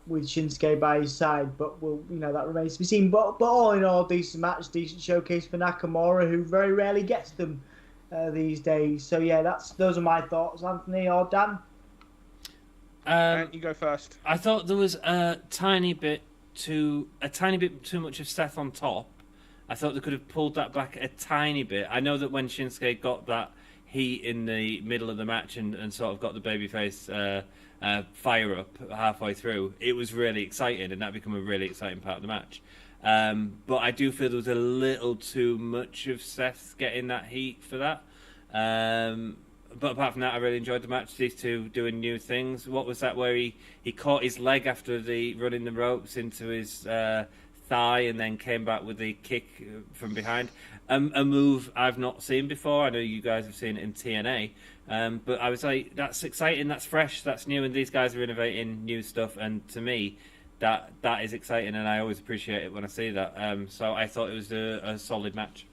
with Shinsuke by his side, but that remains to be seen. But all in all, decent match, decent showcase for Nakamura, who very rarely gets them these days. So yeah, those are my thoughts, Anthony or Dan. You go first. I thought there was a tiny bit too much of Seth on top. I thought they could have pulled that back a tiny bit. I know that when Shinsuke got that heat in the middle of the match and sort of got the babyface fire up halfway through, it was really exciting, and that became a really exciting part of the match. But I do feel there was a little too much of Seth getting that heat for that. But apart from that, I really enjoyed the match. These two doing new things. What was that where he caught his leg after the running the ropes into his thigh and then came back with the kick from behind? A move I've not seen before. I know you guys have seen it in TNA. But I was like, that's exciting, that's fresh, that's new, and these guys are innovating new stuff. And to me, that is exciting, and I always appreciate it when I see that. So I thought it was a solid match.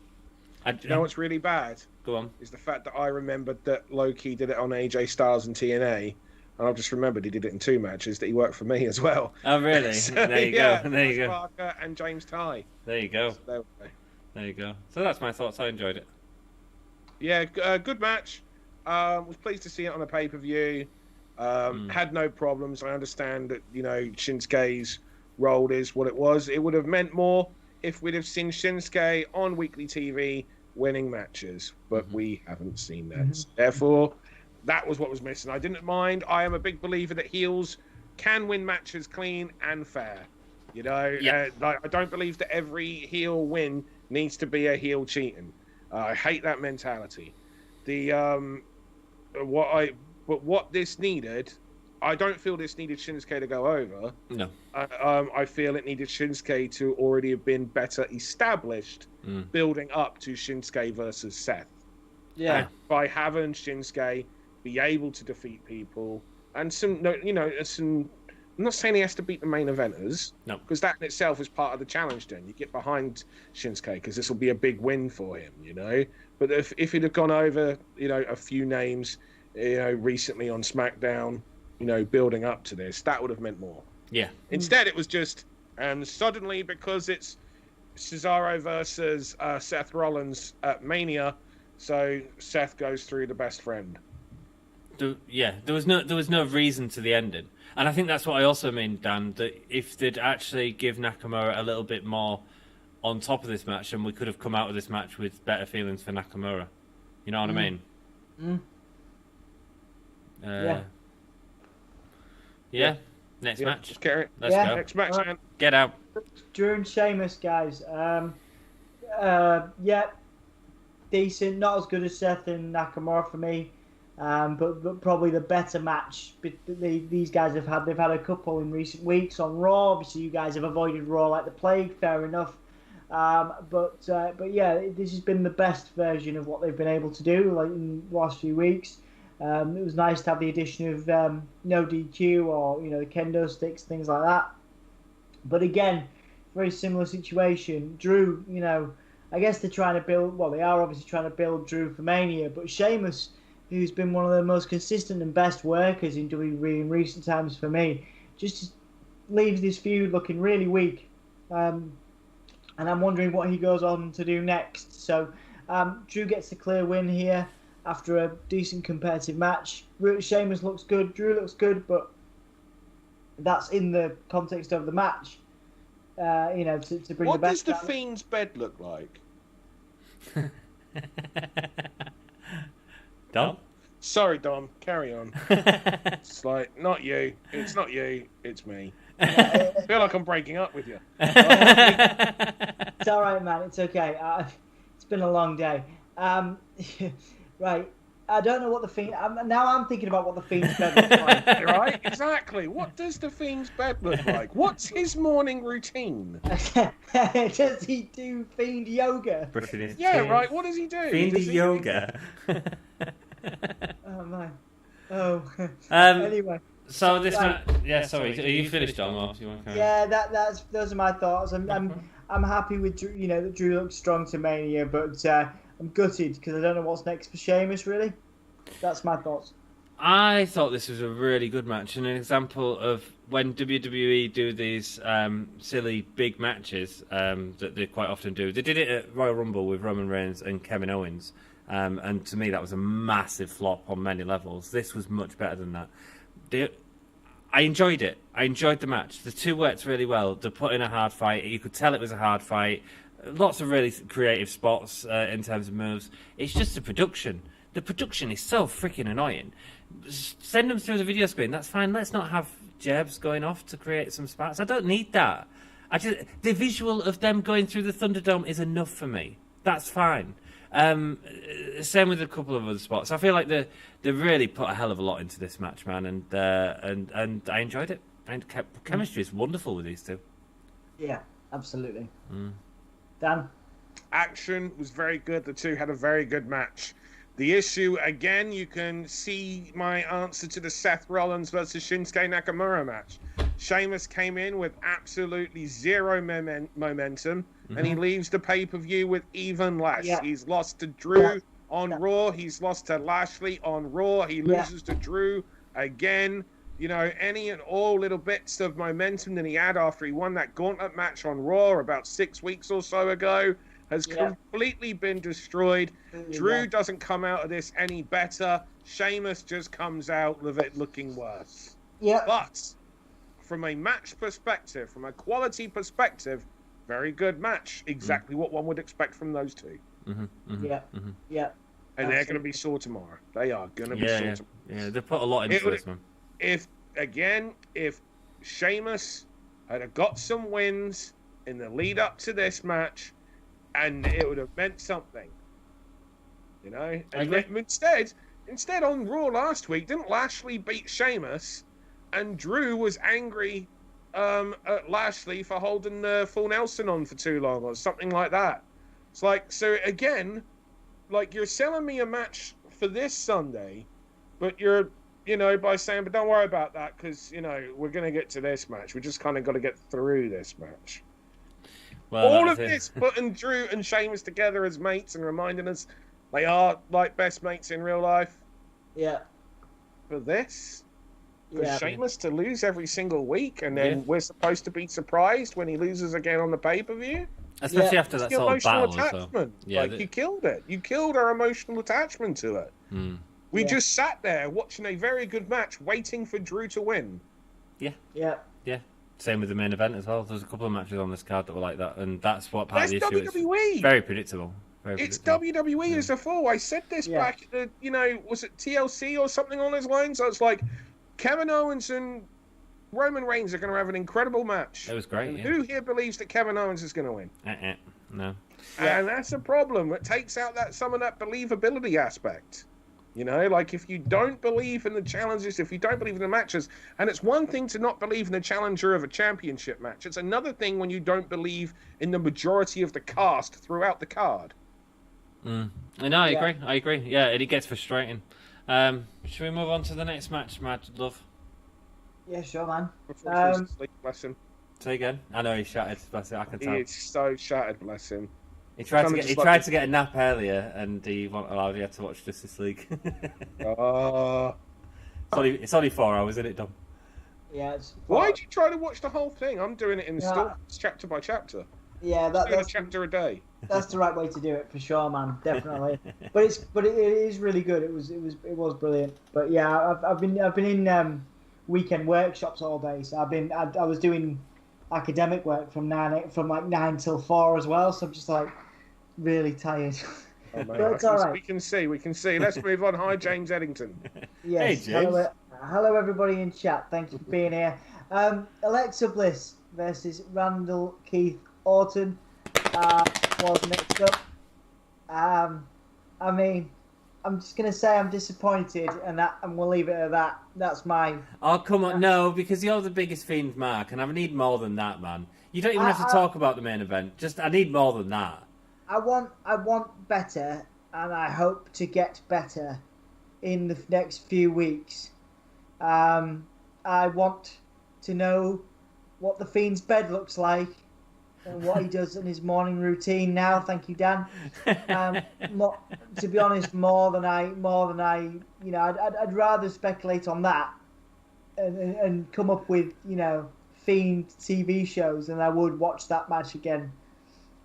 You know what's really bad? Go on. Is the fact that I remembered that Loki did it on AJ Styles and TNA, and I've just remembered he did it in 2 matches, that he worked for me as well. Oh, really? So, there you go. There you go. Parker and James Ty. There you go. So, there you go. So that's my thoughts. I enjoyed it. Yeah, good match. Was pleased to see it on a pay-per-view. Had no problems. I understand that, you know, Shinsuke's role is what it was. It would have meant more if we'd have seen Shinsuke on weekly TV winning matches, but we haven't seen that. Therefore, that was what was missing. I didn't mind. I am a big believer that heels can win matches clean and fair. You know, I don't believe that every heel win needs to be a heel cheating. I hate that mentality. What this needed, I don't feel this needed Shinsuke to go over. No. I feel it needed Shinsuke to already have been better established, building up to Shinsuke versus Seth. Yeah. And by having Shinsuke be able to defeat people and I'm not saying he has to beat the main eventers. No. Because that in itself is part of the challenge then. You get behind Shinsuke because this will be a big win for him, you know. But if he'd have gone over, you know, a few names, you know, recently on SmackDown, you know, building up to this, that would have meant more. Yeah. Instead, it was just, suddenly, because it's Cesaro versus Seth Rollins at Mania, so Seth goes through the best friend. There was no reason to the ending. And I think that's what I also mean, Dan, that if they'd actually give Nakamura a little bit more on top of this match, and we could have come out of this match with better feelings for Nakamura. You know what I mean? Next match. Just carry it. Let's go. Next match, man. Get out. Drew and Sheamus, guys. Yeah, decent. Not as good as Seth and Nakamura for me, but probably the better match. These guys they've had a couple in recent weeks on Raw. Obviously, you guys have avoided Raw like the plague. Fair enough. But yeah, this has been the best version of what they've been able to do like in the last few weeks. It was nice to have the addition of no DQ or the kendo sticks, things like that. But again, very similar situation. Drew, I guess they're trying to build. Well, they are obviously trying to build Drew for Mania. But Sheamus, who's been one of the most consistent and best workers in WWE in recent times for me, just leaves this feud looking really weak. And I'm wondering what he goes on to do next. So Drew gets the clear win here after a decent competitive match. Sheamus looks good, Drew looks good, but that's in the context of the match. To bring what the best. What does the Fiend's bed look like? Dom? Sorry, Dom. Carry on. It's like, not you. It's not you. It's me. I feel like I'm breaking up with you. It's all right, man. It's okay. It's been a long day. Right. I don't know what the Fiend... Now I'm thinking about what the Fiend's bed looks like. Right? Exactly. What does the Fiend's bed look like? What's his morning routine? Does he do Fiend yoga? Yeah, right. What does he do? Fiend yoga. Oh, man. Oh. Anyway. So this one... Yeah, sorry. Are you finished, Dom? Or do you want to Yeah, those are my thoughts. I'm happy with Drew, that Drew looks strong to Mania, but I'm gutted because I don't know what's next for Sheamus, really. That's my thoughts. I thought this was a really good match and an example of when WWE do these silly big matches that they quite often do. They did it at Royal Rumble with Roman Reigns and Kevin Owens, and to me that was a massive flop on many levels. This was much better than that. I enjoyed it. I enjoyed the match. The two worked really well. They put in a hard fight. You could tell it was a hard fight. Lots of really creative spots in terms of moves. It's just the production. The production is so freaking annoying. Send them through the video screen. That's fine. Let's not have jabs going off to create some sparks. I don't need that. The visual of them going through the Thunderdome is enough for me. That's fine. Same with a couple of other spots. I feel like they really put a hell of a lot into this match, man, and I enjoyed it. And chemistry is wonderful with these two. Yeah, absolutely. Dan? Action was very good. The two had a very good match. The issue, again, you can see my answer to the Seth Rollins versus Shinsuke Nakamura match. Sheamus came in with absolutely zero momentum, and he leaves the pay-per-view with even less. Yeah. He's lost to Drew on Raw. He's lost to Lashley on Raw. He loses to Drew again. Any and all little bits of momentum that he had after he won that gauntlet match on Raw about 6 weeks or so ago has completely been destroyed. Drew doesn't come out of this any better. Sheamus just comes out of it looking worse. Yeah. But from a match perspective, from a quality perspective, very good match. Exactly what one would expect from those two. Yeah. And they're going to be sore tomorrow. They are going to be sore tomorrow. Yeah, they put a lot into this one. If Sheamus had got some wins in the lead up to this match, and it would have meant something, And instead on Raw last week, didn't Lashley beat Sheamus, and Drew was angry at Lashley for holding full Nelson on for too long or something like that. It's like, so again, like you're selling me a match for this Sunday, but you're by saying, but don't worry about that because, we're going to get to this match. We just kind of got to get through this match. Well, all of this putting Drew and Sheamus together as mates and reminding us they are like best mates in real life. Yeah. For this? For Sheamus to lose every single week and then we're supposed to be surprised when he loses again on the pay-per-view? Especially after that sort of battle. Attachment. You killed it. You killed our emotional attachment to it. We just sat there watching a very good match, waiting for Drew to win. Yeah. Same with the main event as well. There's a couple of matches on this card that were like that, and that's what part of the issue WWE. is. Very predictable. It's WWE as a fool. I said this back at the, was it TLC or something on those lines? I was like, Kevin Owens and Roman Reigns are going to have an incredible match. It was great. And who here believes that Kevin Owens is going to win? No. And that's a problem. It takes out some of that believability aspect. You know, like if you don't believe in the challenges, if you don't believe in the matches, and it's one thing to not believe in the challenger of a championship match. It's another thing when you don't believe in the majority of the cast throughout the card. No, I agree. Yeah, it gets frustrating. Should we move on to the next match, love? Yeah, sure, man. Before he falls asleep, bless him. Say again. I know he's shattered. Bless him. I can tell. He is so shattered, bless him. He tried to get a nap earlier, and he wasn't allowed. He had to watch Justice League. It's only 4 hours, isn't it, Dom? Yeah. Why'd you try to watch the whole thing? I'm doing it in installments, chapter by chapter. Yeah, that's a chapter a day. That's the right way to do it for sure, man. Definitely. but it is really good. It was brilliant. But yeah, I've been in weekend workshops all day. So I was doing academic work from 9 till 4 as well. So I'm just like really tired. Oh, but it's all right. We can see. Let's move on. Hi, James Eddington. Yes. Hey, James. Hello, everybody in chat. Thank you for being here. Alexa Bliss versus Randall Keith Orton was next up. I mean, I'm just gonna say I'm disappointed, and we'll leave it at that. That's my. Oh come on, no, because you're the biggest Fiend, Mark, and I need more than that, man. You don't even have to talk about the main event. Just I need more than that. I want better, and I hope to get better in the next few weeks. I want to know what the Fiend's bed looks like and what he does in his morning routine now. Thank you, Dan. To be honest, more than I, you know, I'd rather speculate on that and come up with, you know, Fiend TV shows than I would watch that match again.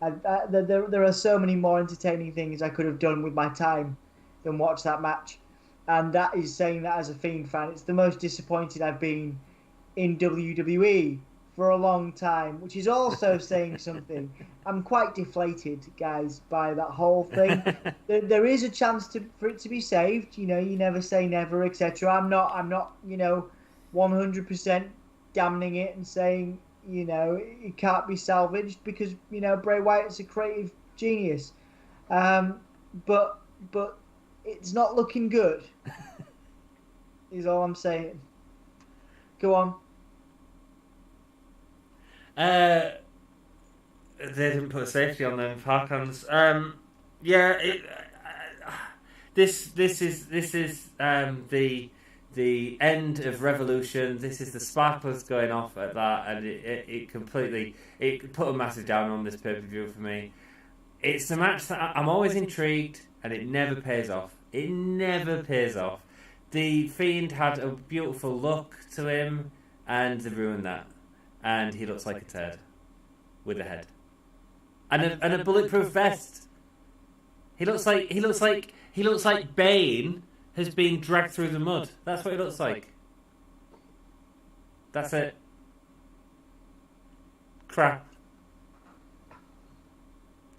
There are so many more entertaining things I could have done with my time than watch that match. And that is saying that as a Fiend fan. It's the most disappointed I've been in WWE for a long time, which is also saying something. I'm quite deflated, guys, by that whole thing. There is a chance for it to be saved. You know, you never say never, etc. I'm not, you know, 100% damning it and saying, you know, it can't be salvaged because, you know, Bray Wyatt's a creative genius. But it's not looking good, is all I'm saying. Go on. They didn't put a safety on them Parklands. This is the end of Revolution. This is the sparklers going off at that, and it put a massive down on this pay-per-view for me. It's a match that I'm always intrigued, and it never pays off. It never pays off. The Fiend had a beautiful look to him, and they ruined that. And he looks like a turd with a head and a bulletproof vest. He looks like Bane has been dragged through the mud. That's what he looks like. That's it. Crap.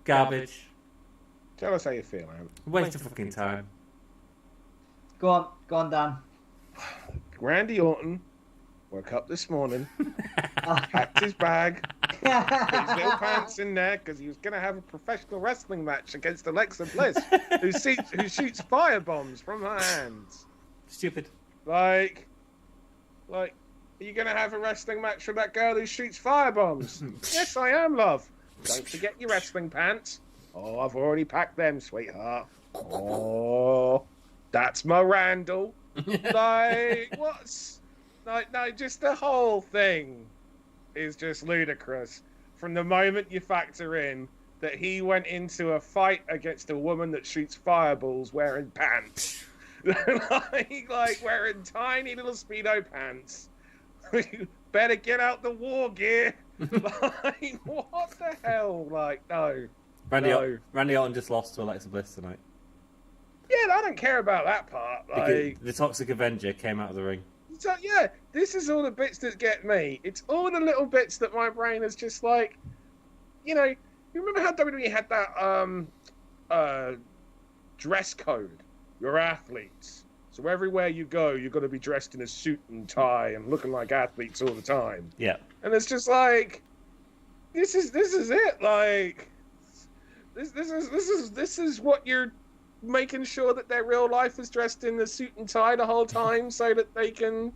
Garbage. Tell us how you feel, man. Waste of fucking time. Go on, Dan. Randy Orton woke up this morning, packed his bag, put his little pants in there because he was going to have a professional wrestling match against Alexa Bliss, who shoots fire bombs from her hands. Stupid. Like, are you going to have a wrestling match with that girl who shoots fire bombs? Yes, I am, love. Don't forget your wrestling pants. Oh, I've already packed them, sweetheart. Oh, that's my Randall. Like, what's... No, just the whole thing is just ludicrous. From the moment you factor in that he went into a fight against a woman that shoots fireballs wearing pants. like wearing tiny little Speedo pants. Better get out the war gear. Like, what the hell? Like, no. Randy Orton just lost to Alexa Bliss tonight. Yeah, I don't care about that part. Like, the Toxic Avenger came out of the ring. So, yeah, this is all the bits that get me. It's all the little bits that my brain is just like, you know, you remember how WWE had that dress code? You're athletes. So everywhere you go, you've got to be dressed in a suit and tie and looking like athletes all the time. Yeah. And it's just like, this is it. Like, This is what you're making sure that their real life is dressed in the suit and tie the whole time, so that they can,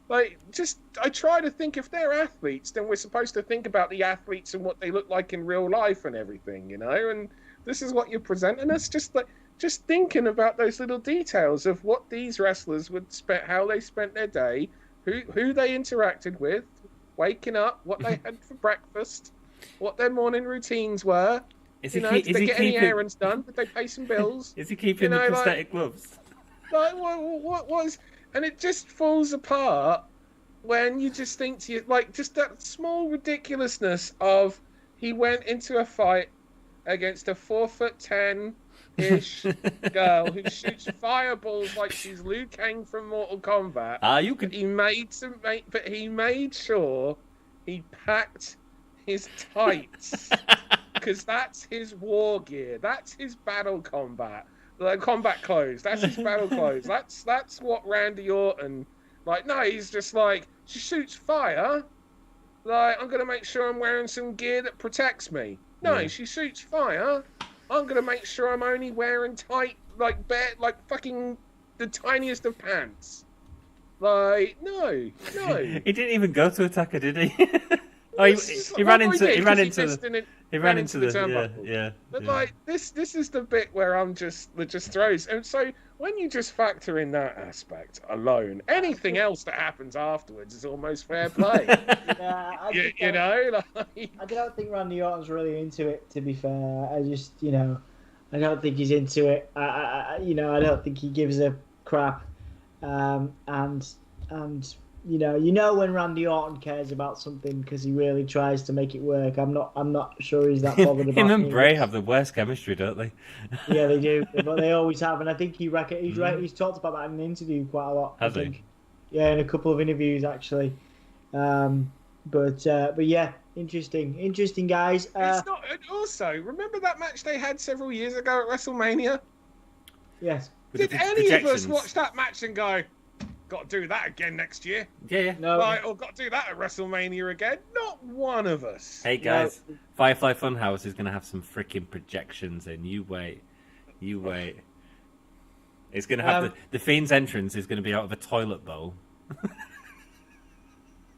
like, just. I try to think, if they're athletes, then we're supposed to think about the athletes and what they look like in real life and everything, you know. And this is what you're presenting us, just thinking about those little details of what these wrestlers would spend, how they spent their day, who they interacted with, waking up, what they had for breakfast, what their morning routines were. Did they get any errands done? Did they pay some bills? Is he keeping the prosthetic gloves? Like, what was... And it just falls apart when you just think to you, like, just that small ridiculousness of he went into a fight against a 4'10" girl who shoots fireballs like she's Liu Kang from Mortal Kombat. You can. But he made sure he packed his tights because that's his war gear. That's his battle combat clothes. That's his battle clothes. That's what Randy Orton. Like, no, he's just like, she shoots fire. Like, I'm gonna make sure I'm wearing some gear that protects me. No, she shoots fire. I'm gonna make sure I'm only wearing tight, like fucking the tiniest of pants. Like, no. He didn't even go to attack her, did he? Oh, he ran into the turnbuckle. Yeah. But like this is the bit where that just throws. And so when you just factor in that aspect alone, anything else that happens afterwards is almost fair play. I don't think Randy Orton's really into it. To be fair, I don't think he's into it. I don't think he gives a crap. And when Randy Orton cares about something because he really tries to make it work. I'm not sure he's that bothered about him and Bray have the worst chemistry, don't they? Yeah, they do, but they always have, and I think he's talked about that in an interview quite a lot. Has he? Yeah, in a couple of interviews actually. But yeah, interesting guys. It's not. Also, remember that match they had several years ago at WrestleMania? Yes. Did any of us watch that match and go, got to do that again next year? Yeah. No. Or got to do that at WrestleMania again? Not one of us. Hey guys, no. Firefly Funhouse is going to have some freaking projections in. You wait. It's going to have the Fiend's entrance is going to be out of a toilet bowl.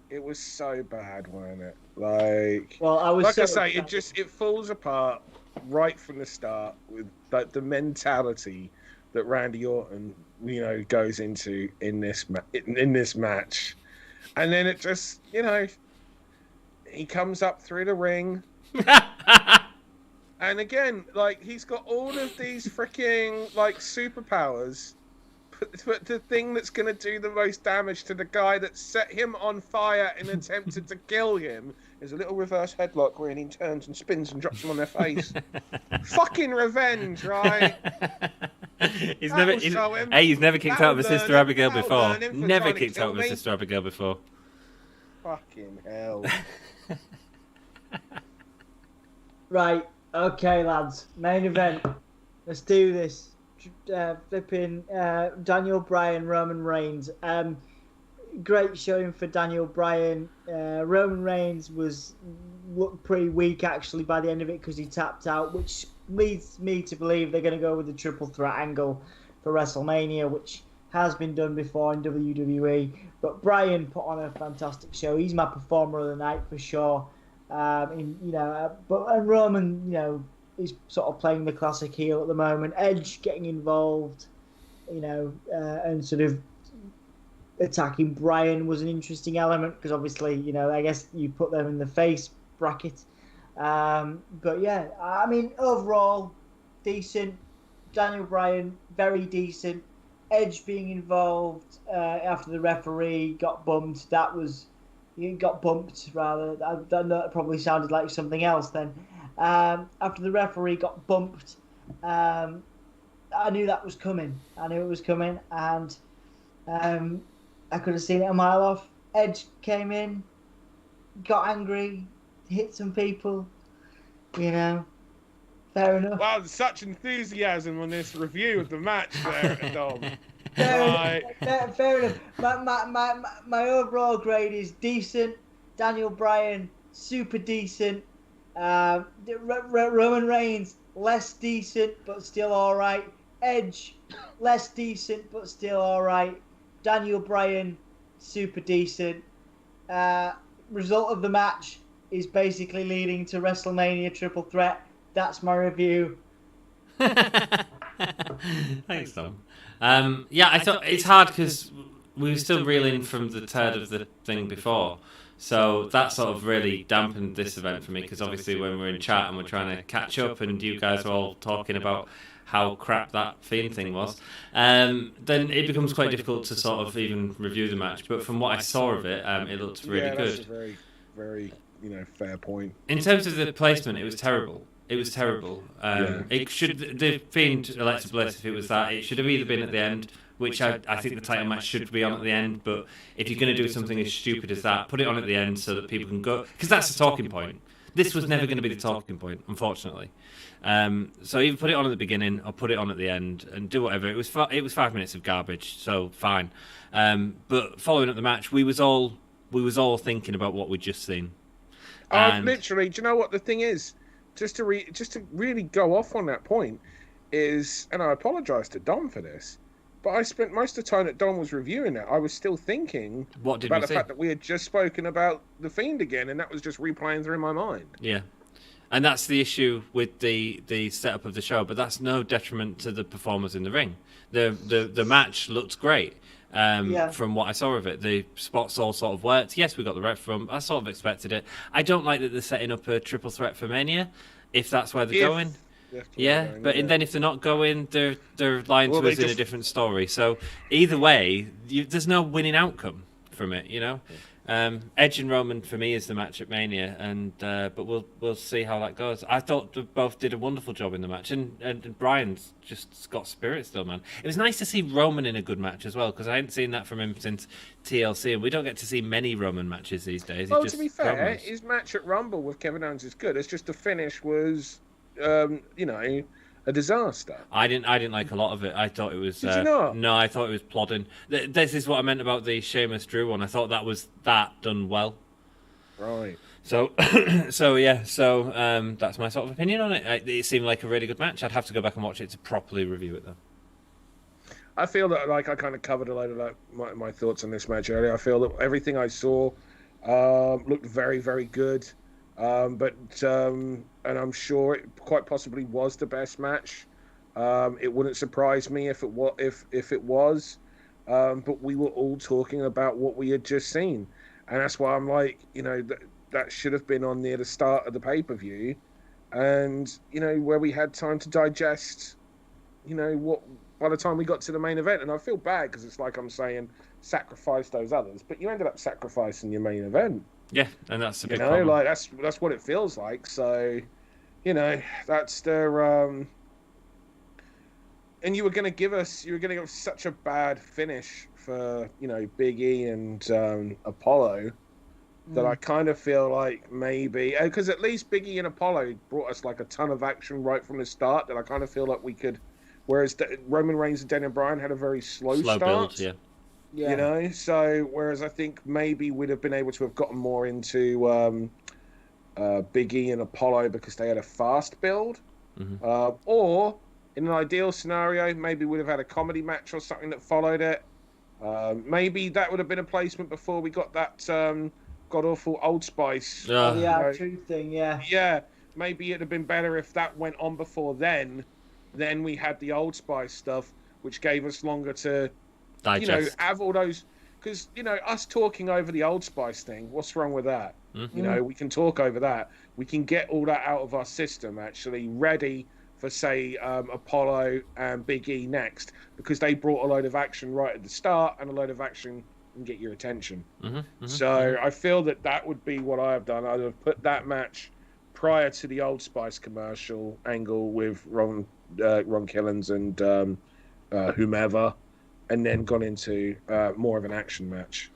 It was so bad, wasn't it? Like, well, it falls apart right from the start with the mentality that Randy Orton, goes into in this match, and then it just, he comes up through the ring, and again, like, he's got all of these freaking superpowers, but the thing that's going to do the most damage to the guy that set him on fire and attempted to kill him is a little reverse headlock where he turns and spins and drops him on their face. Fucking revenge, right? He's never kicked out of his sister Abigail before. Never kicked out of his sister Abigail before. Fucking hell. Right, okay, lads. Main event. Let's do this. Flipping Daniel Bryan, Roman Reigns. Great showing for Daniel Bryan. Roman Reigns looked pretty weak actually by the end of it because he tapped out, which leads me to believe they're going to go with the triple threat angle for WrestleMania, which has been done before in WWE. But Bryan put on a fantastic show. He's my performer of the night for sure. And Roman, he's sort of playing the classic heel at the moment. Edge getting involved, and sort of attacking Bryan was an interesting element because obviously, I guess you put them in the face bracket. But yeah, I mean, overall, decent. Daniel Bryan, very decent. Edge being involved after the referee got bumped. He got bumped, rather. I don't know, it probably sounded like something else then. After the referee got bumped, I knew that was coming. And I could have seen it a mile off. Edge came in, got angry, hit some people, fair enough. Wow, such enthusiasm on this review of the match there, Dom. Fair enough. My overall grade is decent. Daniel Bryan, super decent. Roman Reigns, less decent but still all right. Edge, less decent but still all right. Daniel Bryan, super decent. Result of the match is basically leading to WrestleMania triple threat. That's my review. Thanks, Tom. Yeah, I thought it's hard because we were still reeling from the turd of the thing before. So that sort of really dampened this event for me, because obviously when we're in chat and we're trying to catch up and you guys are all talking about how crap that Fiend thing was, then it becomes quite difficult to sort of even review the match. But from what I saw of it, it looked really good. That's a very, very, fair point. In terms of the placement, it was terrible. It was terrible. It should, the Fiend Alexa Bliss, if it was that, it should have either been at the end, which I think the title match should be on at the end, but if you're going to do something as stupid as that, put it on at the end so that people can go, because that's the talking point. This was never going to be the talking point, unfortunately. So either put it on at the beginning or put it on at the end and do whatever. It was 5 minutes of garbage, so fine. But following up the match, we was all thinking about what we'd just seen. Literally, do you know what the thing is? Just to really go off on that point is, and I apologise to Dom for this, but I spent most of the time that Dom was reviewing it, I was still thinking about the fact that we had just spoken about The Fiend again, and that was just replaying through my mind. Yeah. And that's the issue with the setup of the show, but that's no detriment to the performers in the ring. The match looked great from what I saw of it. The spots all sort of worked. Yes, we got the ref from. I sort of expected it. I don't like that they're setting up a triple threat for Mania, if that's where they're going. Then if they're not going, they're lying to us in a different story. So either way, there's no winning outcome from it, Edge and Roman for me is the match at Mania, but we'll see how that goes. I thought they both did a wonderful job in the match, and Bryan's just got spirit still, man. It was nice to see Roman in a good match as well, because I hadn't seen that from him since TLC, and we don't get to see many Roman matches these days. Well, to be fair, his match at Rumble with Kevin Owens is good. It's just the finish was, a disaster. I didn't like a lot of it. I thought it was. Did you not? No, I thought it was plodding. This is what I meant about the Sheamus Drew one. I thought that was done well. Right. So that's my sort of opinion on it. It seemed like a really good match. I'd have to go back and watch it to properly review it, though. I feel that I kind of covered a load of my thoughts on this match earlier. I feel that everything I saw looked very, very good. And I'm sure it quite possibly was the best match. It wouldn't surprise me if it was. But we were all talking about what we had just seen, and that's why I'm like, that should have been on near the start of the pay-per-view, and where we had time to digest, what by the time we got to the main event. And I feel bad because it's like I'm saying sacrifice those others, but you ended up sacrificing your main event. Yeah, and that's a big problem. Like that's what it feels like. So, that's their and you were going to give us such a bad finish for Big E and Apollo that I kind of feel like maybe, because at least Big E and Apollo brought us like a ton of action right from the start, that I kind of feel like we could, whereas Roman Reigns and Daniel Bryan had a very slow start. Build, yeah. Yeah. So whereas I think maybe we'd have been able to have gotten more into Big E and Apollo because they had a fast build, or in an ideal scenario, maybe we'd have had a comedy match or something that followed it. Maybe that would have been a placement before we got that god-awful Old Spice. True thing, yeah. Yeah, maybe it'd have been better if that went on before then. Then we had the Old Spice stuff, which gave us longer to digest. Have all those, because us talking over the Old Spice thing, what's wrong with that? We can talk over that. We can get all that out of our system, actually ready for, say, Apollo and Big E next, because they brought a load of action right at the start, and a load of action and get your attention. So I feel that would be what I have done. I'd have put that match prior to the Old Spice commercial angle with Ron Killens and whomever, and then gone into more of an action match.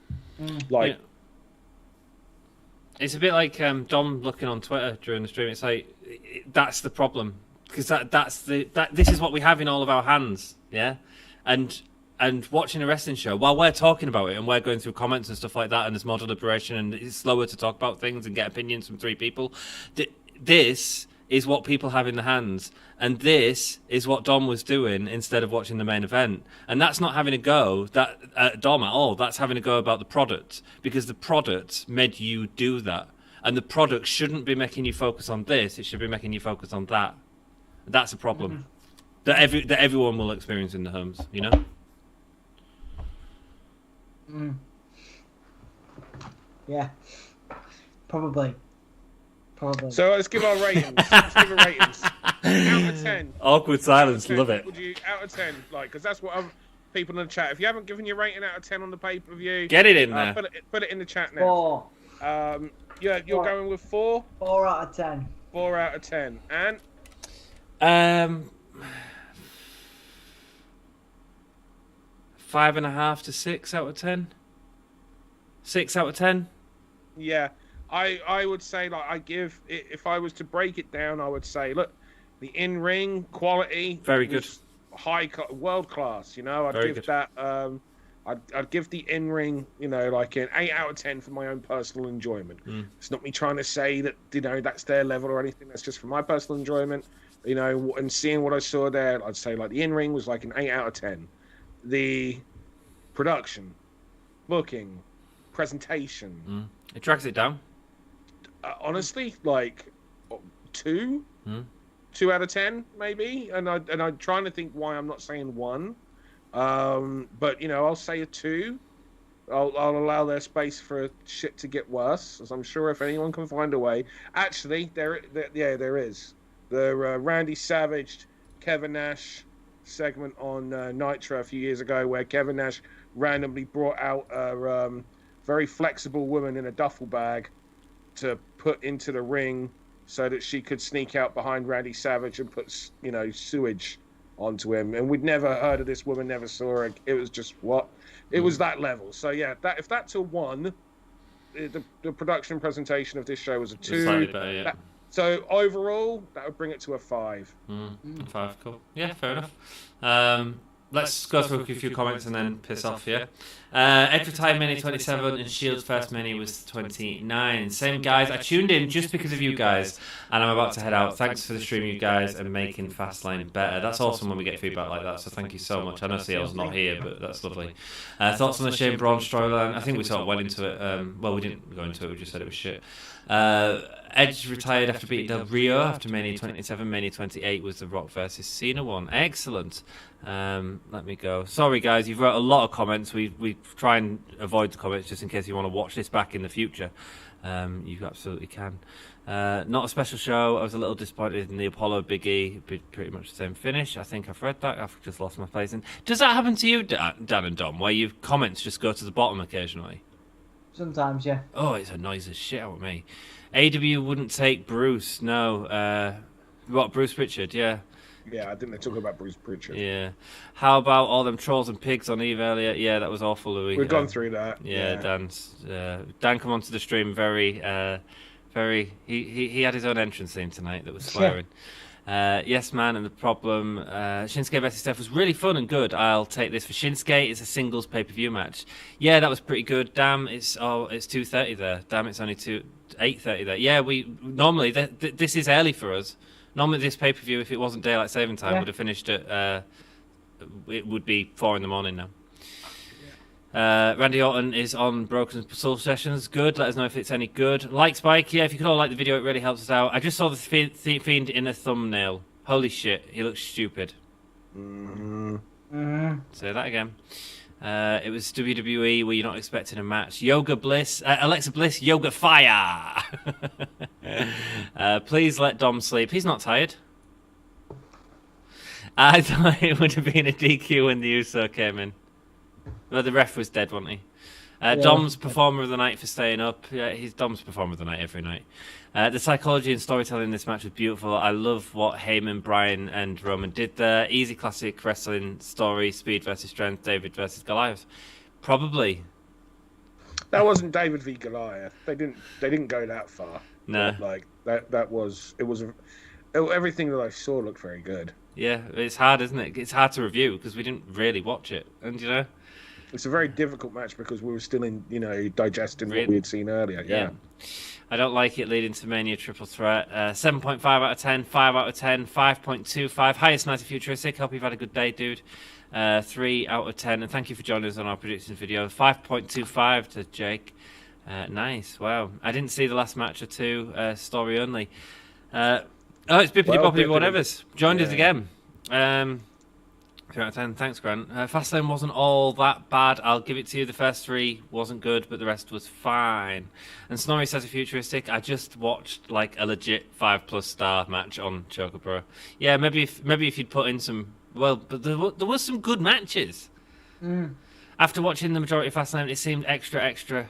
It's a bit like Dom looking on Twitter during the stream. It's like, that's the problem, because this is what we have in all of our hands, yeah. And watching a wrestling show while we're talking about it and we're going through comments and stuff like that, and there's more deliberation and it's slower to talk about things and get opinions from three people. This is what people have in their hands. And this is what Dom was doing instead of watching the main event. And that's not having a go at Dom at all. That's having a go about the product, because the product made you do that. And the product shouldn't be making you focus on this. It should be making you focus on that. That's a problem that everyone will experience in the homes, you know? Yeah. Probably. So let's give our ratings. Let's give our ratings. Out of 10. Awkward silence, 10, love it. Would you, out of 10, like, because that's what other people in the chat. If you haven't given your rating out of 10 on the pay-per-view, Get it in there. Put it in the chat now. 4. You're going with 4? 4 out of 10. 4 out of 10. And 5.5 to 6 out of 10. 6 out of 10. yeah, I would say, like, I give, if I was to break it down, I would say, look, the in-ring quality, Very good, world class. You know, I'd give that. I'd give the in-ring, you know, like an 8 out of 10 for my own personal enjoyment. It's not me trying to say that, you know, that's their level or anything. That's just for my personal enjoyment, you know, and seeing what I saw there. I'd say, like, the in-ring was like an 8 out of 10. The production, booking, presentation, It drags it down. Honestly, like 2 out of 10 maybe, and I'm trying to think why I'm not saying 1, but you know, I'll say a 2. I'll allow their space for shit to get worse, as I'm sure if anyone can find a way. Actually, there is the Randy Savage, Kevin Nash segment on Nitro a few years ago, where Kevin Nash randomly brought out a very flexible woman in a duffel bag to put into the ring so that she could sneak out behind Randy Savage and put, you know, sewage onto him. And we'd never heard of this woman, never saw her. It was just it was that level. So yeah, if that's a 1, the production presentation of this show was a 2. Slightly better, yeah. So overall, that would bring it to a 5. 5, cool. Yeah, fair enough. Let's go through a few comments and then piss off, yeah? Edward Time Mini 27 and Shield's first mini was 29. Same guys, I tuned in just because of you guys, and I'm about to head out. Thanks for the stream, you guys, and making Fastlane better. That's awesome when we get feedback like that, so thank you so much. I know CL's not here, but that's lovely. Thoughts on the Shane Braun storyline? I think we sort of went into it. Well, we didn't go into it, we just said it was shit. Edge retired after beating Del Rio after Mania 27. Mania 28 was the Rock versus Cena one. Excellent. Let me go. Sorry, guys, you've wrote a lot of comments. We try and avoid the comments just in case you want to watch this back in the future. You absolutely can. Not a special show. I was a little disappointed in the Apollo Big E. Pretty much the same finish. I think I've read that. I've just lost my place in. Does that happen to you, Dan and Dom, where your comments just go to the bottom occasionally? Sometimes, yeah. Oh, it annoys the shit out of me. AW wouldn't take Bruce. No. What, Bruce Pritchard? Yeah. Yeah, I think they're talking about Bruce Pritchard. Yeah. How about all them trolls and pigs on Eve earlier? Yeah, that was awful, Louis. We've gone through that. Yeah, Dan's. Dan come onto the stream very. He had his own entrance theme tonight that was swearing. Yes, man, and the problem. Shinsuke versus Seth was really fun and good. I'll take this for Shinsuke. It's a singles pay-per-view match. Yeah, that was pretty good. Damn, it's 2:30 there. Damn, it's only 8:30 there. Yeah, we normally this is early for us. Normally this pay-per-view, if it wasn't daylight saving time, would have finished at. It would be 4 in the morning now. Randy Orton is on Broken Soul Sessions. Good. Let us know if it's any good. Like Spike, yeah. If you could all like the video, it really helps us out. I just saw the Fiend in a thumbnail. Holy shit, he looks stupid. Say that again. It was WWE where you're not expecting a match. Yoga Bliss, Alexa Bliss, Yoga Fire. Please let Dom sleep. He's not tired. I thought it would have been a DQ when the USO came in. Well, the ref was dead, wasn't he? Dom's performer of the night for staying up. Yeah, he's Dom's performer of the night every night. The psychology and storytelling in this match was beautiful. I love what Heyman, Bryan, and Roman did there. Easy classic wrestling story: speed versus strength, David versus Goliath. Probably. That wasn't David v Goliath. They didn't go that far. No. Like that was everything that I saw looked very good. Yeah, it's hard, isn't it? It's hard to review because we didn't really watch it, and you know. It's a very difficult match because we were still in, digesting what we had seen earlier. Yeah. I don't like it leading to Mania Triple Threat. 7.5 out of 10, 5 out of 10, 5.25. Highest night of Futuristic. Hope you've had a good day, dude. 3 out of 10. And thank you for joining us on our predictions video. 5.25 to Jake. Nice. Wow. I didn't see the last match or two. Story only. It's Bippity Boppity Whatever's. Joined us again. 3 out of 10. Thanks, Grant. Fastlane wasn't all that bad. I'll give it to you. The first 3 wasn't good, but the rest was fine. And Snorri says a futuristic. I just watched like a legit 5+ star match on Choco Pro. Yeah, maybe if you'd put in some. Well, but there was some good matches. After watching the majority of Fastlane, it seemed extra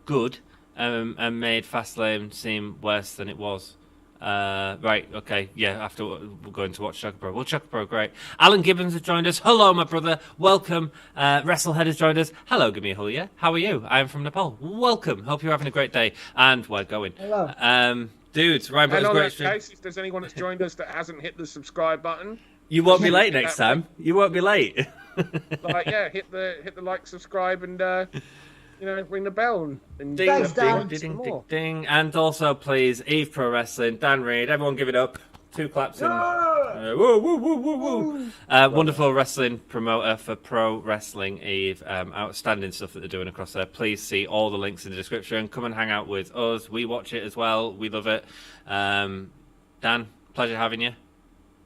good, and made Fastlane seem worse than it was. Right, okay, yeah, after we're going to watch Chucker Pro. Well, Chucker Pro, great. Alan Gibbons has joined us. Hello, my brother. Welcome. Wrestlehead has joined us. Hello, Gimme a yeah. How are you? I am from Nepal. Welcome. Hope you're having a great day. And we're going. Hello. Dudes, Ryan Butler's great stream. Case, if there's anyone that's joined us that hasn't hit the subscribe button, you won't be late next time. You won't be late. Hit the like, subscribe, and ring the bell and ding. And also, please, Eve Pro Wrestling, Dan Read, everyone give it up. 2 claps and woo, woo, woo, woo, woo. Wonderful wrestling promoter for Pro Wrestling Eve. Outstanding stuff that they're doing across there. Please see all the links in the description. Come and hang out with us. We watch it as well. We love it. Dan, pleasure having you.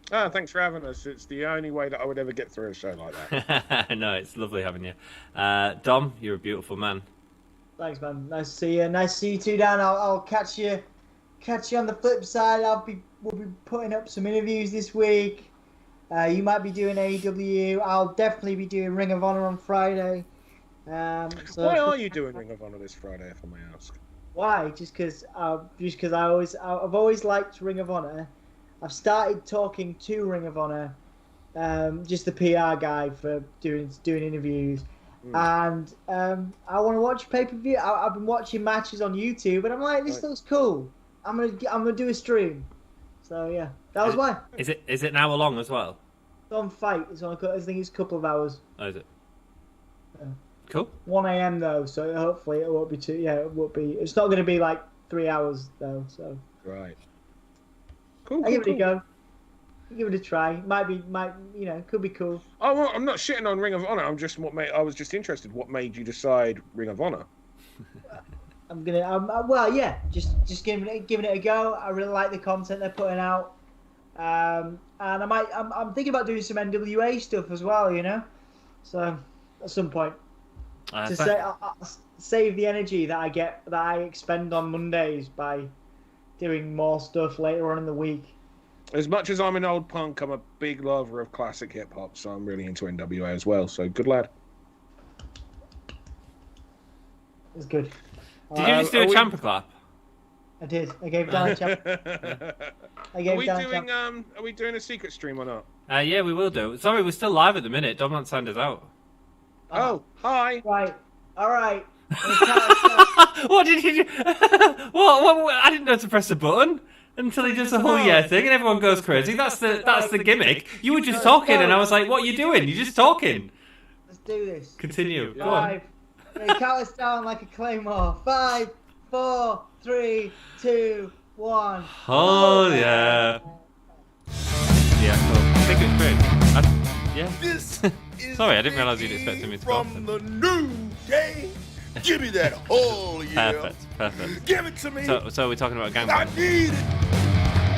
Thanks for having us. It's the only way that I would ever get through a show like that. No, it's lovely having you. Dom, you're a beautiful man. Thanks, man. Nice to see you. Nice to see you too, Dan. I'll catch you on the flip side. We'll be putting up some interviews this week. You might be doing AEW. I'll definitely be doing Ring of Honor on Friday. Why are you doing Ring of Honor this Friday, if I may ask? Why? Just because I've always liked Ring of Honor. I've started talking to Ring of Honor, just the PR guy for doing interviews, and I want to watch pay-per-view. I've been watching matches on YouTube, and I'm like, this looks cool. I'm gonna do a stream. So yeah, that was why. Is it an hour long as well? It's on Fight. I think it's a couple of hours. Oh, is it? Cool. 1 a.m. though, so hopefully it won't be too. Yeah, it won't be. It's not going to be like 3 hours though. So. Right. I'll give it a go. Give it a try. Could be cool. Oh, well, I'm not shitting on Ring of Honor. I was just interested. What made you decide Ring of Honor? Just giving it a go. I really like the content they're putting out, and I'm thinking about doing some NWA stuff as well. So at some point I'll save the energy that I expend on Mondays by doing more stuff later on in the week. As much as I'm an old punk, I'm a big lover of classic hip hop, so I'm really into NWA as well. So good lad. It's good. Did you just do a champer clap? I did. I gave Dan a champer. Are we doing a secret stream or not? Yeah, we will do. Sorry, we're still live at the minute. Don't send us out. Oh, hi. Right. All right. What did you do? What? I didn't know to press the button until he does the whole thing and everyone goes crazy. That's the gimmick. You were just talking and I was like, what are you doing? You're just talking. Let's do this. Continue. Go on. Count us down like a claymore. 5, 4, 3, 2, 1. Oh, yeah. Yeah, cool. Secret stream. Yeah. This is Sorry, I didn't realise you'd expect me to go. From the New Day. Give me that whole year. Perfect. Give it to me. So we're talking about I gangbang. need it.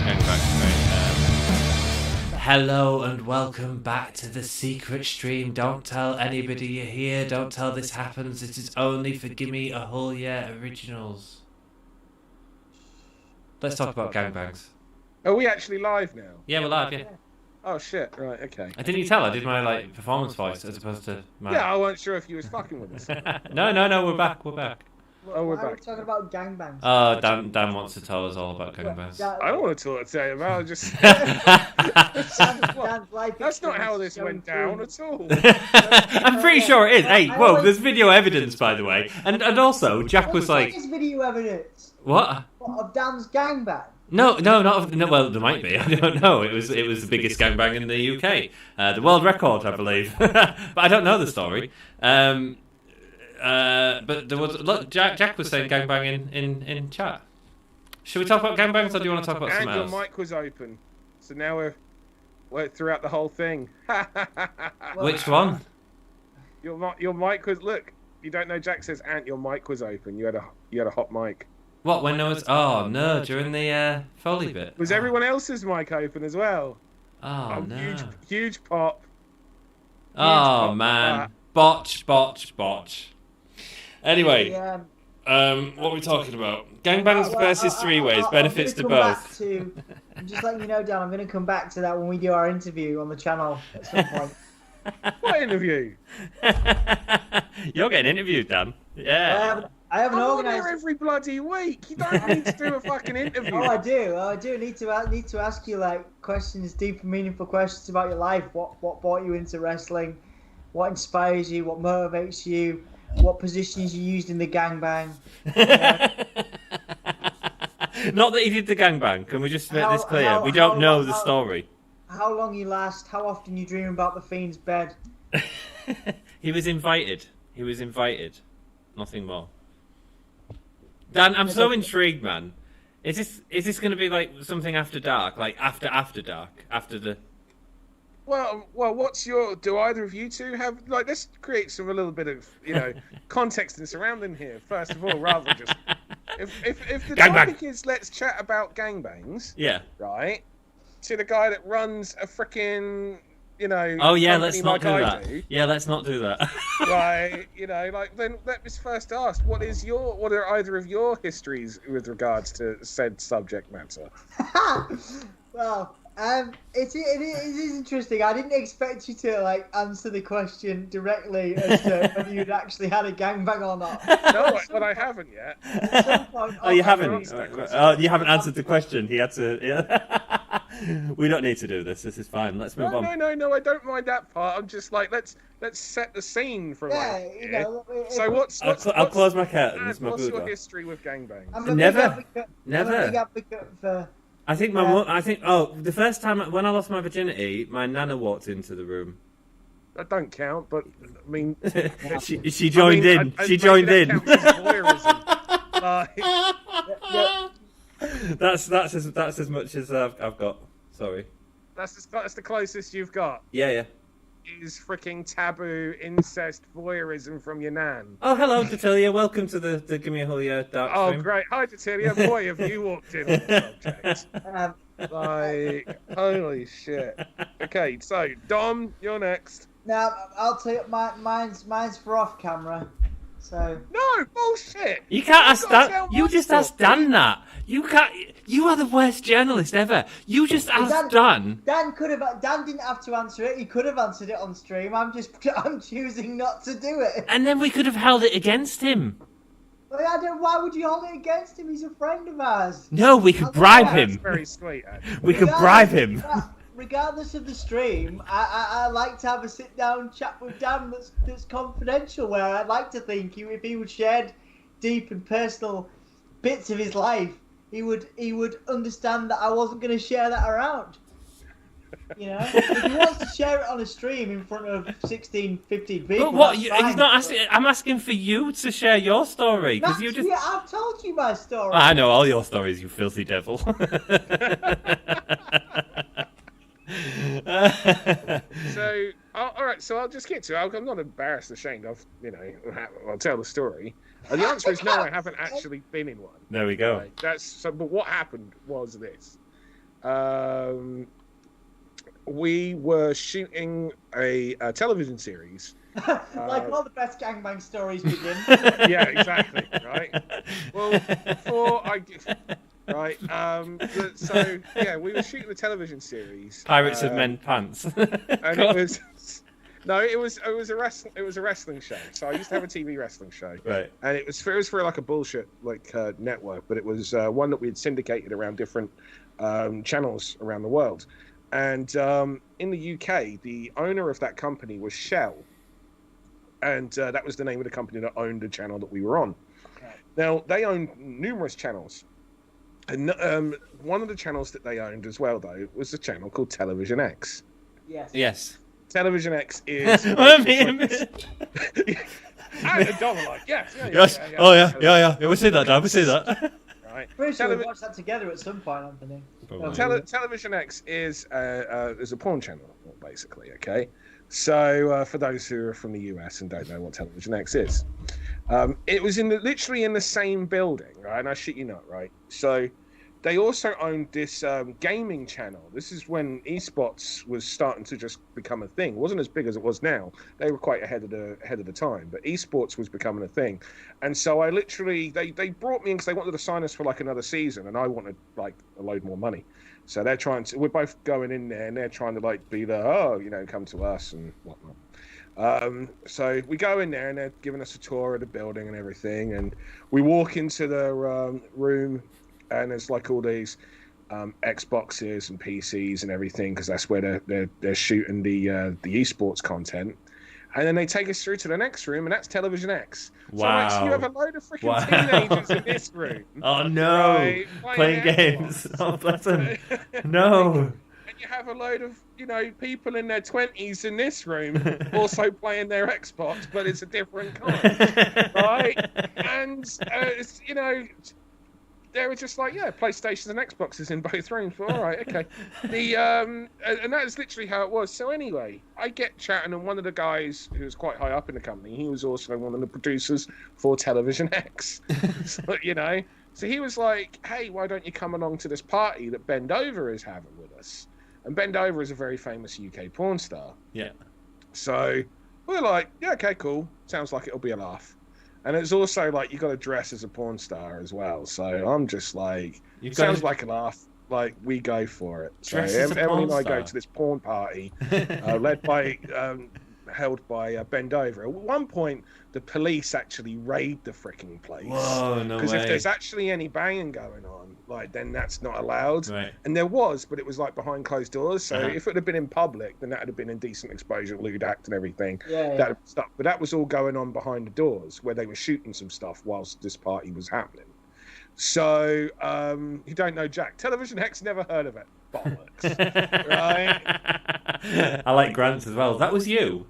Gangbang, great. Hello and welcome back to the secret stream. Don't tell anybody you're here. Don't tell this happens. This is only for Gimme a Whole Year Originals. Let's talk about gangbangs. Are we actually live now? Yeah, we're live, yeah. Oh shit, right, okay. Didn't you tell? I did my performance voice as opposed to my... Yeah, I wasn't sure if you was fucking with us. No, we're back. Oh, we're Why are we back. talking about gangbangs? Oh, Dan wants to tell us all about gangbangs. I don't want to tell you about it, just... That's not how this went down at all. I'm pretty sure it is. Hey, whoa, there's video evidence, by the way. And also, Jack was like... There's video evidence. What? Of Dan's gangbang? No. Well, there might be. I don't know. It was the biggest gangbang in the UK, the world record, I believe. But I don't know the story. But there was look. Jack was saying gangbang in chat. Should we talk about gangbangs, or do you want to talk about something else? And your mic was open, so now we're throughout the whole thing. Which one? Your mic was. Look, you don't know. Jack says, "Ant, your mic was open. You had a hot mic." What, when there was... Oh, no, during the Foley bit. Was everyone else's mic open as well? Oh, no. Huge pop. Oh, man. Botch. Anyway, what are we talking about? Gangbangs versus three-ways, benefits to both. I'm just letting you know, Dan, I'm going to come back to that when we do our interview on the channel at some point. What interview? You're getting interviewed, Dan. Yeah. I haven't I'm on organised. there every bloody week. You don't need to do a fucking interview. I do. I need to ask you like questions, deep and meaningful questions about your life. What brought you into wrestling? What inspires you? What motivates you? What positions you used in the gangbang? Not that he did the gangbang. Can we just make this clear? We don't know the story. How long you last? How often you dream about the Fiend's bed? He was invited. Nothing more. Dan, I'm so intrigued, man. Is this going to be like something after dark, like after dark, after the? Well, what's your? Do either of you two have like? Let's create a little bit of context and surrounding here. First of all, rather than just if the topic is let's chat about gangbangs, yeah, right, to the guy that runs a freaking Oh yeah, let's not do that. Yeah, let's not do that. Right, then let me first ask, what are either of your histories with regards to said subject matter? Well, it is interesting. I didn't expect you to answer the question directly as to whether you'd actually had a gangbang or not. No, but I haven't yet. At some point, you haven't. You haven't answered the question. He had to. Yeah. We don't need to do this. This is fine. Let's move on. No. I don't mind that part. I'm just like let's set the scene for So I'll close my curtains. What's your history with gangbangs? Never. I'm a big advocate for. I think my mum. The first time when I lost my virginity, my nana walked into the room. That don't count, but I mean, she joined in. She joined in. That's as much as I've got. Sorry. That's the closest you've got. Yeah. Is freaking taboo incest voyeurism from your nan. Oh, hello, Tatilia. Welcome to the Gimme a Hole Dark Stream. Oh, great. Hi, Tatilia. Boy, have you walked in on the subject. Holy shit. Okay, so, Dom, you're next. Now, I'll tell you, mine's for off camera. So. No, bullshit. You can't ask Dan. You just asked Dan that. You can't. You are the worst journalist ever. You just asked Dan. Dan didn't have to answer it. He could have answered it on stream. I'm choosing not to do it. And then we could have held it against him. Why would you hold it against him? He's a friend of ours. No, we could bribe him. That's very sweet. Actually. We could bribe him. Regardless of the stream, I like to have a sit-down chat with Dan that's confidential, where I'd like to think if he would share deep and personal bits of his life, he would understand that I wasn't going to share that around. If he wants to share it on a stream in front of 16, 15 people. But what? He's not asking. I'm asking for you to share your story because you just. Yeah, I've told you my story. I know all your stories, you filthy devil. So, all right. So I'll just get to it. I'm not embarrassed, ashamed. I'll tell the story. The answer is no. I haven't actually been in one. There we go. Right, but what happened was this. We were shooting a television series. All the best gangbang stories begin. Yeah, exactly. Right. Well, right. So yeah, we were shooting the television series. Pirates of Men Pants. And it was. No, it was a wrestling show. So I used to have a TV wrestling show, right? And it was for like a bullshit network, but it was one that we had syndicated around different channels around the world. And in the UK, the owner of that company was Shell, and that was the name of the company that owned the channel that we were on. Okay. Now they owned numerous channels, And one of the channels that they owned as well, though, was a channel called Television X. Yes. Yes. Television X is. And the dollar, like, yes. Yes. Oh yeah. We see that, Dan. We see that. Right. Pretty sure we watched that together at some point, Anthony. Television X is a porn channel, basically. Okay. So for those who are from the US and don't know what Television X is, it was literally in the same building, right? And I shit you not, right? So they also owned this gaming channel. This is when esports was starting to just become a thing. It wasn't as big as it was now. They were quite ahead of the time, but esports was becoming a thing. And so I literally they brought me in because they wanted to sign us for like another season, and I wanted like a load more money. So we're both going in there, and they're trying to like be come to us and whatnot. So we go in there, and they're giving us a tour of the building and everything, and we walk into the room. And there's like all these Xboxes and PCs and everything because that's where they're shooting the esports content. And then they take us through to the next room, and that's Television X. Wow. So you have a load of freaking teenagers in this room. Oh no! Right, playing games. Oh bless them. No. And you have a load of people in their 20s in this room also playing their Xbox, but it's a different kind, right? And it's they were just like, PlayStations and Xboxes in both rooms. But all right, okay. And that is literally how it was. So anyway, I get chatting, and one of the guys who was quite high up in the company, he was also one of the producers for Television X. So he was like, hey, why don't you come along to this party that Bend Over is having with us? And Bend Over is a very famous UK porn star. Yeah. So we're like, yeah, okay, cool. Sounds like it'll be a laugh. And it's also like you got to dress as a porn star as well. So I'm just like, sounds like a laugh. Like we go for it. So Emily and I go to this porn party, held by Bend Over. At one point, the police actually raid the freaking place. Whoa, no way! Because if there's actually any banging going on, then that's not allowed. Right. And there was, but it was like behind closed doors. So if it had been in public, then that would have been indecent exposure, lewd act, and everything. Yeah. Stuff. But that was all going on behind the doors, where they were shooting some stuff whilst this party was happening. So you don't know Jack. Television X, never heard of it. Bollocks. Right? I like Grant as well. That was you.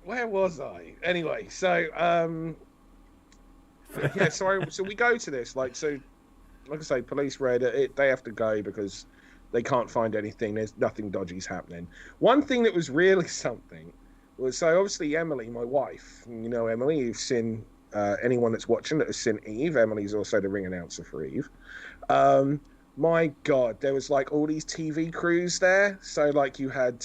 Where was I? Anyway, so so we go to this, like I say, police raid it. They have to go because they can't find anything. There's nothing dodgy's happening. One thing that was really something was, so obviously Emily, my wife, Emily, you've seen anyone that's watching that has seen Eve. Emily's also the ring announcer for Eve. My God, there was like all these TV crews there. So like you had,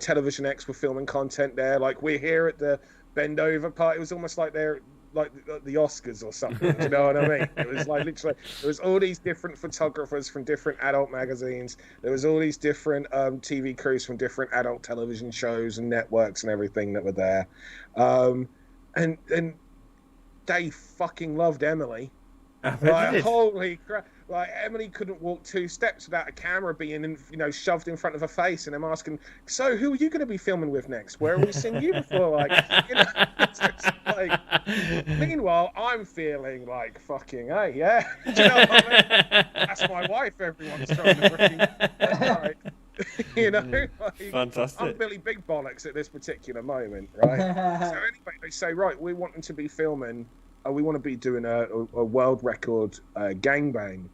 Television X were filming content there. Like we're here at the Bend Over party. It was almost like they're like the Oscars or something. Do you know what I mean? It was like literally, there was all these different photographers from different adult magazines. There was all these different TV crews from different adult television shows and networks and everything that were there. And they fucking loved Emily. Like, holy crap. Like Emily couldn't walk 2 steps without a camera being, shoved in front of her face, and them asking, "So, who are you going to be filming with next? Where have we seen you before?" It's just like. Meanwhile, I'm feeling like fucking, hey, yeah. Do you know what I mean? That's my wife. Everyone's trying to freaking, Fantastic. I'm Billy Big Bollocks at this particular moment, right? So anyway, they say, right, we're wanting to be filming. We want to be doing a world record gangbang,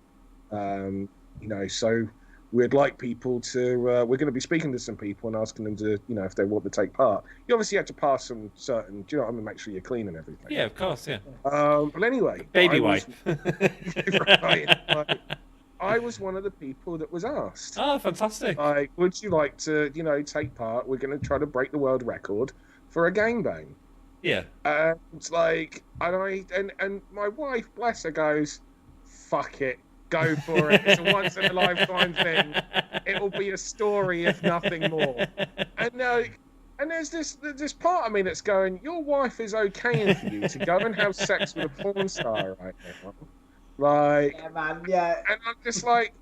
so we'd like people to, we're going to be speaking to some people and asking them to, if they want to take part. You obviously have to pass some certain, do you know what I mean, make sure you're clean and everything. Yeah, of course, yeah. But anyway. Baby wipe. I was one of the people that was asked. Oh, fantastic. Like, would you like to, take part? We're going to try to break the world record for a gangbang. Yeah. It's like, and my wife, bless her, goes, fuck it, go for it. It's a once in a lifetime thing. It'll be a story, if nothing more. And there's this part of me that's going, your wife is okaying for you to go and have sex with a porn star right now. Like, yeah, man, yeah. And I'm just like,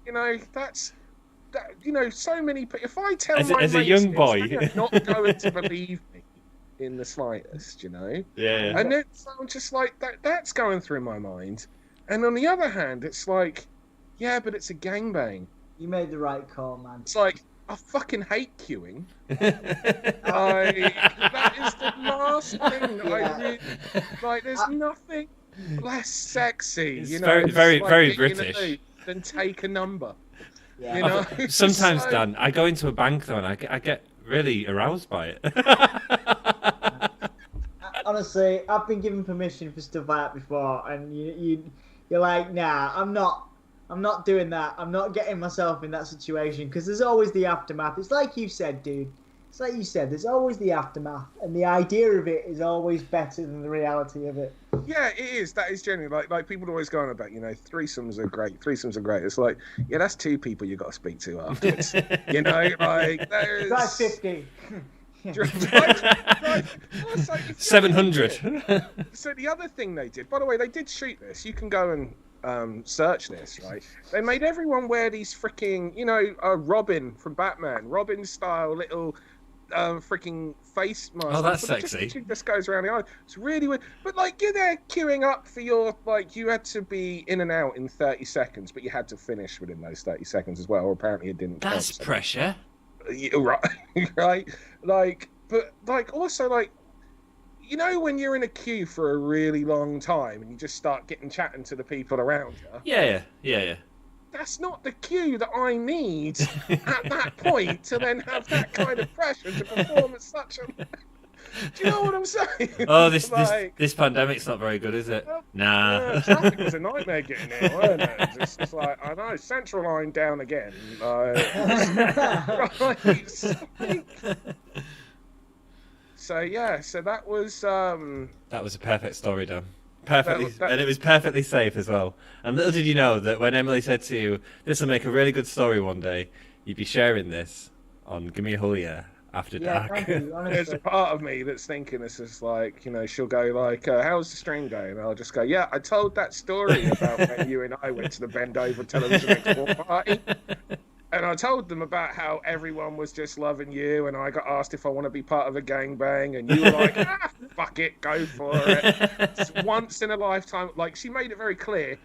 that's. So many people. If I tell my as a mates young this, boy, they are not going to believe me. in the slightest, you know. Yeah. And it's I'm just like that's going through my mind, and on the other hand, it's like, yeah, but it's a gangbang. You made the right call, man. It's like I fucking hate queuing. That is the last thing I really like. There's nothing less sexy, It's you know. very, like very getting in a British. mood than take a number. Yeah. You know, Sometimes, so, Dan, I go into a bank though, and I get really aroused by it. Honestly, I've been given permission for stuff like that before, and you're like, nah, I'm not doing that. I'm not getting myself in that situation, because there's always the aftermath. It's like you said, dude. It's like you said. There's always the aftermath, and the idea of it is always better than the reality of it. Yeah, it is. That is genuinely like people always going about, you know, threesomes are great. Threesomes are great. It's like, yeah, that's 2 people you got to speak to afterwards. You know, like there's Try 50. 700. So the other thing they did, by the way, they did shoot this. You can go and search this, right? They made everyone wear these freaking, you know, Robin from Batman, Robin style little freaking face mask. Oh, that's but sexy. It just goes around the eye. It's really weird. But like you're there queuing up for your, like, you had to be in and out in 30 seconds, but you had to finish within those 30 seconds as well, or apparently it didn't count. That's pressure. Yeah, right. Right. Like, but like also like, you know, when you're in a queue for a really long time and you just start chatting to the people around you. Yeah. That's not the cue that I need at that point to then have that kind of pressure to perform at such a. Do you know what I'm saying? Oh, this pandemic's not very good, is it? Nah. Yeah, traffic was a nightmare getting here, wasn't it? It's like, I know, Central Line down again. So yeah, so that was That was a perfect story, Dan. Perfectly, and it was perfectly safe as well. And little did you know that when Emily said to you, "This will make a really good story one day," you'd be sharing this on Gimme a Julia after dark. Thank you, there's a honestly. part of me that's thinking this is like, you know, she'll go like, how's the stream going? And I'll just go, yeah, I told that story about when you and I went to the Bend Over Television Export party. And I told them about how everyone was just loving you, and I got asked if I want to be part of a gangbang, and you were like, fuck it, go for it. It's once in a lifetime. Like, she made it very clear,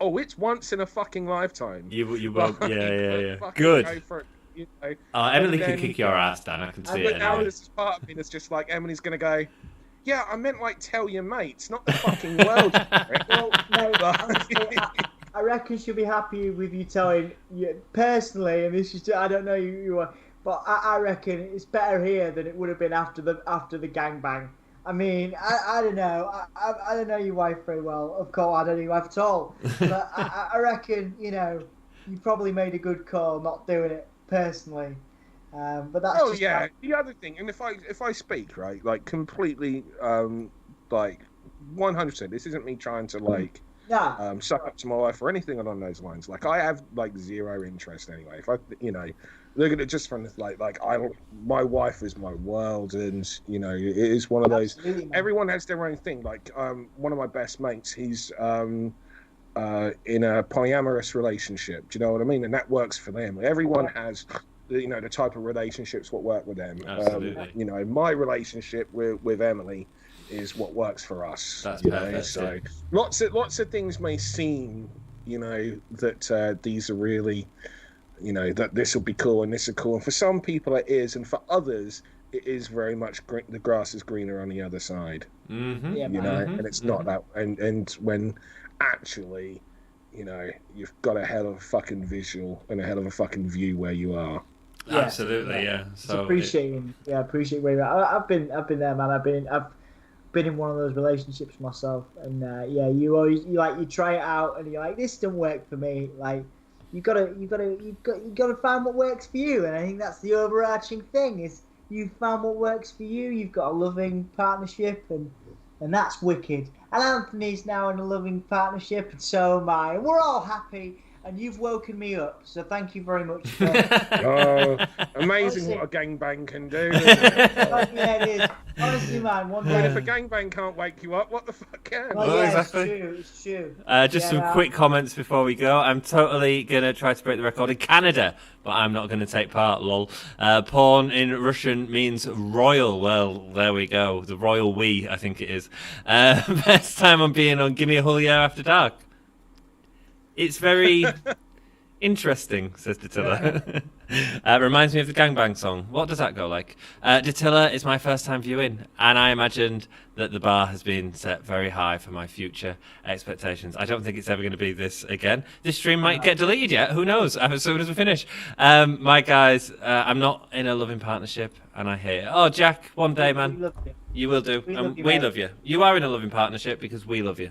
oh, it's once in a fucking lifetime. You will, Like, yeah. fucking Good. Go for it, you know. Emily And can then- kick your ass, Dan. I can see But it. now Anyway. this is part of me that's just like, Emily's going to go, yeah, I meant like tell your mates, not the fucking world. Well, no, honestly, I reckon she'll be happy with you telling you personally, and this is I don't know you are, but I reckon it's better here than it would have been after the gangbang. I mean, I don't know. I don't know your wife very well. Of course, I don't know your wife at all. But I reckon, you know, you probably made a good call not doing it personally. But that's just yeah. The other thing, and if I speak right, like completely, like 100%. This isn't me trying to like. Yeah. Suck up to my wife or anything along those lines. Like I have like zero interest anyway. If I, you know, look at it just from my wife is my world, and you know, it is one of those. Absolutely, man. Everyone has their own thing. Like one of my best mates, he's in a polyamorous relationship. Do you know what I mean? And that works for them. Everyone has, you know, the type of relationships what work with them. Absolutely. You know, my relationship with Emily is what works for us. That's you know? perfect, So yeah. lots of things may seem, you know, that these are really, you know, that this will be cool and this is cool, and for some people it is, and for others it is very much the grass is greener on the other side. Mm-hmm. Yeah, You man. know, and it's not that, and when actually, you know, you've got a hell of a fucking visual and a hell of a fucking view where you are. Yeah, Absolutely, yeah. It's So appreciating where you're at. I've been there, man. I've been in one of those relationships myself, and you try it out, and you're like, this doesn't work for me. Like, you gotta find what works for you, and I think that's the overarching thing is you've found what works for you. You've got a loving partnership, and that's wicked. And Anthony's now in a loving partnership, and so am I. And we're all happy. and you've woken me up. So thank you very much. Oh, amazing Honestly. what a gangbang can do. Isn't it? Yeah, it is. Honestly, man, one I mean, if day. a gangbang can't wake you up, what the fuck can? Well, Well, yeah, exactly. It's true. Just Yeah, some quick comments before we go. I'm totally going to try to break the record in Canada, but I'm not going to take part, lol. Porn in Russian means royal. Well, there we go. The royal we, I think it is. Best time on being on Gimme a Whole Year After Dark. It's very interesting, says Datilla. Reminds me of the Gangbang song. What does that go like? Datilla is my first time viewing, and I imagined that the bar has been set very high for my future expectations. I don't think it's ever going to be this again. This stream might get deleted yet. Who knows? As soon as we finish. My guys, I'm not in a loving partnership, and I hate it. Oh, Jack, one day, man. You will do. We love you. You are in a loving partnership because we love you.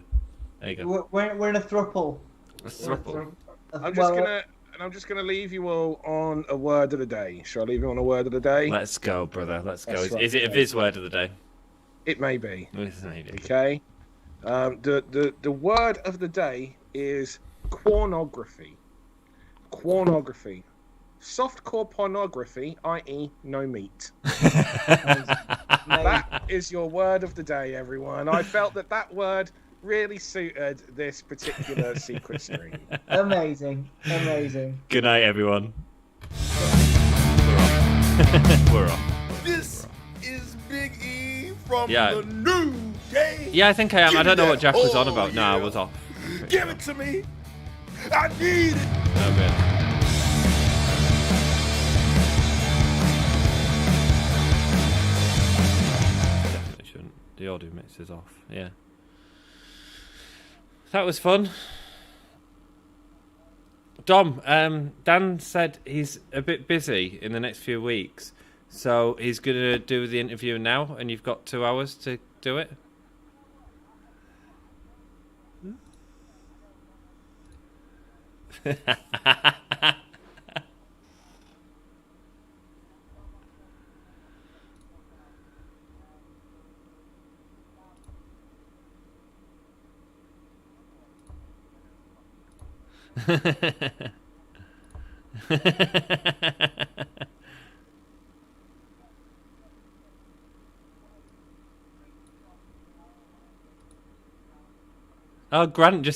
There you go. We're in a thruple. A thruple. I'm just gonna leave you all on a word of the day. Shall I leave you on a word of the day? Let's go, brother. Let's go. That's right. Is it a Viz word of the day? It may be. Maybe. Okay. The word of the day is pornography. Pornography. Softcore pornography, i.e., no meat. That is your word of the day, everyone. I felt that word really suited this particular secret stream. Amazing. Good night, everyone. We're off. This is Big E from Yeah. the New Day. Yeah, I think I am. I don't know what Jack was on Oh, about. No, I yeah. was off. Give it to me. I need it. No good. Definitely shouldn't. The audio mix is off. Yeah. That was fun. Dom, Dan said he's a bit busy in the next few weeks, so he's going to do the interview now, and you've got 2 hours to do it. Oh, Grant just